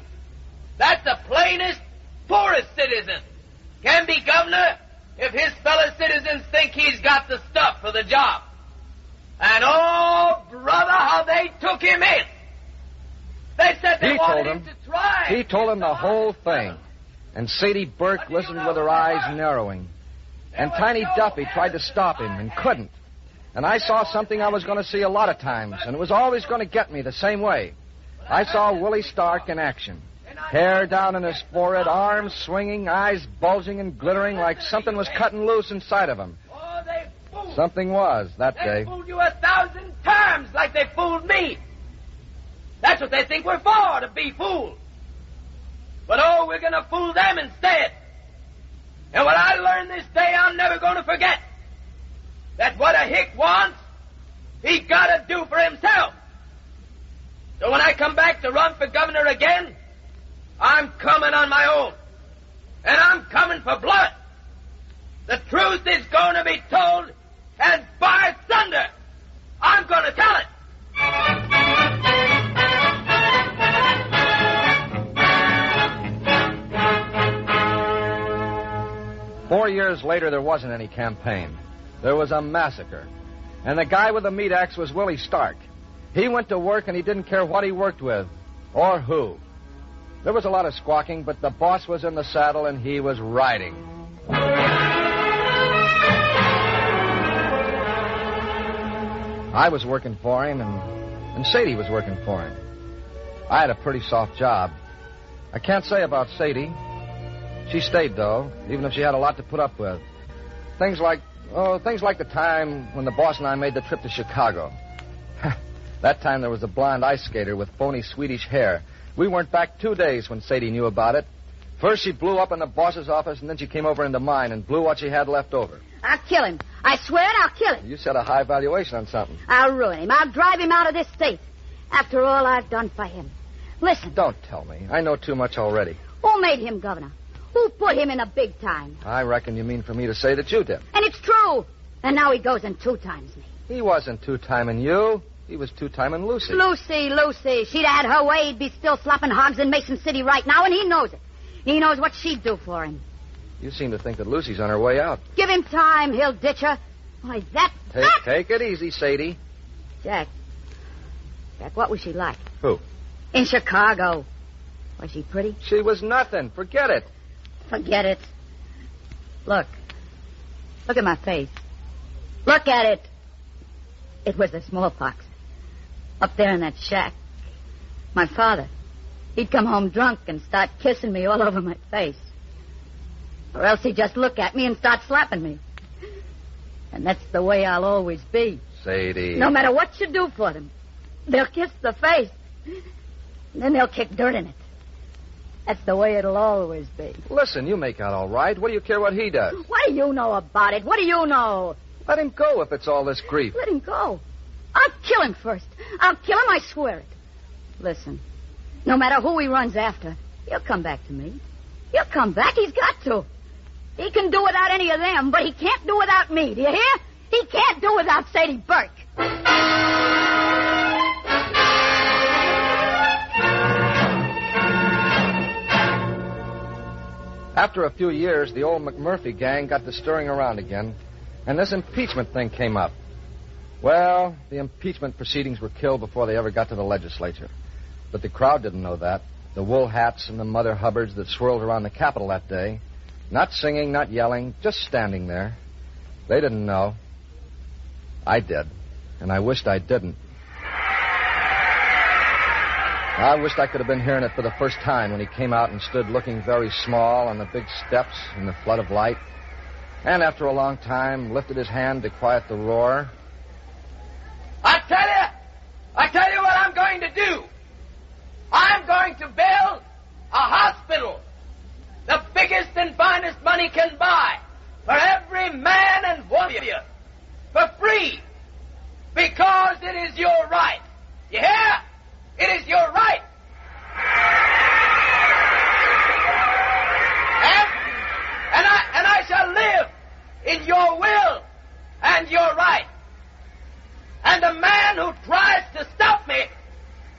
that the plainest, poorest citizen can be governor if his fellow citizens think he's got the stuff for the job. And oh, brother, how they took him in. They said they wanted him to try. He told him the whole thing. And Sadie Burke listened with her eyes narrowing. And Tiny Duffy tried to stop him and couldn't. And I saw something I was going to see a lot of times, and it was always going to get me the same way. I saw Willie Stark in action. Hair down in his forehead, arms swinging, eyes bulging and glittering like something was cutting loose inside of him. Oh, they fooled. Something was that day. They fooled you 1,000 times like they fooled me. That's what they think we're for, to be fooled. But, oh, we're going to fool them instead. And what I learned this day, I'm never going to forget. That what a hick wants, he got to do for himself. So when I come back to run for governor again, I'm coming on my own. And I'm coming for blood. The truth is going to be told, and by thunder, I'm going to tell it. 4 years later, there wasn't any campaign. There was a massacre. And the guy with the meat axe was Willie Stark. He went to work, and he didn't care what he worked with or who. There was a lot of squawking, but the boss was in the saddle, and he was riding. I was working for him, and Sadie was working for him. I had a pretty soft job. I can't say about Sadie. She stayed, though, even if she had a lot to put up with. Things like the time when the boss and I made the trip to Chicago. That time there was a blonde ice skater with phony Swedish hair. We weren't back 2 days when Sadie knew about it. First she blew up in the boss's office, and then she came over into mine and blew what she had left over. I'll kill him. I swear it, I'll kill him. You set a high valuation on something. I'll ruin him. I'll drive him out of this state. After all I've done for him. Listen. Don't tell me. I know too much already. Who made him governor? Who put him in the big time? I reckon you mean for me to say that you did. And it's true. And now he goes and 2 times me. He wasn't 2-timing you. He was 2-timing Lucy. Lucy. She'd had her way. He'd be still slopping hogs in Mason City right now, and he knows it. He knows what she'd do for him. You seem to think that Lucy's on her way out. Give him time. He'll ditch her. Why, Take it easy, Sadie. Jack, what was she like? Who? In Chicago. Was she pretty? She was nothing. Forget it. Forget it. Look at my face. Look at it. It was the smallpox. Up there in that shack. My father, he'd come home drunk and start kissing me all over my face. Or else he'd just look at me and start slapping me. And that's the way I'll always be. Sadie. No matter what you do for them, they'll kiss the face. And then they'll kick dirt in it. That's the way it'll always be. Listen, you make out all right. What do you care what he does? What do you know about it? What do you know? Let him go if it's all this grief. Let him go. I'll kill him first. I'll kill him, I swear it. Listen, no matter who he runs after, he'll come back to me. He'll come back. He's got to. He can do without any of them, but he can't do without me. Do you hear? He can't do without Sadie Burke. After a few years, the old McMurphy gang got to stirring around again, and this impeachment thing came up. Well, the impeachment proceedings were killed before they ever got to the legislature. But the crowd didn't know that. The wool hats and the Mother Hubbards that swirled around the Capitol that day. Not singing, not yelling, just standing there. They didn't know. I did, and I wished I didn't. I wished I could have been hearing it for the first time when he came out and stood looking very small on the big steps in the flood of light. And after a long time, lifted his hand to quiet the roar. I tell you what I'm going to do. I'm going to build a hospital. The biggest and finest money can buy. For every man and woman. For free. Because it is your right. You hear? It is your right. And I shall live in your will and your right. And the man who tries to stop me,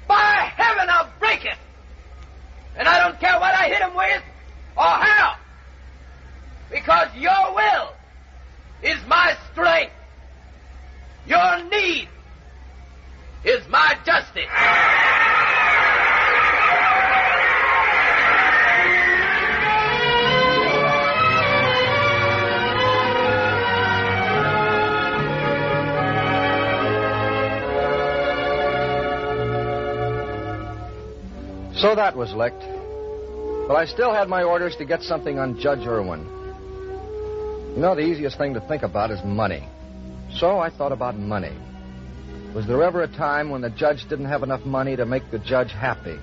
by heaven, I'll break it. And I don't care what I hit him with or how. Because your will is my strength. Your need is my justice. So that was licked. But I still had my orders to get something on Judge Irwin. You know, the easiest thing to think about is money. So I thought about money. Was there ever a time when the judge didn't have enough money to make the judge happy?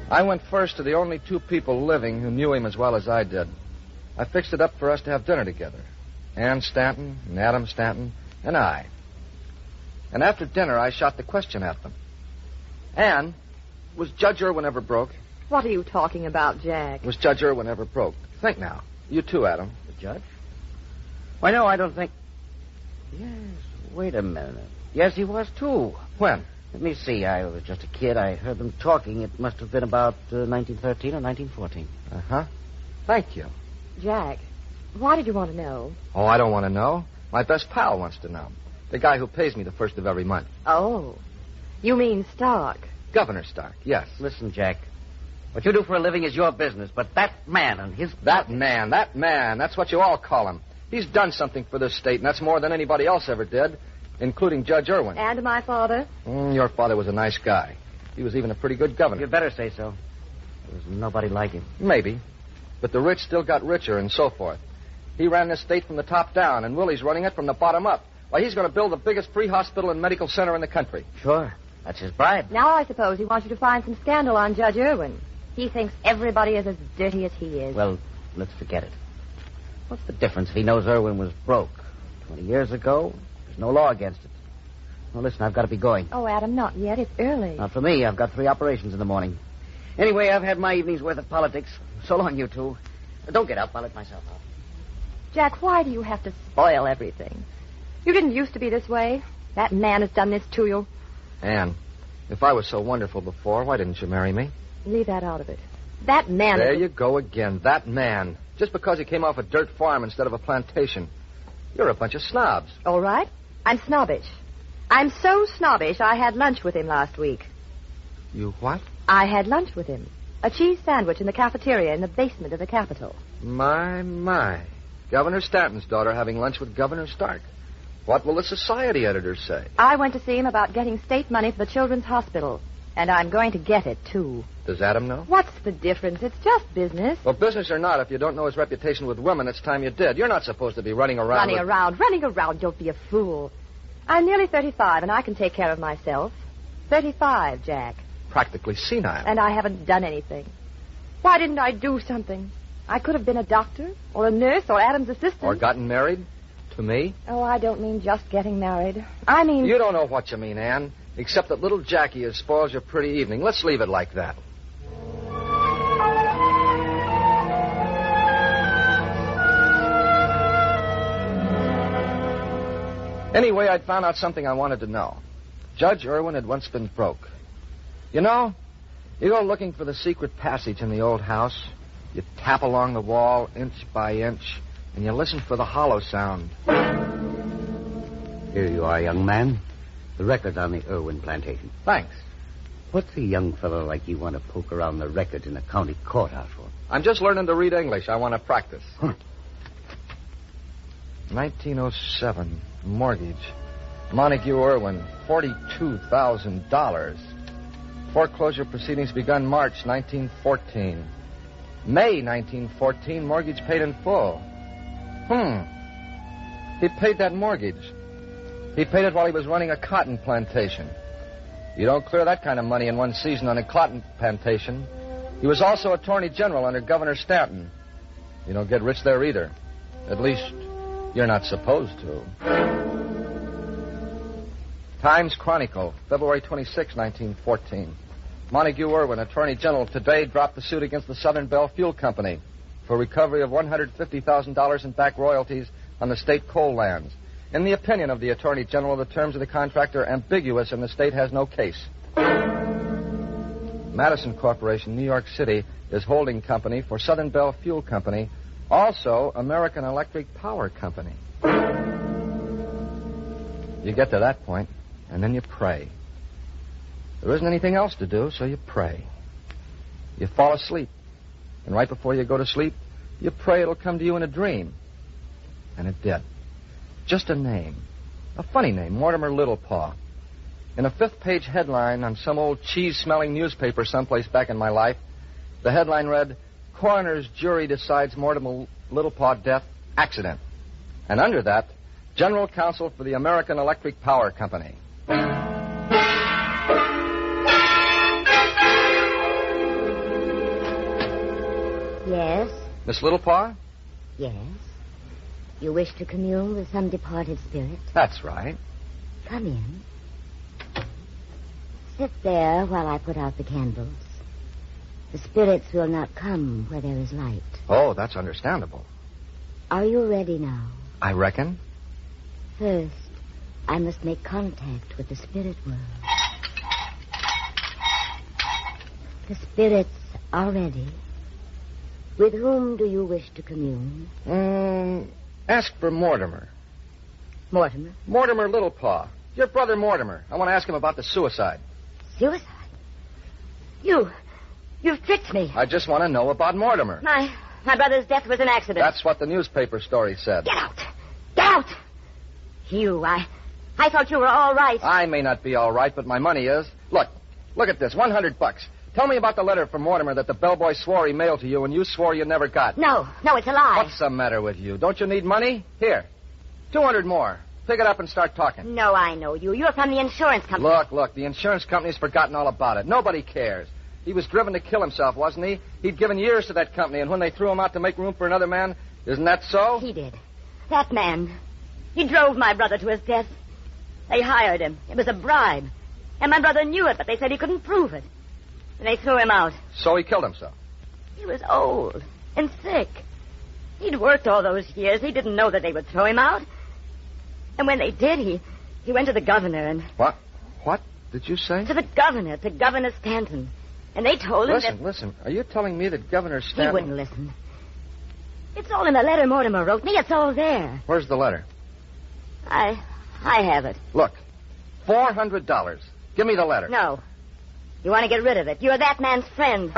I went first to the only two people living who knew him as well as I did. I fixed it up for us to have dinner together. Ann Stanton and Adam Stanton and I. And after dinner, I shot the question at them. Ann, was Judge Irwin ever broke? What are you talking about, Jack? Was Judge Irwin ever broke? Think now. You too, Adam. The judge? Why, no, I don't think... Yes, wait a minute. Yes, he was, too. When? Let me see. I was just a kid. I heard them talking. It must have been about 1913 or 1914. Uh-huh. Thank you. Jack, why did you want to know? Oh, I don't want to know. My best pal wants to know. The guy who pays me the first of every month. Oh. You mean Stark? Governor Stark, yes. Listen, Jack. What you do for a living is your business, but that man and his... That man. That's what you all call him. He's done something for this state, and that's more than anybody else ever did, including Judge Irwin. And my father? Your father was a nice guy. He was even a pretty good governor. You'd better say so. There's nobody like him. Maybe. But the rich still got richer and so forth. He ran this state from the top down, and Willie's running it from the bottom up. Why, he's going to build the biggest free hospital and medical center in the country. Sure. That's his bribe. Now I suppose he wants you to find some scandal on Judge Irwin. He thinks everybody is as dirty as he is. Well, let's forget it. What's the difference if he knows Irwin was broke? 20 years ago, there's no law against it. Well, listen, I've got to be going. Oh, Adam, not yet. It's early. Not for me. I've got 3 operations in the morning. Anyway, I've had my evening's worth of politics. So long, you two. Don't get up. I'll let myself out. Jack, why do you have to spoil everything? You didn't used to be this way. That man has done this to you. Ann, if I was so wonderful before, why didn't you marry me? Leave that out of it. That man... There you go again. That man. Just because he came off a dirt farm instead of a plantation. You're a bunch of snobs. All right. I'm snobbish. I'm so snobbish, I had lunch with him last week. You what? I had lunch with him. A cheese sandwich in the cafeteria in the basement of the Capitol. My. Governor Stanton's daughter having lunch with Governor Stark. What will the society editors say? I went to see him about getting state money for the Children's Hospital. And I'm going to get it, too. Does Adam know? What's the difference? It's just business. Well, business or not, if you don't know his reputation with women, it's time you did. You're not supposed to be running around Running around. Don't be a fool. I'm nearly 35, and I can take care of myself. 35, Jack. Practically senile. And I haven't done anything. Why didn't I do something? I could have been a doctor, or a nurse, or Adam's assistant. Or gotten married? To me? Oh, I don't mean just getting married. I mean... You don't know what you mean, Ann. Except that little Jackie has spoiled your pretty evening. Let's leave it like that. Anyway, I'd found out something I wanted to know. Judge Irwin had once been broke. You know, you go looking for the secret passage in the old house. You tap along the wall inch by inch, and you listen for the hollow sound. Here you are, young man. The records on the Irwin plantation. Thanks. What's a young fellow like you want to poke around the records in a county courthouse for? I'm just learning to read English. I want to practice. 1907. Mortgage. Montague Irwin. $42,000. Foreclosure proceedings begun March 1914. May 1914, mortgage paid in full. He paid that mortgage. He paid it while he was running a cotton plantation. You don't clear that kind of money in one season on a cotton plantation. He was also Attorney General under Governor Stanton. You don't get rich there either. At least, you're not supposed to. Times Chronicle, February 26, 1914. Montague Irwin, Attorney General, today dropped the suit against the Southern Bell Fuel Company for recovery of $150,000 in back royalties on the state coal lands. In the opinion of the Attorney General, the terms of the contract are ambiguous and the state has no case. Madison Corporation, New York City, is holding company for Southern Bell Fuel Company, also American Electric Power Company. You get to that point, and then you pray. There isn't anything else to do, so you pray. You fall asleep, and right before you go to sleep, you pray it'll come to you in a dream. And it did. Just a name. A funny name, Mortimer Littlepaw. In a fifth-page headline on some old cheese-smelling newspaper someplace back in my life, the headline read, Coroner's jury decides Mortimer Littlepaw death accident. And under that, General Counsel for the American Electric Power Company. Yes? Miss Littlepaw? Yes. You wish to commune with some departed spirit? That's right. Come in. Sit there while I put out the candles. The spirits will not come where there is light. Oh, that's understandable. Are you ready now? I reckon. First, I must make contact with the spirit world. The spirits are ready. With whom do you wish to commune? Ask for Mortimer. Mortimer? Mortimer Littlepaw. Your brother Mortimer. I want to ask him about the suicide. Suicide? You've tricked me. I just want to know about Mortimer. My brother's death was an accident. That's what the newspaper story said. Get out! Get out! I thought you were all right. I may not be all right, but my money is. Look at this, $100. Tell me about the letter from Mortimer that the bellboy swore he mailed to you and you swore you never got. No, it's a lie. What's the matter with you? Don't you need money? Here, 200 more. Pick it up and start talking. No, I know you. You're from the insurance company. Look, the insurance company's forgotten all about it. Nobody cares. He was driven to kill himself, wasn't he? He'd given years to that company, and when they threw him out to make room for another man, isn't that so? He did. That man. He drove my brother to his death. They hired him. It was a bribe. And my brother knew it, but they said he couldn't prove it. And they threw him out. So he killed himself? He was old and sick. He'd worked all those years. He didn't know that they would throw him out. And when they did, he went to the governor and... What did you say? To Governor Stanton. And they told him Listen. Are you telling me that Governor Stanton... He wouldn't listen. It's all in the letter Mortimer wrote me. It's all there. Where's the letter? I have it. Look, $400. Give me the letter. No. You want to get rid of it. You're that man's friend.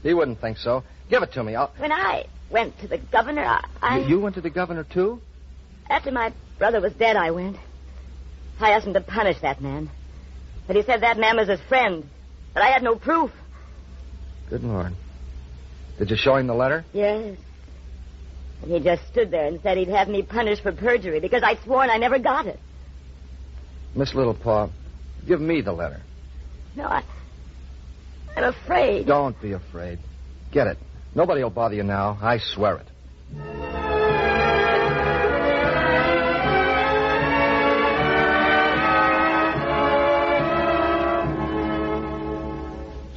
He wouldn't think so. Give it to me. When I went to the governor, You went to the governor, too? After my brother was dead, I went. I asked him to punish that man. But he said that man was his friend. But I had no proof. Good Lord. Did you show him the letter? Yes. And he just stood there and said he'd have me punished for perjury because I'd sworn I never got it. Miss Littlepaw, give me the letter. No, I'm afraid. Don't be afraid. Get it. Nobody will bother you now. I swear it.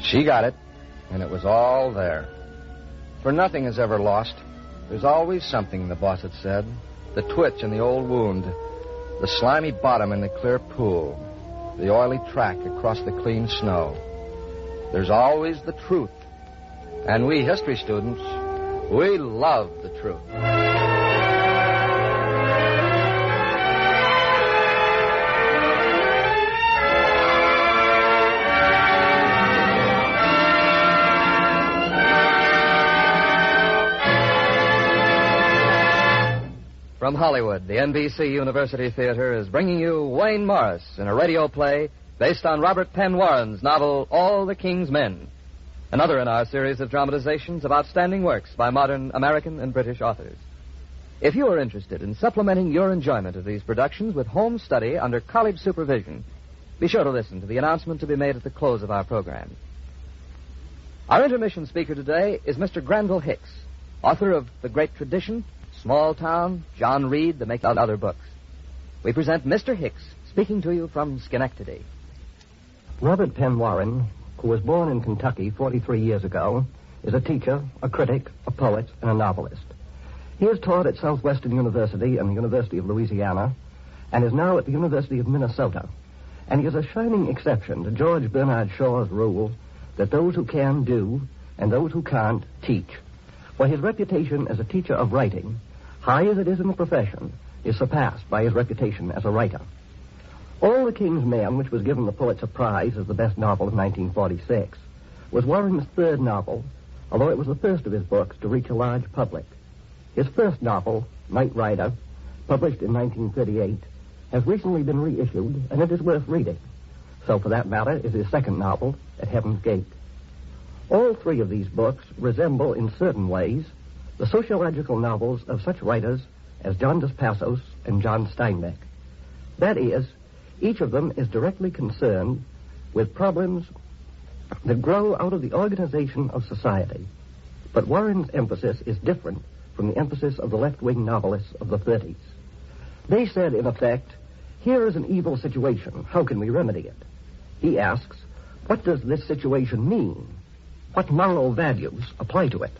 She got it, and it was all there. For nothing is ever lost. There's always something, the boss had said. The twitch in the old wound, the slimy bottom in the clear pool, the oily track across the clean snow. There's always the truth. And we history students, we love the truth. From Hollywood, the NBC University Theater is bringing you Wayne Morris in a radio play based on Robert Penn Warren's novel All the King's Men, another in our series of dramatizations of outstanding works by modern American and British authors. If you are interested in supplementing your enjoyment of these productions with home study under college supervision, be sure to listen to the announcement to be made at the close of our program. Our intermission speaker today is Mr. Granville Hicks, author of The Great Tradition, Small Town, John Reed, the Make Other Books. We present Mr. Hicks speaking to you from Schenectady. Robert Penn Warren, who was born in Kentucky 43 years ago, is a teacher, a critic, a poet, and a novelist. He has taught at Southwestern University and the University of Louisiana, and is now at the University of Minnesota. And he is a shining exception to George Bernard Shaw's rule that those who can do, and those who can't teach. For his reputation as a teacher of writing, high as it is in the profession, is surpassed by his reputation as a writer. All the King's Men, which was given the Pulitzer Prize as the best novel of 1946, was Warren's third novel, although it was the first of his books to reach a large public. His first novel, Night Rider, published in 1938, has recently been reissued, and it is worth reading. So, for that matter, is his second novel, At Heaven's Gate. All three of these books resemble, in certain ways, the sociological novels of such writers as John Dos Passos and John Steinbeck. That is, each of them is directly concerned with problems that grow out of the organization of society. But Warren's emphasis is different from the emphasis of the left-wing novelists of the 30s. They said, in effect, here is an evil situation. How can we remedy it? He asks, what does this situation mean? What moral values apply to it?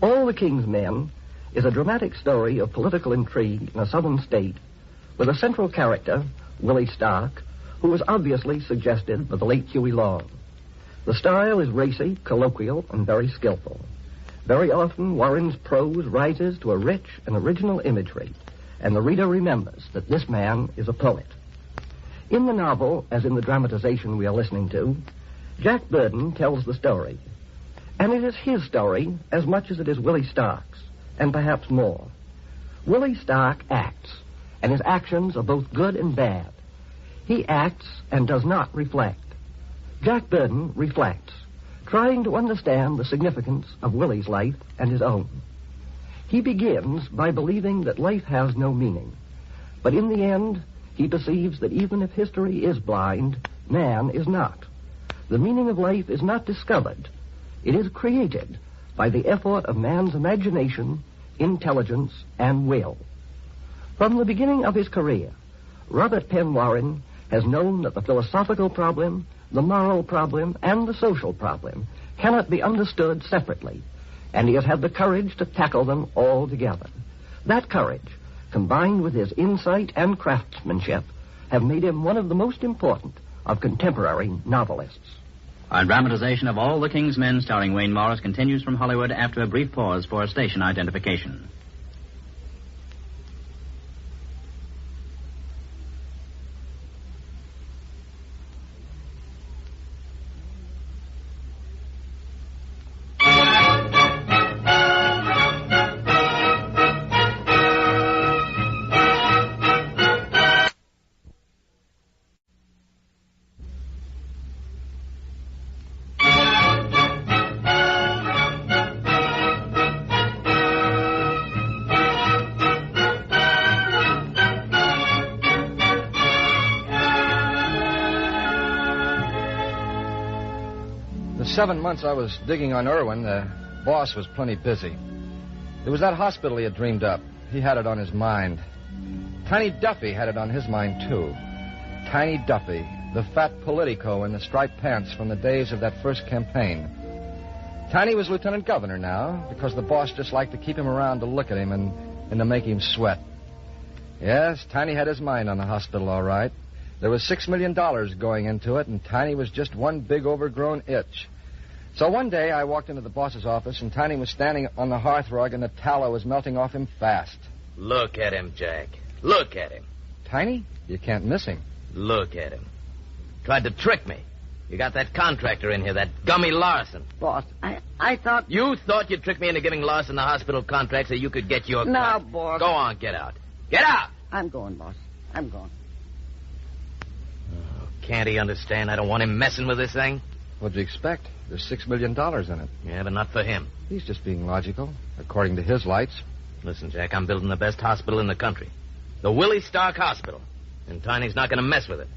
All the King's Men is a dramatic story of political intrigue in a southern state with a central character, Willie Stark, who was obviously suggested by the late Huey Long. The style is racy, colloquial, and very skillful. Very often, Warren's prose rises to a rich and original imagery, and the reader remembers that this man is a poet. In the novel, as in the dramatization we are listening to, Jack Burton tells the story. And it is his story as much as it is Willie Stark's, and perhaps more. Willie Stark acts, and his actions are both good and bad. He acts and does not reflect. Jack Burton reflects, trying to understand the significance of Willie's life and his own. He begins by believing that life has no meaning. But in the end, he perceives that even if history is blind, man is not. The meaning of life is not discovered. It is created by the effort of man's imagination, intelligence, and will. From the beginning of his career, Robert Penn Warren has known that the philosophical problem, the moral problem, and the social problem cannot be understood separately, and he has had the courage to tackle them all together. That courage, combined with his insight and craftsmanship, have made him one of the most important of contemporary novelists. Our dramatization of All the King's Men, starring Wayne Morris, continues from Hollywood after a brief pause for station identification. The 7 months I was digging on Irwin, the boss was plenty busy. It was that hospital he had dreamed up. He had it on his mind. Tiny Duffy had it on his mind, too. Tiny Duffy, the fat politico in the striped pants from the days of that first campaign. Tiny was lieutenant governor now, because the boss just liked to keep him around to look at him and to make him sweat. Yes, Tiny had his mind on the hospital, all right. There was $6 million going into it, and Tiny was just one big overgrown itch. So one day I walked into the boss's office, and Tiny was standing on the hearthrug, and the tallow was melting off him fast. Look at him, Jack. Look at him. Tiny? You can't miss him. Look at him. Tried to trick me. You got that contractor in here, that Gummy Larson. Boss, I thought... You thought you'd trick me into giving Larson the hospital contract so you could get your No, cut. boss. Go on, get out. Get out! I'm going, boss. I'm going. Oh, can't he understand? I don't want him messing with this thing. What'd you expect? There's $6 million in it. Yeah, but not for him. He's just being logical, according to his lights. Listen, Jack, I'm building the best hospital in the country. The Willie Stark Hospital. And Tiny's not going to mess with it.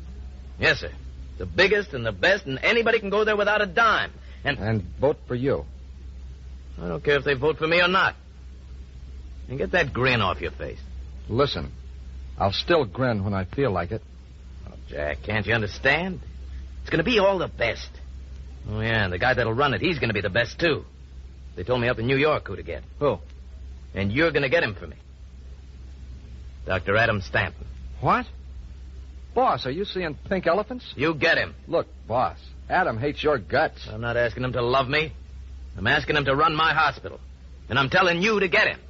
Yes, sir. The biggest and the best, and anybody can go there without a dime. And vote for you. I don't care if they vote for me or not. And get that grin off your face. Listen, I'll still grin when I feel like it. Oh, Jack, can't you understand? It's going to be all the best. Oh, yeah, and the guy that'll run it, he's going to be the best, too. They told me up in New York who to get. Who? And you're going to get him for me. Dr. Adam Stanton. What? Boss, are you seeing pink elephants? You get him. Look, boss, Adam hates your guts. I'm not asking him to love me. I'm asking him to run my hospital. And I'm telling you to get him.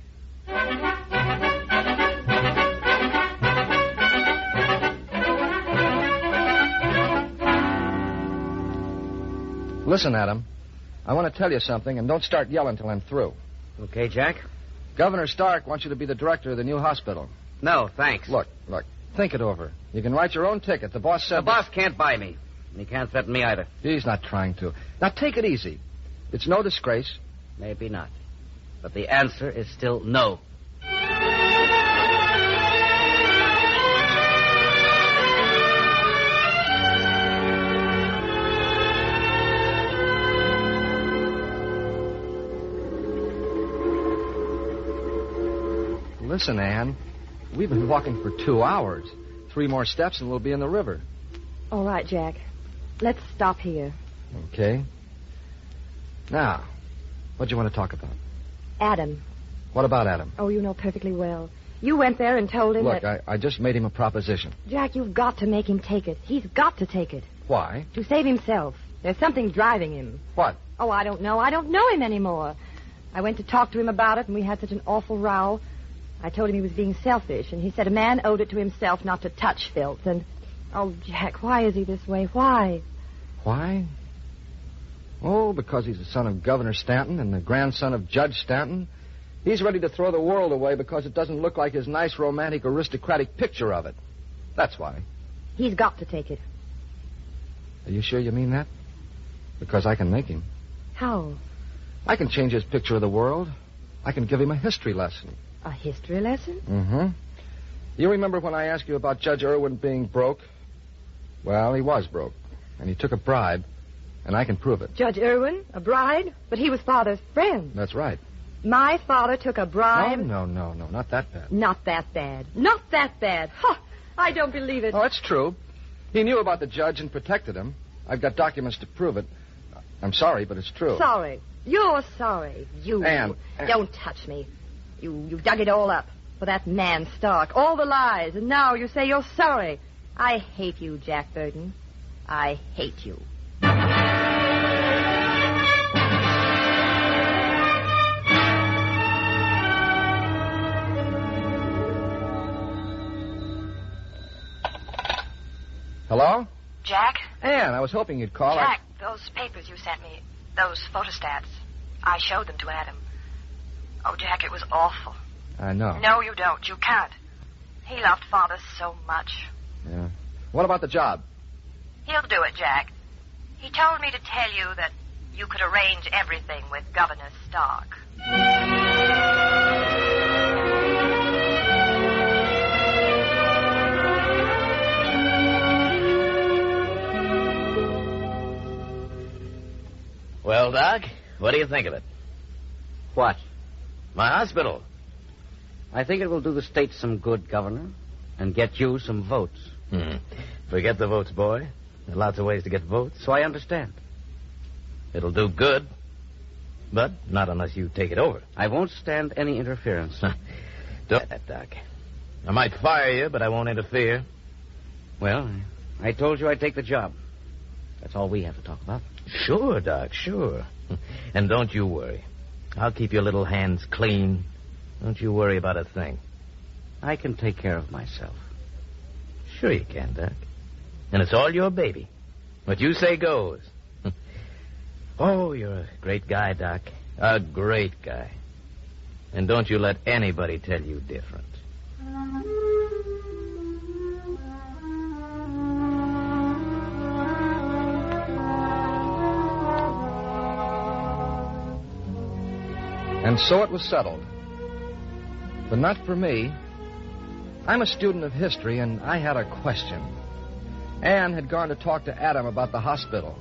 Listen, Adam, I want to tell you something, and don't start yelling till I'm through. Okay, Jack? Governor Stark wants you to be the director of the new hospital. No, thanks. Look, think it over. You can write your own ticket. The boss said... The boss can't buy me. And he can't threaten me either. He's not trying to. Now, take it easy. It's no disgrace. Maybe not. But the answer is still no. Listen, Anne, we've been walking for 2 hours. 3 more steps and we'll be in the river. All right, Jack. Let's stop here. Okay. Now, what do you want to talk about? Adam. What about Adam? Oh, you know perfectly well. You went there and told him Look, that... I just made him a proposition. Jack, you've got to make him take it. He's got to take it. Why? To save himself. There's something driving him. What? Oh, I don't know. I don't know him anymore. I went to talk to him about it, and we had such an awful row. I told him he was being selfish, and he said a man owed it to himself not to touch filth, and... Oh, Jack, why is he this way? Why? Why? Oh, because he's the son of Governor Stanton and the grandson of Judge Stanton. He's ready to throw the world away because it doesn't look like his nice, romantic, aristocratic picture of it. That's why. He's got to take it. Are you sure you mean that? Because I can make him. How? I can change his picture of the world. I can give him a history lesson. A history lesson? Mm-hmm. You remember when I asked you about Judge Irwin being broke? Well, he was broke, and he took a bribe, and I can prove it. Judge Irwin? A bride? But he was Father's friend. That's right. My father took a bribe? No, not that bad. Not that bad. Not that bad. Ha! I don't believe it. Oh, it's true. He knew about the judge and protected him. I've got documents to prove it. I'm sorry, but it's true. Sorry. You're sorry. You. Anne. Don't touch me. You dug it all up for that man Stark. All the lies, and now you say you're sorry. I hate you, Jack Burton. I hate you. Hello? Jack? Anne, I was hoping you'd call. Jack, those papers you sent me, those photostats, I showed them to Adam. Oh, Jack, it was awful. I know. No, you don't. You can't. He loved Father so much. Yeah. What about the job? He'll do it, Jack. He told me to tell you that you could arrange everything with Governor Stark. Well, Doc, what do you think of it? What? My hospital. I think it will do the state some good, Governor, and get you some votes. Forget the votes, boy. There are lots of ways to get votes. So I understand. It'll do good, but not unless you take it over. I won't stand any interference. Don't that, Doc. I might fire you, but I won't interfere. Well, I told you I'd take the job. That's all we have to talk about. Sure, Doc, sure. And don't you worry. I'll keep your little hands clean. Don't you worry about a thing. I can take care of myself. Sure you can, Doc. And it's all your baby. What you say goes. Oh, you're a great guy, Doc. A great guy. And don't you let anybody tell you different. And so it was settled. But not for me. I'm a student of history, and I had a question. Anne had gone to talk to Adam about the hospital.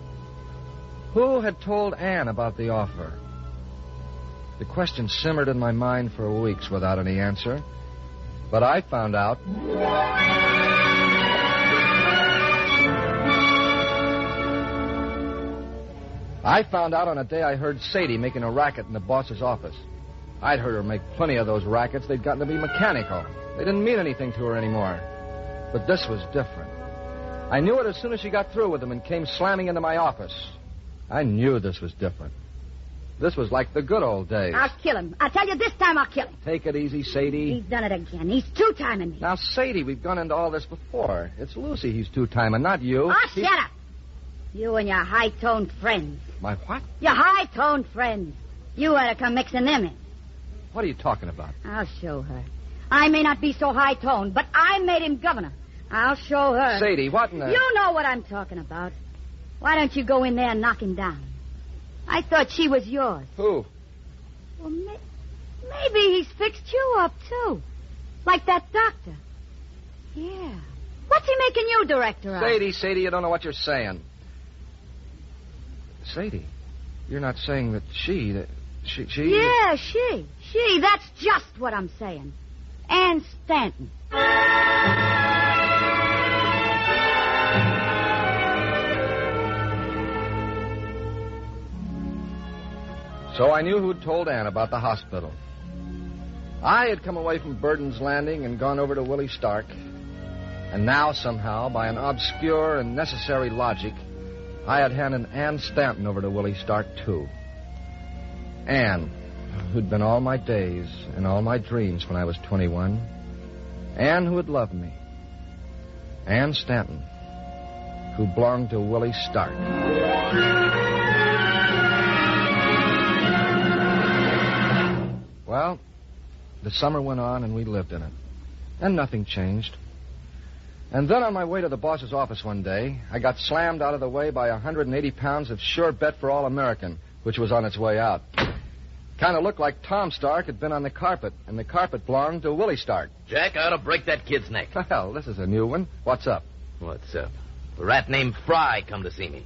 Who had told Anne about the offer? The question simmered in my mind for weeks without any answer. But I found out. I found out on a day I heard Sadie making a racket in the boss's office. I'd heard her make plenty of those rackets. They'd gotten to be mechanical. They didn't mean anything to her anymore. But this was different. I knew it as soon as she got through with them and came slamming into my office. I knew this was different. This was like the good old days. I'll kill him. I tell you, this time I'll kill him. Take it easy, Sadie. He's done it again. He's two-timing me. Now, Sadie, we've gone into all this before. It's Lucy he's two-timing, not you. Oh, shut up. You and your high-toned friends. My what? Your high-toned friends. You ought to come mixing them in. What are you talking about? I'll show her. I may not be so high-toned, but I made him governor. I'll show her. Sadie, what in the... You know what I'm talking about. Why don't you go in there and knock him down? I thought she was yours. Who? Well, maybe he's fixed you up, too. Like that doctor. Yeah. What's he making you director of? Sadie, you don't know what you're saying. Sadie, you're not saying that she... Yeah, she. That's just what I'm saying. Ann Stanton. So I knew who'd told Ann about the hospital. I had come away from Burden's Landing and gone over to Willie Stark. And now, somehow, by an obscure and necessary logic, I had handed Ann Stanton over to Willie Stark, too. Ann, who'd been all my days and all my dreams when I was 21. Ann, who had loved me. Ann Stanton, who belonged to Willie Stark. Well, the summer went on and we lived in it. And nothing changed. And then on my way to the boss's office one day, I got slammed out of the way by 180 pounds of Sure Bet for All American, which was on its way out. Kind of looked like Tom Stark had been on the carpet, and the carpet belonged to Willie Stark. Jack, I ought to break that kid's neck. Well, this is a new one. What's up? What's up? A rat named Fry come to see me.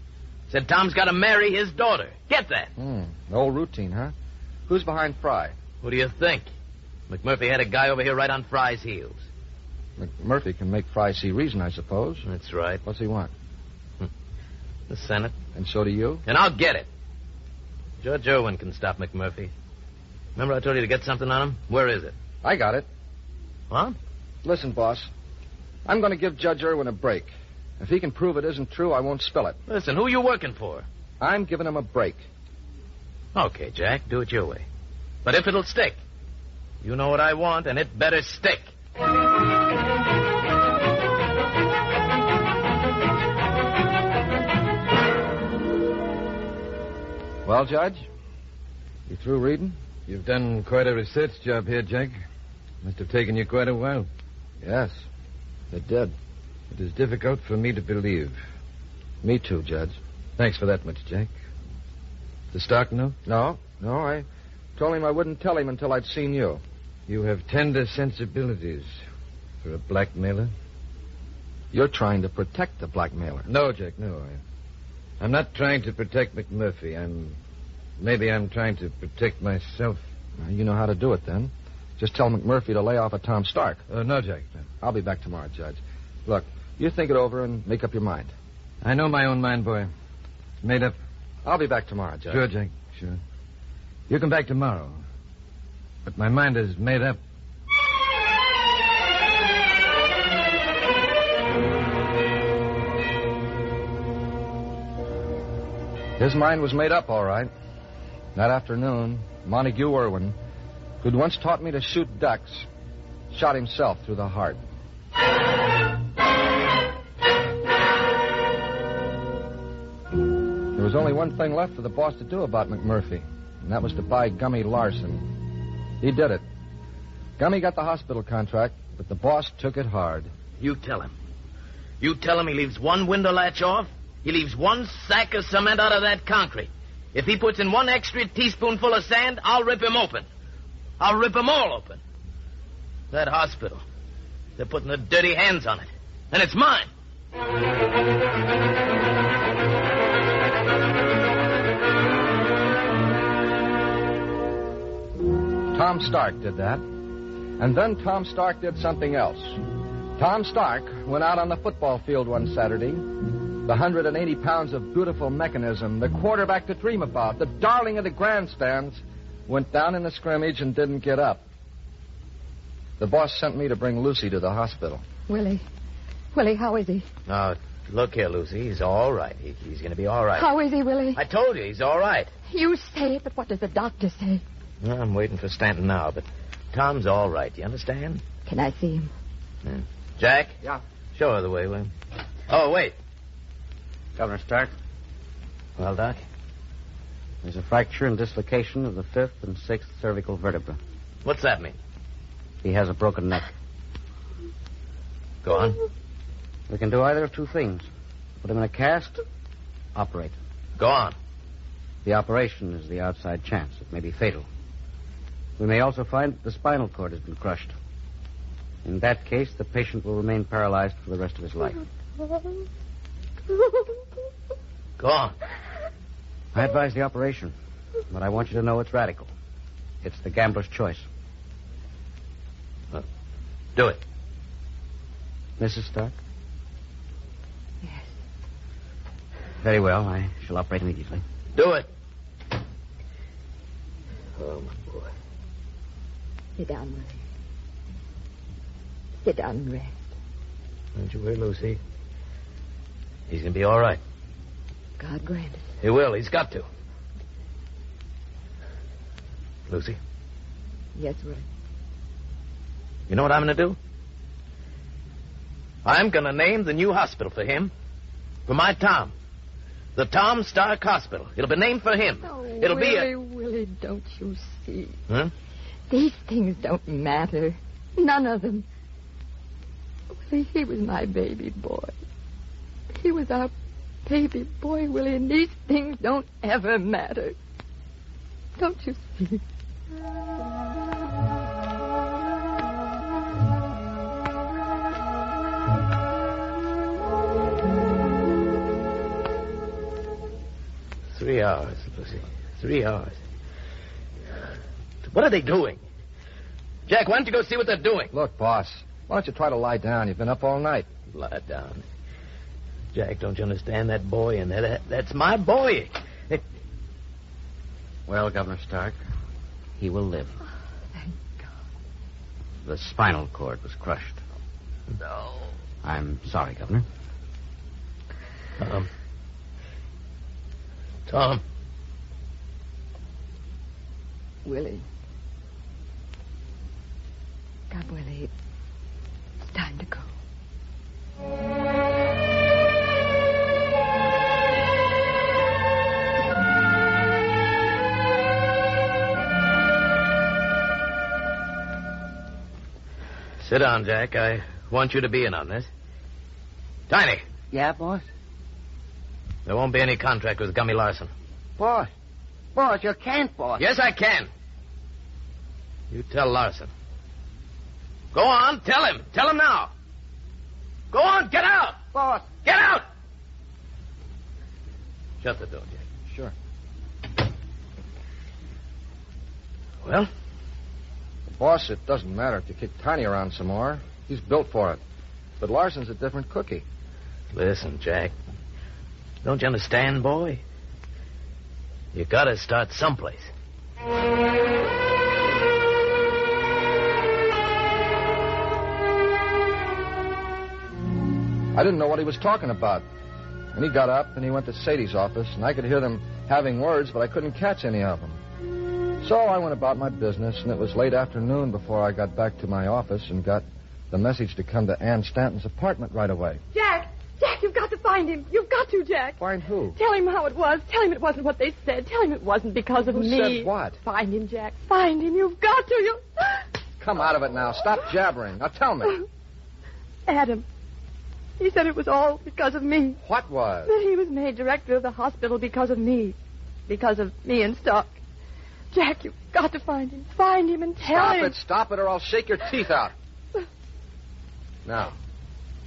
Said Tom's got to marry his daughter. Get that? Old routine, huh? Who's behind Fry? What do you think? McMurphy had a guy over here right on Fry's heels. McMurphy can make Fry see reason, I suppose. That's right. What's he want? The Senate. And so do you? And I'll get it. Judge Irwin can stop McMurphy. Remember I told you to get something on him? Where is it? I got it. What? Listen, boss. I'm going to give Judge Irwin a break. If he can prove it isn't true, I won't spill it. Listen, who are you working for? I'm giving him a break. Okay, Jack, do it your way. But if it'll stick, you know what I want, and it better stick. Well, Judge? You through reading? You've done quite a research job here, Jack. Must have taken you quite a while. Yes, it did. It is difficult for me to believe. Me too, Judge. Thanks for that much, Jack. The Stark know? No, I told him I wouldn't tell him until I'd seen you. You have tender sensibilities for a blackmailer. You're trying to protect the blackmailer. No, Jack, no. I'm not trying to protect McMurphy. Maybe I'm trying to protect myself. You know how to do it, then. Just tell McMurphy to lay off of Tom Stark. No, Jack. No. I'll be back tomorrow, Judge. Look, you think it over and make up your mind. I know my own mind, boy. Made up. I'll be back tomorrow, Judge. Sure, Jack, sure. You come back tomorrow. But my mind is made up. His mind was made up, all right. That afternoon, Montague Irwin, who'd once taught me to shoot ducks, shot himself through the heart. There was only one thing left for the boss to do about McMurphy, and that was to buy Gummy Larson. He did it. Gummy got the hospital contract, but the boss took it hard. You tell him. You tell him he leaves one window latch off, he leaves one sack of cement out of that concrete. If he puts in one extra teaspoonful of sand, I'll rip him open. I'll rip them all open. That hospital, they're putting their dirty hands on it, and it's mine. Tom Stark did that. And then Tom Stark did something else. Tom Stark went out on the football field one Saturday. The 180 pounds of beautiful mechanism, the quarterback to dream about, the darling of the grandstands, went down in the scrimmage and didn't get up. The boss sent me to bring Lucy to the hospital. Willie, how is he? Now, look here, Lucy. He's all right. He's going to be all right. How is he, Willie? I told you, he's all right. You say it, but what does the doctor say? Well, I'm waiting for Stanton now, but Tom's all right. You understand? Can I see him? Yeah. Jack? Yeah? Show her the way, will you? Oh, wait. Governor Stark. Well, Doc? There's a fracture and dislocation of the 5th and 6th cervical vertebra. What's that mean? He has a broken neck. Go on. We can do either of two things. Put him in a cast Operate. Go on. The operation is the outside chance. It may be fatal. We may also find that the spinal cord has been crushed. In that case, the patient will remain paralyzed for the rest of his life. Go on. I advise the operation, but I want you to know it's radical. It's the gambler's choice. Do it. Mrs. Stark? Yes. Very well. I shall operate immediately. Do it. Oh, my boy. Sit down, Willie. Sit down and rest. Don't you worry, Lucy. He's going to be all right. God grant it. He will. He's got to. Lucy, Yes, Willie. you know what I'm going to do? I'm going to name the new hospital for him. For my Tom. The Tom Stark Hospital. It'll be named for him. Oh, It'll Willie, Willie, don't you see? Huh? These things don't matter. None of them. Willie, he was my baby boy. He was our baby boy, Willie, and these things don't ever matter. Don't you see? Three hours, Lucy. 3 hours. What are they doing? Jack, why don't you go see what they're doing? Look, boss, why don't you try to lie down? You've been up all night. Lie down. Jack, don't you understand that boy? And that's my boy. Well, Governor Stark, he will live. Oh, thank God. The spinal cord was crushed. No. I'm sorry, Governor. Tom. Willie. God, Willie, it's time to go. Sit down, Jack. I want you to be in on this. Tiny. Yeah, boss? There won't be any contract with Gummy Larson. Boss, you can't, boss. Yes, I can. You tell Larson. Go on, tell him. Tell him now. Go on, get out. Boss. Get out. Shut the door, Jack. Sure. Well? Boss, it doesn't matter if you kick Tiny around some more. He's built for it. But Larson's a different cookie. Listen, Jack. Don't you understand, boy? You gotta start someplace. I didn't know what he was talking about. And he got up and he went to Sadie's office, and I could hear them having words, but I couldn't catch any of them. So I went about my business, and it was late afternoon before I got back to my office and got the message to come to Ann Stanton's apartment right away. Jack, you've got to find him. You've got to, Jack. Find who? Tell him how it was. Tell him it wasn't what they said. Tell him it wasn't because of Who me. said what? Find him, Jack. Find him. You've got to. You. Come out of it now. Stop jabbering. Now tell me. Adam. He said it was all because of me. What was? That he was made director of the hospital because of me. Because of me and Stark. Jack, you've got to find him. Find him and tell him. Stop it, or I'll shake your teeth out. Now,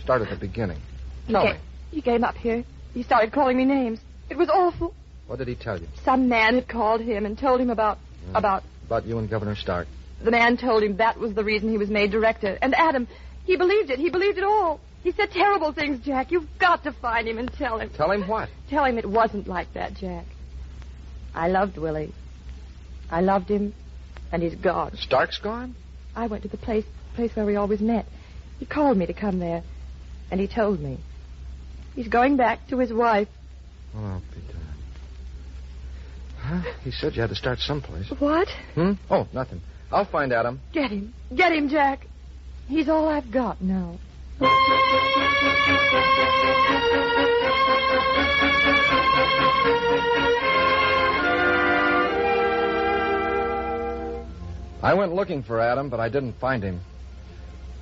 start at the beginning. Tell me. He came up here. He started calling me names. It was awful. What did he tell you? Some man had called him and told him about you and Governor Stark. The man told him that was the reason he was made director. And Adam, he believed it. He believed it all. He said terrible things, Jack. You've got to find him and tell him. Tell him what? Tell him it wasn't like that, Jack. I loved Willie. I loved him, and he's gone. Stark's gone? I went to the place where we always met. He called me to come there, and he told me. He's going back to his wife. Oh, be damned. Huh? He said you had to start someplace. What? Oh, nothing. I'll find Adam. Get him. Get him, Jack. He's all I've got now. I went looking for Adam, but I didn't find him.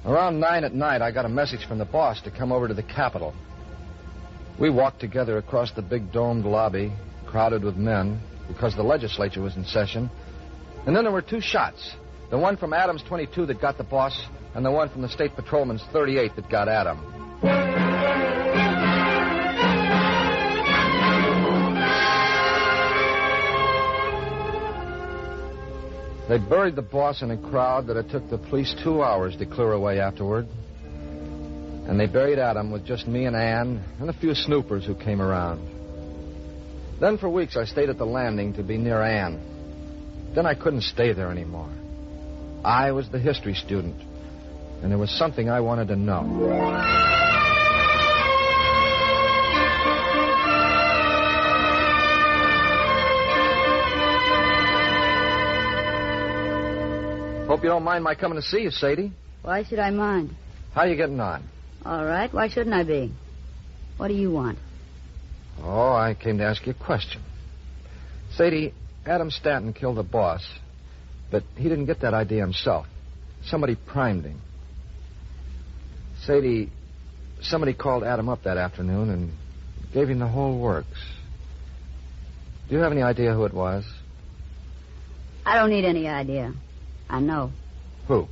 Around 9 at night, I got a message from the boss to come over to the Capitol. We walked together across the big domed lobby, crowded with men, because the legislature was in session. And then there were 2 shots. The one from Adams' 22 that got the boss, and the one from the state patrolman's 38 that got Adam. They buried the boss in a crowd that it took the police 2 hours to clear away afterward. And they buried Adam with just me and Ann and a few snoopers who came around. Then for weeks I stayed at the landing to be near Ann. Then I couldn't stay there anymore. I was the history student, and there was something I wanted to know. Hope you don't mind my coming to see you, Sadie. Why should I mind? How you getting on? All right. Why shouldn't I be? What do you want? Oh, I came to ask you a question. Sadie, Adam Stanton killed the boss, but he didn't get that idea himself. Somebody primed him. Sadie, somebody called Adam up that afternoon and gave him the whole works. Do you have any idea who it was? I don't need any idea. I know. Who?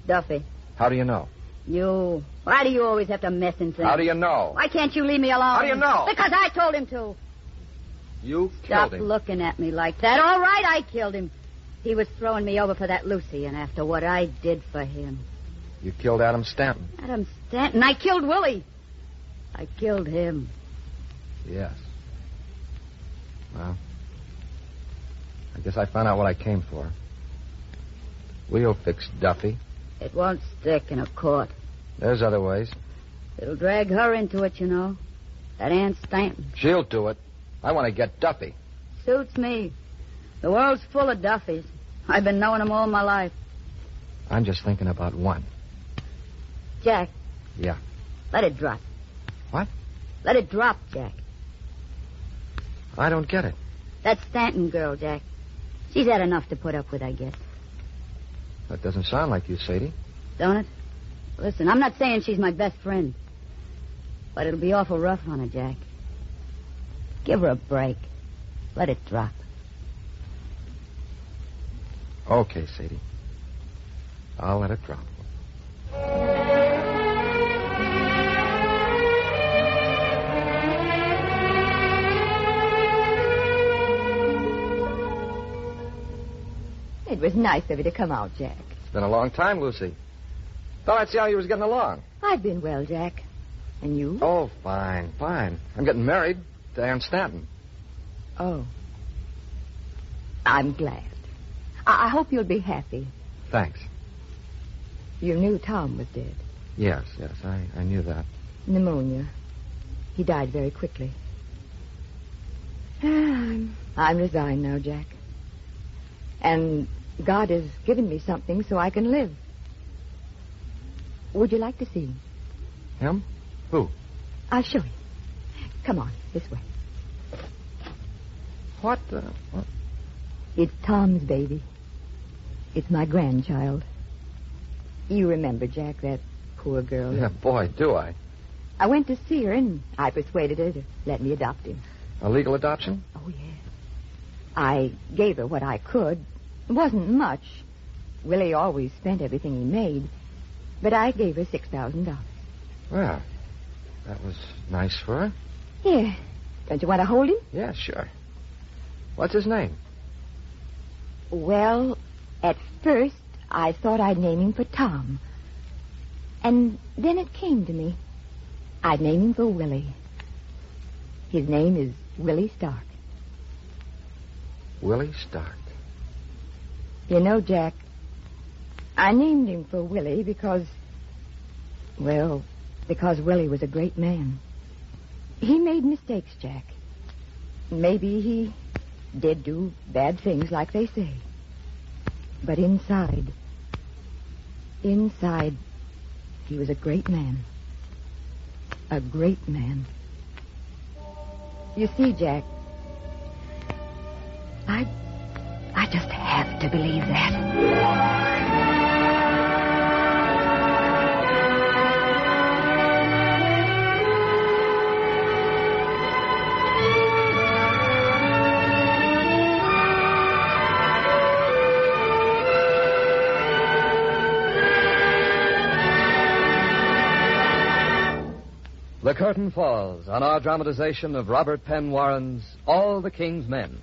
Duffy. How do you know? You. Why do you always have to mess in things? How do you know? Why can't you leave me alone? How do you know? Because I told him to. You Stop killed him. looking at me like that. All right, I killed him. He was throwing me over for that Lucy, and after what I did for him. You killed Adam Stanton. Adam Stanton? I killed Willie. I killed him. Yes. Well, I guess I found out what I came for. We'll fix Duffy. It won't stick in a court. There's other ways. It'll drag her into it, you know. That Ann Stanton. She'll do it. I want to get Duffy. Suits me. The world's full of Duffys. I've been knowing them all my life. I'm just thinking about one. Jack. Yeah. Let it drop. What? Let it drop, Jack. I don't get it. That Stanton girl, Jack. She's had enough to put up with, I guess. That doesn't sound like you, Sadie. Don't it? Listen, I'm not saying she's my best friend. But it'll be awful rough on her, Jack. Give her a break. Let it drop. Okay, Sadie. I'll let it drop. It was nice of you to come out, Jack. It's been a long time, Lucy. Thought I'd see how you was getting along. I've been well, Jack. And you? Oh, fine, fine. I'm getting married to Ann Stanton. Oh. I'm glad. I hope you'll be happy. Thanks. You knew Tom was dead. Yes, I knew that. Pneumonia. He died very quickly. I'm resigned now, Jack. And God has given me something so I can live. Would you like to see him? Him? Who? I'll show you. Come on, this way. What? It's Tom's baby. It's my grandchild. You remember, Jack, that poor girl? Yeah, boy, do I. I went to see her, and I persuaded her to let me adopt him. A legal adoption? Oh, yes. I gave her what I could. It wasn't much. Willie always spent everything he made. But I gave her $6,000. Well, that was nice for her. Here. Don't you want to hold him? Yeah, sure. What's his name? Well, at first, I thought I'd name him for Tom. And then it came to me. I'd name him for Willie. His name is Willie Stark. Willie Stark. You know, Jack, I named him for Willie because Willie was a great man. He made mistakes, Jack. Maybe he did do bad things like they say. But inside, he was a great man. A great man. You see, Jack, I just have to believe that. curtain falls on our dramatization of Robert Penn Warren's All the King's Men,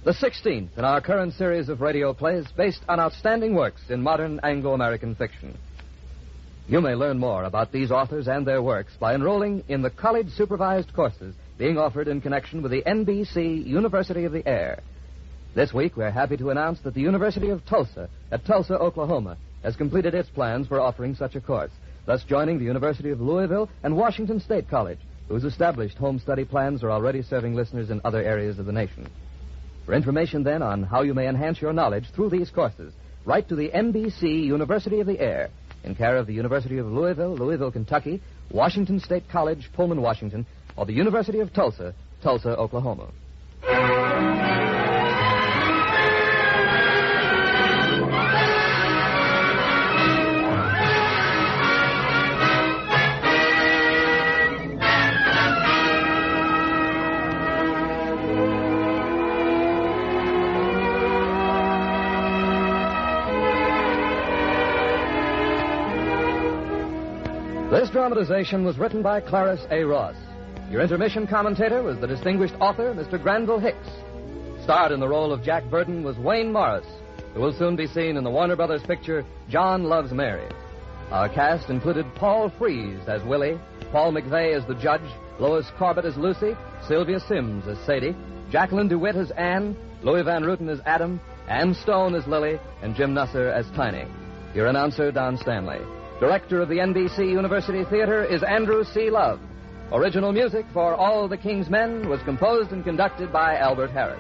the 16th in our current series of radio plays based on outstanding works in modern Anglo-American fiction. You may learn more about these authors and their works by enrolling in the college-supervised courses being offered in connection with the NBC University of the Air. This week, we're happy to announce that the University of Tulsa at Tulsa, Oklahoma, has completed its plans for offering such a course, thus joining the University of Louisville and Washington State College, whose established home study plans are already serving listeners in other areas of the nation. For information, then, on how you may enhance your knowledge through these courses, write to the NBC University of the Air, in care of the University of Louisville, Louisville, Kentucky, Washington State College, Pullman, Washington, or the University of Tulsa, Tulsa, Oklahoma. This dramatization was written by Clarence A. Ross. Your intermission commentator was the distinguished author, Mr. Granville Hicks. Starred in the role of Jack Burton was Wayne Morris, who will soon be seen in the Warner Brothers picture John Loves Mary. Our cast included Paul Frees as Willie, Paul McVeigh as the judge, Lois Corbett as Lucy, Sylvia Sims as Sadie, Jacqueline DeWitt as Anne, Louis Van Ruten as Adam, Ann Stone as Lily, and Jim Nusser as Tiny. Your announcer, Don Stanley. Director of the NBC University Theater is Andrew C. Love. Original music for All the King's Men was composed and conducted by Albert Harris.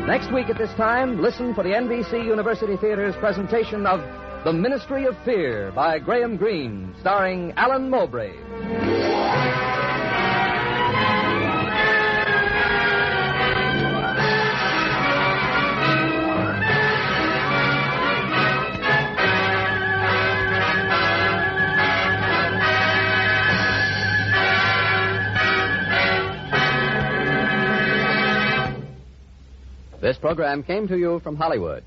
Next week at this time, listen for the NBC University Theater's presentation of The Ministry of Fear by Graham Greene, starring Alan Mowbray. This program came to you from Hollywood.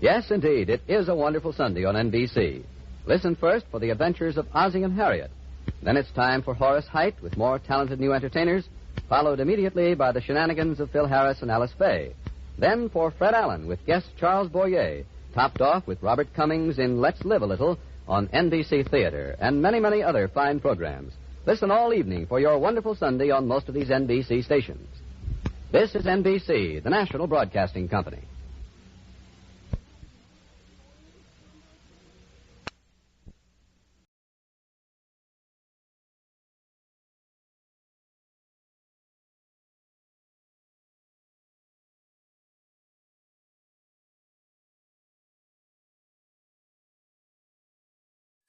Yes, indeed, it is a wonderful Sunday on NBC. Listen first for the adventures of Ozzie and Harriet. Then it's time for Horace Heidt with more talented new entertainers, followed immediately by the shenanigans of Phil Harris and Alice Faye. Then for Fred Allen with guest Charles Boyer, topped off with Robert Cummings in Let's Live a Little on NBC Theater, and many, many other fine programs. Listen all evening for your wonderful Sunday on most of these NBC stations. This is NBC, the national broadcasting company.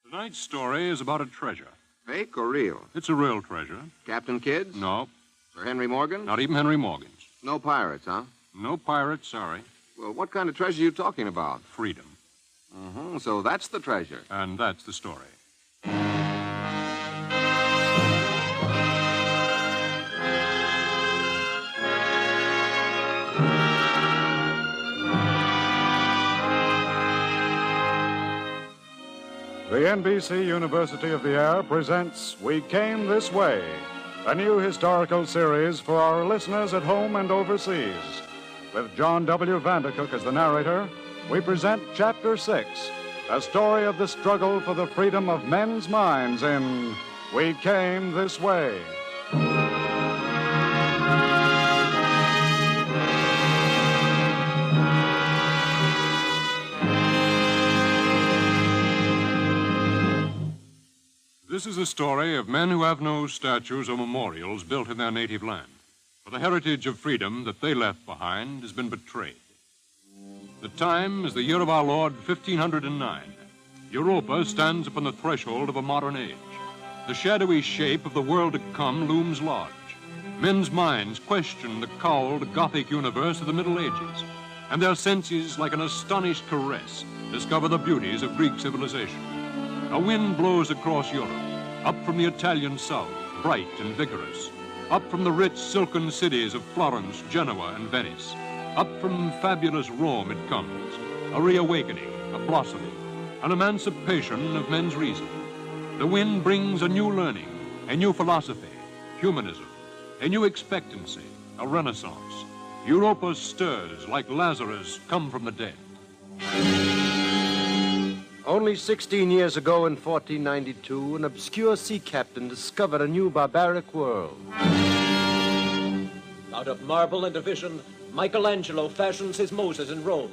Tonight's story is about a treasure. Fake or real? It's a real treasure. Captain Kidd's? No. Sir Henry Morgan? Not even Henry Morgan's. No pirates, huh? No pirates, sorry. Well, what kind of treasure are you talking about? Freedom. Mm-hmm. So that's the treasure. And that's the story. The NBC University of the Air presents We Came This Way, a new historical series for our listeners at home and overseas. With John W. Vandercook as the narrator, we present Chapter 6, a story of the struggle for the freedom of men's minds in We Came This Way. This is a story of men who have no statues or memorials built in their native land. For the heritage of freedom that they left behind has been betrayed. The time is the year of our Lord, 1509. Europa stands upon the threshold of a modern age. The shadowy shape of the world to come looms large. Men's minds question the cowled Gothic universe of the Middle Ages, and their senses, like an astonished caress, discover the beauties of Greek civilization. A wind blows across Europe, up from the Italian south, bright and vigorous, up from the rich silken cities of Florence, Genoa, and Venice. Up from fabulous Rome it comes, a reawakening, a blossoming, an emancipation of men's reason. The wind brings a new learning, a new philosophy, humanism, a new expectancy, a renaissance. Europa stirs like Lazarus come from the dead. Only 16 years ago in 1492, an obscure sea captain discovered a new barbaric world. Out of marble and division, Michelangelo fashions his Moses in Rome.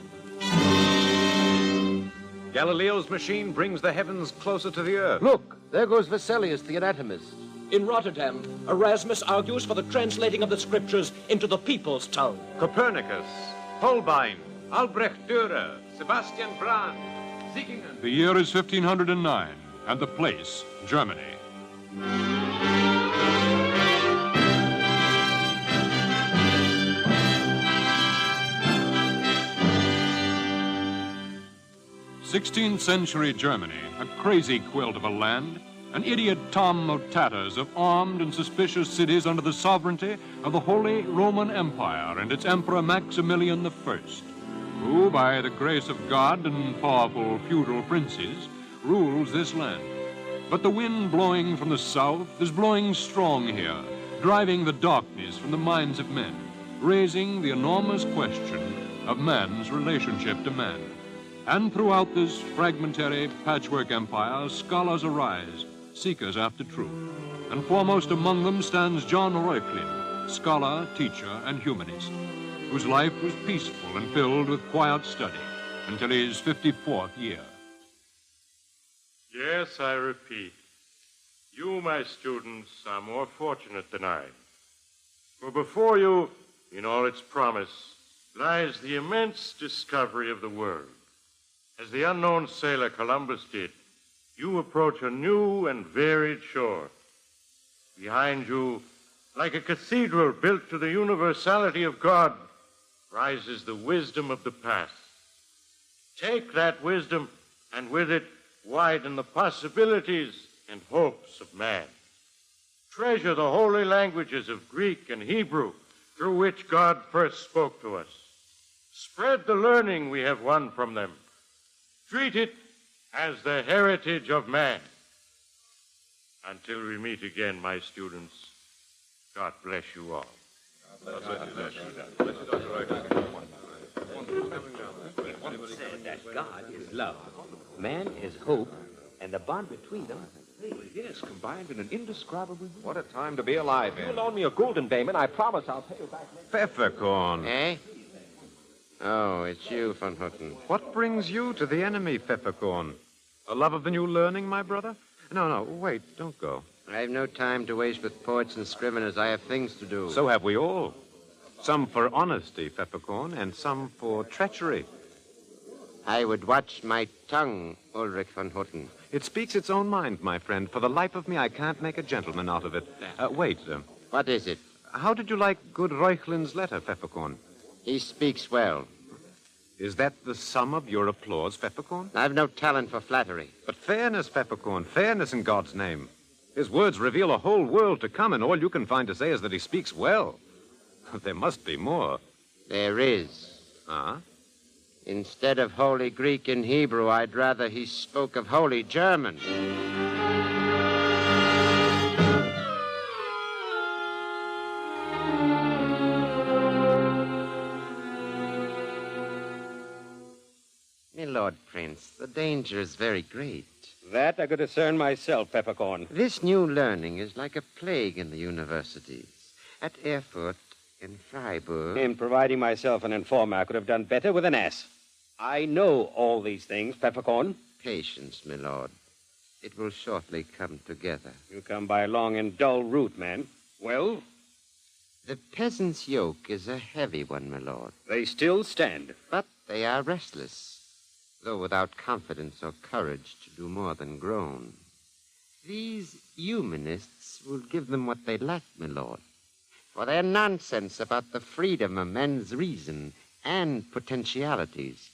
Galileo's machine brings the heavens closer to the earth. Look, there goes Vesalius, the anatomist. In Rotterdam, Erasmus argues for the translating of the scriptures into the people's tongue. Copernicus, Holbein, Albrecht Dürer, Sebastian Brand, Siegingen. The year is 1509, and the place, Germany. '16th-century Germany, a crazy quilt of a land, an idiot Tom of tatters of armed and suspicious cities under the sovereignty of the Holy Roman Empire and its Emperor Maximilian I, who, by the grace of God and powerful feudal princes, rules this land. But the wind blowing from the south is blowing strong here, driving the darkness from the minds of men, raising the enormous question of man's relationship to man. And throughout this fragmentary patchwork empire, scholars arise, seekers after truth. And foremost among them stands John Reuchlin, scholar, teacher, and humanist, whose life was peaceful and filled with quiet study until his 54th year. Yes, I repeat, you, my students, are more fortunate than I. For before you, in all its promise, lies the immense discovery of the world. As the unknown sailor Columbus did, you approach a new and varied shore. Behind you, like a cathedral built to the universality of God, rises the wisdom of the past. Take that wisdom, and with it, widen the possibilities and hopes of man. Treasure the holy languages of Greek and Hebrew, through which God first spoke to us. Spread the learning we have won from them. Treat it as the heritage of man. Until we meet again, my students, God bless you all. Said that God is love, man is hope, and the bond between them, yes, combined in an indescribable. What a time to be alive in. You loan me a gulden, Damon. I promise I'll pay you back next. Pfefferkorn. Eh? Oh, it's you, Von Hutten. What brings you to the enemy, Pfefferkorn? A love of the new learning, my brother? No, wait, don't go. I've no time to waste with poets and scriveners. I have things to do. So have we all. Some for honesty, Pfefferkorn, and some for treachery. I would watch my tongue, Ulrich von Hutten. It speaks its own mind, my friend. For the life of me, I can't make a gentleman out of it. Wait. What is it? How did you like good Reuchlin's letter, Pfefferkorn? He speaks well. Is that the sum of your applause, Pfefferkorn? I've no talent for flattery. But fairness, Pfefferkorn, fairness in God's name. His words reveal a whole world to come, and all you can find to say is that he speaks well. There must be more. There is. Ah? Instead of Holy Greek and Hebrew, I'd rather he spoke of Holy German. My Lord Prince, the danger is very great. That I could discern myself, Peppercorn. This new learning is like a plague in the universities. At Erfurt, in Freiburg. In providing myself an informer, I could have done better with an ass. I know all these things, Peppercorn. Patience, my lord. It will shortly come together. You come by a long and dull route, man. Well? The peasant's yoke is a heavy one, my lord. They still stand. But they are restless, though without confidence or courage to do more than groan. These humanists will give them what they lack, my lord. For their nonsense about the freedom of men's reason and potentialities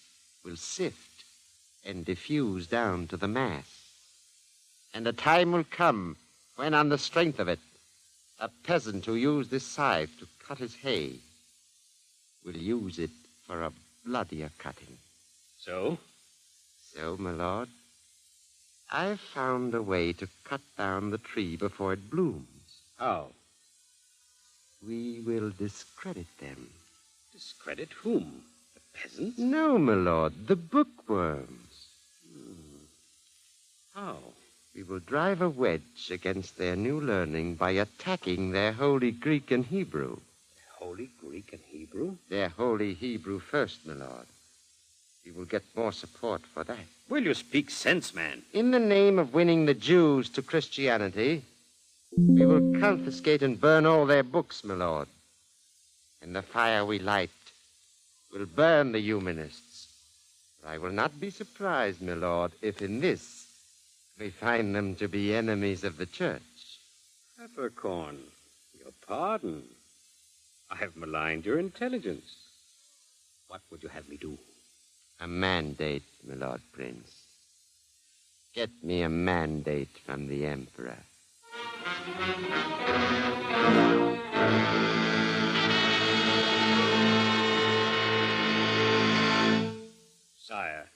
will sift and diffuse down to the mass. And a time will come when, on the strength of it, a peasant who used this scythe to cut his hay will use it for a bloodier cutting. So? So, my lord, I've found a way to cut down the tree before it blooms. How? We will discredit them. Discredit whom? The peasants? No, my lord, the bookworms. How? We will drive a wedge against their new learning by attacking their holy Greek and Hebrew. Holy Greek and Hebrew? Their holy Hebrew first, my lord. We will get more support for that. Will you speak sense, man? In the name of winning the Jews to Christianity, we will confiscate and burn all their books, my lord. And the fire we light will burn the humanists. But I will not be surprised, my lord, if in this we find them to be enemies of the church. Peppercorn, your pardon. I have maligned your intelligence. What would you have me do? A mandate, my lord prince. Get me a mandate from the emperor. Sire,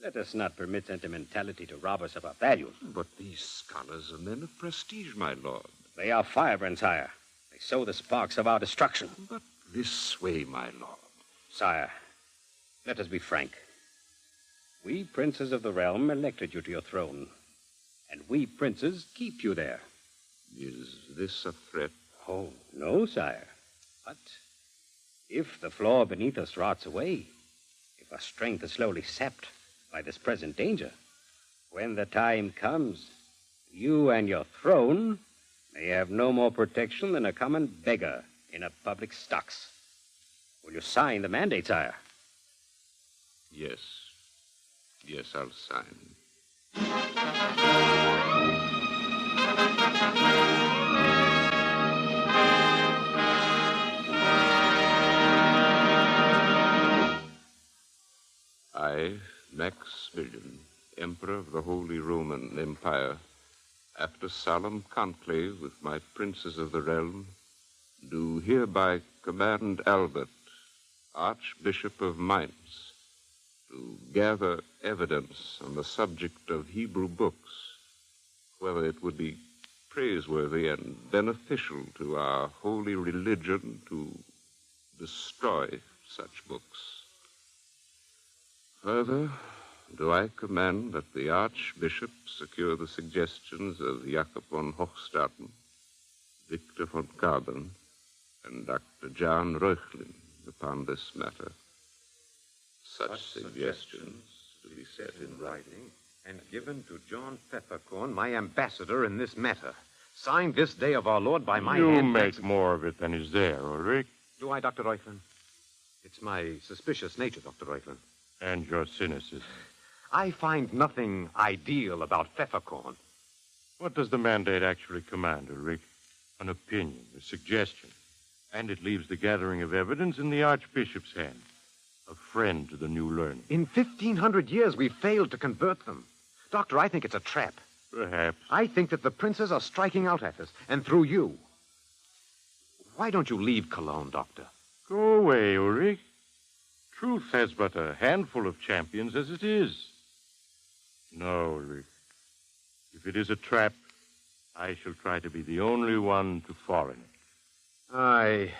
let us not permit sentimentality to rob us of our values. But these scholars are men of prestige, my lord. They are firebrands, sire. They sow the sparks of our destruction. But this way, my lord. Sire, let us be frank. We princes of the realm elected you to your throne, and we princes keep you there. Is this a threat? Oh, no, sire. But if the floor beneath us rots away, if our strength is slowly sapped by this present danger, when the time comes, you and your throne may have no more protection than a common beggar in a public stocks. Will you sign the mandate, sire? Yes. Yes, I'll sign. I, Maximilian, Emperor of the Holy Roman Empire, after solemn conclave with my princes of the realm, do hereby command Albert, Archbishop of Mainz, to gather evidence on the subject of Hebrew books, whether it would be praiseworthy and beneficial to our holy religion to destroy such books. Further, do I command that the Archbishop secure the suggestions of Jacob von Hochstraten, Victor von Carbon, and Dr. John Reuchlin upon this matter. Such suggestions to be set in writing and given to John Peppercorn, my ambassador in this matter. Signed this day of our Lord by my hand. You make more of it than is there, Ulrich. Do I, Dr. Reuchlin? It's my suspicious nature, Dr. Reuchlin. And your cynicism. I find nothing ideal about Pfefferkorn. What does the mandate actually command, Ulrich? An opinion, a suggestion. And it leaves the gathering of evidence in the Archbishop's hand. A friend to the new learning. In 1,500 years, we've failed to convert them. Doctor, I think it's a trap. Perhaps. I think that the princes are striking out at us, and through you. Why don't you leave Cologne, Doctor? Go away, Ulrich. Truth has but a handful of champions as it is. No, Ulrich. If it is a trap, I shall try to be the only one to fall in it. Aye,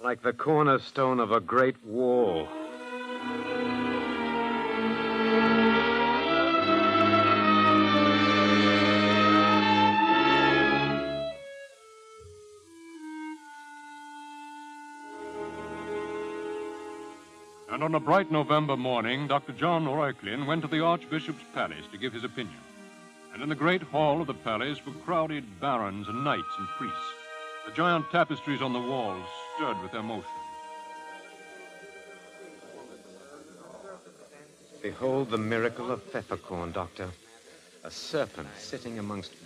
like the cornerstone of a great wall. And on a bright November morning, Dr. John Reuchlin went to the Archbishop's palace to give his opinion. And in the great hall of the palace were crowded barons and knights and priests. The giant tapestries on the walls stirred with their motion. Behold the miracle of Pfefferkorn, Doctor. A serpent sitting amongst